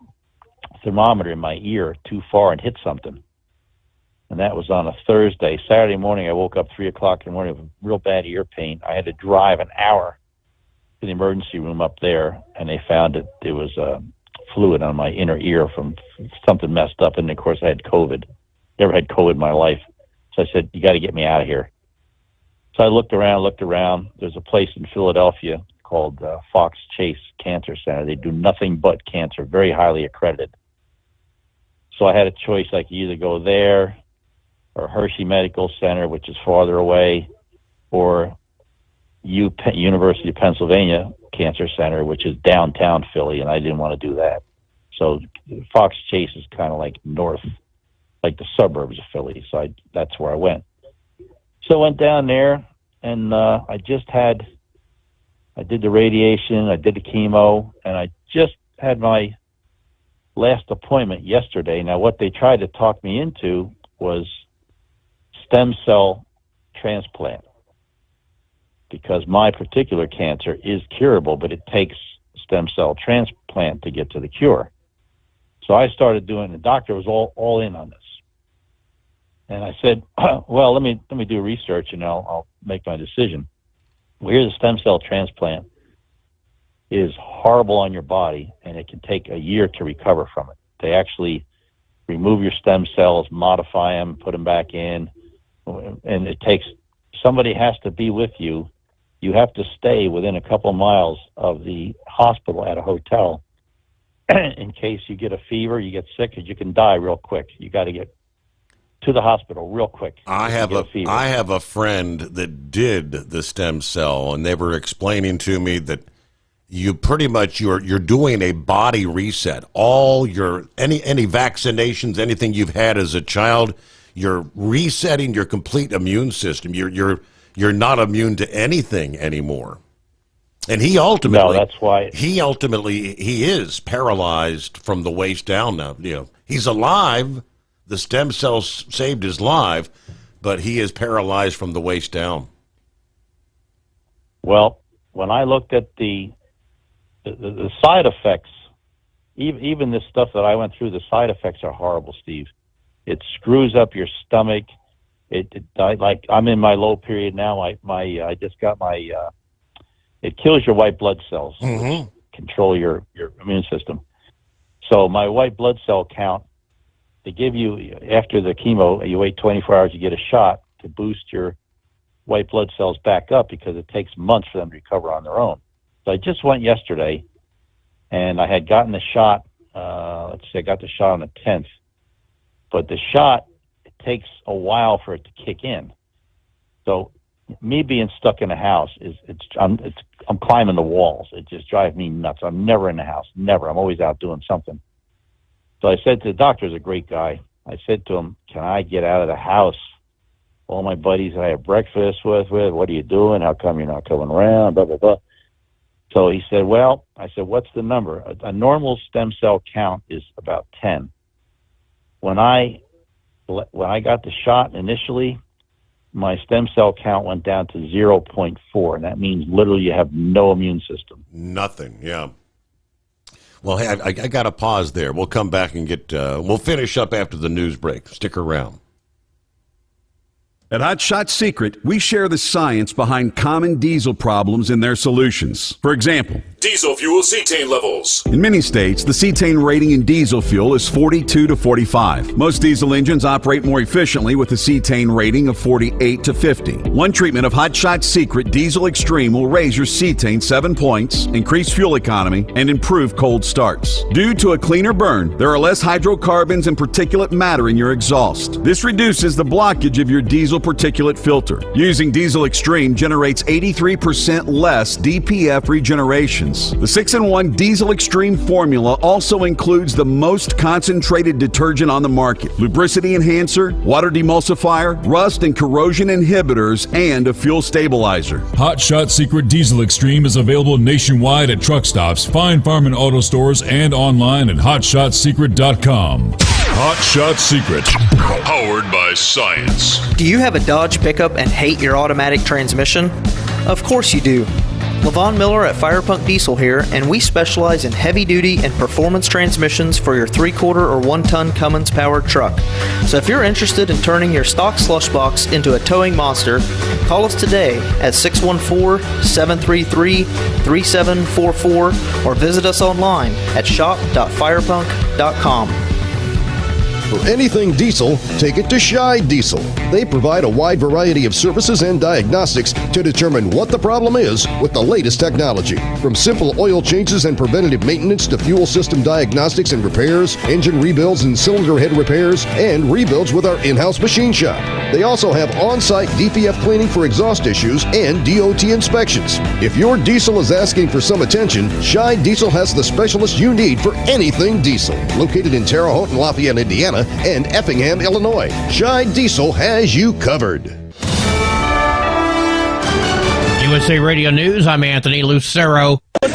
thermometer in my ear too far and hit something. And that was on a Thursday. Saturday morning, I woke up 3 o'clock in the morning with real bad ear pain. I had to drive an hour to the emergency room up there, and they found that there was fluid on my inner ear from something messed up. And, of course, I had COVID. Never had COVID in my life. So I said, you got to get me out of here. So I looked around. There's a place in Philadelphia called Fox Chase Cancer Center. They do nothing but cancer, very highly accredited. So I had a choice. I could either go there or Hershey Medical Center, which is farther away, or University of Pennsylvania Cancer Center, which is downtown Philly, and I didn't want to do that. So Fox Chase is kind of like north, like the suburbs of Philly. So that's where I went. So I went down there, and I did the radiation, I did the chemo, and I just had my last appointment yesterday. Now, what they tried to talk me into was stem cell transplant, because my particular cancer is curable, but it takes stem cell transplant to get to the cure. So I started doing, the doctor was all in on this. And I said, well, let me do research and I'll make my decision. Well, here's a stem cell transplant is horrible on your body, and it can take a year to recover from it. They actually remove your stem cells, modify them, put them back in, and it takes, somebody has to be with you. You have to stay within a couple of miles of the hospital at a hotel in case you get a fever, you get sick, because you can die real quick. You got to get to the hospital real quick. I have a friend that did the stem cell, and they were explaining to me that you pretty much you're doing a body reset. All your any vaccinations, anything you've had as a child, you're resetting your complete immune system. You're not immune to anything anymore. And he ultimately he is paralyzed from the waist down now. You know, he's alive. The stem cells saved his life, but he is paralyzed from the waist down. Well, when I looked at the side effects, even this stuff that I went through, the side effects are horrible, Steve. It screws up your stomach. Like I'm in my low period now. I just got my. It kills your white blood cells, which control your immune system. So my white blood cell count, they give you, after the chemo, you wait 24 hours, you get a shot to boost your white blood cells back up, because it takes months for them to recover on their own. So I just went yesterday, and I had gotten the shot, I got the shot on the 10th. But the shot, it takes a while for it to kick in. So me being stuck in a house, I'm climbing the walls. It just drives me nuts. I'm never in the house, never. I'm always out doing something. So I said to the doctor, he's a great guy. I said to him, can I get out of the house? All my buddies that I have breakfast with, what are you doing? How come you're not coming around? Blah, blah, blah. So he said, well, I said, what's the number? A normal stem cell count is about 10. When I got the shot initially, my stem cell count went down to 0.4, and that means literally you have no immune system. Nothing, yeah. Well, hey, I got to pause there. We'll come back and we'll finish up after the news break. Stick around. At Hot Shot Secret, we share the science behind common diesel problems and their solutions. For example, diesel fuel cetane levels. In many states, the cetane rating in diesel fuel is 42 to 45. Most diesel engines operate more efficiently with a cetane rating of 48 to 50. One treatment of Hot Shot Secret Diesel Extreme will raise your cetane 7 points, increase fuel economy, and improve cold starts. Due to a cleaner burn, there are less hydrocarbons and particulate matter in your exhaust. This reduces the blockage of your diesel particulate filter. Using Diesel Extreme generates 83% less DPF regeneration. The 6-in-1 Diesel Extreme formula also includes the most concentrated detergent on the market, lubricity enhancer, water demulsifier, rust and corrosion inhibitors, and a fuel stabilizer. Hot Shot Secret Diesel Extreme is available nationwide at truck stops, fine farm and auto stores, and online at hotshotsecret.com. Hot Shot Secret, powered by science. Do you have a Dodge pickup and hate your automatic transmission? Of course you do. Levon Miller at Firepunk Diesel here, and we specialize in heavy-duty and performance transmissions for your 3/4 or 1-ton Cummins-powered truck. So if you're interested in turning your stock slush box into a towing monster, call us today at 614-733-3744 or visit us online at shop.firepunk.com. For anything diesel, take it to Shy Diesel. They provide a wide variety of services and diagnostics to determine what the problem is with the latest technology. From simple oil changes and preventative maintenance to fuel system diagnostics and repairs, engine rebuilds and cylinder head repairs, and rebuilds with our in-house machine shop. They also have on-site DPF cleaning for exhaust issues and DOT inspections. If your diesel is asking for some attention, Shy Diesel has the specialist you need for anything diesel. Located in Terre Haute and Lafayette, Indiana, and Effingham, Illinois, Shy Diesel has you covered. USA Radio News, I'm Anthony Lucero. The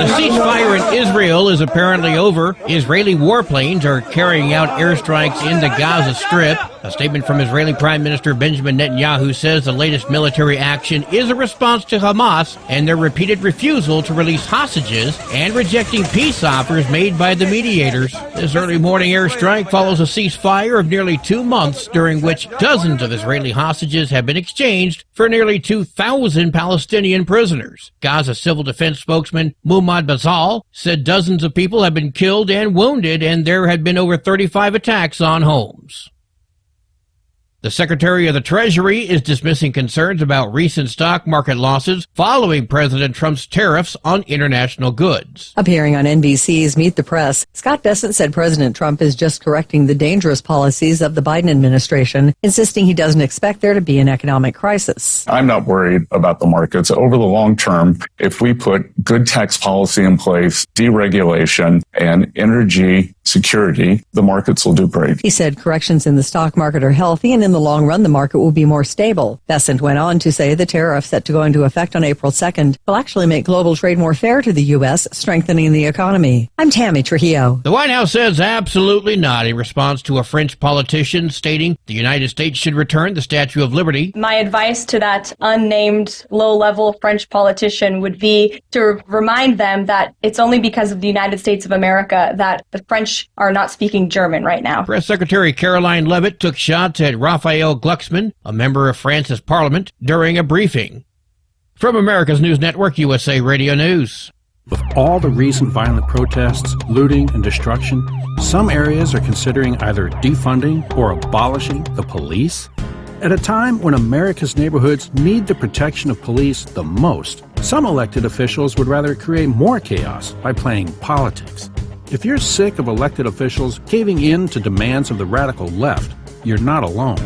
ceasefire in Israel is apparently over. Israeli warplanes are carrying out airstrikes in the Gaza Strip. A statement from Israeli Prime Minister Benjamin Netanyahu says the latest military action is a response to Hamas and their repeated refusal to release hostages and rejecting peace offers made by the mediators. This early morning airstrike follows a ceasefire of nearly 2 months, during which dozens of Israeli hostages have been exchanged for nearly 2,000 Palestinian prisoners. Gaza Civil Defense spokesman Muhammad Bazal said dozens of people have been killed and wounded, and there had been over 35 attacks on homes. The Secretary of the Treasury is dismissing concerns about recent stock market losses following President Trump's tariffs on international goods. Appearing on NBC's Meet the Press, Scott Bessent said President Trump is just correcting the dangerous policies of the Biden administration, insisting he doesn't expect there to be an economic crisis. I'm not worried about the markets. Over the long term, if we put good tax policy in place, deregulation, and energy security, the markets will do great. He said corrections in the stock market are healthy, and in the long run, the market will be more stable. Bessent went on to say the tariff set to go into effect on April 2nd will actually make global trade more fair to the U.S., strengthening the economy. I'm Tammy Trujillo. The White House says absolutely not in response to a French politician stating the United States should return the Statue of Liberty. My advice to that unnamed low-level French politician would be to remind them that it's only because of the United States of America that the French are not speaking German right now. Press Secretary Caroline Leavitt took shots at Raphael Glucksmann, a member of France's parliament, during a briefing. From America's News Network, USA Radio News. With all the recent violent protests, looting, and destruction, some areas are considering either defunding or abolishing the police. At a time when America's neighborhoods need the protection of police the most, some elected officials would rather create more chaos by playing politics. If you're sick of elected officials caving in to demands of the radical left, you're not alone.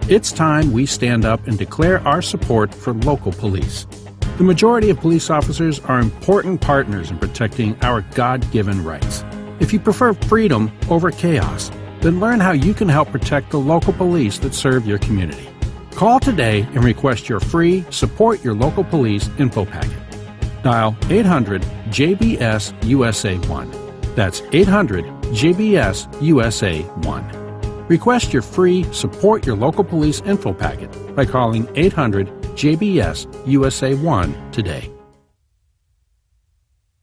It's time we stand up and declare our support for local police. The majority of police officers are important partners in protecting our God-given rights. If you prefer freedom over chaos, then learn how you can help protect the local police that serve your community. Call today and request your free Support Your Local Police info packet. Dial 800-JBS-USA1. That's 800-JBS-USA1. Request your free Support Your Local Police info packet by calling 800-JBS-USA1 today.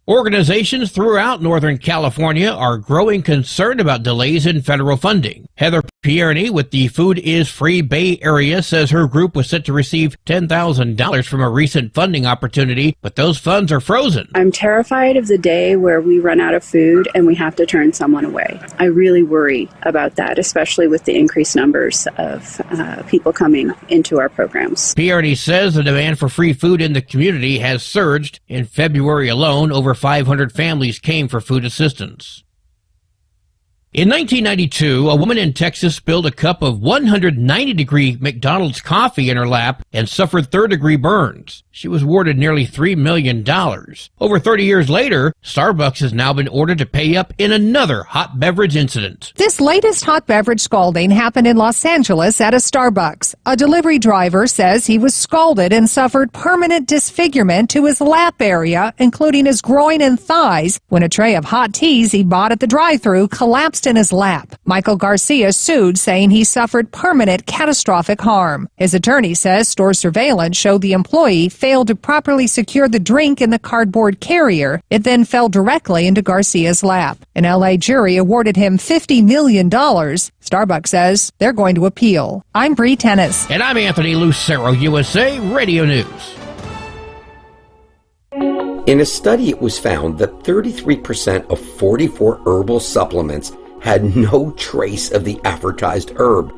Organizations throughout Northern California are growing concerned about delays in federal funding. Heather Pierney with the Food is Free Bay Area says her group was set to receive $10,000 from a recent funding opportunity, but those funds are frozen. I'm terrified of the day where we run out of food and we have to turn someone away. I really worry about that, especially with the increased numbers of people coming into our programs. Pierney says the demand for free food in the community has surged. In February alone, over 500 families came for food assistance. In 1992, a woman in Texas spilled a cup of 190-degree McDonald's coffee in her lap and suffered third-degree burns. She was awarded nearly $3 million. Over 30 years later, Starbucks has now been ordered to pay up in another hot beverage incident. This latest hot beverage scalding happened in Los Angeles at a Starbucks. A delivery driver says he was scalded and suffered permanent disfigurement to his lap area, including his groin and thighs, when a tray of hot teas he bought at the drive-thru collapsed in his lap. Michael Garcia sued, saying he suffered permanent catastrophic harm. His attorney says store surveillance showed the employee failed to properly secure the drink in the cardboard carrier. It then fell directly into Garcia's lap. An LA jury awarded him $50 million. Starbucks says they're going to appeal. I'm Bree Tennis. And I'm Anthony Lucero, USA Radio News. In a study, it was found that 33% of 44 herbal supplements had no trace of the advertised herb.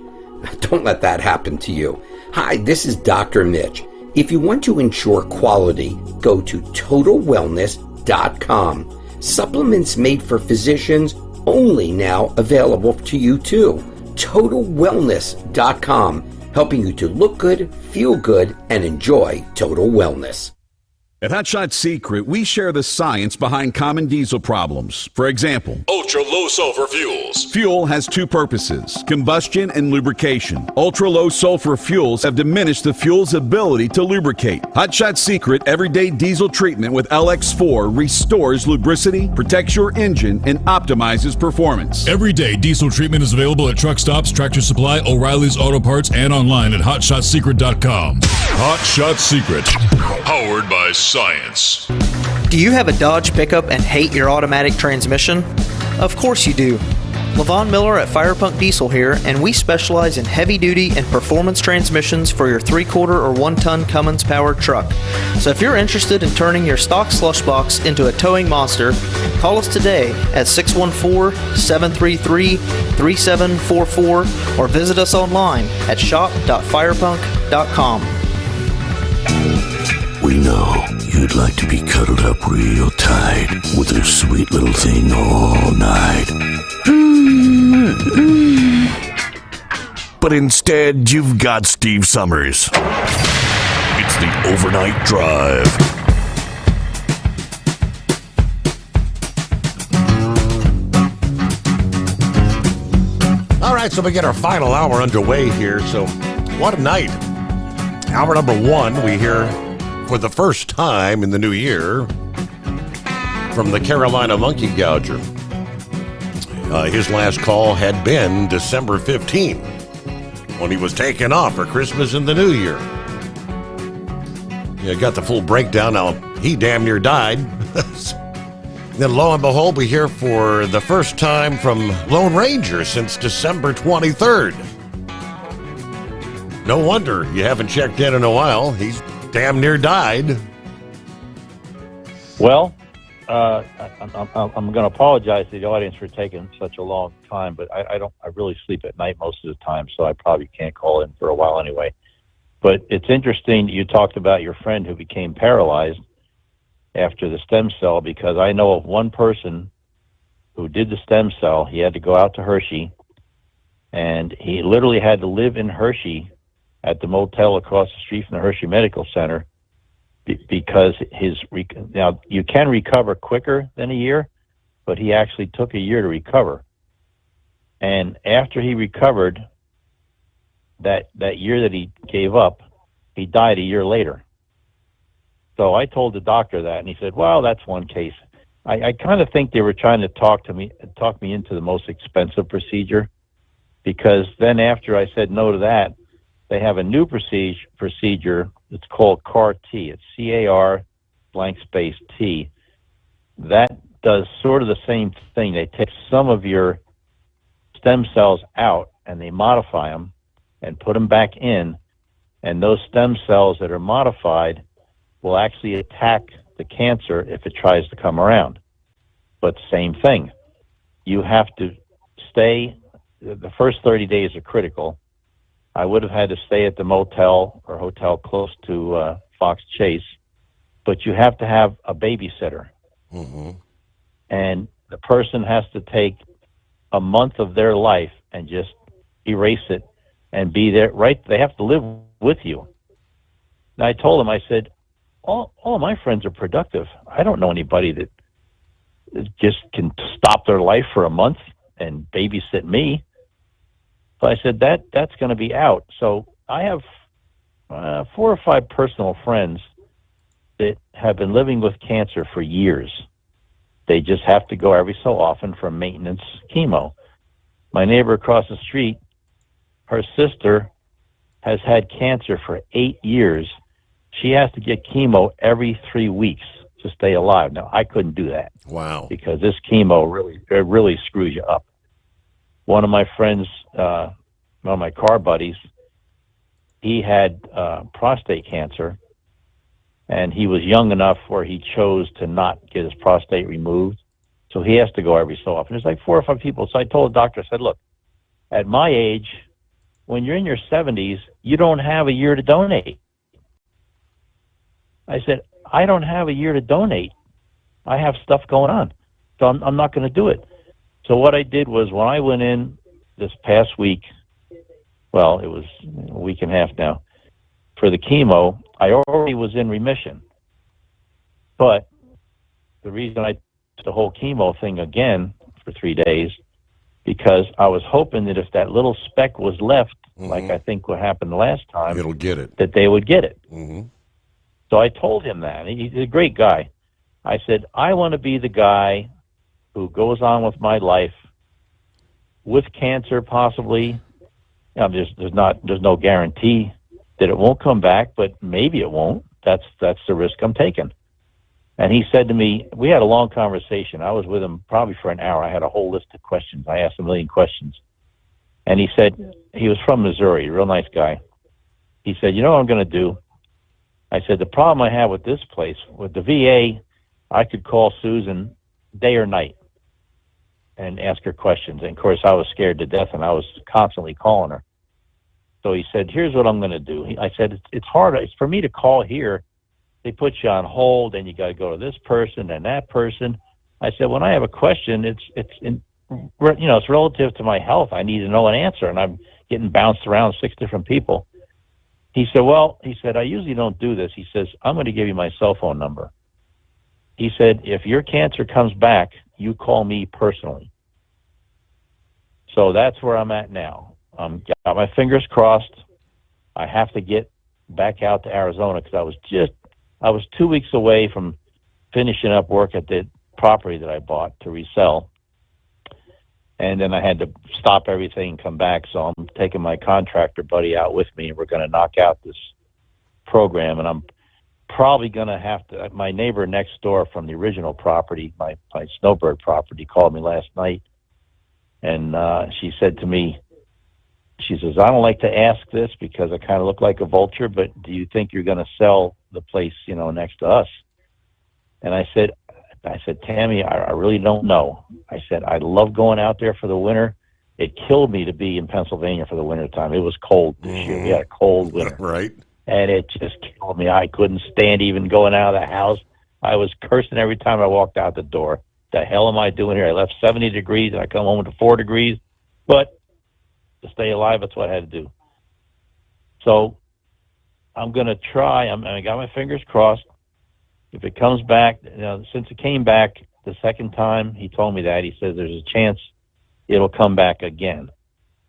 Don't let that happen to you. Hi, this is Dr. Mitch. If you want to ensure quality, go to TotalWellness.com. Supplements made for physicians only now available to you too. TotalWellness.com, helping you to look good, feel good, and enjoy total wellness. At Hot Shot Secret, we share the science behind common diesel problems. For example, Ultra low sulfur fuels. fuel has two purposes, combustion and lubrication. Ultra-low sulfur fuels have diminished the fuel's ability to lubricate. Hot Shot Secret Everyday Diesel Treatment with LX4 restores lubricity, protects your engine, and optimizes performance. Everyday diesel treatment is available at truck stops, Tractor Supply, O'Reilly's Auto Parts, and online at hotshotsecret.com. Hot Shot Secret, powered by science. Do you have a Dodge pickup and hate your automatic transmission? Of course you do. Levon Miller at Firepunk Diesel here, and we specialize in heavy-duty and performance transmissions for your 3/4 or 1-ton Cummins-powered truck. So if you're interested in turning your stock slush box into a towing monster, call us today at 614-733-3744 or visit us online at shop.firepunk.com. We know you'd like to be cuddled up real tight with a sweet little thing all night. But instead, you've got Steve Sommers. It's the Overnight Drive. All right, so we get our final hour underway here. So what a night. Hour number one, we hear for the first time in the new year from the Carolina Monkey Gouger. His last call had been December 15th when he was taken off for Christmas and the New Year. You got the full breakdown. Now, he damn near died. Then lo and behold, we hear for the first time from Lone Ranger since December 23rd. No wonder you haven't checked in a while. He's damn near died. Well, I'm going to apologize to the audience for taking such a long time, but I really sleep at night most of the time, so I probably can't call in for a while anyway. But it's interesting you talked about your friend who became paralyzed after the stem cell, because I know of one person who did the stem cell. He had to go out to Hershey, and he literally had to live in Hershey at the motel across the street from the Hershey Medical Center because now you can recover quicker than a year, but he actually took a year to recover. And after he recovered, that year that he gave up, he died a year later. So I told the doctor that, and he said, well, that's one case. I kind of think they were trying to talk me into the most expensive procedure, because then after I said no to that, they have a new procedure. It's called CAR-T. It's CAR/T. That does sort of the same thing. They take some of your stem cells out and they modify them and put them back in. And those stem cells that are modified will actually attack the cancer if it tries to come around. But same thing. You have to stay, the first 30 days are critical. I would have had to stay at the motel or hotel close to Fox Chase, but you have to have a babysitter. Mm-hmm. And the person has to take a month of their life and just erase it and be there. Right? They have to live with you. And I told him, I said, all my friends are productive. I don't know anybody that just can stop their life for a month and babysit me. So I said, that's going to be out. So I have 4 or 5 personal friends that have been living with cancer for years. They just have to go every so often for maintenance chemo. My neighbor across the street, her sister has had cancer for 8 years. She has to get chemo every 3 weeks to stay alive. Now, I couldn't do that. Wow. Because this chemo really screws you up. One of my friends, one of my car buddies, he had prostate cancer, And he was young enough where he chose to not get his prostate removed. So he has to go every so often. There's like 4 or 5 people. So I told the doctor, I said, look, at my age, when you're in your 70s, you don't have a year to donate. I said, I don't have a year to donate. I have stuff going on. So I'm not going to do it. So what I did was when I went in this past week, well, it was a week and a half now, for the chemo, I already was in remission. But the reason I did the whole chemo thing again for 3 days, because I was hoping that if that little speck was left, like I think what happened the last time, it'll get it. That they would get it. Mm-hmm. So I told him that. He's a great guy. I said, I want to be the guy who goes on with my life with cancer, possibly. There's no guarantee that it won't come back, but maybe it won't. That's the risk I'm taking. And he said to me, we had a long conversation. I was with him probably for an hour. I had a whole list of questions. I asked him a million questions. And he said, he was from Missouri, a real nice guy. He said, you know what I'm going to do? I said, the problem I have with this place, with the VA, I could call Susan day or night and ask her questions. And of course, I was scared to death, and I was constantly calling her. So he said, here's what I'm going to do. I said, it's hard. It's for me to call here. They put you on hold, and you got to go to this person and that person. I said, when I have a question, it's relative to my health. I need to know an answer, and I'm getting bounced around 6 different people. He said, I usually don't do this. He says, I'm going to give you my cell phone number. He said, if your cancer comes back, you call me personally. So that's where I'm at now. Got my fingers crossed. I have to get back out to Arizona because I was 2 weeks away from finishing up work at the property that I bought to resell. And then I had to stop everything and come back. So I'm taking my contractor buddy out with me, and we're going to knock out this program. And I'm probably going to have to, my neighbor next door from the original property, my snowbird property, called me last night. And she said to me, she says, I don't like to ask this because I kind of look like a vulture, but do you think you're going to sell the place, next to us? And I said, Tammy, I really don't know. I said, I love going out there for the winter. It killed me to be in Pennsylvania for the winter time. It was cold this year. We had a cold winter. Right. And it just killed me. I couldn't stand even going out of the house. I was cursing every time I walked out the door. The hell am I doing here? I left 70 degrees and I come home to 4 degrees. But to stay alive, that's what I had to do. So I'm going to try. I got my fingers crossed. If it comes back, since it came back the second time, he told me that. He says there's a chance it'll come back again.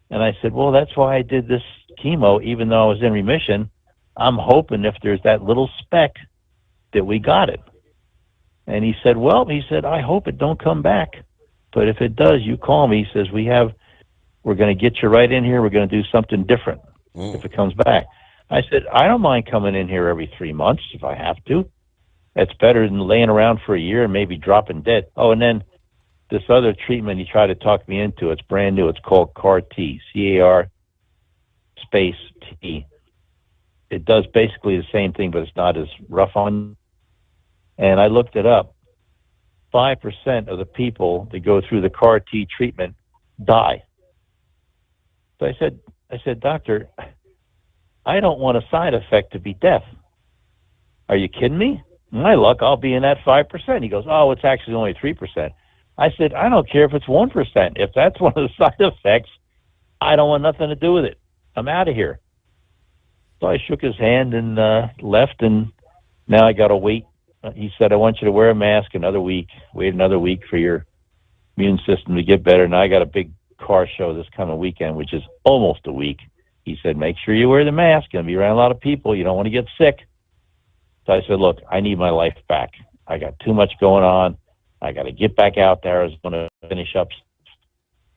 And I said, well, that's why I did this chemo, even though I was in remission. I'm hoping if there's that little speck that we got it. And he said, I hope it don't come back. But if it does, you call me. He says, we're going to get you right in here. We're going to do something different if it comes back. I said, I don't mind coming in here every 3 months if I have to. That's better than laying around for a year and maybe dropping dead. Oh, and then this other treatment he tried to talk me into, it's brand new. It's called CAR-T, C-A-R space T. It does basically the same thing, but it's not as rough on. And I looked it up. 5% of the people that go through the CAR-T treatment die. So I said, doctor, I don't want a side effect to be death. Are you kidding me? My luck, I'll be in that 5%. He goes, oh, it's actually only 3%. I said, I don't care if it's 1%. If that's one of the side effects, I don't want nothing to do with it. I'm out of here. So I shook his hand and left, and now I got to wait. He said, I want you to wear a mask another week. Wait another week for your immune system to get better. Now I got a big car show this coming weekend, which is almost a week. He said, make sure you wear the mask. You're going to be around a lot of people. You don't want to get sick. So I said, look, I need my life back. I got too much going on. I got to get back out there. I was going to finish up,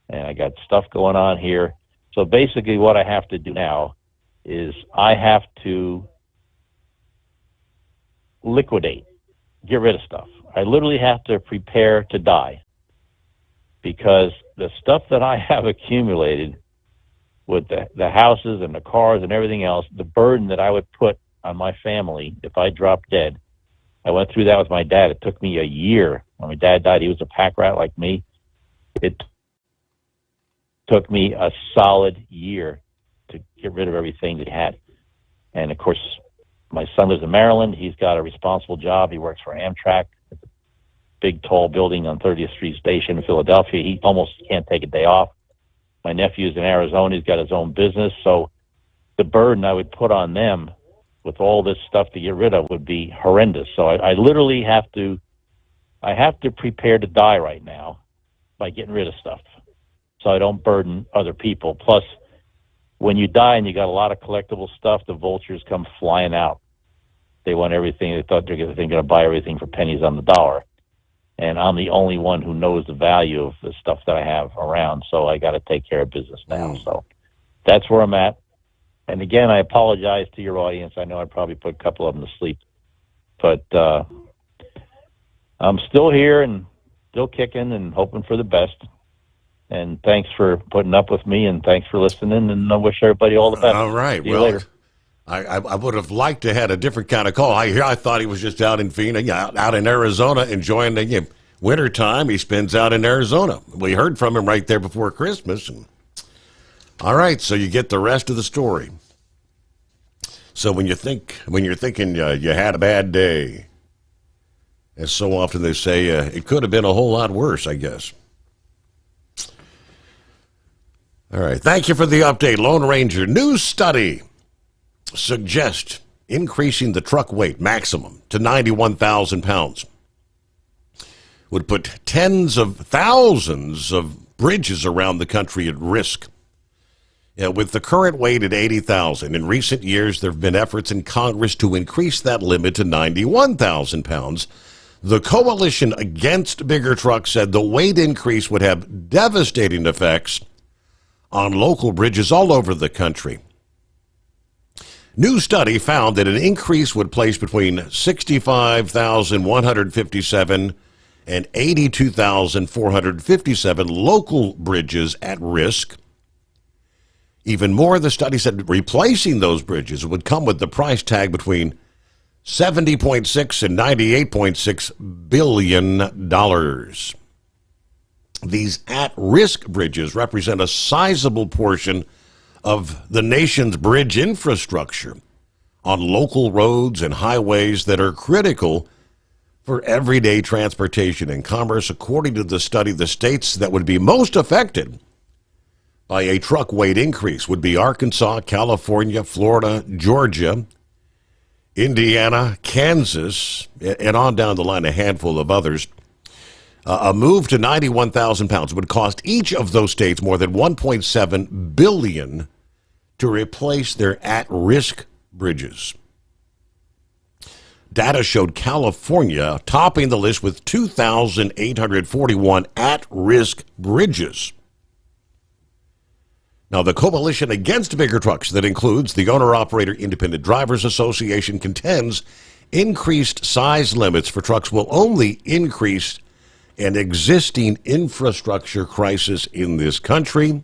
and I got stuff going on here. So basically what I have to do now is I have to liquidate, get rid of stuff. I literally have to prepare to die because the stuff that I have accumulated with the houses and the cars and everything else, the burden that I would put on my family if I drop dead. I went through that with my dad. It took me a year. When my dad died, he was a pack rat like me. It took me a solid year to get rid of everything that he had. And, of course, my son lives in Maryland. He's got a responsible job. He works for Amtrak, a big, tall building on 30th Street Station in Philadelphia. He almost can't take a day off. My nephew's in Arizona. He's got his own business. So the burden I would put on them with all this stuff to get rid of would be horrendous. So I literally have to prepare to die right now by getting rid of stuff so I don't burden other people. Plus, when you die and you got a lot of collectible stuff, the vultures come flying out. They want everything. They thought they're going to buy everything for pennies on the dollar. And I'm the only one who knows the value of the stuff that I have around, so I got to take care of business now. So that's where I'm at. And again, I apologize to your audience. I know I probably put a couple of them to sleep. But I'm still here and still kicking and hoping for the best. And thanks for putting up with me, and thanks for listening, and I wish everybody all the best. All right. See you later. I would have liked to had a different kind of call. I thought he was just out in Phoenix, out in Arizona, enjoying the winter time. He spends out in Arizona. We heard from him right there before Christmas. All right, so you get the rest of the story. So when you're thinking you had a bad day, as so often they say, it could have been a whole lot worse, I guess. All right, thank you for the update, Lone Ranger. New study suggests increasing the truck weight maximum to 91,000 pounds would put tens of thousands of bridges around the country at risk. With the current weight at 80,000, in recent years there have been efforts in Congress to increase that limit to 91,000 pounds. The Coalition Against Bigger Trucks said the weight increase would have devastating effects on local bridges all over the country. New study found that an increase would place between 65,157 and 82,457 local bridges at risk. Even more, the study said replacing those bridges would come with the price tag between $70.6 and $98.6 billion. These at-risk bridges represent a sizable portion of the nation's bridge infrastructure on local roads and highways that are critical for everyday transportation and commerce. According to the study, the states that would be most affected by a truck weight increase would be Arkansas, California, Florida, Georgia, Indiana, Kansas, and on down the line, a handful of others. A move to 91,000 pounds would cost each of those states more than $1.7 billion to replace their at-risk bridges. Data showed California topping the list with 2,841 at-risk bridges. Now, the Coalition Against Bigger Trucks, that includes the Owner-Operator Independent Drivers Association, contends increased size limits for trucks will only increase an existing infrastructure crisis in this country.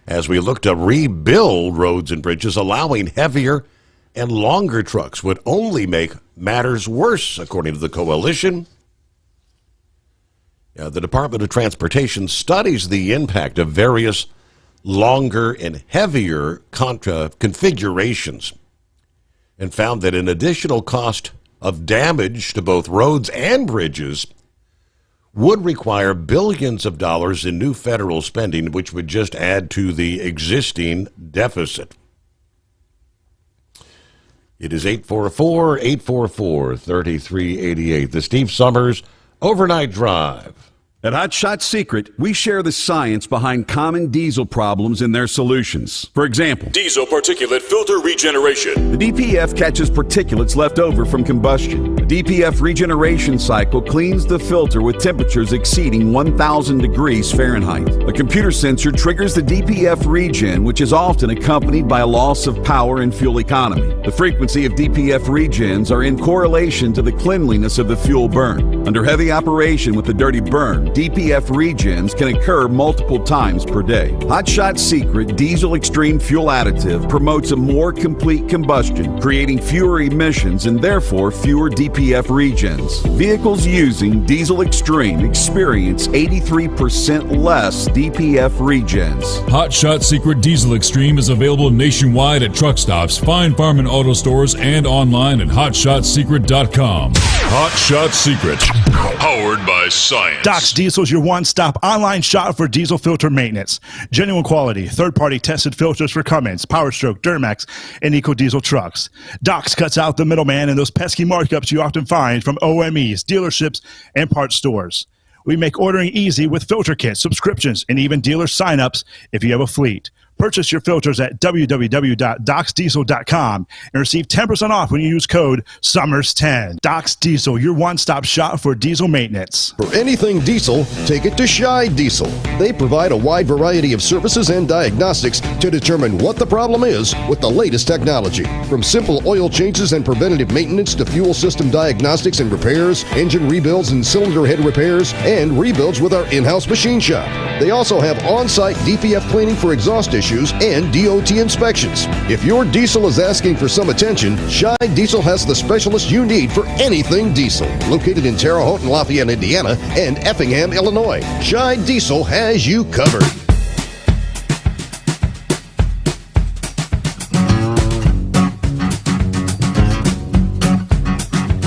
As we look to rebuild roads and bridges, allowing heavier and longer trucks would only make matters worse, according to the coalition. The Department of Transportation studies the impact of various longer and heavier configurations and found that an additional cost of damage to both roads and bridges would require billions of dollars in new federal spending, which would just add to the existing deficit. It is 844-844-3388. The Steve Sommers Overnight Drive. At Hot Shot Secret, we share the science behind common diesel problems and their solutions. For example, diesel particulate filter regeneration. The DPF catches particulates left over from combustion. The DPF regeneration cycle cleans the filter with temperatures exceeding 1,000 degrees Fahrenheit. A computer sensor triggers the DPF regen, which is often accompanied by a loss of power and fuel economy. The frequency of DPF regens are in correlation to the cleanliness of the fuel burn. Under heavy operation with the dirty burn, DPF regens can occur multiple times per day. Hot Shot Secret Diesel Extreme Fuel Additive promotes a more complete combustion, creating fewer emissions and therefore fewer DPF regens. Vehicles using Diesel Extreme experience 83% less DPF regens. Hot Shot Secret Diesel Extreme is available nationwide at truck stops, fine farm and auto stores, and online at hotshotsecret.com. Hot Shot Secret, powered by science. Doc's Diesel is your one-stop online shop for diesel filter maintenance. Genuine quality, third-party tested filters for Cummins, Power Stroke, Duramax, and EcoDiesel trucks. Doc's cuts out the middleman and those pesky markups you often find from OMEs, dealerships, and parts stores. We make ordering easy with filter kits, subscriptions, and even dealer sign-ups if you have a fleet. Purchase your filters at www.docsdiesel.com and receive 10% off when you use code SOMMERS10. Doc's Diesel, your one-stop shop for diesel maintenance. For anything diesel, take it to Shy Diesel. They provide a wide variety of services and diagnostics to determine what the problem is with the latest technology. From simple oil changes and preventative maintenance to fuel system diagnostics and repairs, engine rebuilds and cylinder head repairs, and rebuilds with our in-house machine shop. They also have on-site DPF cleaning for exhaust issues and DOT inspections. If your diesel is asking for some attention, Shy Diesel has the specialist you need for anything diesel. Located in Terre Haute and Lafayette, Indiana, and Effingham, Illinois, Shy Diesel has you covered.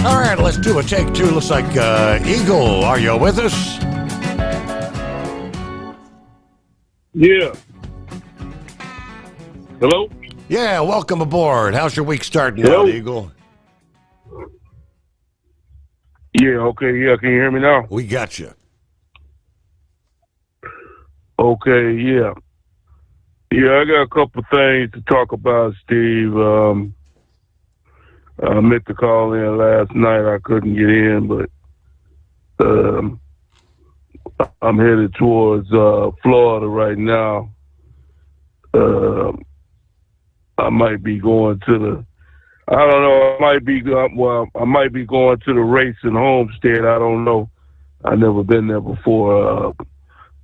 All right, let's do a take two. Looks like Eagle, are you with us? Yeah. Hello? Yeah, welcome aboard. How's your week starting Hello? out, Eagle? Yeah, okay, yeah, can you hear me now? We got you. Okay, yeah. Yeah, I got a couple things to talk about, Steve. I meant to call in last night. I couldn't get in, but I'm headed towards Florida right now. I might be going to the, I don't know, I might be going to the race in Homestead. I don't know. I've never been there before.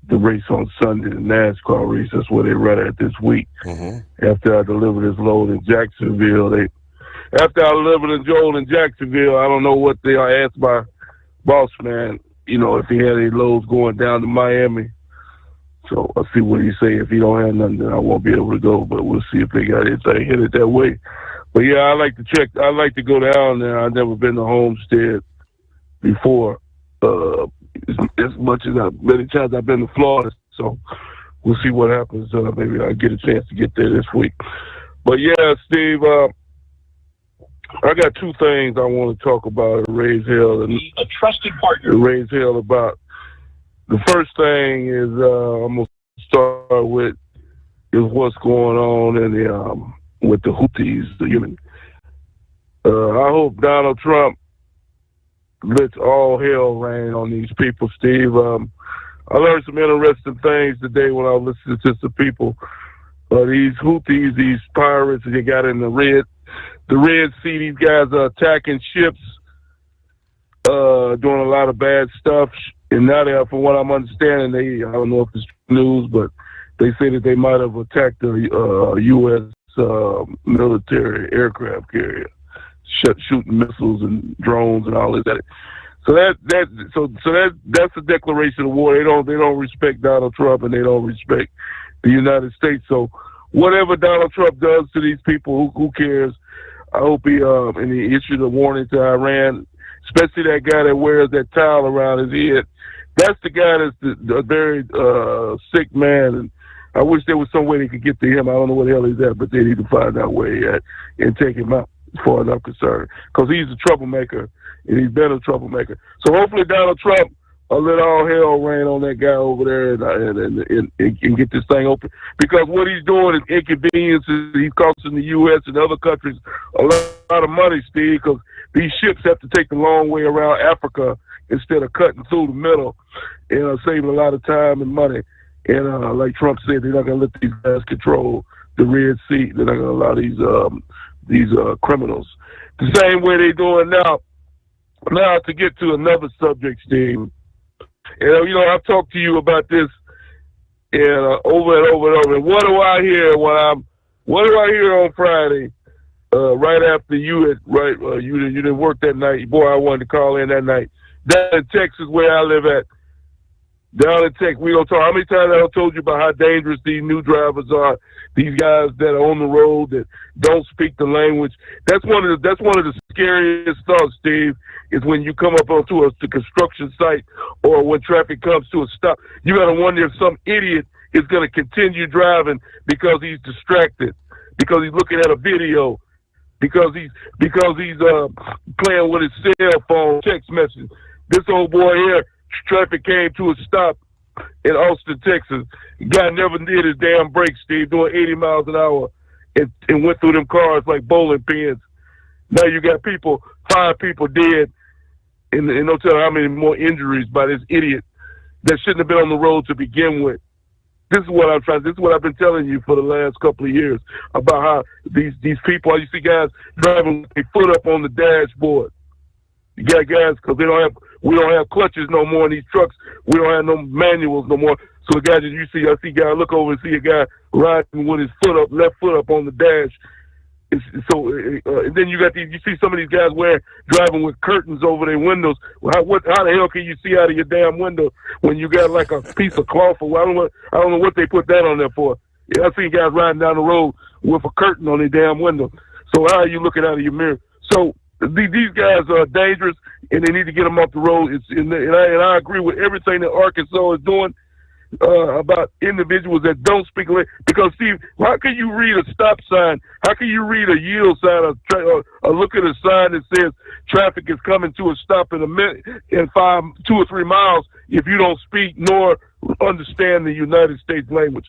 The race on Sunday, the NASCAR race, that's where they run at this week. After I deliver this load in Jacksonville, after I delivered in Joel in Jacksonville, I don't know what I asked my boss man, if he had any loads going down to Miami. So I'll see what he say. If he don't have nothing, then I won't be able to go. But we'll see if they got anything headed that way. But yeah, I like to check. I like to go down there. I've never been to Homestead before. As much as many times I've been to Florida. So we'll see what happens. Maybe I'll get a chance to get there this week. But yeah, Steve, I got two things I want to talk about at Raise Hell. And a trusted partner. Raise Hell about. The first thing is I'm going to start with is what's going on in with the Houthis, the Yemen. I hope Donald Trump lets all hell rain on these people, Steve. I learned some interesting things today when I was listening to some people. These Houthis, these pirates, they got in the Red Sea. These guys are attacking ships, doing a lot of bad stuff. And now they are, from what I'm understanding, I don't know if it's news, but they say that they might have attacked a U.S. Military aircraft carrier, shooting missiles and drones and all of that. So that's a declaration of war. They don't respect Donald Trump and they don't respect the United States. So whatever Donald Trump does to these people, who cares? I hope he issued a warning to Iran, especially that guy that wears that towel around his head. That's the guy that's a very sick man, and I wish there was some way they could get to him. I don't know where the hell he's at, but they need to find out where he's at and take him out, as far as I'm concerned, because he's a troublemaker, and he's been a troublemaker. So hopefully Donald Trump will let all hell rain on that guy over there and get this thing open, because what he's doing is inconveniences. He's costing the U.S. and other countries a lot of money, Steve, because these ships have to take the long way around Africa instead of cutting through the middle, and saving a lot of time and money. And like Trump said, they're not going to let these guys control the Red Sea. They're not going to allow these criminals. The same way they're doing now. Now, to get to another subject, Steve, And, I've talked to you about this and over and over and over. And what do I hear on Friday, right after you didn't work that night? Boy, I wanted to call in that night. Down in Texas, where I live at. Down in Texas, we don't talk. How many times I told you about how dangerous these new drivers are? These guys that are on the road that don't speak the language. That's one of the scariest thoughts, Steve. Is when you come up onto a construction site or when traffic comes to a stop. You got to wonder if some idiot is going to continue driving because he's distracted, because he's looking at a video, because he's playing with his cell phone, text message. This old boy here. Traffic came to a stop in Austin, Texas. The guy never did his damn brakes, Steve, doing 80 miles an hour and went through them cars like bowling pins. Now you got 5 people dead, and don't tell how many more injuries by this idiot that shouldn't have been on the road to begin with. This is what I've been telling you for the last couple of years about how these people, you see guys driving with their foot up on the dashboard. You got guys, because we don't have clutches no more in these trucks. We don't have no manuals no more. So the guys I see guys look over and see a guy riding with his left foot up on the dash. And then you see some of these guys driving with curtains over their windows. How the hell can you see out of your damn window when you got like a piece of cloth? Or I don't know what they put that on there for. Yeah, I see guys riding down the road with a curtain on their damn window. So how are you looking out of your mirror? So these guys are dangerous, and they need to get them off the road. And I agree with everything that Arkansas is doing about individuals that don't speak English. Because, Steve, how can you read a stop sign? How can you read a yield sign or look at a sign that says traffic is coming to a stop in 2 or 3 miles if you don't speak nor understand the United States language?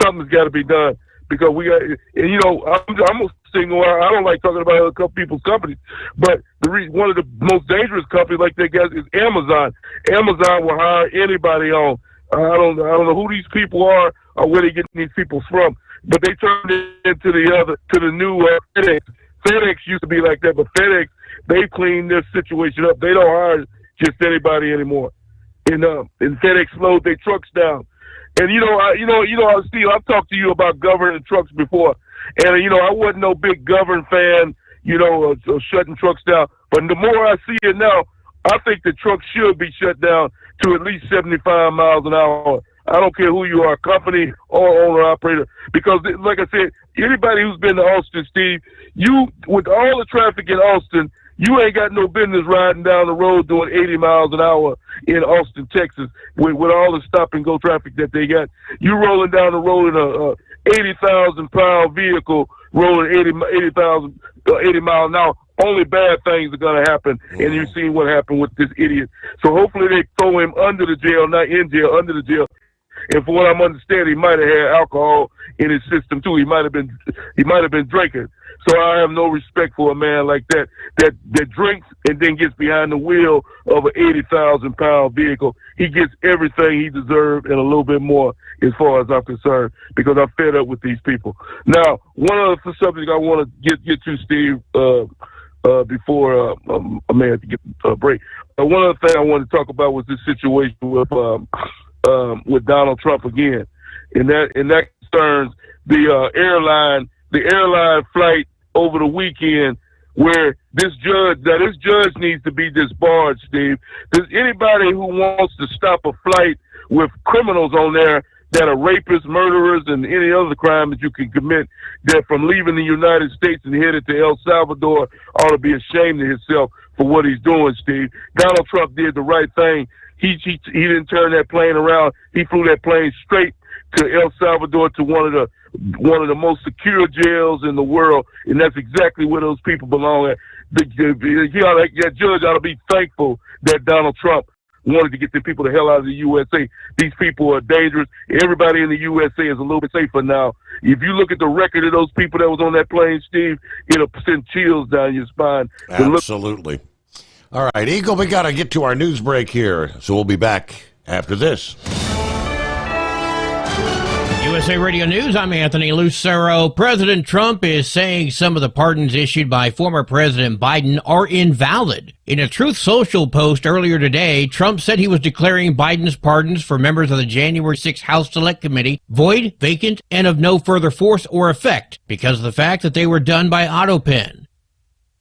Something's got to be done. Because we got, and I'm a single. I don't like talking about other people's companies, but one of the most dangerous companies like that guys is Amazon. Amazon will hire anybody on. I don't know who these people are or where they getting these people from, but they turned it into the new FedEx. FedEx used to be like that, but FedEx, they cleaned this situation up. They don't hire just anybody anymore. And FedEx slowed their trucks down. And Steve, I've talked to you about governing trucks before, and I wasn't no big govern fan, shutting trucks down. But the more I see it now, I think the trucks should be shut down to at least 75 miles an hour. I don't care who you are, company or owner operator, because like I said, anybody who's been to Austin, Steve, with all the traffic in Austin, you ain't got no business riding down the road doing 80 miles an hour in Austin, Texas, with all the stop-and-go traffic that they got. You rolling down the road in a 80,000-pound vehicle rolling 80 miles an hour. Only bad things are going to happen, and you've seen what happened with this idiot. So hopefully they throw him under the jail, not in jail, under the jail. And for what I'm understanding, he might have had alcohol in his system too. He might have been drinking. So I have no respect for a man like that drinks and then gets behind the wheel of an 80,000-pound vehicle. He gets everything he deserves and a little bit more, as far as I'm concerned, because I'm fed up with these people. Now, one other subject I want to get to, Steve, before I may have to get a break. One other thing I wanted to talk about was this situation with Donald Trump again, and that concerns the airline flight over the weekend, where this judge needs to be disbarred, Steve. There's anybody who wants to stop a flight with criminals on there that are rapists, murderers, and any other crime that you can commit, that from leaving the United States and headed to El Salvador ought to be ashamed of himself for what he's doing, Steve. Donald Trump did the right thing. He didn't turn that plane around. He flew that plane straight to El Salvador, to one of the most secure jails in the world, and that's exactly where those people belong at. That judge ought to be thankful that Donald Trump wanted to get the people the hell out of the USA. These people are dangerous. Everybody in the USA is a little bit safer now. If you look at the record of those people that was on that plane, Steve, it'll send chills down your spine. Absolutely. All right, Eagle, we got to get to our news break here, so we'll be back after this. USA Radio News, I'm Anthony Lucero. President Trump is saying some of the pardons issued by former President Biden are invalid. In a Truth Social post earlier today, Trump said he was declaring Biden's pardons for members of the January 6 House Select Committee void, vacant, and of no further force or effect because of the fact that they were done by autopen.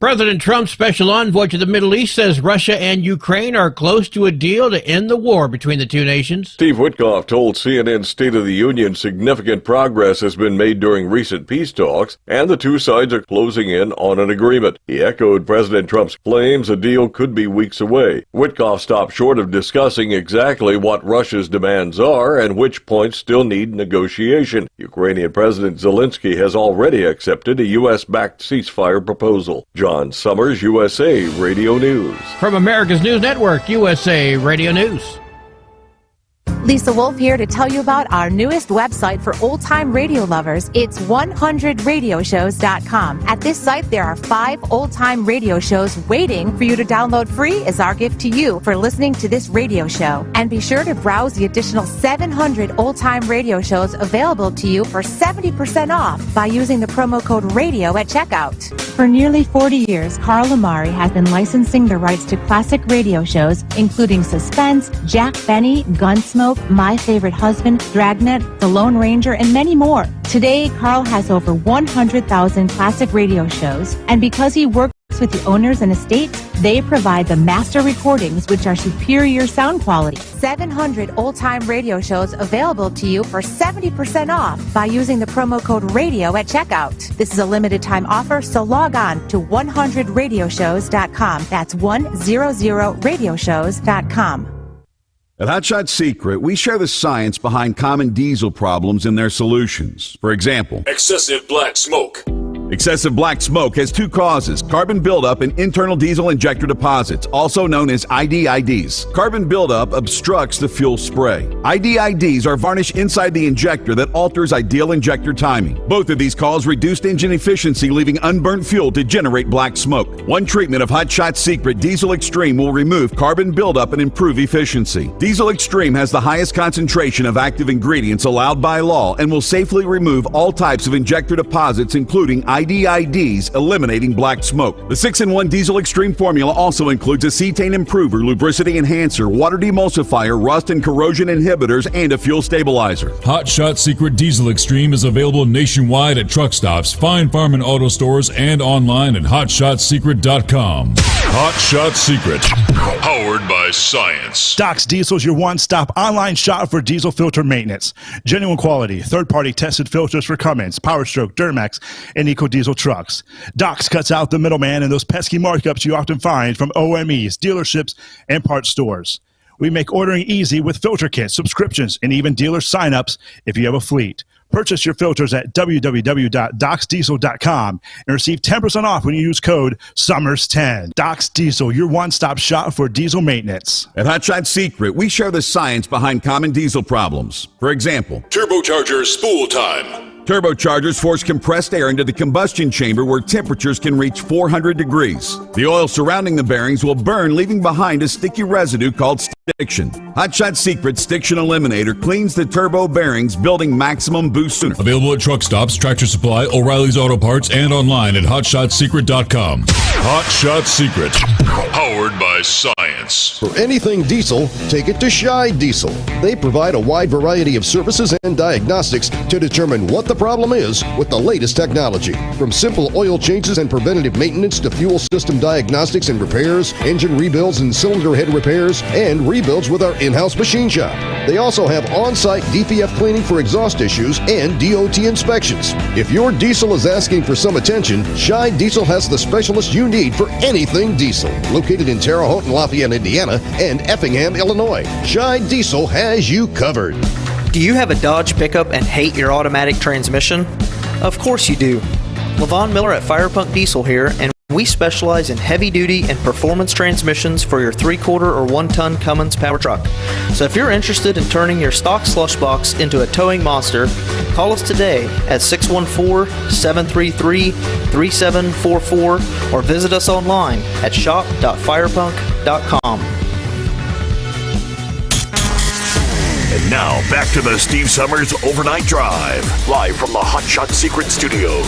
President Trump's special envoy to the Middle East says Russia and Ukraine are close to a deal to end the war between the two nations. Steve Witkoff told CNN's State of the Union significant progress has been made during recent peace talks, and the two sides are closing in on an agreement. He echoed President Trump's claims a deal could be weeks away. Witkoff stopped short of discussing exactly what Russia's demands are and which points still need negotiation. Ukrainian President Zelensky has already accepted a U.S.-backed ceasefire proposal. John Sommers, USA Radio News. From America's News Network, USA Radio News. Lisa Wolf here to tell you about our newest website for old-time radio lovers. It's 100radioshows.com. At this site, there are 5 old-time radio shows waiting for you to download free as our gift to you for listening to this radio show. And be sure to browse the additional 700 old-time radio shows available to you for 70% off by using the promo code RADIO at checkout. For nearly 40 years, Carl Amari has been licensing the rights to classic radio shows, including Suspense, Jack Benny, Gunsmoke, My Favorite Husband, Dragnet, The Lone Ranger, and many more. Today, Carl has over 100,000 classic radio shows, and because he works with the owners and estates, they provide the master recordings, which are superior sound quality. 700 old-time radio shows available to you for 70% off by using the promo code RADIO at checkout. This is a limited-time offer, so log on to 100radioshows.com. That's 100radioshows.com. At Hot Shot Secret, we share the science behind common diesel problems and their solutions. For example, Excessive black smoke. excessive black smoke has 2 causes: carbon buildup and internal diesel injector deposits, also known as IDIDs. Carbon buildup obstructs the fuel spray. IDIDs are varnish inside the injector that alters ideal injector timing. Both of these cause reduced engine efficiency, leaving unburnt fuel to generate black smoke. One treatment of Hot Shot Secret Diesel Extreme will remove carbon buildup and improve efficiency. Diesel Extreme has the highest concentration of active ingredients allowed by law and will safely remove all types of injector deposits, including IDIDs, eliminating black smoke. The 6-in-1 Diesel Extreme formula also includes a cetane improver, lubricity enhancer, water demulsifier, rust and corrosion inhibitors, and a fuel stabilizer. Hot Shot Secret Diesel Extreme is available nationwide at truck stops, fine farm and auto stores, and online at hotshotsecret.com. Hot Shot Secret, powered by science. Doc's Diesel is your one-stop online shop for diesel filter maintenance. Genuine quality, third-party tested filters for Cummins, PowerStroke, Duramax, and EcoDiesel trucks. Doc's cuts out the middleman and those pesky markups you often find from OMEs, dealerships, and parts stores. We make ordering easy with filter kits, subscriptions, and even dealer sign-ups if you have a fleet. Purchase your filters at www.docsdiesel.com and receive 10% off when you use code SUMMERS10. Doc's Diesel, your one-stop shop for diesel maintenance. At Hot Shot Secret, we share the science behind common diesel problems. For example, Turbocharger spool time. Turbochargers force compressed air into the combustion chamber where temperatures can reach 400 degrees. The oil surrounding the bearings will burn, leaving behind a sticky residue called stiction. Hot Shot Secret Stiction Eliminator cleans the turbo bearings, building maximum boost sooner. Available at truck stops, Tractor Supply, O'Reilly's Auto Parts, and online at hotshotsecret.com. Hot Shot Secret, powered by science. For anything diesel, take it to Shy Diesel. They provide a wide variety of services and diagnostics to determine what the problem is with the latest technology. From simple oil changes and preventative maintenance to fuel system diagnostics and repairs, engine rebuilds and cylinder head repairs, and rebuilds with our in-house machine shop. They also have on-site DPF cleaning for exhaust issues and DOT inspections. If your diesel is asking for some attention, Shy Diesel has the specialist you need for anything diesel. Located in Terre Haute and Lafayette, Indiana, and Effingham, Illinois, Shy Diesel has you covered. Do you have a Dodge pickup and hate your automatic transmission? Of course you do. Levon Miller at Firepunk Diesel here, and we specialize in heavy-duty and performance transmissions for your 3-quarter or 1-ton Cummins power truck. So if you're interested in turning your stock slush box into a towing monster, call us today at 614-733-3744 or visit us online at shop.firepunk.com. And now, back to the Steve Summers Overnight Drive, live from the Hot Shot Secret Studios.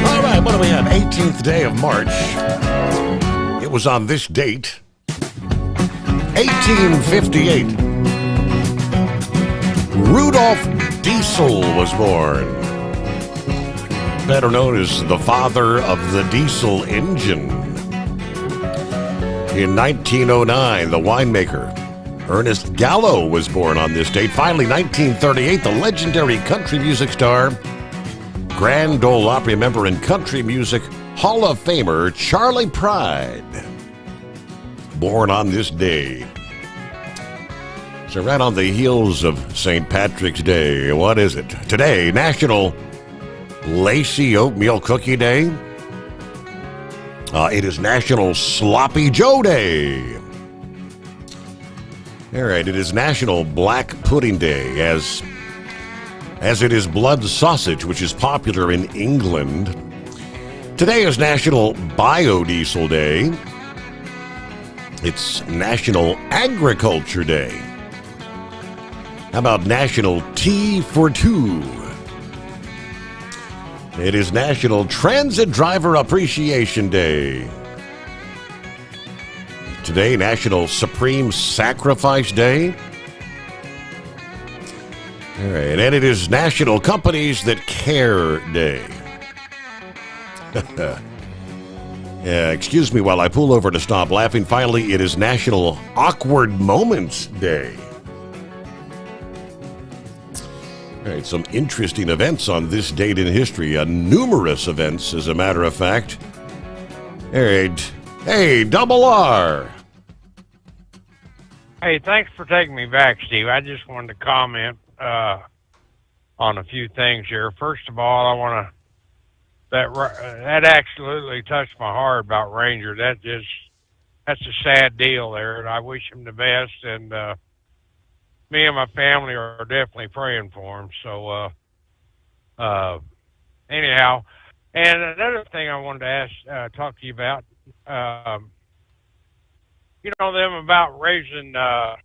All right, what do we have? 18th day of March. It was on this date, 1858. Rudolph Diesel was born, better known as the father of the diesel engine. In 1909, the winemaker Ernest Gallo was born on this date. Finally, 1938, the legendary country music star, Grand Ole Opry member and country music Hall of Famer Charlie Pride, born on this day. So right on the heels of St. Patrick's Day, what is it? Today, National Lacy Oatmeal Cookie Day. It is National Sloppy Joe Day. All right, it is National Black Pudding Day, as it is blood sausage, which is popular in England. Today is National Biodiesel Day. It's National Agriculture Day. How about National Tea for Two? It is National Transit Driver Appreciation Day. Today, National Supreme Sacrifice Day. All right, and it is National Companies That Care Day. Yeah, excuse me while I pull over to stop laughing. Finally, it is National Awkward Moments Day. All right, some interesting events on this date in history. Numerous events, as a matter of fact. All right. Hey, Double R. Hey, thanks for taking me back, Steve. I just wanted to comment on a few things here. First of all, I want to that absolutely touched my heart about Ranger. That's a sad deal there, and I wish him the best. And me and my family are definitely praying for him. So anyhow, and another thing I wanted to talk to you about. You know them about raising the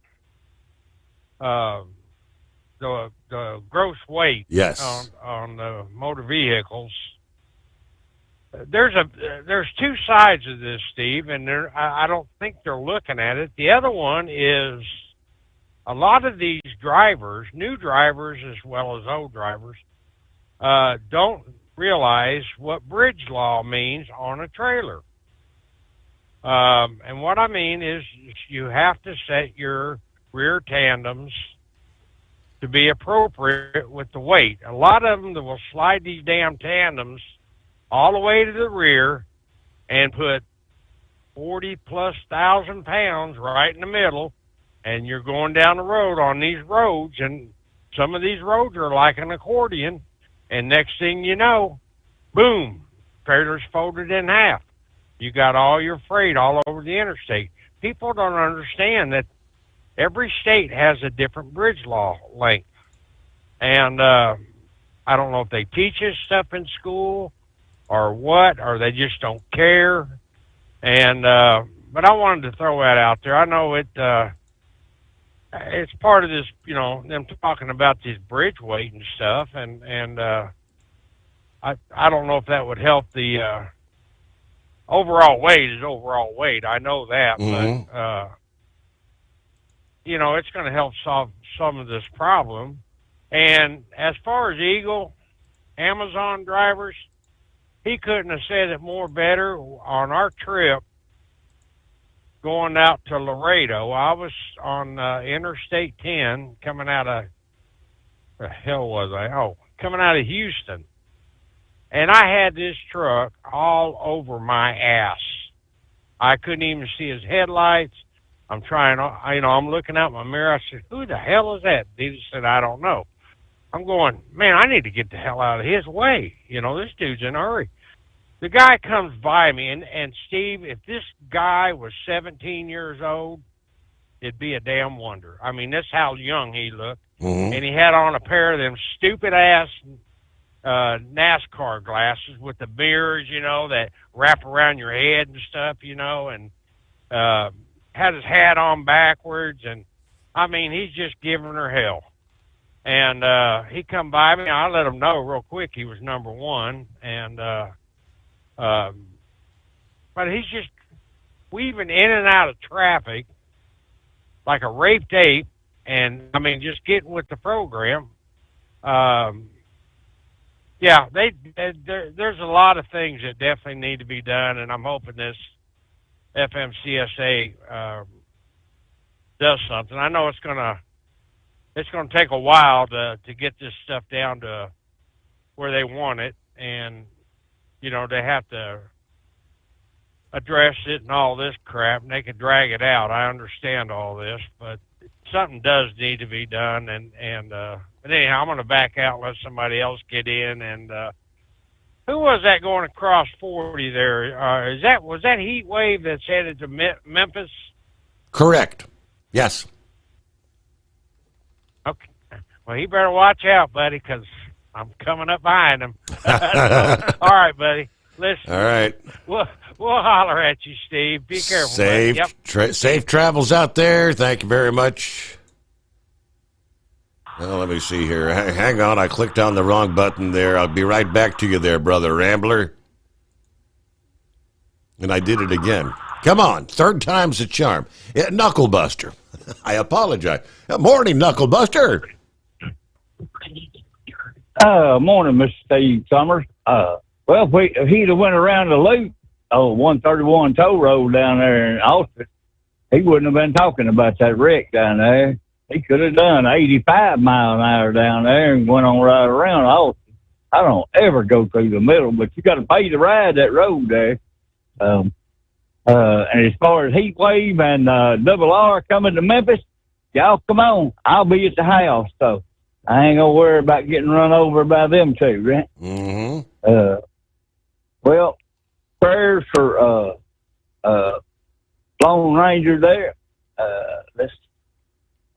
gross weight. Yes. on the motor vehicles. There's two sides of this, Steve, and I don't think they're looking at it. The other one is a lot of these drivers, new drivers as well as old drivers, don't realize what bridge law means on a trailer. And what I mean is you have to set your rear tandems to be appropriate with the weight. A lot of them that will slide these damn tandems all the way to the rear and put 40,000+ pounds right in the middle, and you're going down the road on these roads, and some of these roads are like an accordion, and next thing you know, boom, trailer's folded in half. You got all your freight all over the interstate. People don't understand that every state has a different bridge law length. And I don't know if they teach this stuff in school or what, or they just don't care. And but I wanted to throw that out there. I know it's part of this, you know, them talking about this bridge weight and stuff. And I don't know if that would help the overall weight is overall weight. I know that, but you know, it's going to help solve some of this problem. And as far as Eagle, Amazon drivers, he couldn't have said it more better. On our trip going out to Laredo, I was on Interstate 10 coming out of, the hell was I? Oh, coming out of Houston. And I had this truck all over my ass. I couldn't even see his headlights. I'm trying, you know, I'm looking out my mirror. I said, who the hell is that? He said, I don't know. I'm going, man, I need to get the hell out of his way. You know, this dude's in a hurry. The guy comes by me, and Steve, if this guy was 17 years old, it'd be a damn wonder. I mean, that's how young he looked. And he had on a pair of them stupid-ass NASCAR glasses with the mirrors, that wrap around your head and stuff, and had his hat on backwards, and I mean, he's just giving her hell. And he come by me. I let him know real quick he was number one, and but he's just weaving in and out of traffic like a raped ape, and I mean, just getting with the program. Yeah, there's a lot of things that definitely need to be done, and I'm hoping this FMCSA does something. I know it's gonna take a while to get this stuff down to where they want it, and they have to address it and all this crap, and they could drag it out. I understand all this, but something does need to be done, but anyhow, I'm going to back out and let somebody else get in. And who was that going across 40 there? Was that heat wave that's headed to Memphis? Correct. Yes. Okay. Well, he better watch out, buddy, because I'm coming up behind him. All right, buddy. Listen. All right. We'll holler at you, Steve. Be careful. Safe, safe travels out there. Thank you very much. Well, let me see here. Hang on. I clicked on the wrong button there. I'll be right back to you there, Brother Rambler. And I did it again. Come on. Third time's the charm. Yeah, Knucklebuster. I apologize. Morning, Knucklebuster. Morning, Mr. Steve Sommers. Well, if he'd have went around the loop, 131 toll road down there in Austin, he wouldn't have been talking about that wreck down there. He could have done 85 mile an hour down there and went on right around Austin. I don't ever go through the middle, but you got to pay to ride that road there. And as far as heat wave and double R coming to Memphis, y'all come on. I'll be at the house, so I ain't gonna worry about getting run over by them two, right? Mm-hmm. Well, prayers for Lone Ranger there.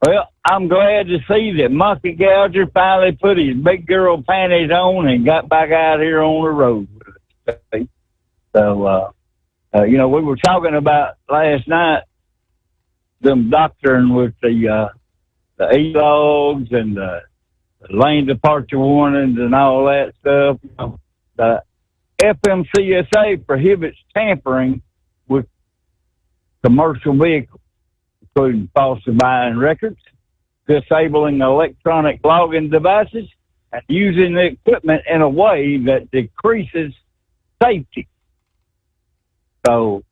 Well, I'm glad to see that Monkey Gouger finally put his big girl panties on and got back out here on the road with us. So, we were talking about last night them doctoring with the e-logs and the lane departure warnings and all that stuff. The FMCSA prohibits tampering with commercial vehicles, including falsifying records, disabling electronic logging devices, and using the equipment in a way that decreases safety. So,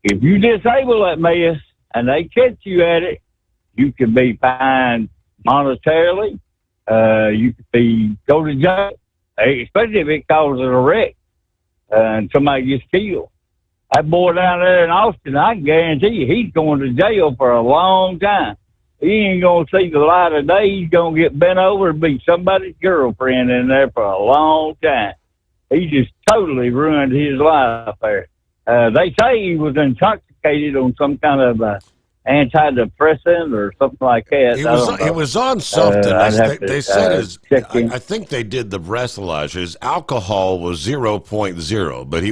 if you disable that mess and they catch you at it, you could be fined monetarily. You could go to jail, especially if it causes a wreck and somebody gets killed. That boy down there in Austin, I can guarantee you, he's going to jail for a long time. He ain't going to see the light of day. He's going to get bent over and be somebody's girlfriend in there for a long time. He just totally ruined his life there. They say he was intoxicated on some kind of antidepressant or something like that. He was on something. They said I think they did the breathalyzer. His alcohol was 0.0, but he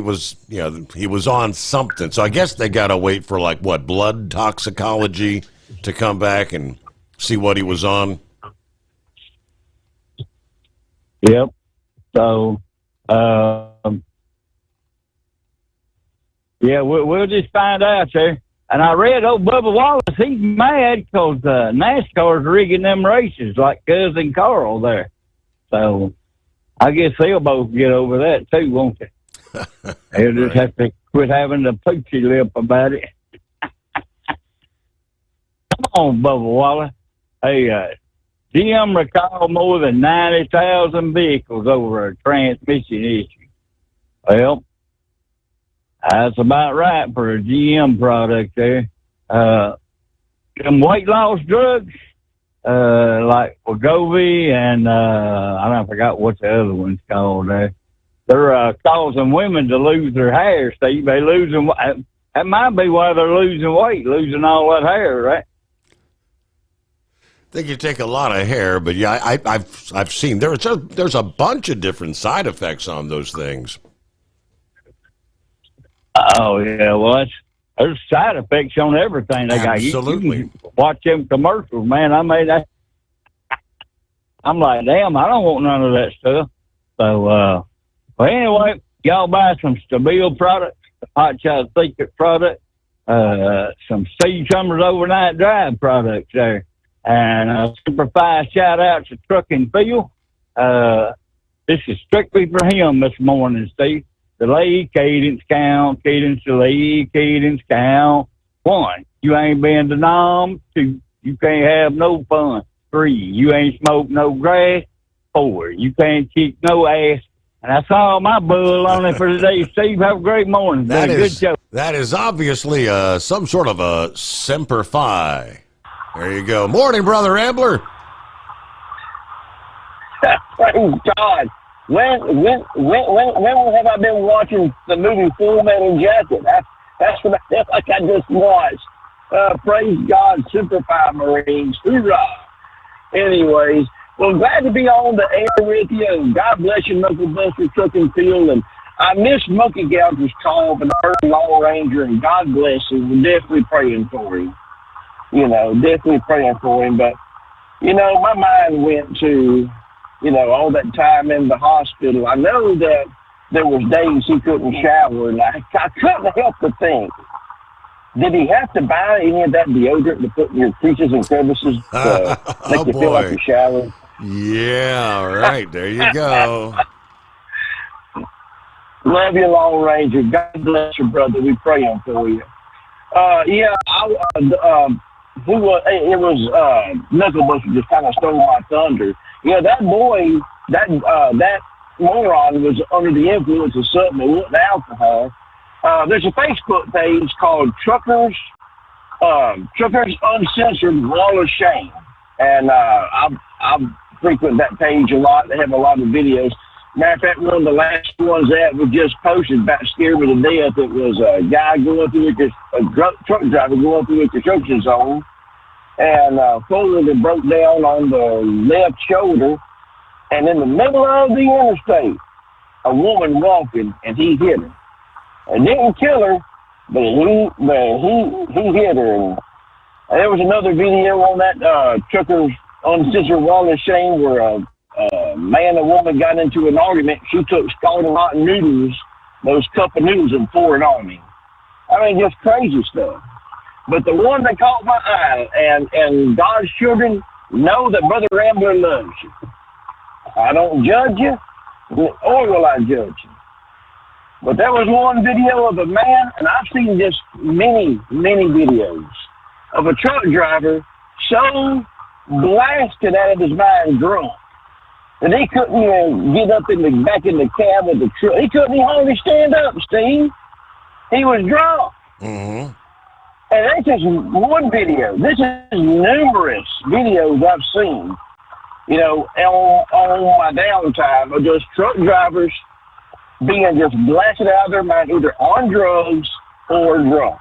was on something. So I guess they got to wait for blood toxicology to come back and see what he was on. Yep. So, we'll just find out there. And I read old Bubba Wallace, he's mad because NASCAR's rigging them races like Cousin Carl there. So I guess they'll both get over that too, won't they? They'll just have to quit having the poochy lip about it. Come on, Bubba Wallace. Hey, GM recalled more than 90,000 vehicles over a transmission issue. Well, that's about right for a GM product there. Some weight loss drugs, like Wegovy and I forgot what the other one's called there. They're causing women to lose their hair, Steve. They losing. That might be why they're losing weight, losing all that hair, right? think you take a lot of hair, but yeah, I've seen there's a bunch of different side effects on those things. Oh yeah, well, there's side effects on everything they got. Absolutely. You watch them commercials, man. I'm like, damn, I don't want none of that stuff. So, but anyway, y'all buy some Stabile products, Hot Shot Secret product, some Sommers Overnight Drive products there, and a super fast shout out to Truck and Field. This is strictly for him this morning, Steve. Delay, cadence, count, cadence, delay, cadence, count. 1, you ain't been to nom. 2, you can't have no fun. 3, you ain't smoked no grass. 4, you can't kick no ass. And that's all my bull on it for today. Steve, have a great morning. Been a good show. That is obviously some sort of a Semper Fi. There you go. Morning, Brother Ambler. Praise God. When have I been watching the movie Full Metal Jacket? That's what I feel like I just watched. Praise God, Super 5 Marines. Hoorah. Anyways, well, glad to be on the air with you. And God bless you, Knuckle Buster, Truck and Field. And I missed Monkey Gouger's call, but I heard Long Ranger, and God bless him. We're definitely praying for him. Definitely praying for him. But, my mind went to, all that time in the hospital. I know that there was days he couldn't shower, and I couldn't help but think, did he have to buy any of that deodorant to put in your creases and crevices to make you feel like you're showering? Yeah, right. There you go. Love you, Long Ranger. God bless you, brother. We're praying for you. It was Knuckle Buster just kind of stole my thunder. That boy, that moron was under the influence of something. It wasn't alcohol. There's a Facebook page called Truckers Uncensored Wall of Shame, and I frequent that page a lot. They have a lot of videos. Matter of fact, one of the last ones that was just posted about scared me to death. It was a guy going through a truck driver going through a construction zone, and fully broke down on the left shoulder, and in the middle of the interstate, a woman walking, and he hit her. It didn't kill her, but he hit her. And there was another video on that Truckers Uncensored Wall of Shame where a man and woman got into an argument. She took scalding hot noodles, those cup of noodles, and poured it on him. I mean, just crazy stuff. But the one that caught my eye, and God's children know that Brother Rambler loves you. I don't judge you, or will I judge you. But there was one video of a man, and I've seen just many, many videos of a truck driver so blasted out of his mind drunk that he couldn't even get up back in the cab of the truck. He couldn't even hardly stand up, Steve. He was drunk. Mm-hmm. And that's just one video. This is numerous videos I've seen, on my downtime of just truck drivers being just blasted out of their mind, either on drugs or drunk.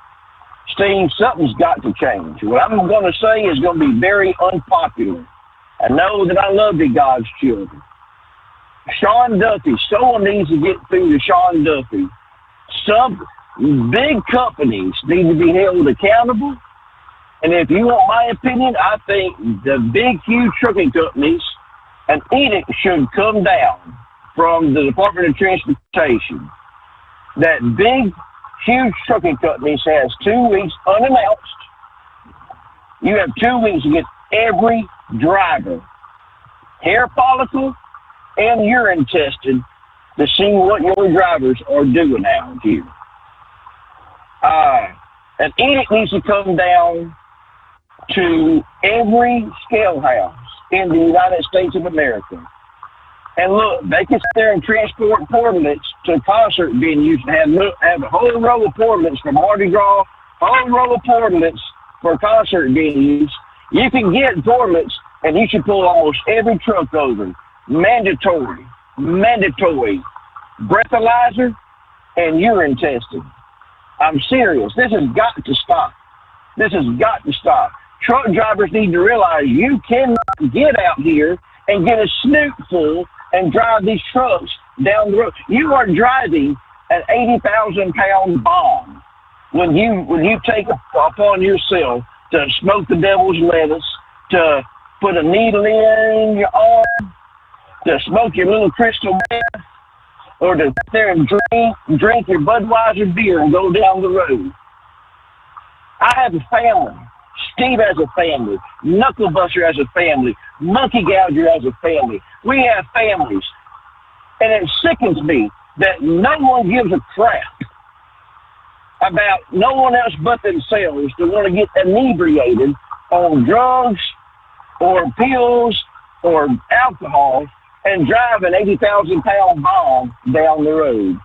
Steve, something's got to change. What I'm going to say is going to be very unpopular. I know that I love you, God's children. Sean Duffy, someone needs to get through to Sean Duffy. Some big companies need to be held accountable. And if you want my opinion, I think the big, huge trucking companies, an edict should come down from the Department of Transportation that big, huge trucking companies has 2 weeks unannounced. You have 2 weeks to get every driver hair follicle and urine tested to see what your drivers are doing out here. An edict needs to come down to every scale house in the United States of America. And look, they can sit there and transport portlets to concert venues and have a whole row of portlets from Mardi Gras, whole row of portlets for concert venues. You can get portlets, and you should pull almost every truck over. Mandatory breathalyzer and urine testing. I'm serious. This has got to stop. This has got to stop. Truck drivers need to realize you cannot get out here and get a snoot full and drive these trucks down the road. You are driving an 80,000-pound bomb when you take upon yourself to smoke the devil's lettuce, to put a needle in your arm, to smoke your little crystal meth, or to sit there and drink your Budweiser beer and go down the road. I have a family. Steve has a family. Knucklebuster has a family. Monkey Gouger has a family. We have families. And it sickens me that no one gives a crap about no one else but themselves to want to get inebriated on drugs or pills or alcohol and drive an 80,000-pound bomb down the road.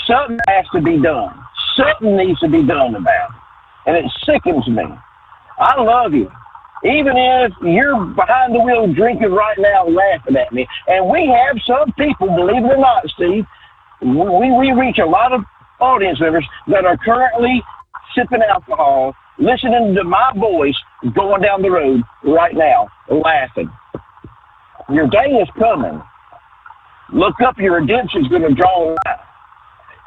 Something has to be done. Something needs to be done about it. And it sickens me. I love you. Even if you're behind the wheel drinking right now laughing at me. And we have some people, believe it or not, Steve, we reach a lot of audience members that are currently sipping alcohol, listening to my voice going down the road right now, laughing. Your day is coming. Look up, your redemption's going to draw a line.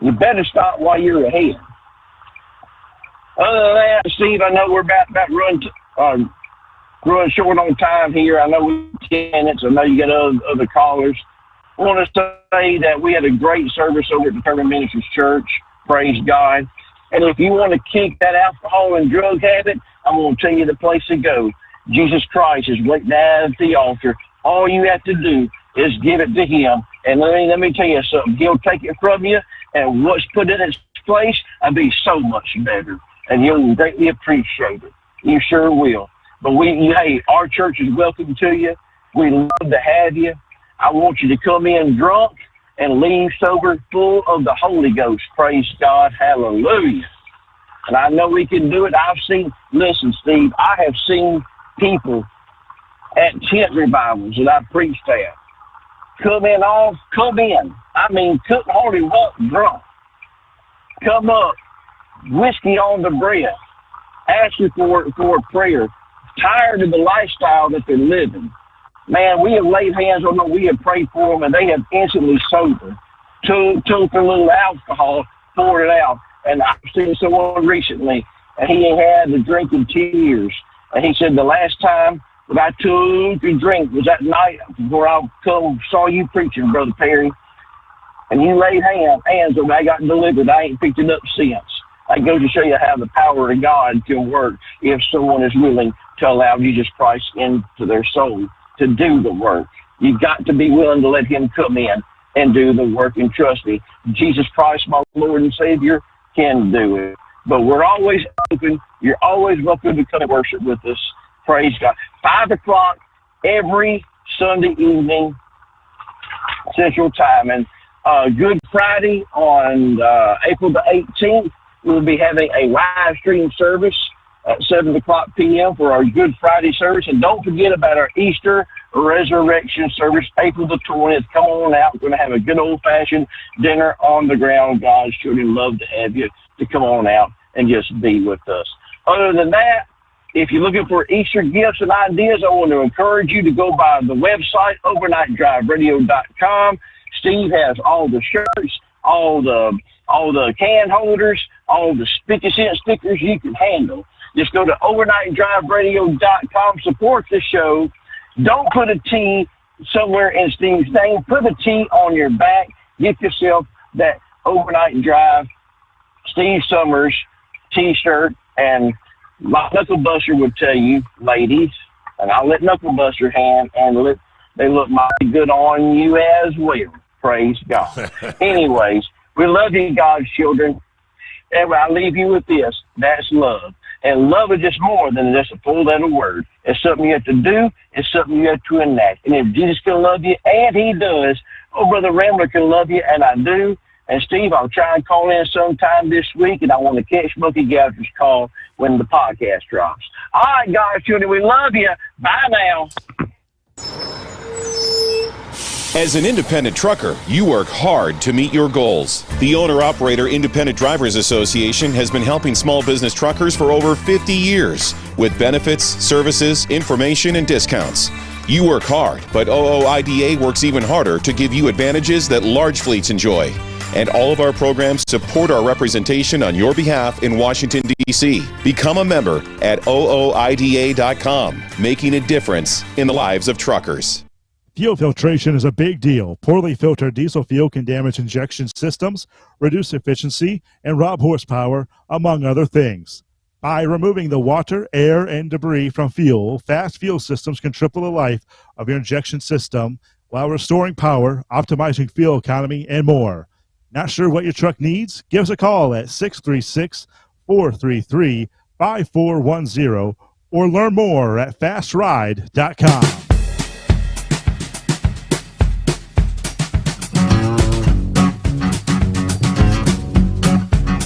You better stop while you're ahead. Other than that, Steve, I know we're about running short on time here. I know we 10 minutes. I know you got other callers. I want to say that we had a great service over at Determined Ministries Church. Praise God. And if you want to kick that alcohol and drug habit, I'm going to tell you the place to go. Jesus Christ is waiting at the altar. All you have to do is give it to him. And let me tell you something. He'll take it from you, and what's put in its place will be so much better. And you'll greatly appreciate it. You sure will. But hey, our church is welcome to you. We love to have you. I want you to come in drunk and leave sober, full of the Holy Ghost. Praise God. Hallelujah. And I know we can do it. Listen, Steve, I have seen people at tent revivals that I preached at come in. I mean, couldn't hardly walk drunk. Come up, whiskey on the breath, asking for a prayer, tired of the lifestyle that they're living. Man, we have laid hands on them, we have prayed for them, and they have instantly sobered. Took a little alcohol, poured it out. And I've seen someone recently, and he ain't had a drink in 2 years. And he said the last time that I took a drink was that night before I saw you preaching, Brother Perry. And you laid hands on me. I got delivered. I ain't picked it up since. That goes to show you how the power of God can work if someone is willing to allow Jesus Christ into their soul to do the work. You've got to be willing to let him come in and do the work. And trust me, Jesus Christ, my Lord and Savior, can do it. But we're always open. You're always welcome to come and worship with us. Praise God. 5 o'clock every Sunday evening, Central Time. And Good Friday on April the 18th, we'll be having a live stream service at 7 o'clock p.m. for our Good Friday service. And don't forget about our Easter resurrection service, April the 20th. Come on out. We're going to have a good old-fashioned dinner on the ground. God's children love to have you to come on out and just be with us. Other than that, if you're looking for Easter gifts and ideas, I want to encourage you to go by the website, overnightdriveradio.com. Steve has all the shirts, all the can holders, all the 50-cent stickers you can handle. Just go to overnightdriveradio.com. Support the show. Don't put a T somewhere in Steve's name. Put a T on your back. Get yourself that Overnight Drive Steve Sommers T-shirt. And my Knucklebuster would tell you, ladies, and I'll let Knucklebuster they look mighty good on you as well. Praise God. Anyways, we love you, God's children. And I leave you with this. That's love. And love is just more than just a full-letter word. It's something you have to do. It's something you have to enact. And if Jesus can love you, and he does, Brother Rambler can love you, and I do. And Steve, I'll try and call in sometime this week, and I want to catch Monkey Gouger's call when the podcast drops. All right, God's children, we love you. Bye now. As an independent trucker, you work hard to meet your goals. The Owner-Operator Independent Drivers Association has been helping small business truckers for over 50 years with benefits, services, information, and discounts. You work hard, but OOIDA works even harder to give you advantages that large fleets enjoy. And all of our programs support our representation on your behalf in Washington, D.C. Become a member at OOIDA.com, making a difference in the lives of truckers. Fuel filtration is a big deal. Poorly filtered diesel fuel can damage injection systems, reduce efficiency, and rob horsepower, among other things. By removing the water, air, and debris from fuel, fast fuel systems can triple the life of your injection system while restoring power, optimizing fuel economy, and more. Not sure what your truck needs? Give us a call at 636-433-5410 or learn more at fastride.com.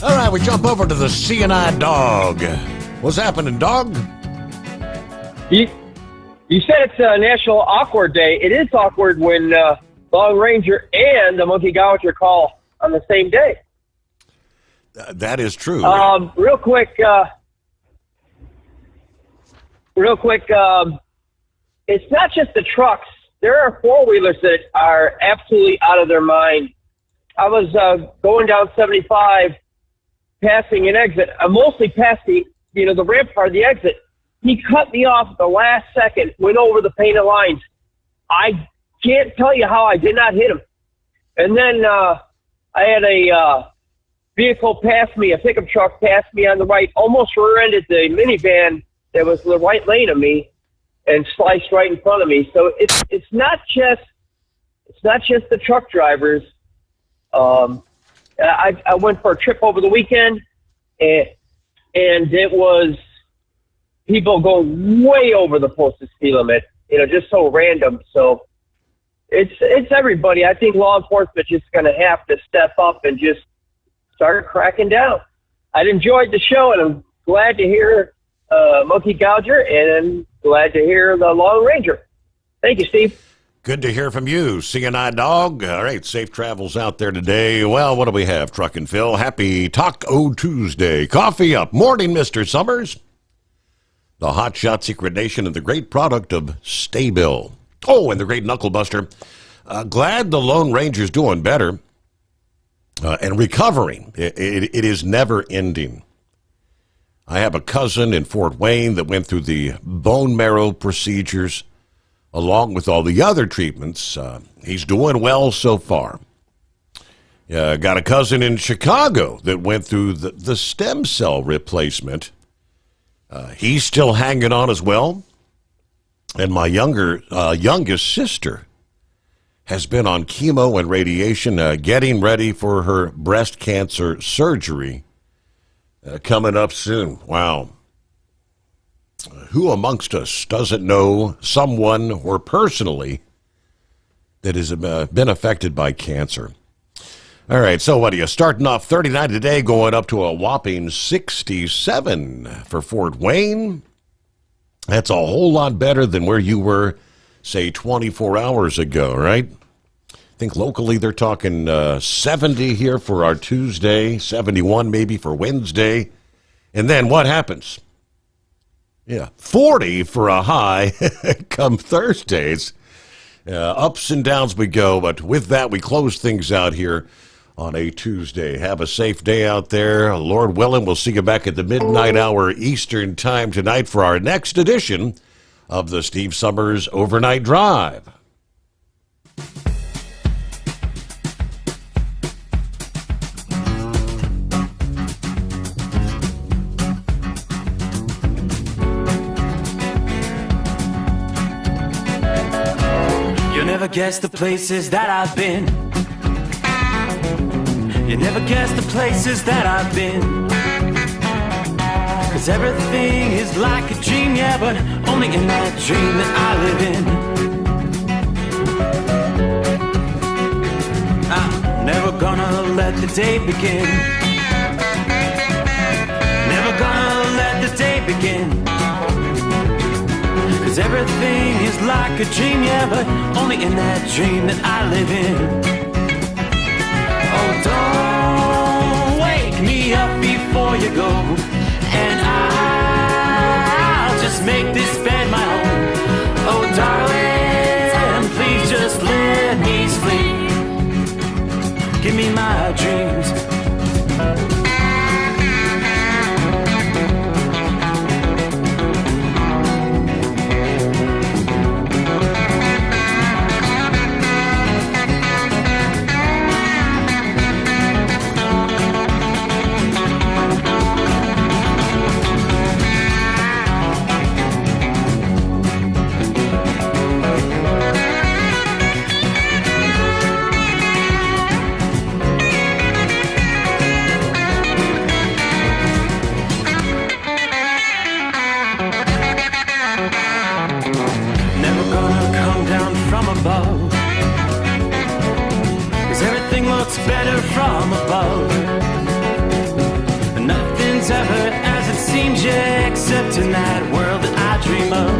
All right, we jump over to the CNI Dog. What's happening, Dog? You said it's National Awkward Day. It is awkward when Long Ranger and the Monkey Gouger call on the same day. That is true. Real quick, it's not just the trucks. There are four-wheelers that are absolutely out of their mind. I was going down 75, passing an exit. I'm mostly past the ramp car, the exit. He cut me off at the last second, went over the painted lines. I can't tell you how I did not hit him. And then I had a vehicle pass me, a pickup truck pass me on the right, almost rear-ended the minivan that was in the right lane of me and sliced right in front of me. So it's not just the truck drivers. I went for a trip over the weekend, and it was people going way over the posted speed limit, just so random. So it's everybody. I think law enforcement just going to have to step up and just start cracking down. I enjoyed the show, and I'm glad to hear Monkey Gouger, and I'm glad to hear the Long Ranger. Thank you, Steve. Good to hear from you, CNI Dog. All right, safe travels out there today. Well, what do we have, Truck and Phil? Happy Taco Tuesday. Coffee up. Morning, Mr. Sommers. The Hot Shot Secret Nation and the great product of Staybill. Oh, and the great Knuckle Buster. Glad the Lone Ranger's doing better and recovering. It is never ending. I have a cousin in Fort Wayne that went through the bone marrow procedures along with all the other treatments. He's doing well so far. Got a cousin in Chicago that went through the stem cell replacement. He's still hanging on as well. And my youngest sister has been on chemo and radiation, getting ready for her breast cancer surgery coming up soon. Wow. Who amongst us doesn't know someone or personally that has been affected by cancer? All right, so what are you starting off 39 today, going up to a whopping 67 for Fort Wayne? That's a whole lot better than where you were, say, 24 hours ago, right? I think locally they're talking 70 here for our Tuesday, 71 maybe for Wednesday. And then what happens? 40 for a high come Thursdays. Ups and downs we go, but with that, we close things out here on a Tuesday. Have a safe day out there. Lord willing, we'll see you back at the midnight hour Eastern time tonight for our next edition of the Steve Sommers Overnight Drive. You'll never guess the places that I've been. You never guess the places that I've been. 'Cause everything is like a dream, yeah, but only in that dream that I live in. I'm never gonna let the day begin. Never gonna let the day begin. 'Cause everything is like a dream, yeah, but only in that dream that I live in. Oh, don't wake me up before you go, and I'll just make this bed my home. Oh, darling, please just let me sleep. Give me my dreams. Better from above. Nothing's ever as it seems, yeah, except in that world that I dream of.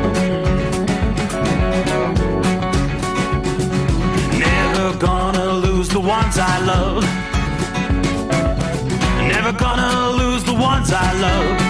Never gonna lose the ones I love. Never gonna lose the ones I love.